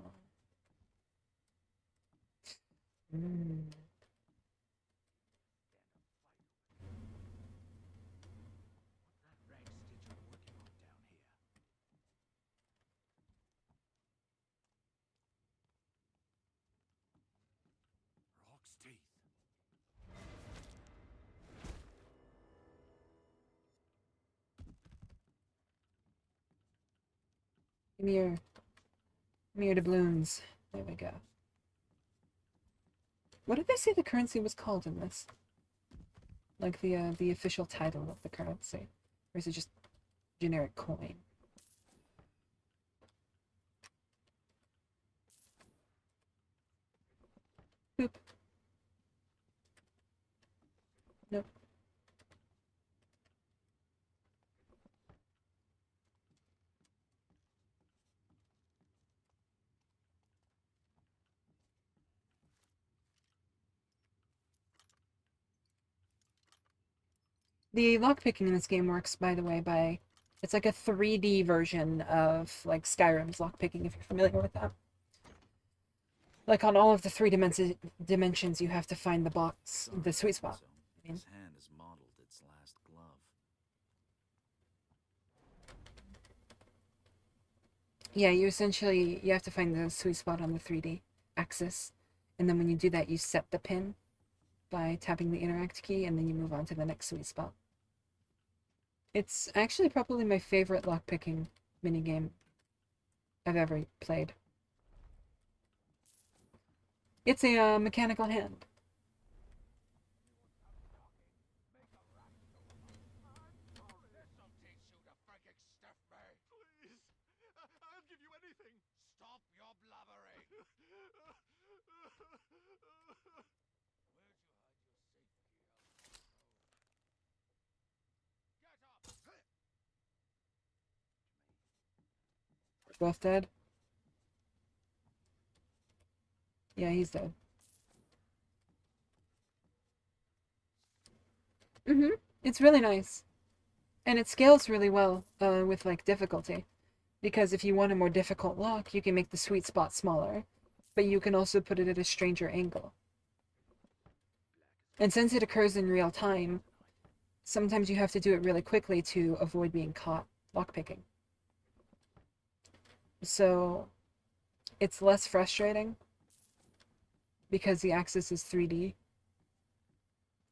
Rock's teeth. Give me your doubloons. There we go. What did they say the currency was called in this? Like the official title of the currency? Or is it just generic coin? Boop. Nope. The lockpicking in this game works, by the way, by... It's like a 3D version of, like, Skyrim's lockpicking, if you're familiar with that. Like, on all of the 3 dimensions, you have to find the box, the sweet spot. I mean, His hand has modeled its last glove. yeah, you have to find the sweet spot on the 3D axis. And then when you do that, you set the pin by tapping the interact key, and then you move on to the next sweet spot. It's actually probably my favorite lockpicking minigame I've ever played. It's a mechanical hand. I'll give you anything. Stop your blabbering. We're both dead. Yeah, he's dead. Mm-hmm. It's really nice. And it scales really well with like difficulty. Because if you want a more difficult lock, you can make the sweet spot smaller. But you can also put it at a stranger angle. And since it occurs in real time, sometimes you have to do it really quickly to avoid being caught lockpicking. So it's less frustrating because the axis is 3D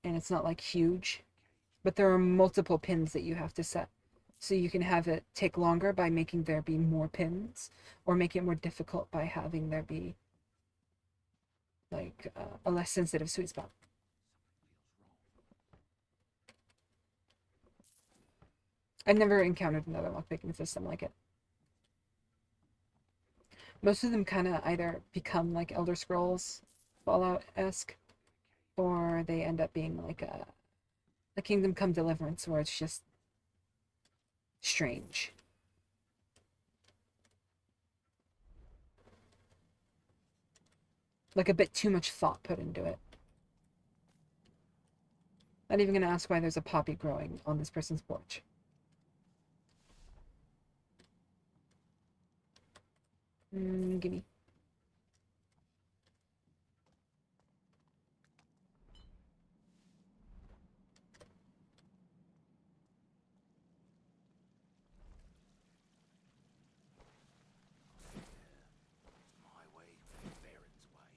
and it's not like huge, but there are multiple pins that you have to set. So you can have it take longer by making there be more pins, or make it more difficult by having there be like a less sensitive sweet spot. I've never encountered another lockpicking system like it. Most of them kind of either become like Elder Scrolls Fallout-esque, or they end up being like a Kingdom Come Deliverance, where it's just strange. Like a bit too much thought put into it. Not even gonna ask why there's a poppy growing on this person's porch. Gimme. My way, Baron's way.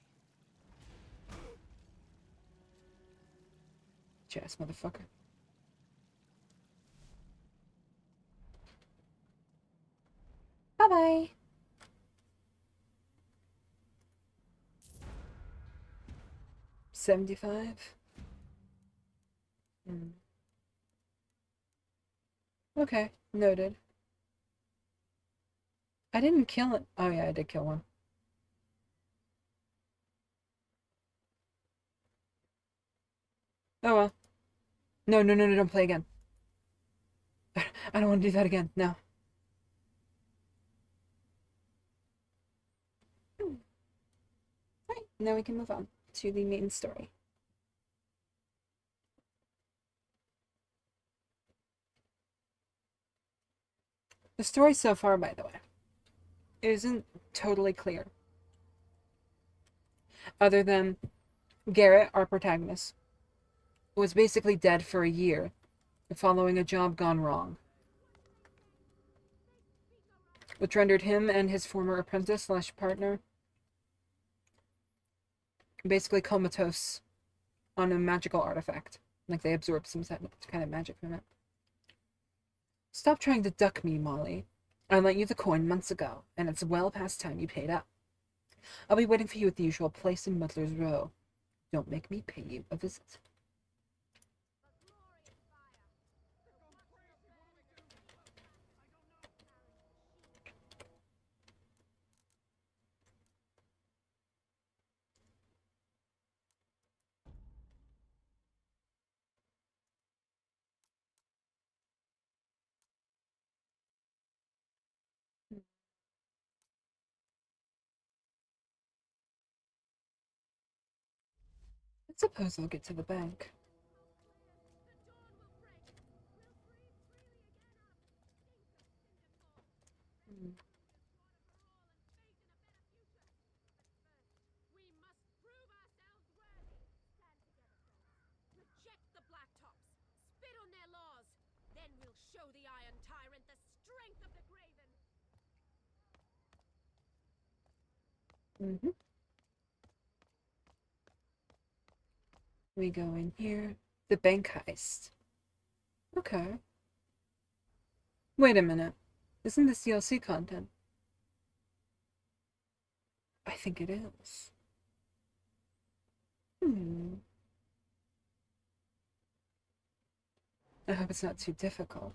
Jazz, motherfucker. Bye-bye. $75. Okay, noted. I didn't kill it. Oh yeah, I did kill one. Oh well. No, no, no, no, don't play again. I don't want to do that again. No. Alright, now we can move on to the main story. The story so far, by the way, isn't totally clear. Other than Garrett, our protagonist, was basically dead for a year following a job gone wrong, which rendered him and his former apprentice/partner basically comatose on a magical artifact. Like they absorbed some kind of magic from it. Stop trying to duck me, Molly. I lent you the coin months ago, and it's well past time you paid up. I'll be waiting for you at the usual place in Muddler's Row. Don't make me pay you a visit. I suppose I'll get to the bank. Reject the Blacktops. Spit on their laws. Then we'll show the Iron Tyrant the strength of the Graven. We go in here. The bank heist. Okay. Wait a minute. Isn't this DLC content? I think it is. I hope it's not too difficult.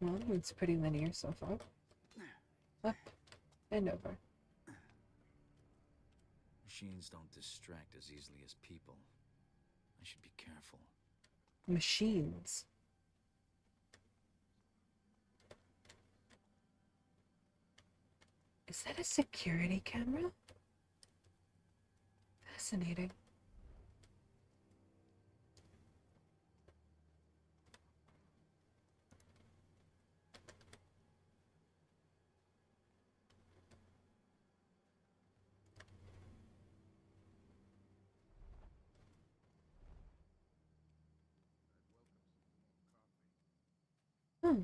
Well, it's pretty linear so far. Up and over. Machines don't distract as easily as people. I should be careful. Machines? Is that a security camera? Fascinating. Hmm.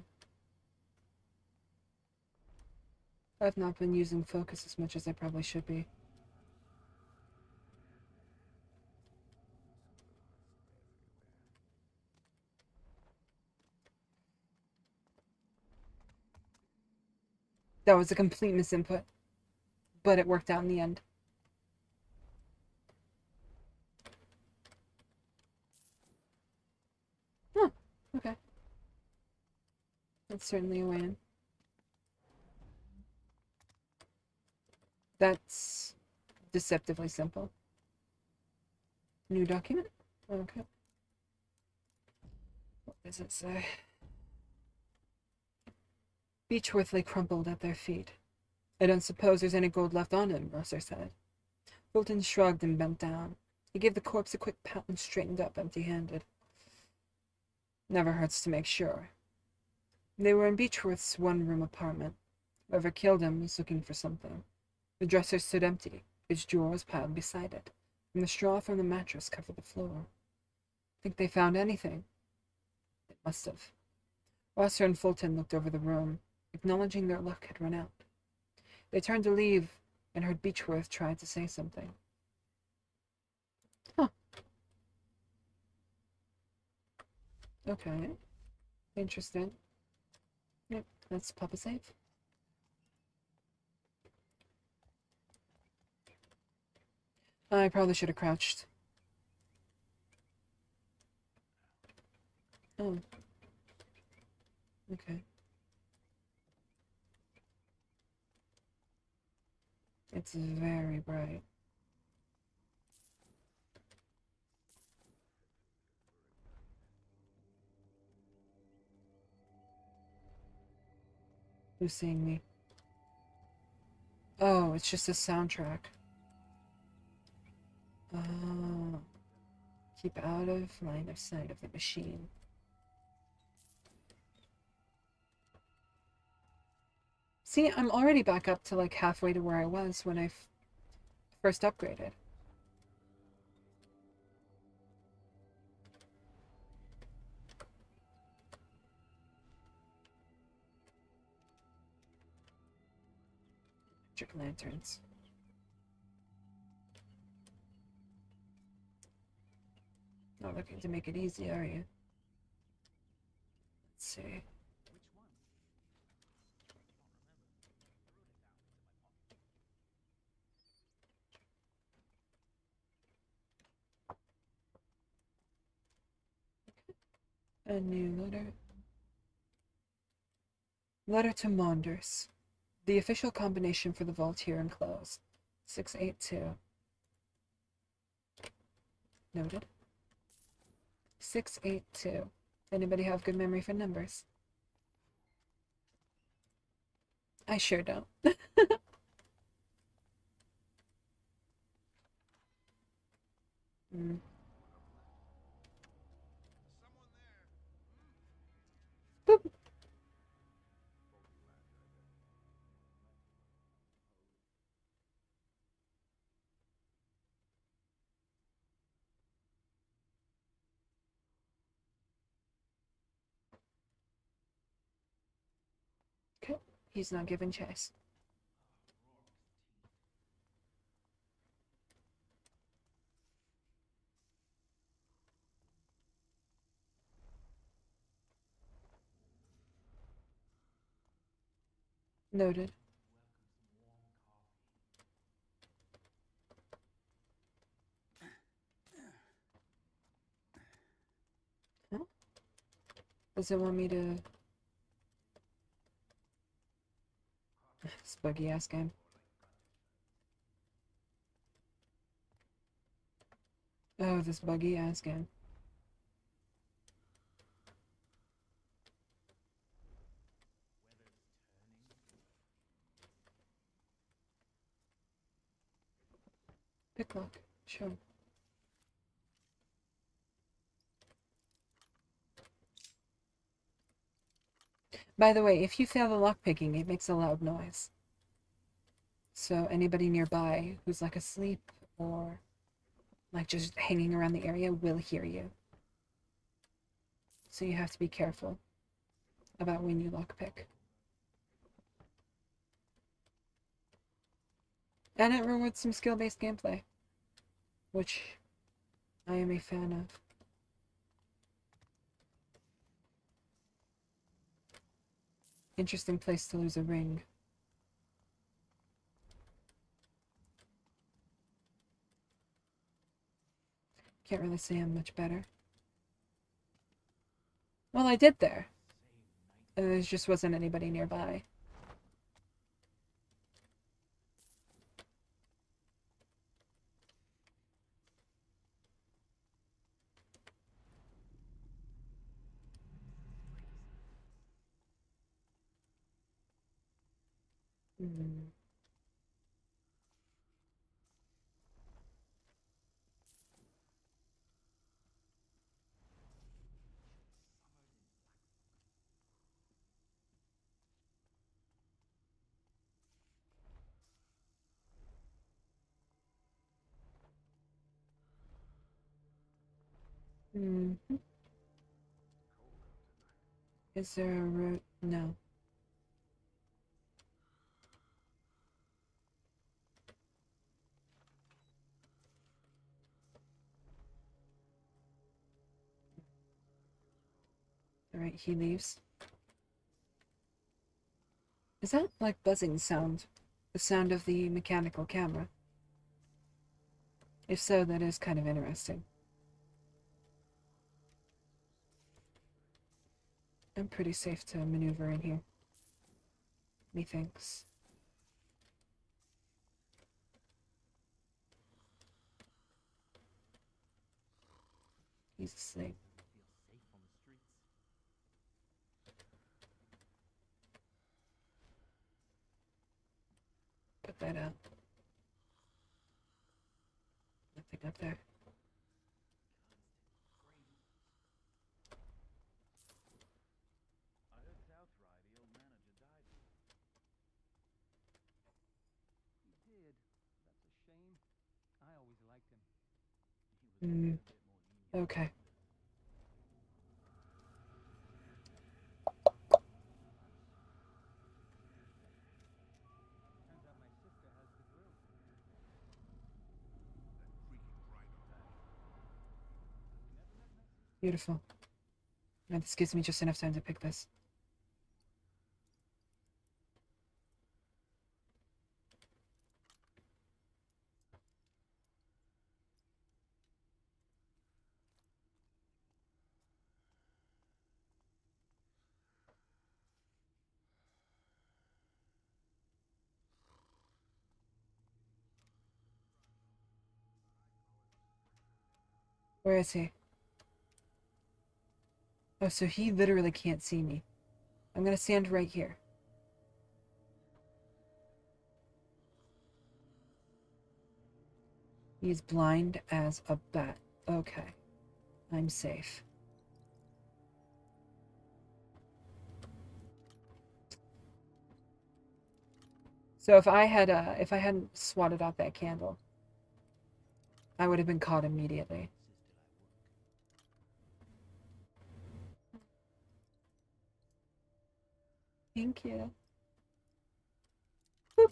I've not been using focus as much as I probably should be. That was a complete misinput, but it worked out in the end. Huh, okay. That's certainly a way in. That's deceptively simple. New document? Okay. What does it say? Beechworth lay crumpled at their feet. I don't suppose there's any gold left on him, Mercer said. Fulton shrugged and bent down. He gave the corpse a quick pat and straightened up empty-handed. Never hurts to make sure. They were in Beechworth's one-room apartment. Whoever killed him was looking for something. The dresser stood empty, its drawers piled beside it, and the straw from the mattress covered the floor. Think they found anything? It must have. Rosser and Fulton looked over the room, acknowledging their luck had run out. They turned to leave and heard Beechworth try to say something. Huh. Okay. Interesting. Yep, let's pop a save. I probably should have crouched. Oh. Okay. It's very bright. Who's seeing me? Oh, it's just a soundtrack. Oh. Keep out of line of sight of the machine. See, I'm already back up to like halfway to where I was when I first upgraded. Electric lanterns. Not looking to make it easy, are you? Let's see. A new letter. Letter to Maunders. The official combination for the vault here enclosed. 682. Noted. 682. Anybody have good memory for numbers? I sure don't. Mm. Boop. Okay, he's not giving chase. Noted. Huh? Does it want me to... This buggy ass game. Oh, this buggy ass game. Pick lock. Sure. By the way, if you fail the lock picking, it makes a loud noise. So anybody nearby who's like asleep or like just hanging around the area will hear you. So you have to be careful about when you lockpick. And it rewards some skill-based gameplay, which I am a fan of. Interesting place to lose a ring. Can't really say I'm much better. Well, I did there. There just wasn't anybody nearby. Hmm. Mm-hmm. Is there a route? No. Alright, he leaves. Is that like buzzing sound? The sound of the mechanical camera? If so, that is kind of interesting. I'm pretty safe to maneuver in here. Methinks. He's asleep. Put that out. Nothing up there. I heard South Rye, the old manager, died. He did. That's a shame. I always liked him. Okay. Turns out my sister has the grill. Beautiful. Now this gives me just enough time to pick this. Where is he? Oh, so he literally can't see me. I'm gonna stand right here. He's blind as a bat. Okay. I'm safe. So if I hadn't swatted out that candle, I would have been caught immediately. Thank you. Boop.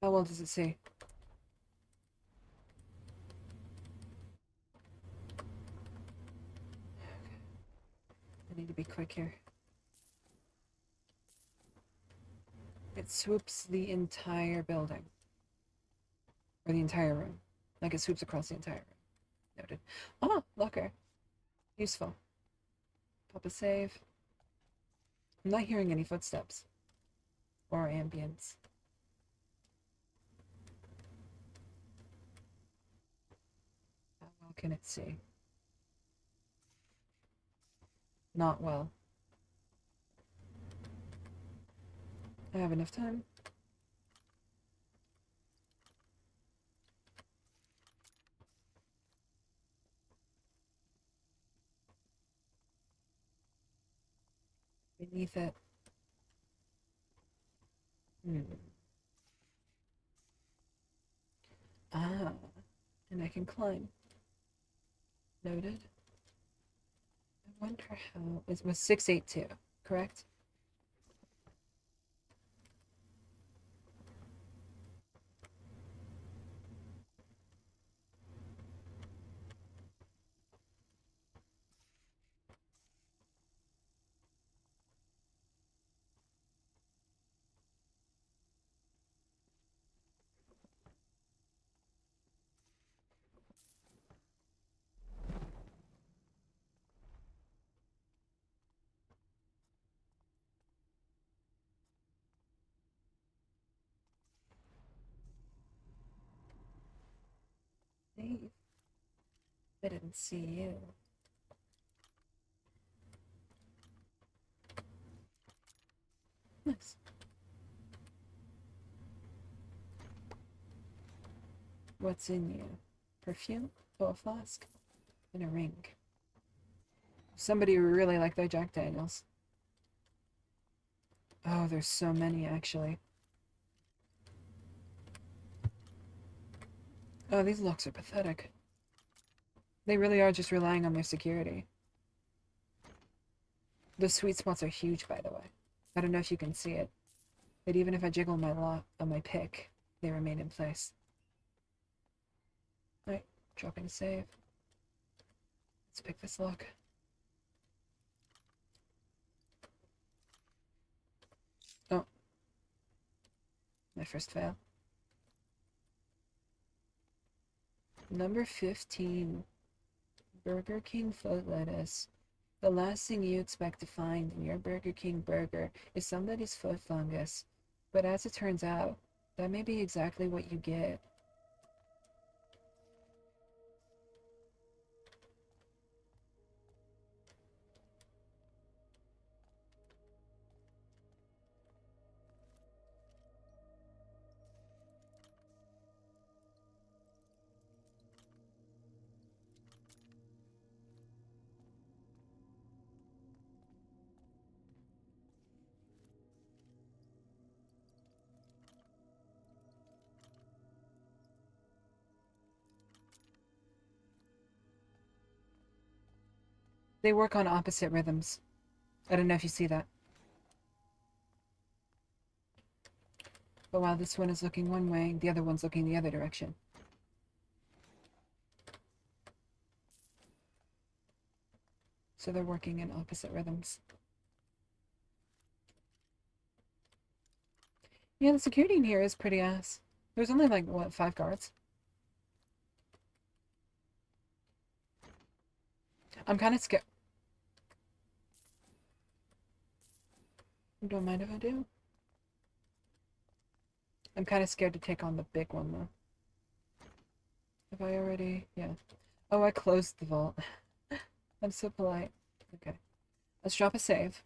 How well does it say? I need to be quick here. It swoops the entire building. Or the entire room. Like it swoops across the entire room. Noted. Oh, locker. Useful. Pop a save. I'm not hearing any footsteps. Or ambience. well can it see? Not well. I have enough time. Beneath it. Ah, and I can climb. Noted. I wonder how. It was 682, correct? Dave. I didn't see you. Nice. What's in you? Perfume? Oh, a flask? And a ring. Somebody really liked their Jack Daniels. Oh, there's so many, actually. Oh, these looks are pathetic. They really are just relying on their security. The sweet spots are huge, by the way. I don't know if you can see it, but even if I jiggle my lock on my pick, they remain in place. Alright, dropping save. Let's pick this lock. Oh. My first fail. Number 15. Burger King foot lettuce. The last thing you expect to find in your Burger King burger is somebody's foot fungus. But as it turns out, that may be exactly what you get. They work on opposite rhythms. I don't know if you see that. But while this one is looking one way, the other one's looking the other direction. So they're working in opposite rhythms. Yeah, the security in here is pretty ass. There's only like, what, 5 guards? I'm kind of scared. Don't mind if I do. I'm kind of scared to take on the big one, though. Have I already? Yeah. Oh, I closed the vault. I'm so polite. Okay. Let's drop a save.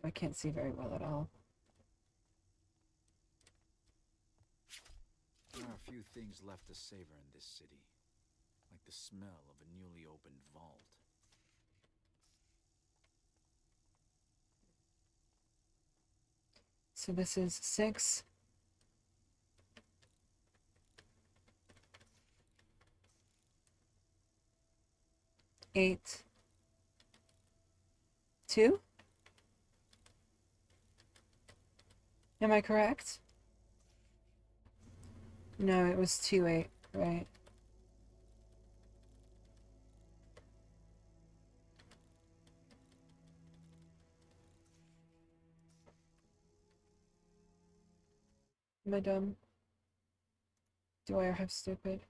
I can't see very well at all. There are a few things left to savor in this city, like the smell of a newly opened vault. So this is 6. Eight. 2? Am I correct? No, it was 2-8, right? Am I dumb? Do I have stupid?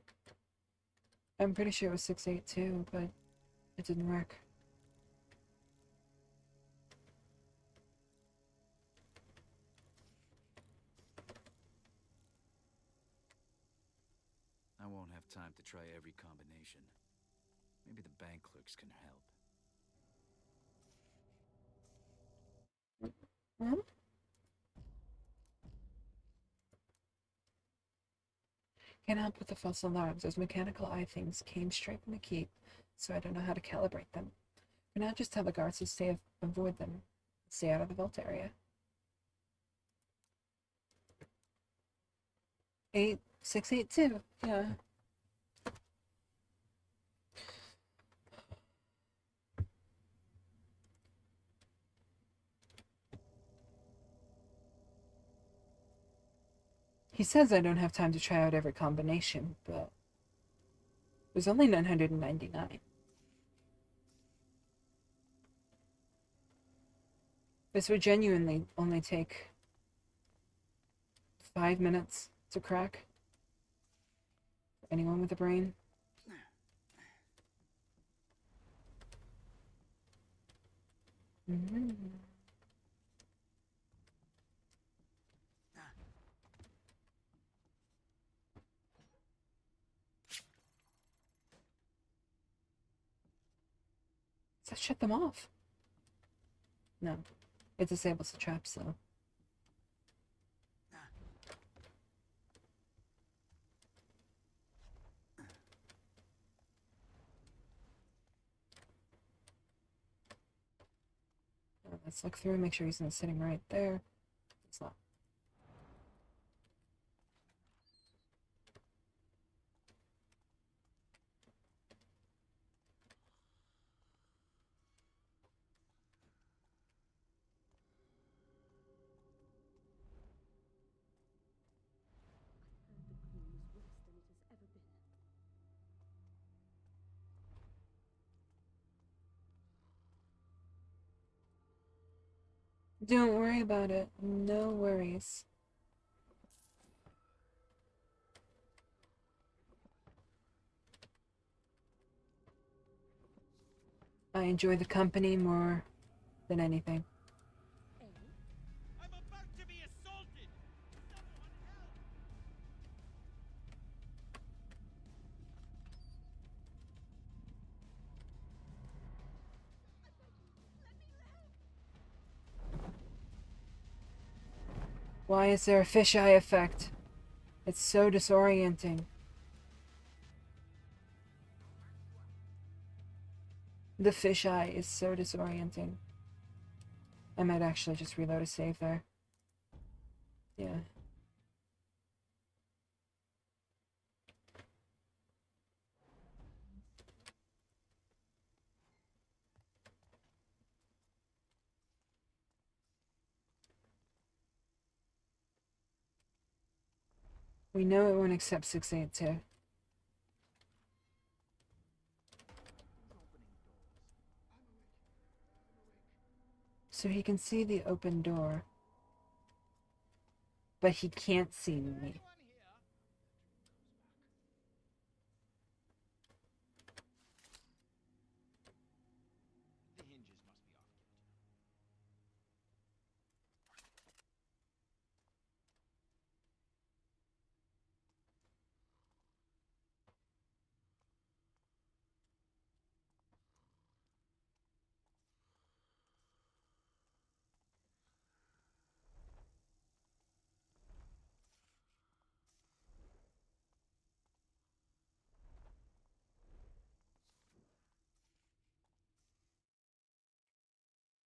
I'm pretty sure it was 682, but it didn't work. won't have time to try every combination. Maybe the bank clerks can help. Hmm? Can't help with the false alarms. Those mechanical eye things came straight from the keep, so I don't know how to calibrate them. For now, just tell the guards to avoid them. Stay out of the vault area. 8682. Yeah. He says I don't have time to try out every combination, but there's only 999. This would genuinely only take 5 minutes to crack. For anyone with a brain. Mm-hmm. Does that shut them off? No. It disables the traps, though. Let's look through and make sure he's not sitting right there. It's not. Don't worry about it. No worries. I enjoy the company more than anything. I'm about to be assaulted! Someone help! Why is there a fisheye effect? It's so disorienting. The fisheye is so disorienting. I might actually just reload a save there. Yeah. We know it won't accept 682. So he can see the open door. But he can't see me. The hinges must be off kilter.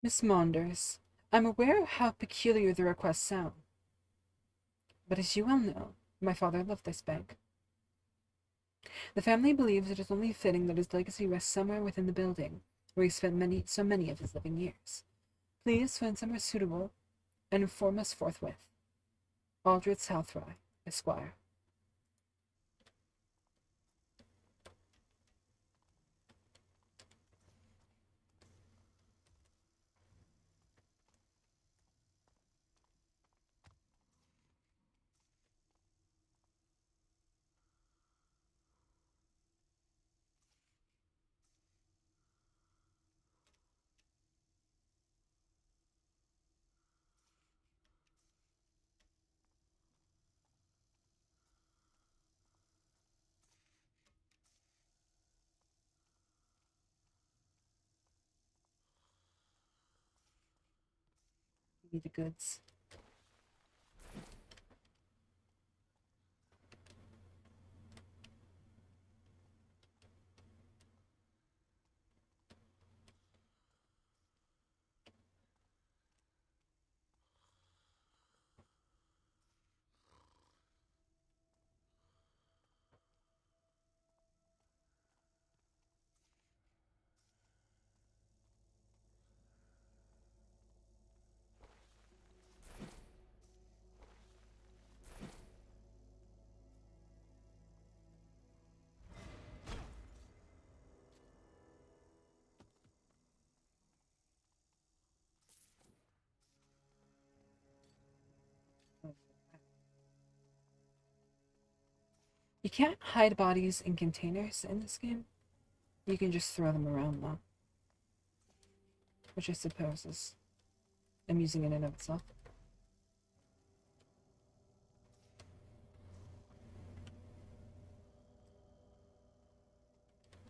Miss Maunders, I'm aware of how peculiar the requests sound. But as you well know, my father loved this bank. The family believes it is only fitting that his legacy rests somewhere within the building, where he spent so many of his living years. Please find somewhere suitable and inform us forthwith. Aldred Southry, Esquire. Give me the goods. You can't hide bodies in containers in this game. You can just throw them around though. Which I suppose is amusing in and of itself.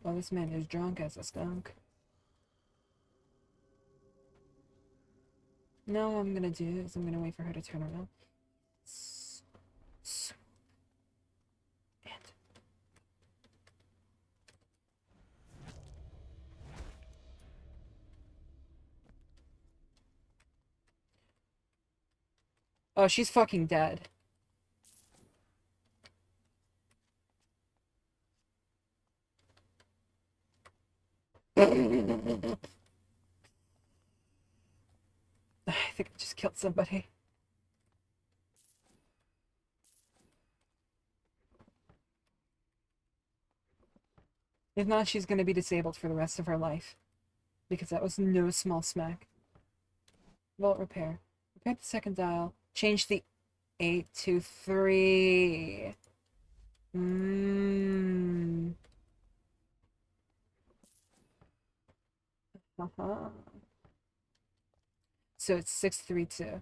Well, this man is drunk as a skunk. Now what I'm gonna do is I'm gonna wait for her to turn around. Oh, she's fucking dead. I think I just killed somebody. If not, she's gonna be disabled for the rest of her life. Because that was no small smack. Vault repair. Repair the second dial. Change the 8 to 3. So it's 632.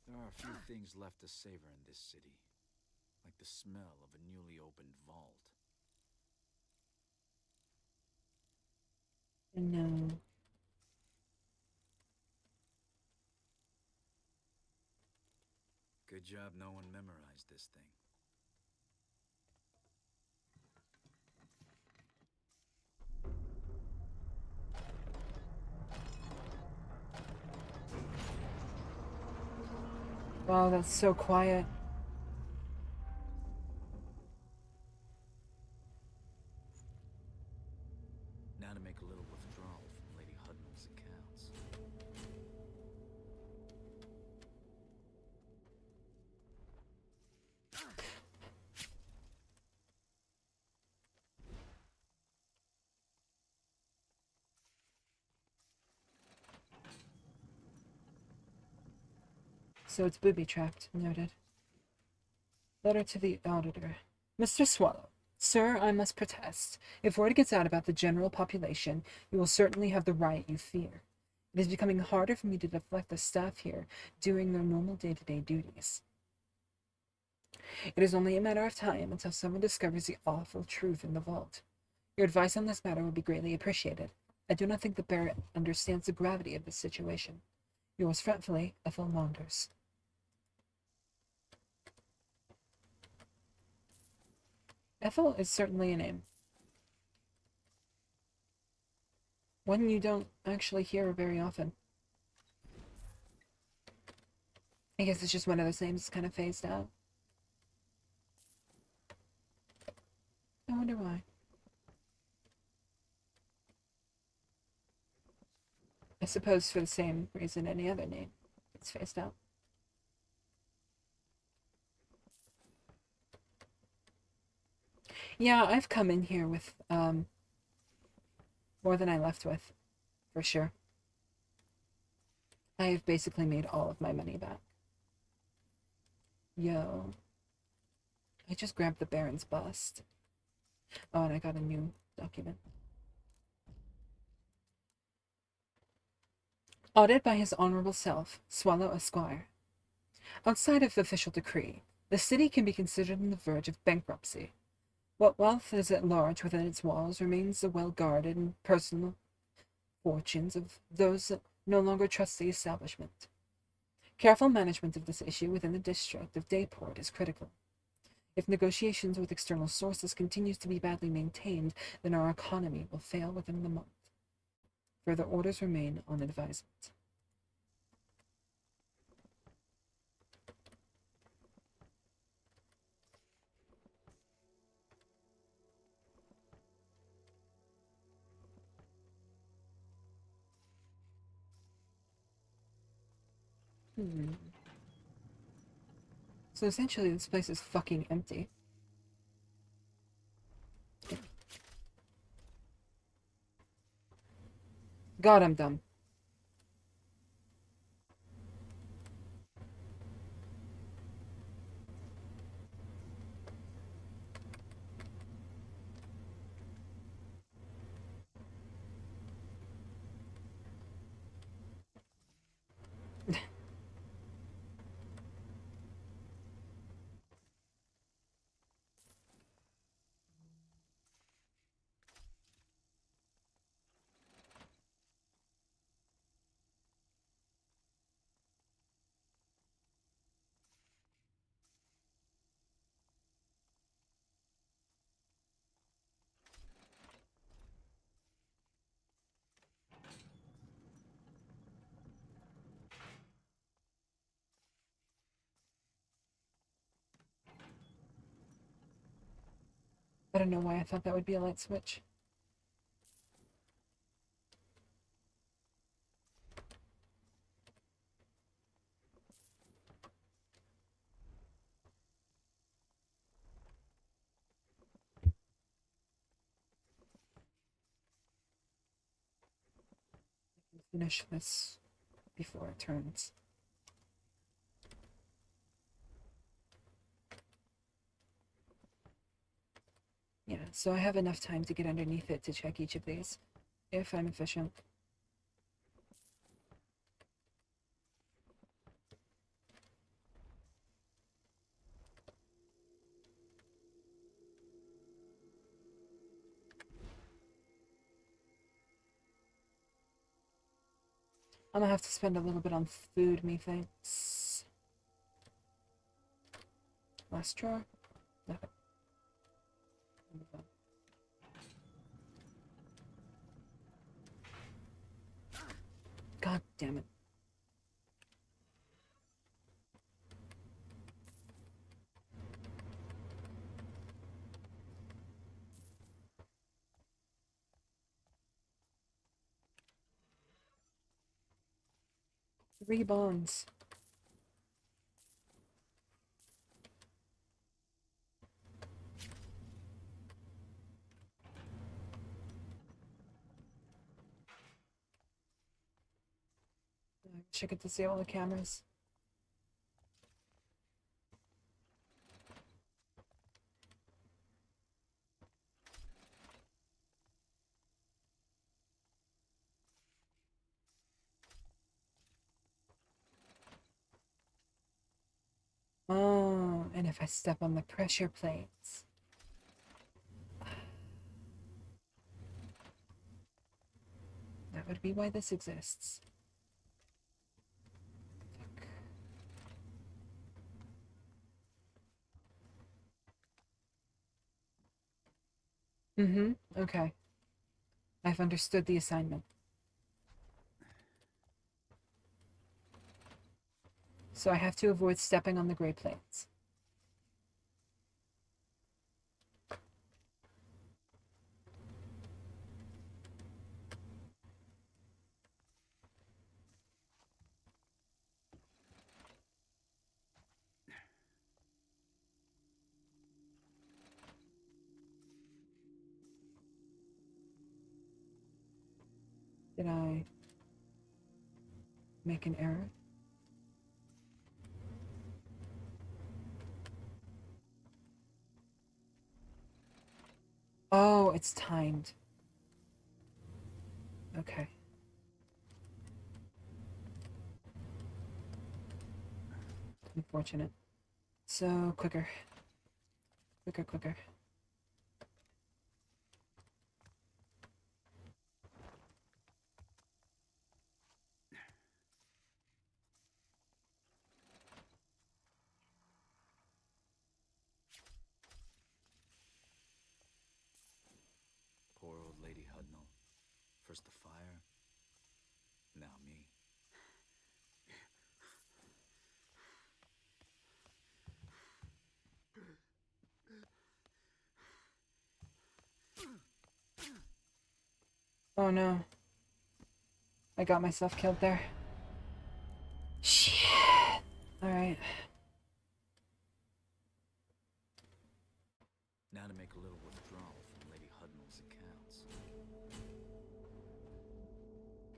There are a few things left to savor in this city, like the smell of a newly opened vault. No. Good job no one memorized this thing. Wow, that's so quiet. Now to make a little withdrawal from Lady Hudnall's accounts. So it's booby-trapped. Noted. Letter to the auditor. Mr. Swallow. Sir, I must protest. If word gets out about the general population, you will certainly have the riot you fear. It is becoming harder for me to deflect the staff here doing their normal day-to-day duties. It is only a matter of time until someone discovers the awful truth in the vault. Your advice on this matter would be greatly appreciated. I do not think the Barret understands the gravity of this situation. Yours fretfully, Ethel Maunders. Ethel is certainly a name. One you don't actually hear very often. I guess it's just one of those names that's kind of phased out. I wonder why. I suppose for the same reason any other name gets phased out. Yeah, I've come in here with more than I left with, for sure. I have basically made all of my money back. Yo. I just grabbed the Baron's bust. Oh, and I got a new document. Audit by his honorable self, Swallow Esquire. Outside of official decree, the city can be considered on the verge of bankruptcy. What wealth is at large within its walls remains the well-guarded and personal fortunes of those that no longer trust the establishment. Careful management of this issue within the district of Dayport is critical. If negotiations with external sources continues to be badly maintained, then our economy will fail within the month. Further orders remain on advisement. So essentially this place is fucking empty. God, I'm dumb. I don't know why I thought that would be a light switch. Finish this before it turns. Yeah, so I have enough time to get underneath it to check each of these, if I'm efficient. I'm gonna have to spend a little bit on food, methinks. Last drawer? Nothing. God damn it. Three bonds. I wish I could disable the cameras. Oh, and if I step on the pressure plates. That would be why this exists. Fuck. Okay. I've understood the assignment. So I have to avoid stepping on the gray plates. Did I make an error? Oh, it's timed. Okay. Unfortunate. So, quicker. Quicker, quicker. Poor old Lady Hudnall. First the fire, now me. Oh no. I got myself killed there. Shit. Alright. Now to make a little withdrawal from Lady Hudnall's accounts.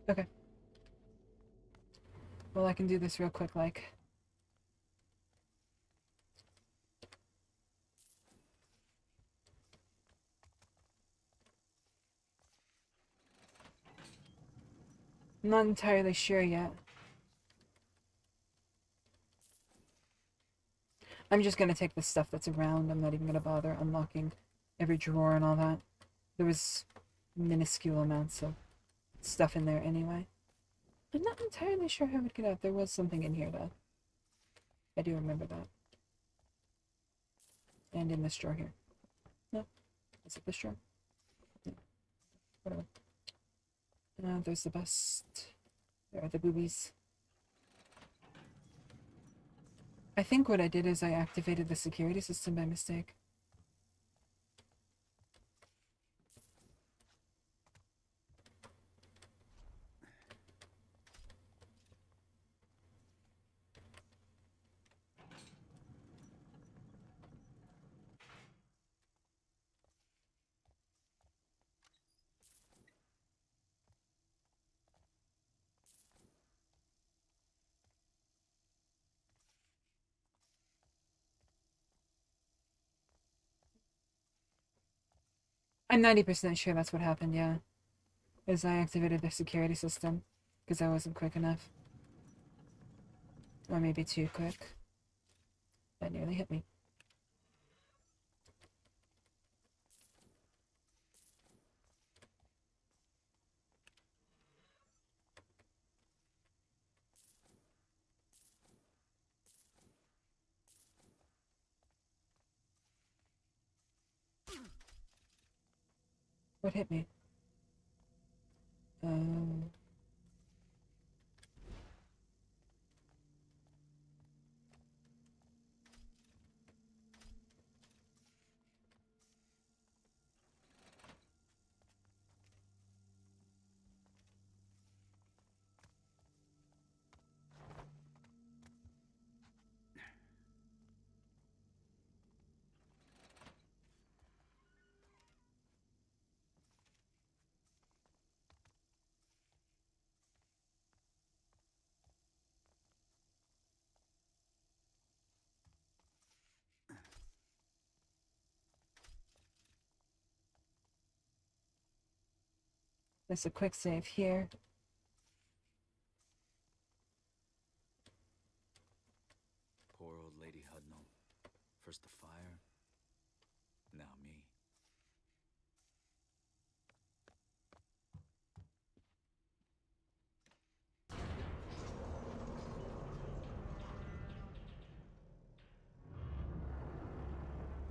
Okay. Well, I can do this real quick, like. I'm not entirely sure yet. I'm just gonna take the stuff that's around. I'm not even gonna bother unlocking every drawer and all that. There was minuscule amounts of stuff in there anyway. I'm not entirely sure how I would get out. There was something in here, though. I do remember that. And in this drawer here. No? Is it this drawer? No. Whatever. There's the bust. There are the boobies. I think what I did is I activated the security system by mistake. I'm 90% sure that's what happened, yeah. Is I activated the security system because I wasn't quick enough. Or maybe too quick. That nearly hit me. What hit me? There's a quick save here. Poor old Lady Hudnall. First the fire, now me.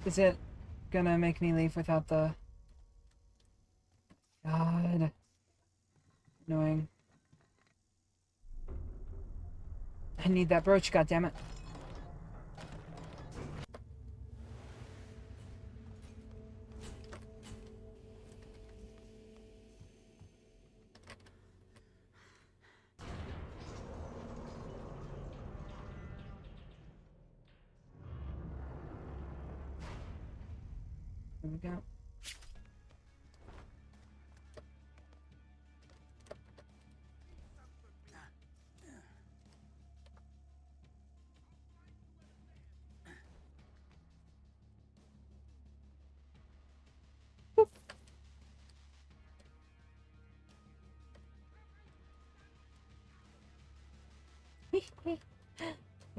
Is it gonna make me leave without the... God. Annoying. I need that brooch, goddammit. There we go.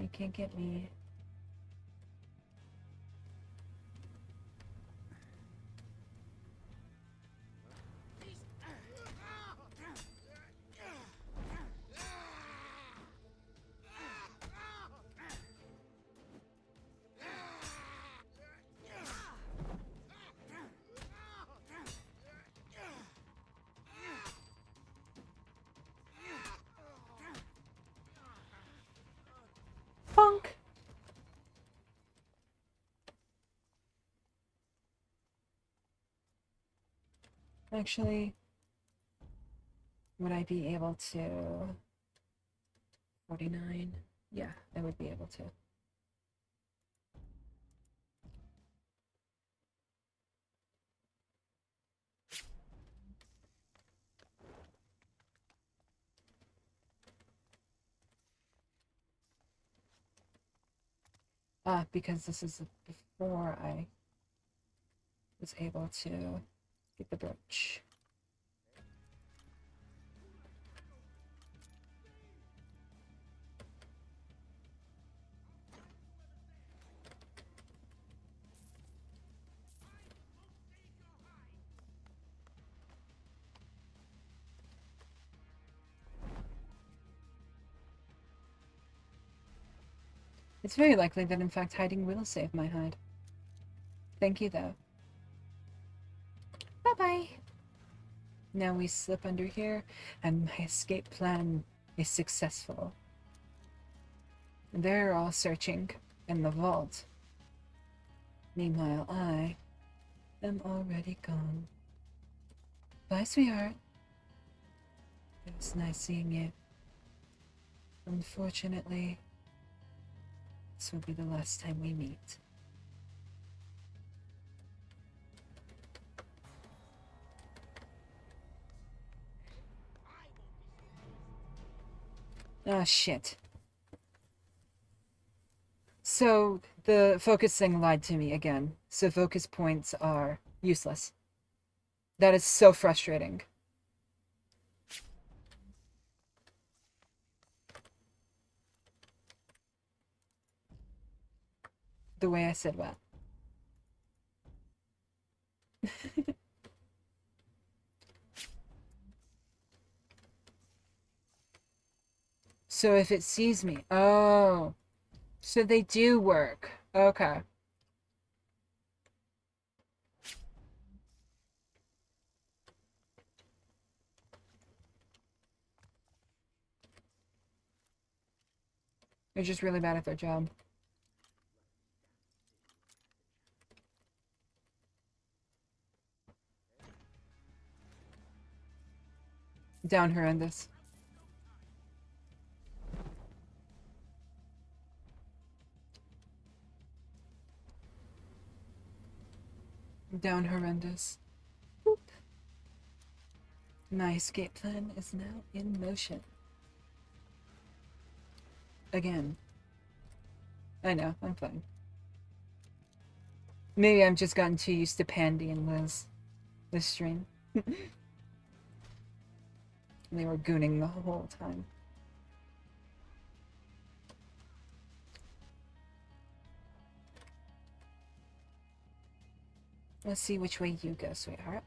You can't get me. Funk. Actually, would I be able to 49? Yeah, I would be able to. Because this is before I was able to get the brooch. It's very likely that in fact hiding will save my hide. Thank you though. Bye-bye. Now we slip under here and my escape plan is successful. They're all searching in the vault. Meanwhile, I am already gone. Bye, sweetheart. It was nice seeing you. Unfortunately, this will be the last time we meet. Oh, shit. So, the focus thing lied to me again. So focus points are useless. That is so frustrating. The way I said what? So if it sees me, oh, so they do work. Okay. They're just really bad at their job. Down horrendous. Down horrendous. Boop. My escape plan is now in motion. Again. I know, I'm fine. Maybe I've just gotten too used to Pandy and Liz this stream. They were gooning the whole time. Let's see which way you go, sweetheart.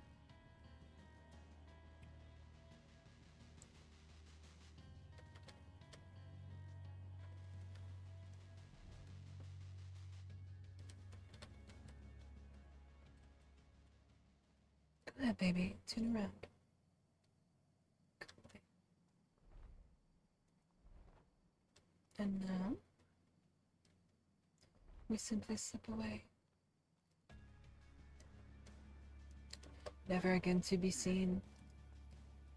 Go ahead, baby. Turn around. And now, we simply slip away. Never again to be seen.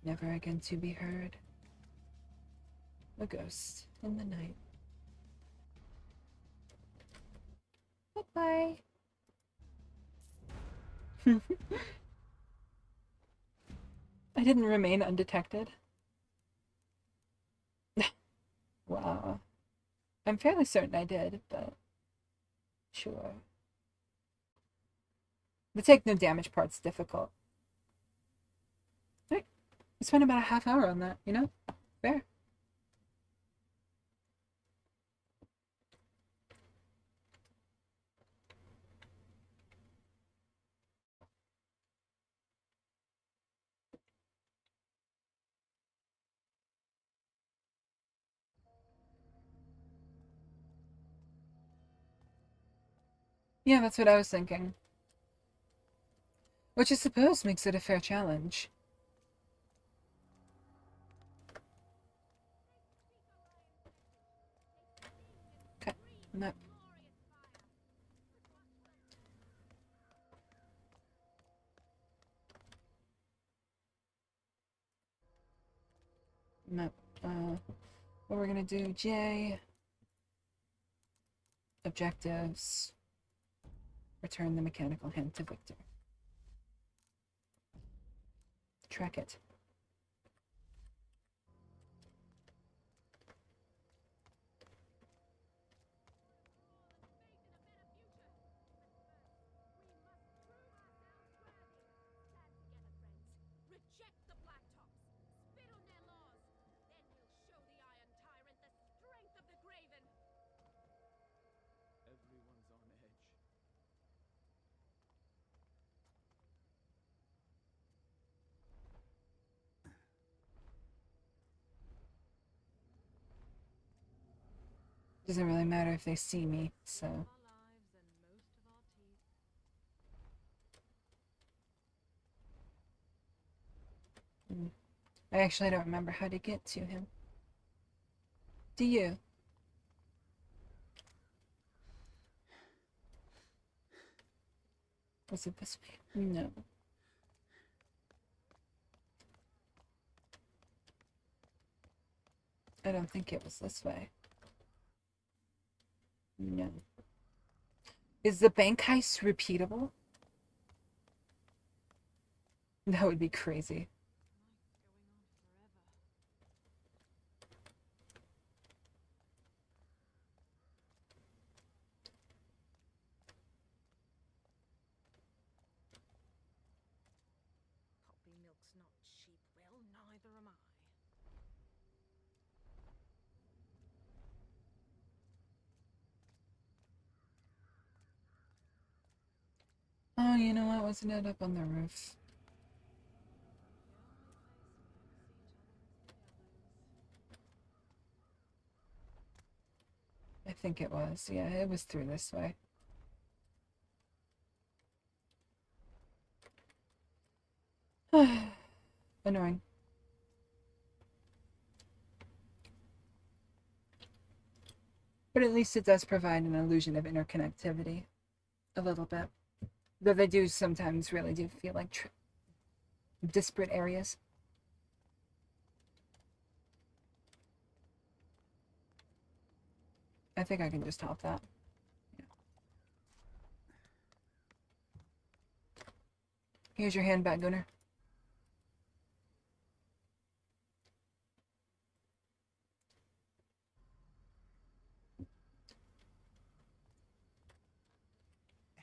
Never again to be heard. A ghost in the night. Bye-bye. I didn't remain undetected. Wow. I'm fairly certain I did, but sure. The take no damage part's difficult. Right. I spent about a half hour on that, you know? Fair. Yeah, that's what I was thinking. Which I suppose makes it a fair challenge. Okay, no. No. What we're gonna do, J. Objectives. Return the mechanical hand to Victor. Track it. Reject the Blacktops! Spit on their laws! Then we'll show the Iron Tyrant the strength of the Graven! Everyone's on edge. Doesn't really matter if they see me, so. I actually don't remember how to get to him. Do you? Was it this way? No. I don't think it was this way. No. Is the bank heist repeatable? That would be crazy. Puppy milk's not cheap. Well, neither am I. Oh, you know what? Wasn't it up on the roof? I think it was. Yeah, it was through this way. Annoying. But at least it does provide an illusion of interconnectivity. A little bit. Though they do sometimes really do feel like disparate areas. I think I can just top that. Yeah. Here's your hand back, Gunnar.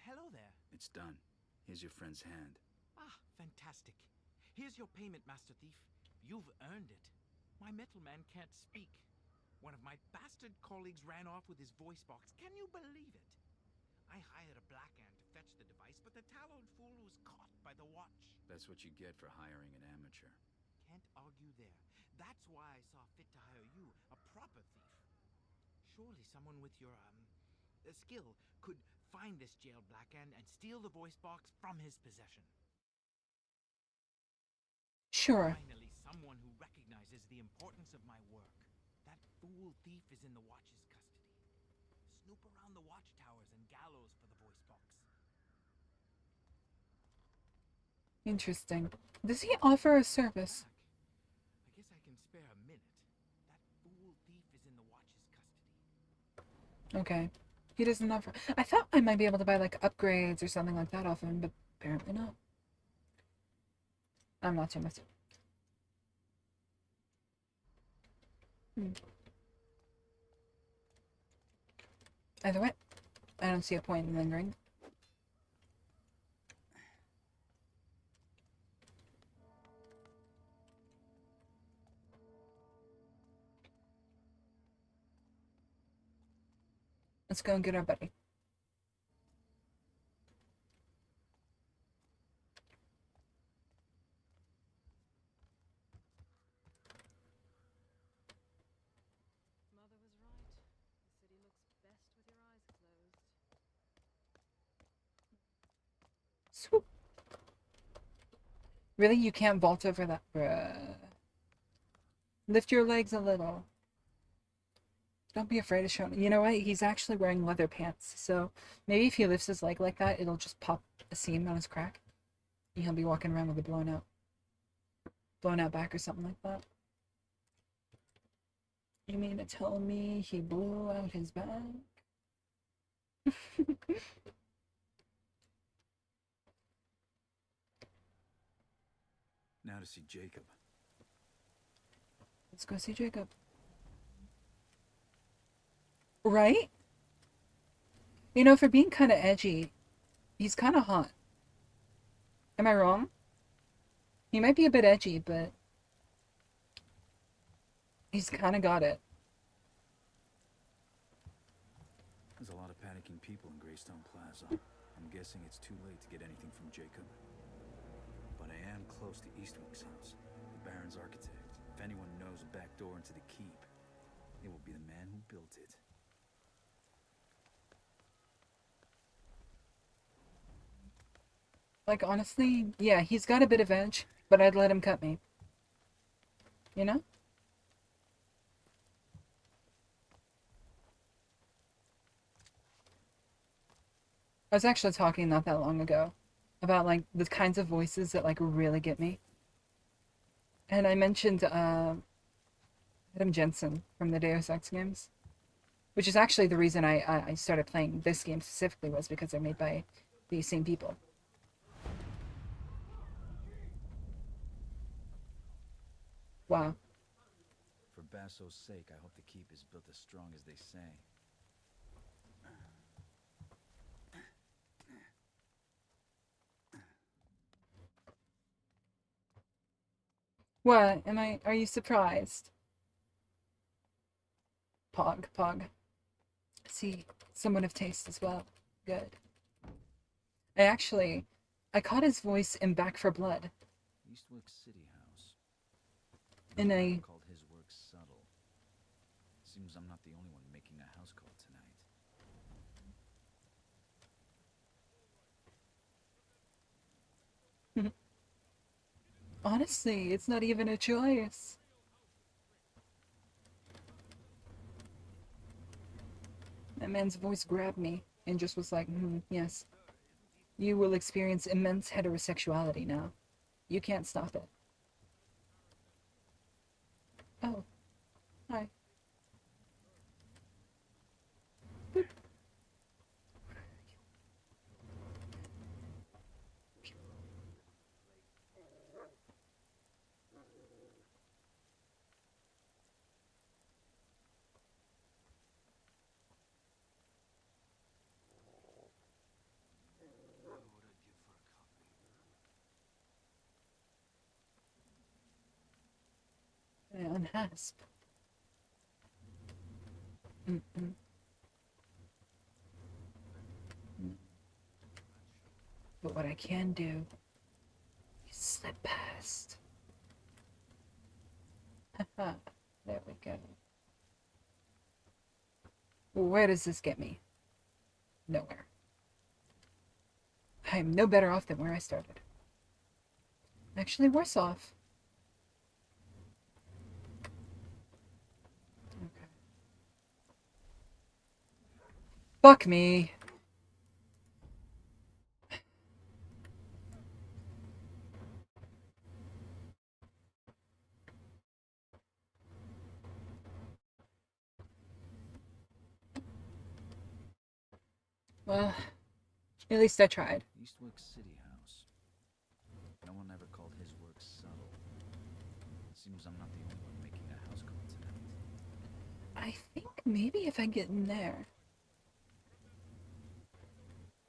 Hello there. It's done. Here's your friend's hand. Ah, fantastic. Here's your payment, Master Thief. You've earned it. My metal man can't speak. One of my bastard colleagues ran off with his voice box. Can you believe it? I hired a black ant to fetch the device, but the talloed fool was caught by the watch. That's what you get for hiring an amateur. Can't argue there. That's why I saw fit to hire you, a proper thief. Surely someone with your, skill could find this jailed black ant and steal the voice box from his possession. Sure. Finally, someone who recognizes the importance of my work. That fool thief is in the watch's custody. Snoop around the watchtowers and gallows for the voice box. Interesting. Does he offer a service? I guess I can spare a minute. That fool thief is in the watch's custody. Okay. He doesn't offer. I thought I might be able to buy like upgrades or something like that off him, but apparently not. I'm not too much. Either way, I don't see a point in lingering. Let's go and get our buddy. Mother was right. The city looks best with your eyes closed. Swoop. Really? You can't vault over that? Bruh. Lift your legs a little. Don't be afraid of showing. You know what? He's actually wearing leather pants. So maybe if he lifts his leg like that, it'll just pop a seam on his crack. And he'll be walking around with a blown out back or something like that. You mean to tell me he blew out his back? Now to see Jacob. Let's go see Jacob. Right? You know, for being kind of edgy, he's kind of hot. Am I wrong? He might be a bit edgy, but he's kind of got it. There's a lot of panicking people in Greystone Plaza. I'm guessing it's too late to get anything from Jacob. But I am close to Eastwick's house, the Baron's architect. If anyone knows a back door into the keep, it will be the man who built it. Like, honestly, yeah, he's got a bit of edge, but I'd let him cut me. You know? I was actually talking not that long ago about, like, the kinds of voices that, like, really get me. And I mentioned, Adam Jensen from the Deus Ex games. Which is actually the reason I started playing this game specifically, was because they're made by these same people. Wow. For Basso's sake, I hope the keep is built as strong as they say. What? Are you surprised? Pog. See, someone of taste as well. Good. I caught his voice in Back for Blood. Eastwick City House. In a... called his work subtle. Seems I'm not the only one making a house call tonight. Honestly, it's not even a choice. That man's voice grabbed me and just was like, yes. You will experience immense heterosexuality now. You can't stop it. Oh. Hi. Boop. Unhasp. But what I can do is slip past. Haha, there we go. Where does this get me? Nowhere. I'm no better off than where I started. Actually, worse off. Okay. Fuck me. Well, at least I tried. Eastwick City House. No one ever called his work subtle. Seems I'm not the only one making a house call tonight. I think maybe if I get in there.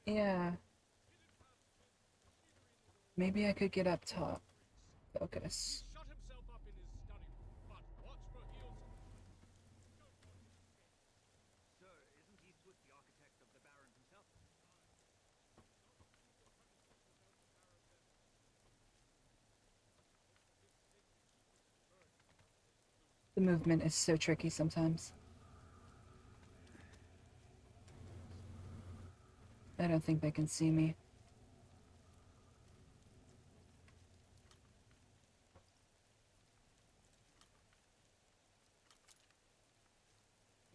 Yeah. Maybe I could get up top. Focus. The movement is so tricky sometimes. I don't think they can see me.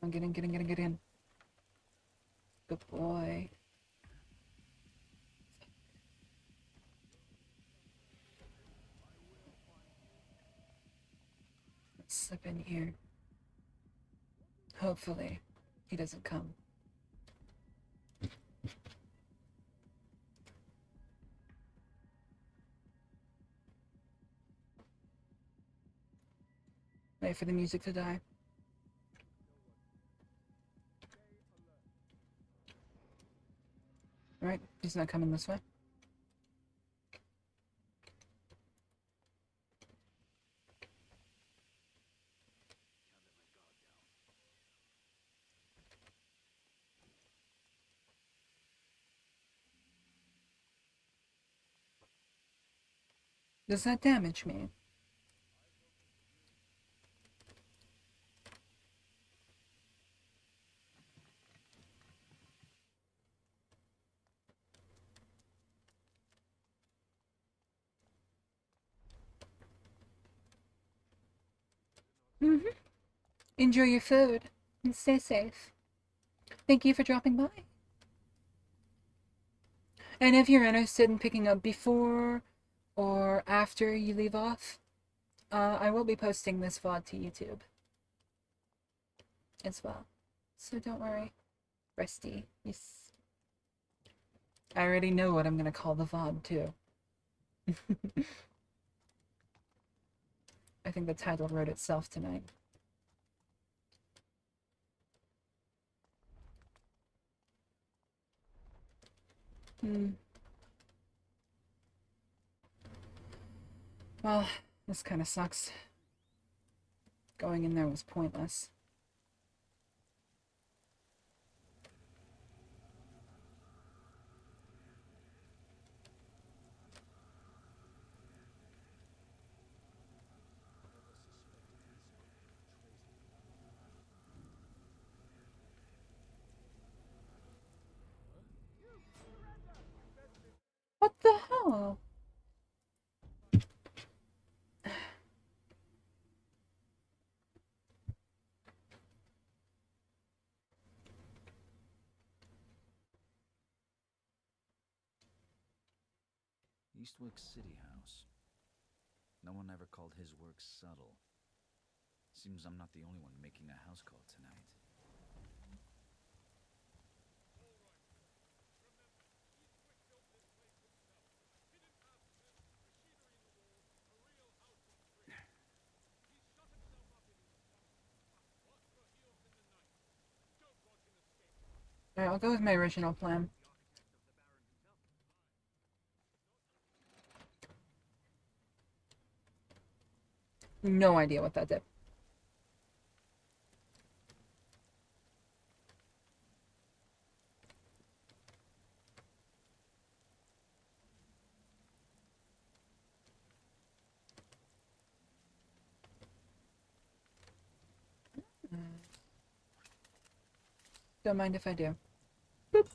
Oh, get in. Good boy. Let's slip in here. Hopefully, he doesn't come. Wait for the music to die. Alright, he's not coming this way. Does that damage me? Enjoy your food and stay safe. Thank you for dropping by. And if you're interested in picking up before or after you leave off, I will be posting this VOD to YouTube as well. So don't worry. Resty. Yes. I already know what I'm going to call the VOD too. I think the title wrote itself tonight. Well, this kind of sucks. Going in there was pointless. What the hell? Eastwick City House. No one ever called his work subtle. Seems I'm not the only one making a house call tonight. Alright, I'll go with my original plan. No idea what that did. Don't mind if I do. Boop.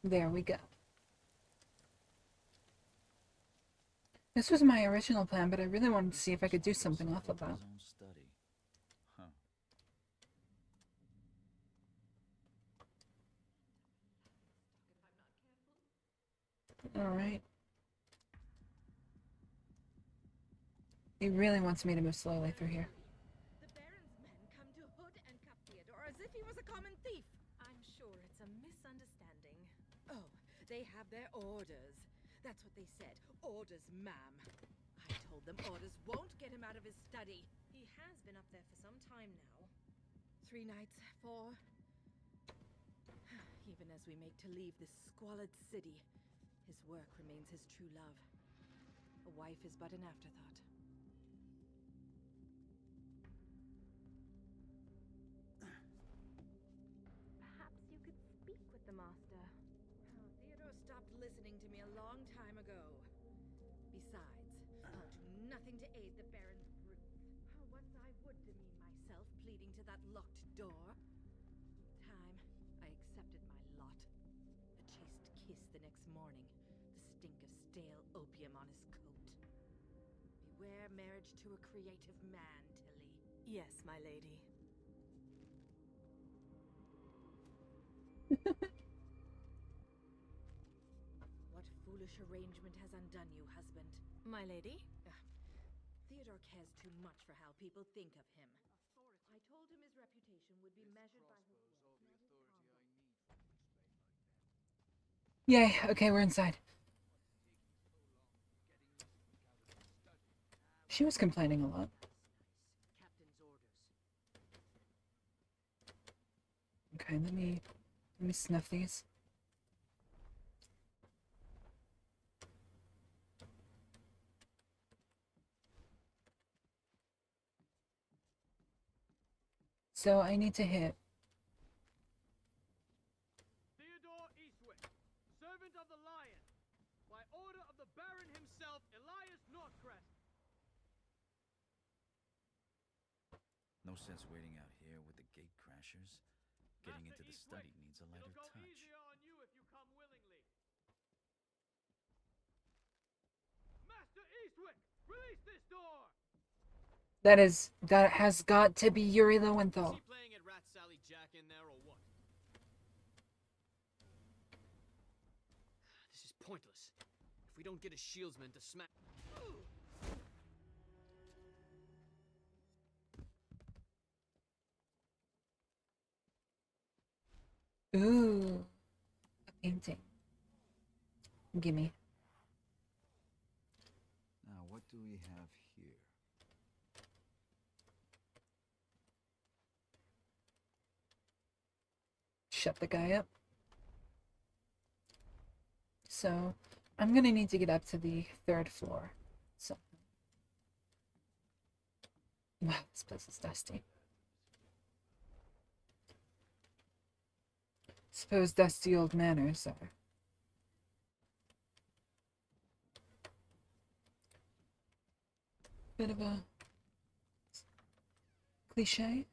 There we go. This was my original plan, but I really wanted to see if I could do something off of that. Alright. He really wants me to move slowly through here. The Baron's men come to hood and cuff Theodore as if he was a common thief. I'm sure it's a misunderstanding. Oh, they have their orders. That's what they said. Orders, ma'am. I told them orders won't get him out of his study. He has been up there for some time now. 3 nights, 4. Even as we make to leave this squalid city, his work remains his true love. A wife is but an afterthought. Perhaps you could speak with the master. Oh, Theodore stopped listening to me a long time ago. Besides, I'll do nothing to aid the Baron's growth. Oh, once I would demean myself pleading to that locked door. In time, I accepted my morning, the stink of stale opium on his coat. Beware marriage to a creative man, Tilly. Yes, my lady. What foolish arrangement has undone you, husband? My lady? Theodore cares too much for how people think of him. I told him his reputation would be measured by his work, not his conduct. Yay, okay, we're inside. She was complaining a lot. Captain's orders. Okay, let me snuff these. So I need to hit. Theodore Eastwick, servant of the Lion, by order of the Baron himself, Elias Northcrest. No sense waiting out here with the gate crashers. Getting into the study needs a lighter touch. It'll go easier on you if you come willingly. Master Eastwick, release this door! That has got to be Yuri Lowenthal. Is he playing at Rat Sally Jack in there or what? This is pointless. If we don't get a shieldsman to smack... Ooh, a painting. Gimme. Now, what do we have here? Shut the guy up. So, I'm gonna need to get up to the 3rd floor. So, wow, this place is dusty. Suppose dusty old manners are bit of a cliche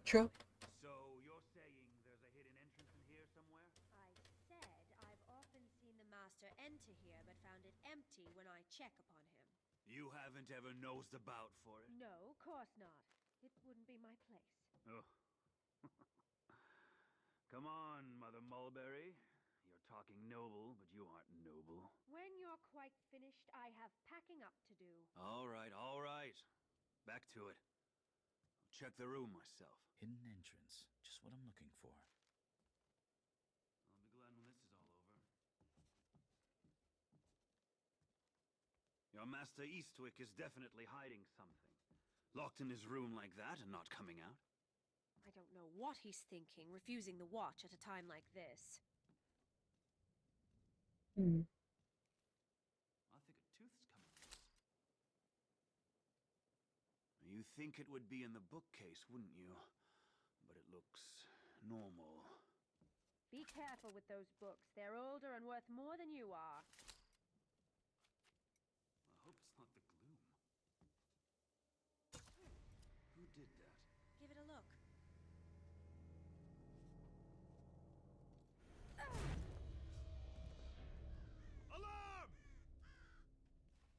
trope. So you're saying there's a hidden entrance in here somewhere? I said I've often seen the master enter here, but found it empty when I check upon him. You haven't ever nosed about for it? No, course not. It wouldn't be my place. Oh. Come on, Mother Mulberry. You're talking noble, but you aren't noble. When you're quite finished, I have packing up to do. All right, all right. Back to it. I'll check the room myself. Hidden entrance. Just what I'm looking for. I'll be glad when this is all over. Your Master Eastwick is definitely hiding something. Locked in his room like that and not coming out. I don't know what he's thinking, refusing the watch at a time like this. I think a tooth's coming loose. You think it would be in the bookcase, wouldn't you? But it looks normal. Be careful with those books. They're older and worth more than you are. I hope it's not the gloom. Who did that? Give it a look. Alarm!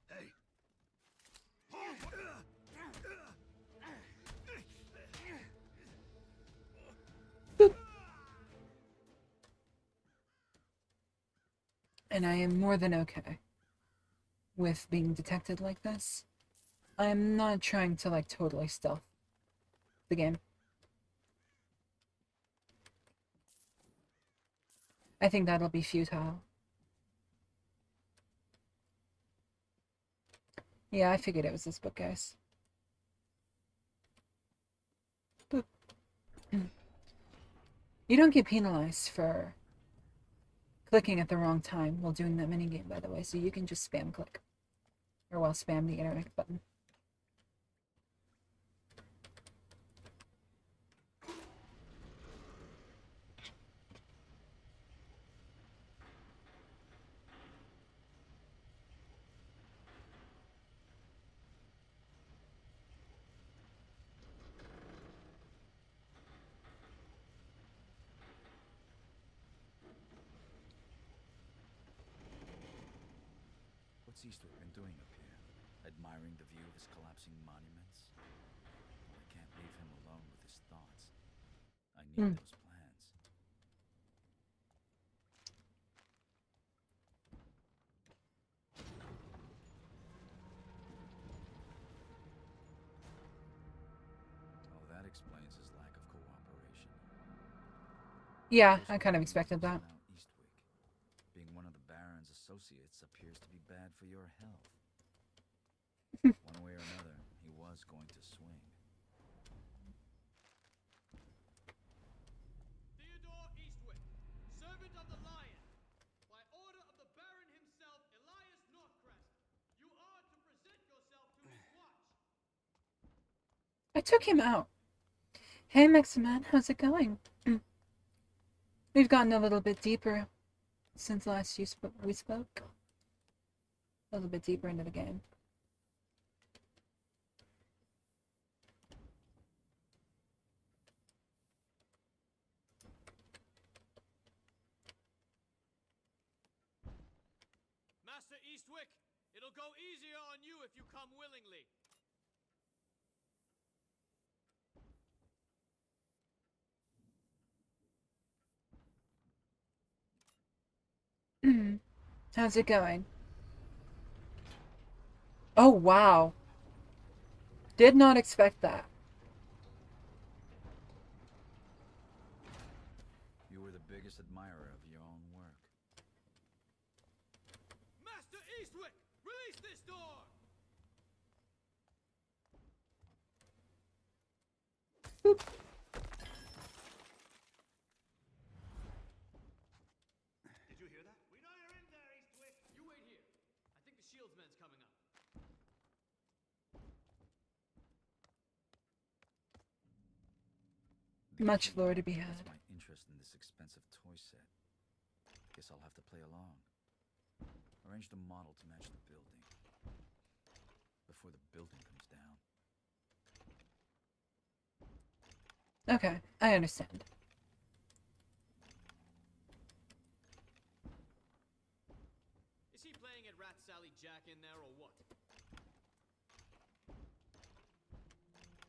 Hey! And I am more than okay with being detected like this. I'm not trying to, like, totally stealth the game. I think that'll be futile. Yeah, I figured it was this book, guys. Boop. You don't get penalized for clicking at the wrong time while doing that minigame, by the way, so you can just spam click. Or well, spam the internet button. Eastwick been doing up here? Admiring the view of his collapsing monuments? Well, I can't leave him alone with his thoughts. I need those plans. Oh, that explains his lack of cooperation. Yeah, I kind of expected that. Eastwick. Being one of the Baron's associates appears to be bad for your health. One way or another, he was going to swing. Theodore Eastwick, servant of the Lion, by order of the Baron himself, Elias Northcrest, you are to present yourself to his watch. I took him out. Hey, Meximan, how's it going? We've gotten a little bit deeper since last we spoke. A little bit deeper into the game. Master Eastwick, it'll go easier on you if you come willingly. How's it going? Oh, wow. Did not expect that. You were the biggest admirer of your own work. Master Eastwick, release this door! Boop. Did you hear that? We know you're in there, Eastwick. You wait here. I think the shieldsman's coming up. Much lore to be had. That's my interest in this expensive toy set. Guess I'll have to play along. Arrange the model to match the building. Before the building comes down. Okay, I understand. Is he playing at Rat Sally Jack in there or what?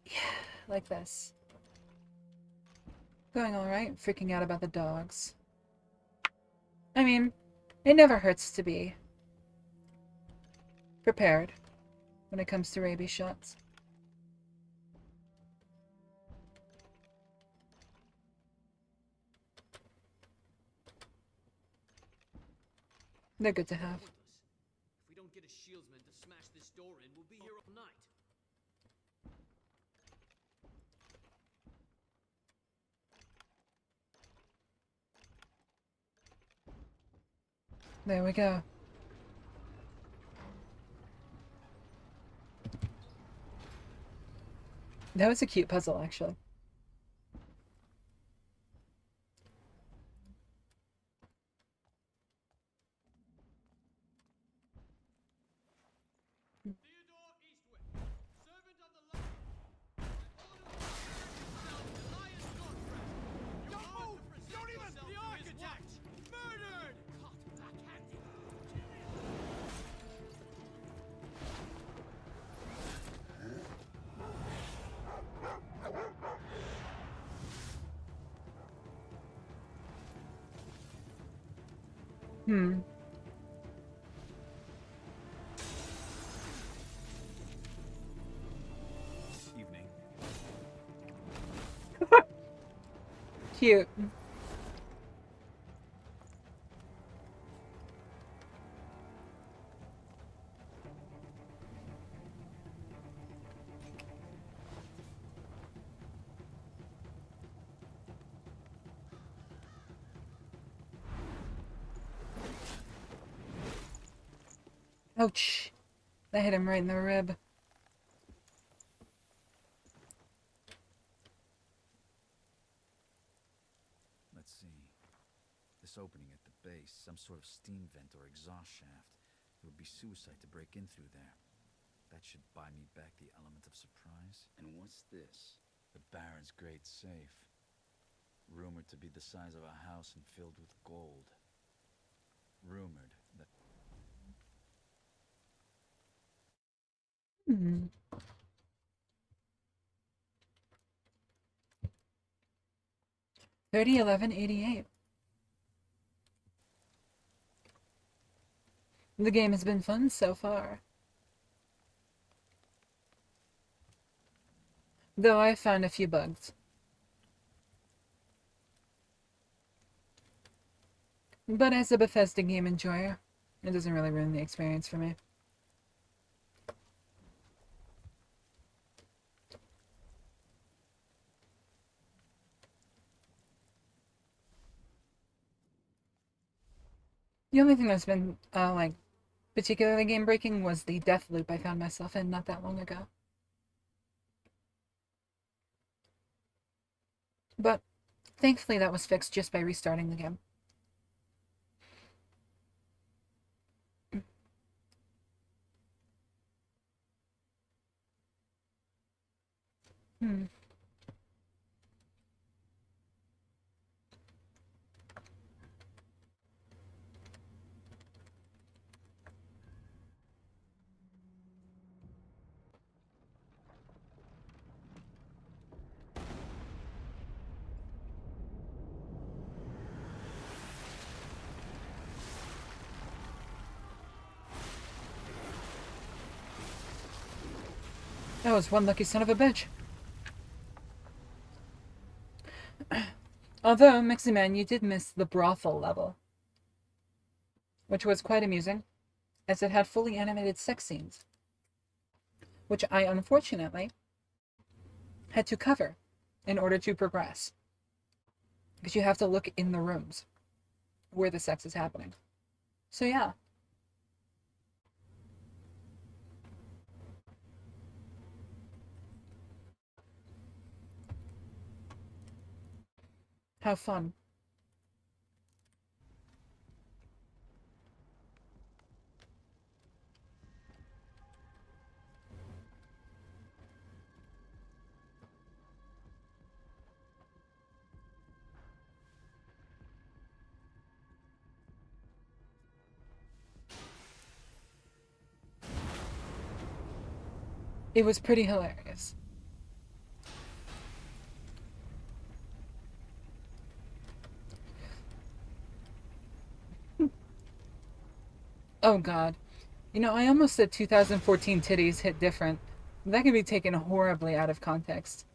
Yeah, like this. Going alright, freaking out about the dogs. I mean, it never hurts to be prepared when it comes to rabies shots. They're good to have. If we don't get a shieldsman to smash this door in, we'll be here all night. There we go. That was a cute puzzle, actually. Theodore Eastwick, servant of the Lion, by order of the Baron himself, Elias Northcrest, you are to present yourself to his watch. Murdered! Caught backhanded. Evening. Cute. Ouch. That hit him right in the rib. Let's see. This opening at the base, some sort of steam vent or exhaust shaft. It would be suicide to break in through there. That should buy me back the element of surprise. And what's this? The Baron's great safe. Rumored to be the size of a house and filled with gold. Rumored that... Hmm. $30.11.88. The game has been fun so far. Though I found a few bugs. But as a Bethesda game enjoyer, it doesn't really ruin the experience for me. The only thing that's been, like, particularly game-breaking was the death loop I found myself in not that long ago. But, thankfully that was fixed just by restarting the game. Hmm. That was one lucky son of a bitch. Although, Mixie Man, you did miss the brothel level, which was quite amusing, as it had fully animated sex scenes, which I unfortunately had to cover in order to progress, because you have to look in the rooms where the sex is happening. So yeah. How fun. It was pretty hilarious. Oh god. You know, I almost said 2014 titties hit different. That can be taken horribly out of context.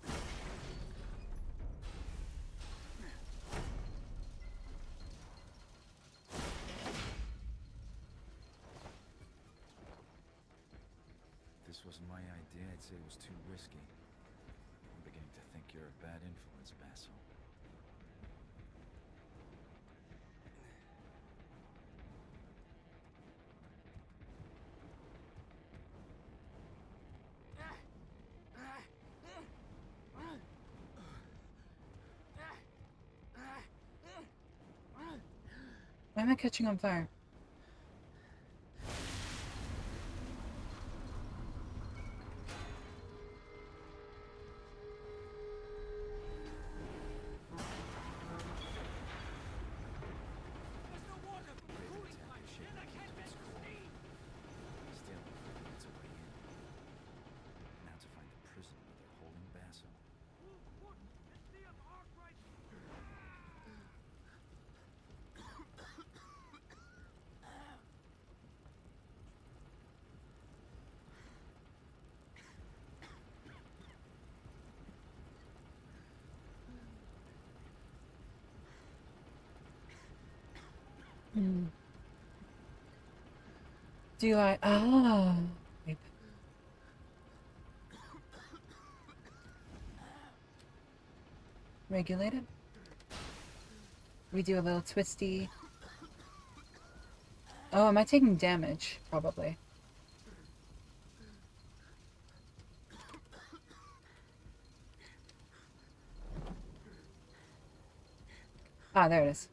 If this wasn't my idea, I'd say it was too risky. I'm beginning to think you're a bad influence, Basil. Why am I catching on fire? Hmm. Do you like... Ah. Regulated? We do a little twisty. Oh, am I taking damage? Probably. Ah, there it is.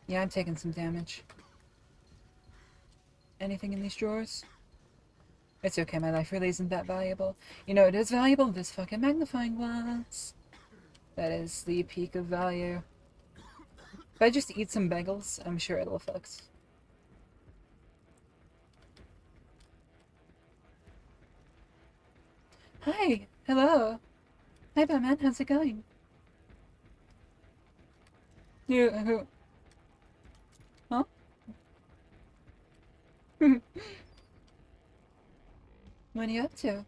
Yeah, I'm taking some damage. Anything in these drawers? It's okay, my life really isn't that valuable. You know, it is valuable, this fucking magnifying glass. That is the peak of value. If I just eat some bagels, I'm sure it'll fix. Hi. Hello. Hi, Batman. How's it going? You, who? Huh? What are you up to?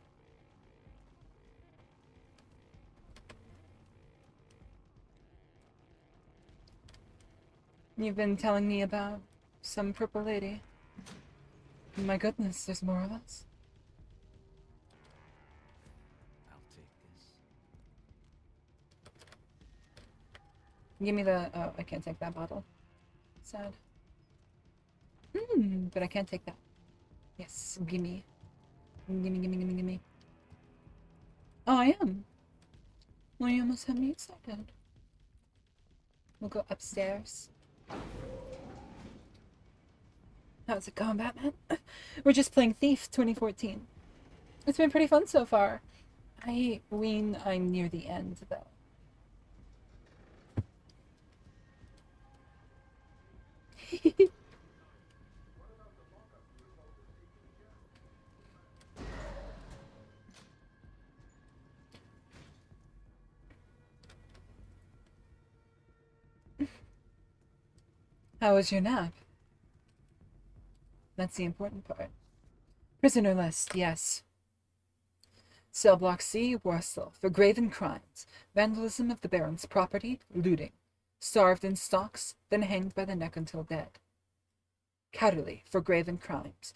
You've been telling me about some purple lady. My goodness, there's more of us. I'll take this. Give me the... Oh, I can't take that bottle. Sad. But I can't take that. Yes, gimme. Gimme, gimme, gimme, gimme. Oh, I am. Well, you almost had me excited. We'll go upstairs. How's it going, Batman? We're just playing Thief 2014. It's been pretty fun so far. I'm near the end, though. How was your nap? That's the important part. Prisoner list, yes. Cell block C, Warsaw, for graven crimes, vandalism of the Baron's property, looting, starved in stocks, then hanged by the neck until dead. Catterley, for graven crimes,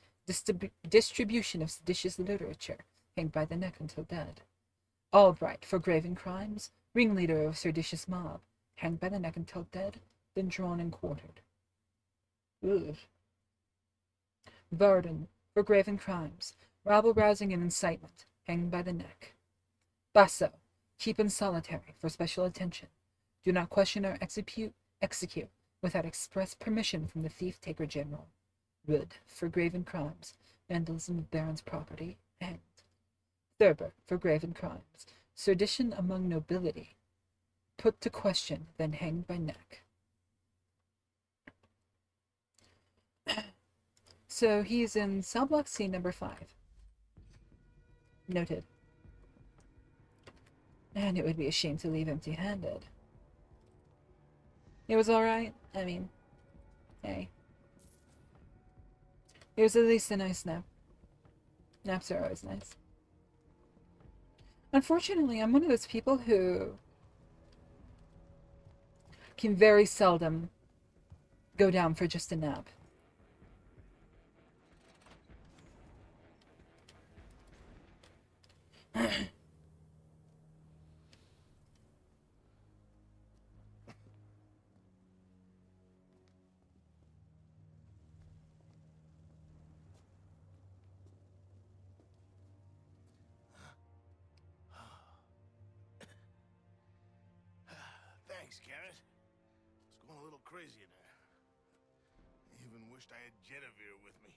distribution of seditious literature, hanged by the neck until dead. Albright, for graven crimes, ringleader of seditious mob, hanged by the neck until dead, then drawn and quartered. Ugh. Varden, for graven crimes, rabble-rousing and incitement, hanged by the neck. Basso, keep in solitary for special attention. Do not question or execute without express permission from the thief-taker general. Wood, for graven crimes, vandalism of Baron's property, hanged. Thurber, for graven crimes, sedition among nobility, put to question, then hanged by neck. So he's in cell block C number 5. Noted. And it would be a shame to leave empty-handed. It was alright. I mean, hey. It was at least a nice nap. Naps are always nice. Unfortunately, I'm one of those people who can very seldom go down for just a nap. Thanks, Garrett. It's going a little crazy in there. I even wished I had Genevieve with me.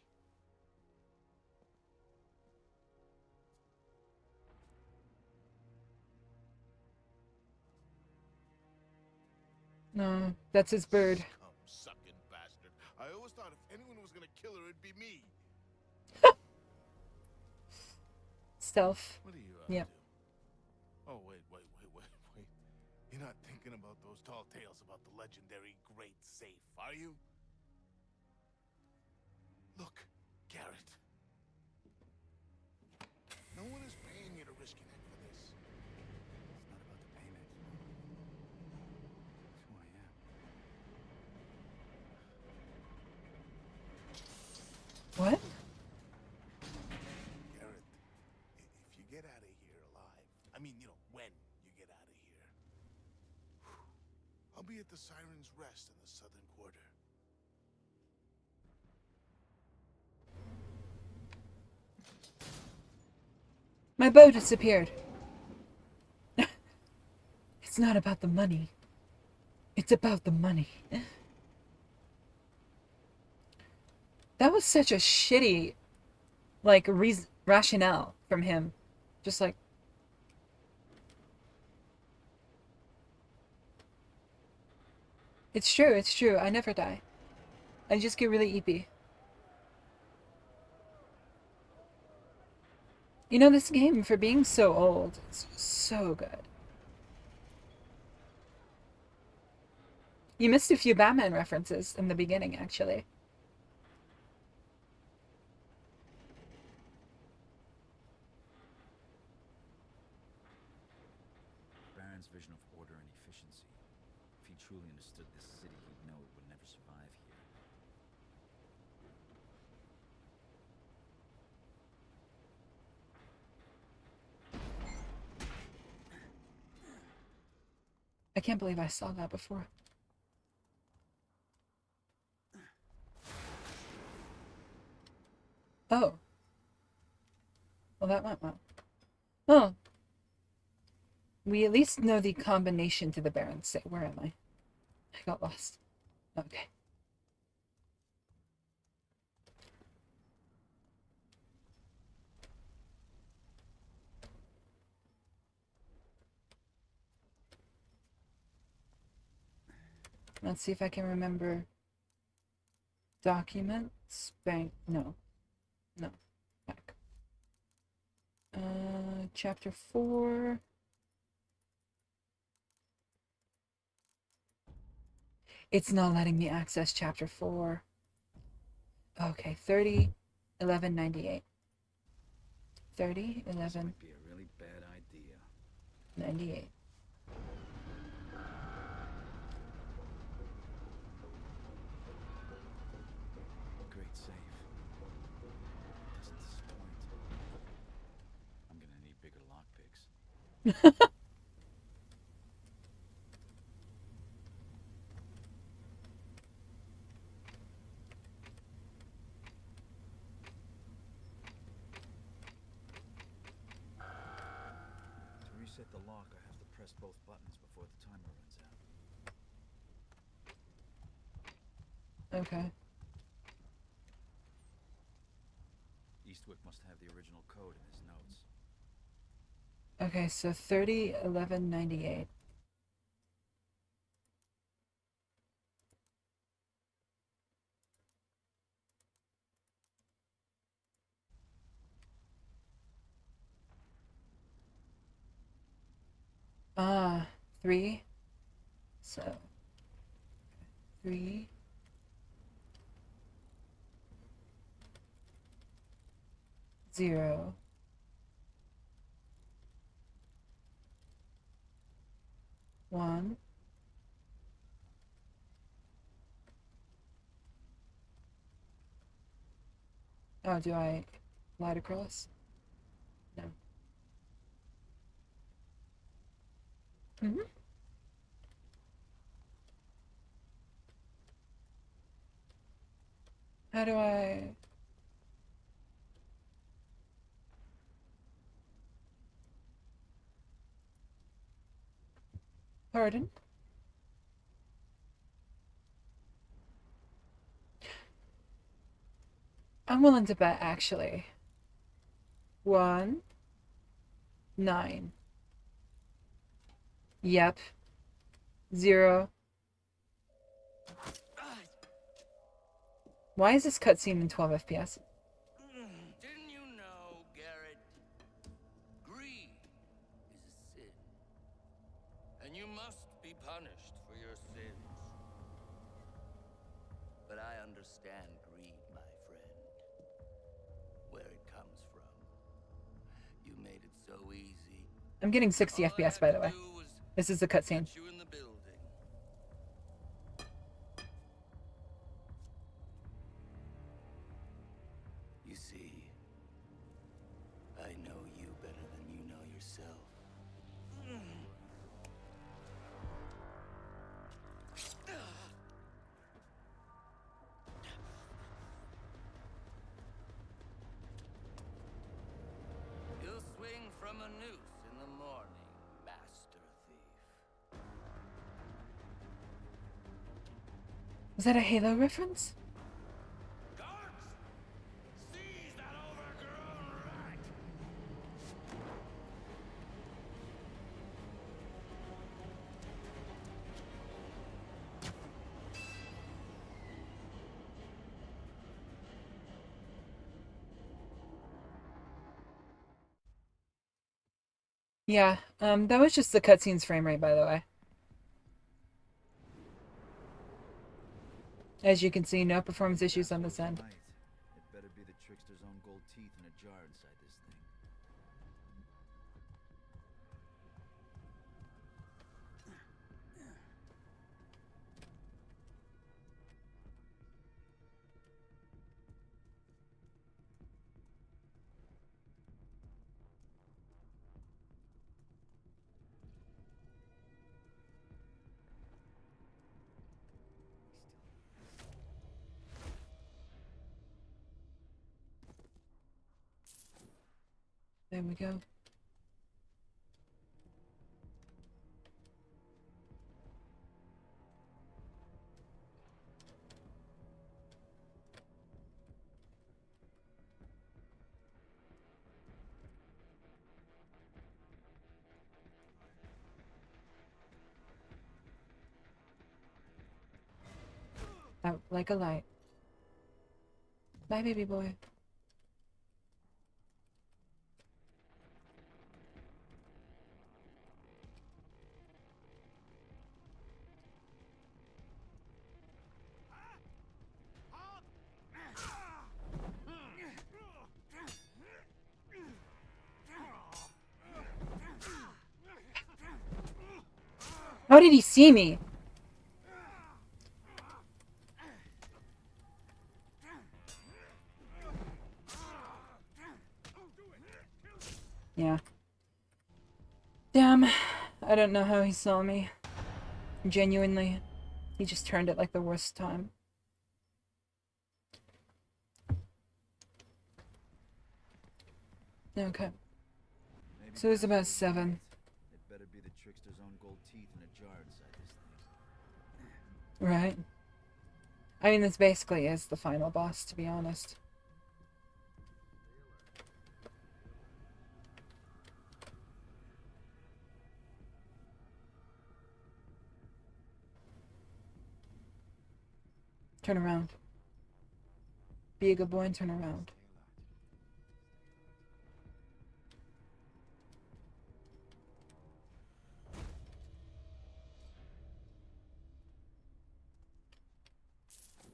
No, that's his bird. Sucking bastard. I always thought if anyone was gonna kill her, it'd be me. Stealth. What are you up yep. to? Oh, wait. You're not thinking about those tall tales about the legendary Great Safe, are you? Look, Garrett. No one is paying you to risk your neck for this. It's not about the payment. It's who I am. What? Garrett, if you get out of here alive, I mean, when you get out of here, I'll be at the Siren's Rest in the Southern Quarter. My bow disappeared. It's not about the money. It's about the money. That was such a shitty, rationale from him. Just like... It's true, it's true. I never die. I just get really eepy. You know, this game, for being so old, it's so good. You missed a few Batman references in the beginning, actually. Baron's vision of order and efficiency. If he truly understood this city, he'd know it would never survive here. I can't believe I saw that before. Oh. Well, that went well. Oh. We at least know the combination to the Baron's say. Where am I? I got lost. Okay. Let's see if I can remember. Documents, bank, no. Back. Chapter 4. It's not letting me access chapter 4. Okay, 30, 11, 98. 30, 11. This might be a really bad idea. 98. Great save. Doesn't disappoint. I'm gonna need bigger lockpicks. To reset the lock, I have to press both buttons before the timer runs out. Okay. Eastwick must have the original code in his notes. Okay, so 30, 11, 98. Ah, 3. So 3. 0. 1. Oh, do I slide across? No. Mm-hmm. How do I... Pardon? I'm willing to bet, actually. 1, 9. Yep. 0. Why is this cutscene in 12 FPS? Didn't you know, Garrett? Greed is a sin. And you must be punished for your sins. But I understand greed, my friend. Where it comes from. You made it so easy. I'm getting 60 FPS, by the way. This is the cutscene. You in the building. You see, I know you better than you know yourself. You'll swing from a noose in the morning, master thief. Is that a Halo reference? Yeah, that was just the cutscene's frame rate, by the way. As you can see, no performance issues on this end. It better be the trickster's own gold teeth in a jar inside this thing. There we go. Out like a light. Bye, baby boy. How did he see me? Yeah. Damn. I don't know how he saw me. Genuinely. He just turned it like the worst time. Okay. So there's about 7. It better be the trickster's own gold teeth in a jar inside this thing. Right. I mean, this basically is the final boss, to be honest. Turn around. Be a good boy and turn around.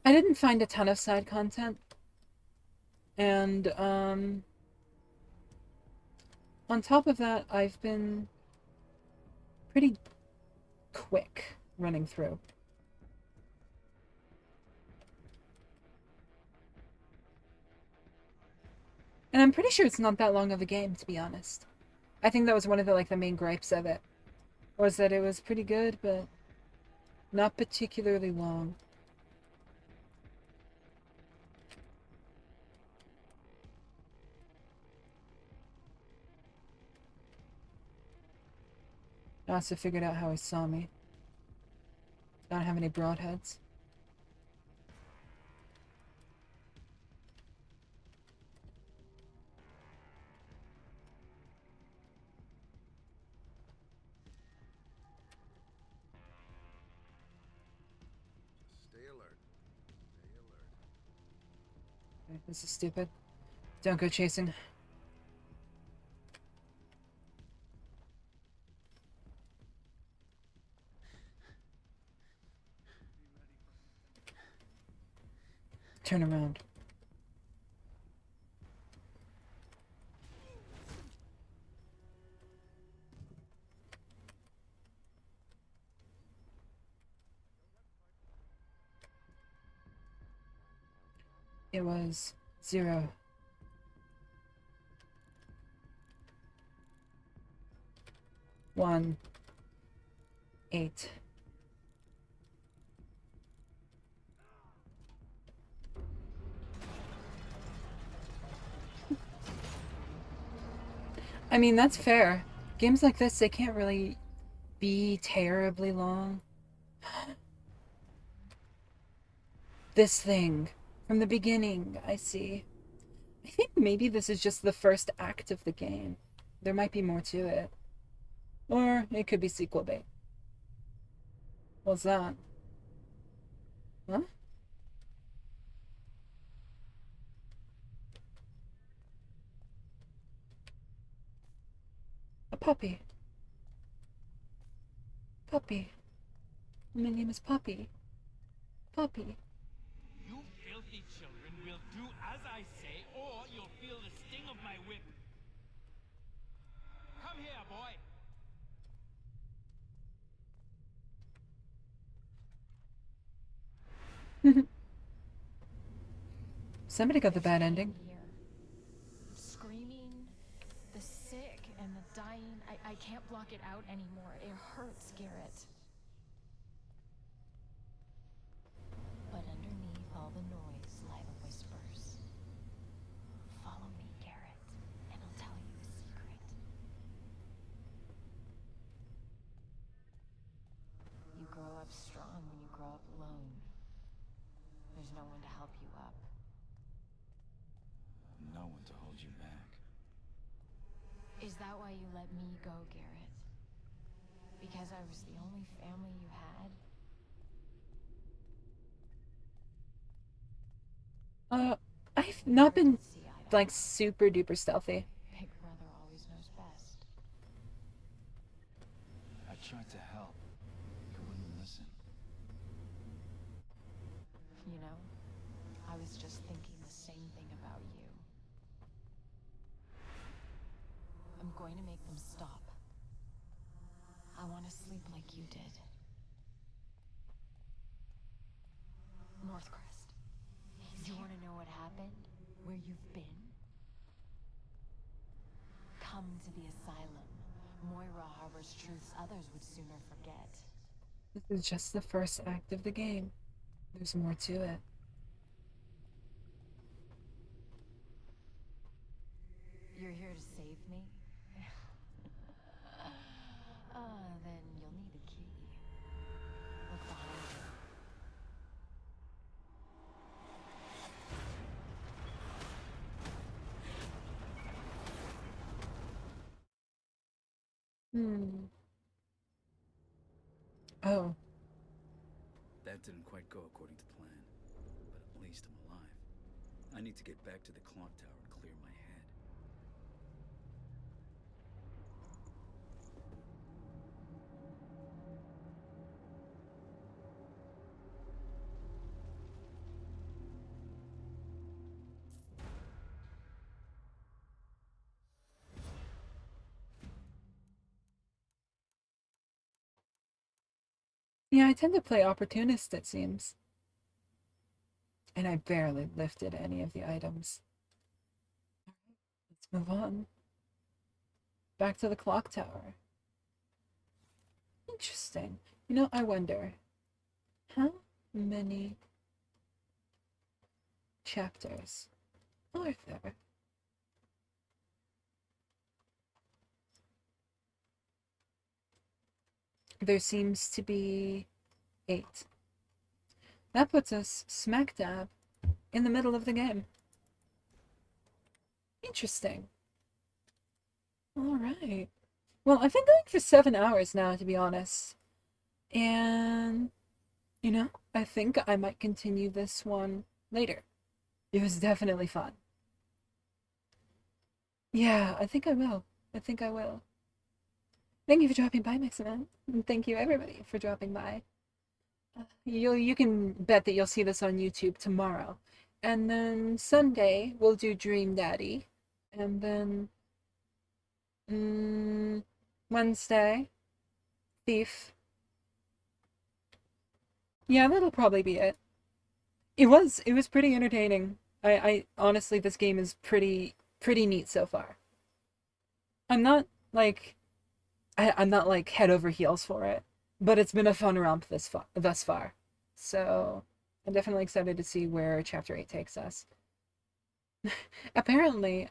I didn't find a ton of side content. And, on top of that, I've been pretty quick running through. And I'm pretty sure it's not that long of a game, to be honest. I think that was one of the main gripes of it. Was that it was pretty good, but not particularly long. I also figured out how he saw me. I don't have any broadheads. Stay alert. Stay alert. Okay, this is stupid. Don't go chasing. Turn around. It was 0. 1. 8. I mean, that's fair. Games like this, they can't really be terribly long. This thing. From the beginning, I see. I think maybe this is just the first act of the game. There might be more to it. Or it could be sequel bait. What's that? Huh? Poppy. Poppy. My name is Poppy. Poppy. You filthy children will do as I say, or you'll feel the sting of my whip. Come here, boy. Somebody got the bad ending. Screaming, the sick and the dying. I can't block it out anymore. It hurts, Garrett. But underneath all the noise lie the whispers. Follow me, Garrett, and I'll tell you a secret. You grow up strong when you grow up alone. There's no one to help you up. No one to hold you back. Is that why you let me go, Garrett? Because I was the only family you had? I've not been, like, super duper stealthy. Big brother always knows best. I tried to help. You wouldn't listen. You know, I was just thinking the same thing about you. I'm going to make them stop. I want to sleep like you did. Northcrest. You want to know what happened? Where you've been? Come to the asylum. Moira harbors truths others would sooner forget. This is just the first act of the game. There's more to it. You're here to save me? Then you'll need a key. Look behind you. Oh. That didn't quite go according to plan, but at least I'm alive. I need to get back to the clock tower and clear my head. Yeah, I tend to play opportunist, it seems. And I barely lifted any of the items. Let's move on. Back to the clock tower. Interesting. You know, I wonder, how many chapters are there? There seems to be 8. That puts us smack dab in the middle of the game. Interesting. Alright. Well, I've been going for 7 hours now, to be honest. And, you know, I think I might continue this one later. It was definitely fun. Yeah, I think I will. I think I will. Thank you for dropping by, Mixman. And thank you, everybody, for dropping by. You can bet that you'll see this on YouTube tomorrow. And then Sunday, we'll do Dream Daddy. And then Wednesday, Thief. Yeah, that'll probably be it. It was pretty entertaining. I honestly, this game is pretty neat so far. I'm not like head over heels for it, but it's been a fun romp thus far. So I'm definitely excited to see where Chapter 8 takes us. Apparently,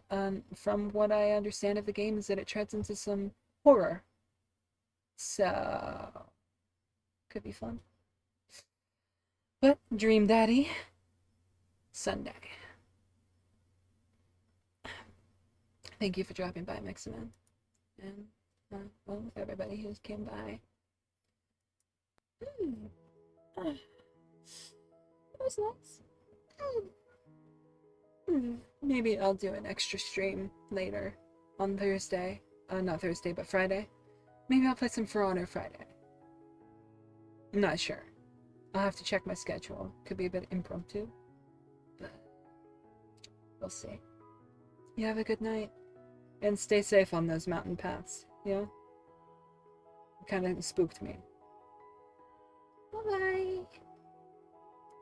from what I understand of the game, is that it treads into some horror. So could be fun. But Dream Daddy, Sunday. Thank you for dropping by, Mixaman. And well, everybody who's came by. That was nice. Maybe I'll do an extra stream later on Thursday Not Thursday, but Friday. Maybe I'll play some For Honor Friday. I'm not sure. I'll have to check my schedule. Could be a bit impromptu, but we'll see. You have a good night, and stay safe on those mountain paths, yeah? It kind of spooked me. Bye-bye!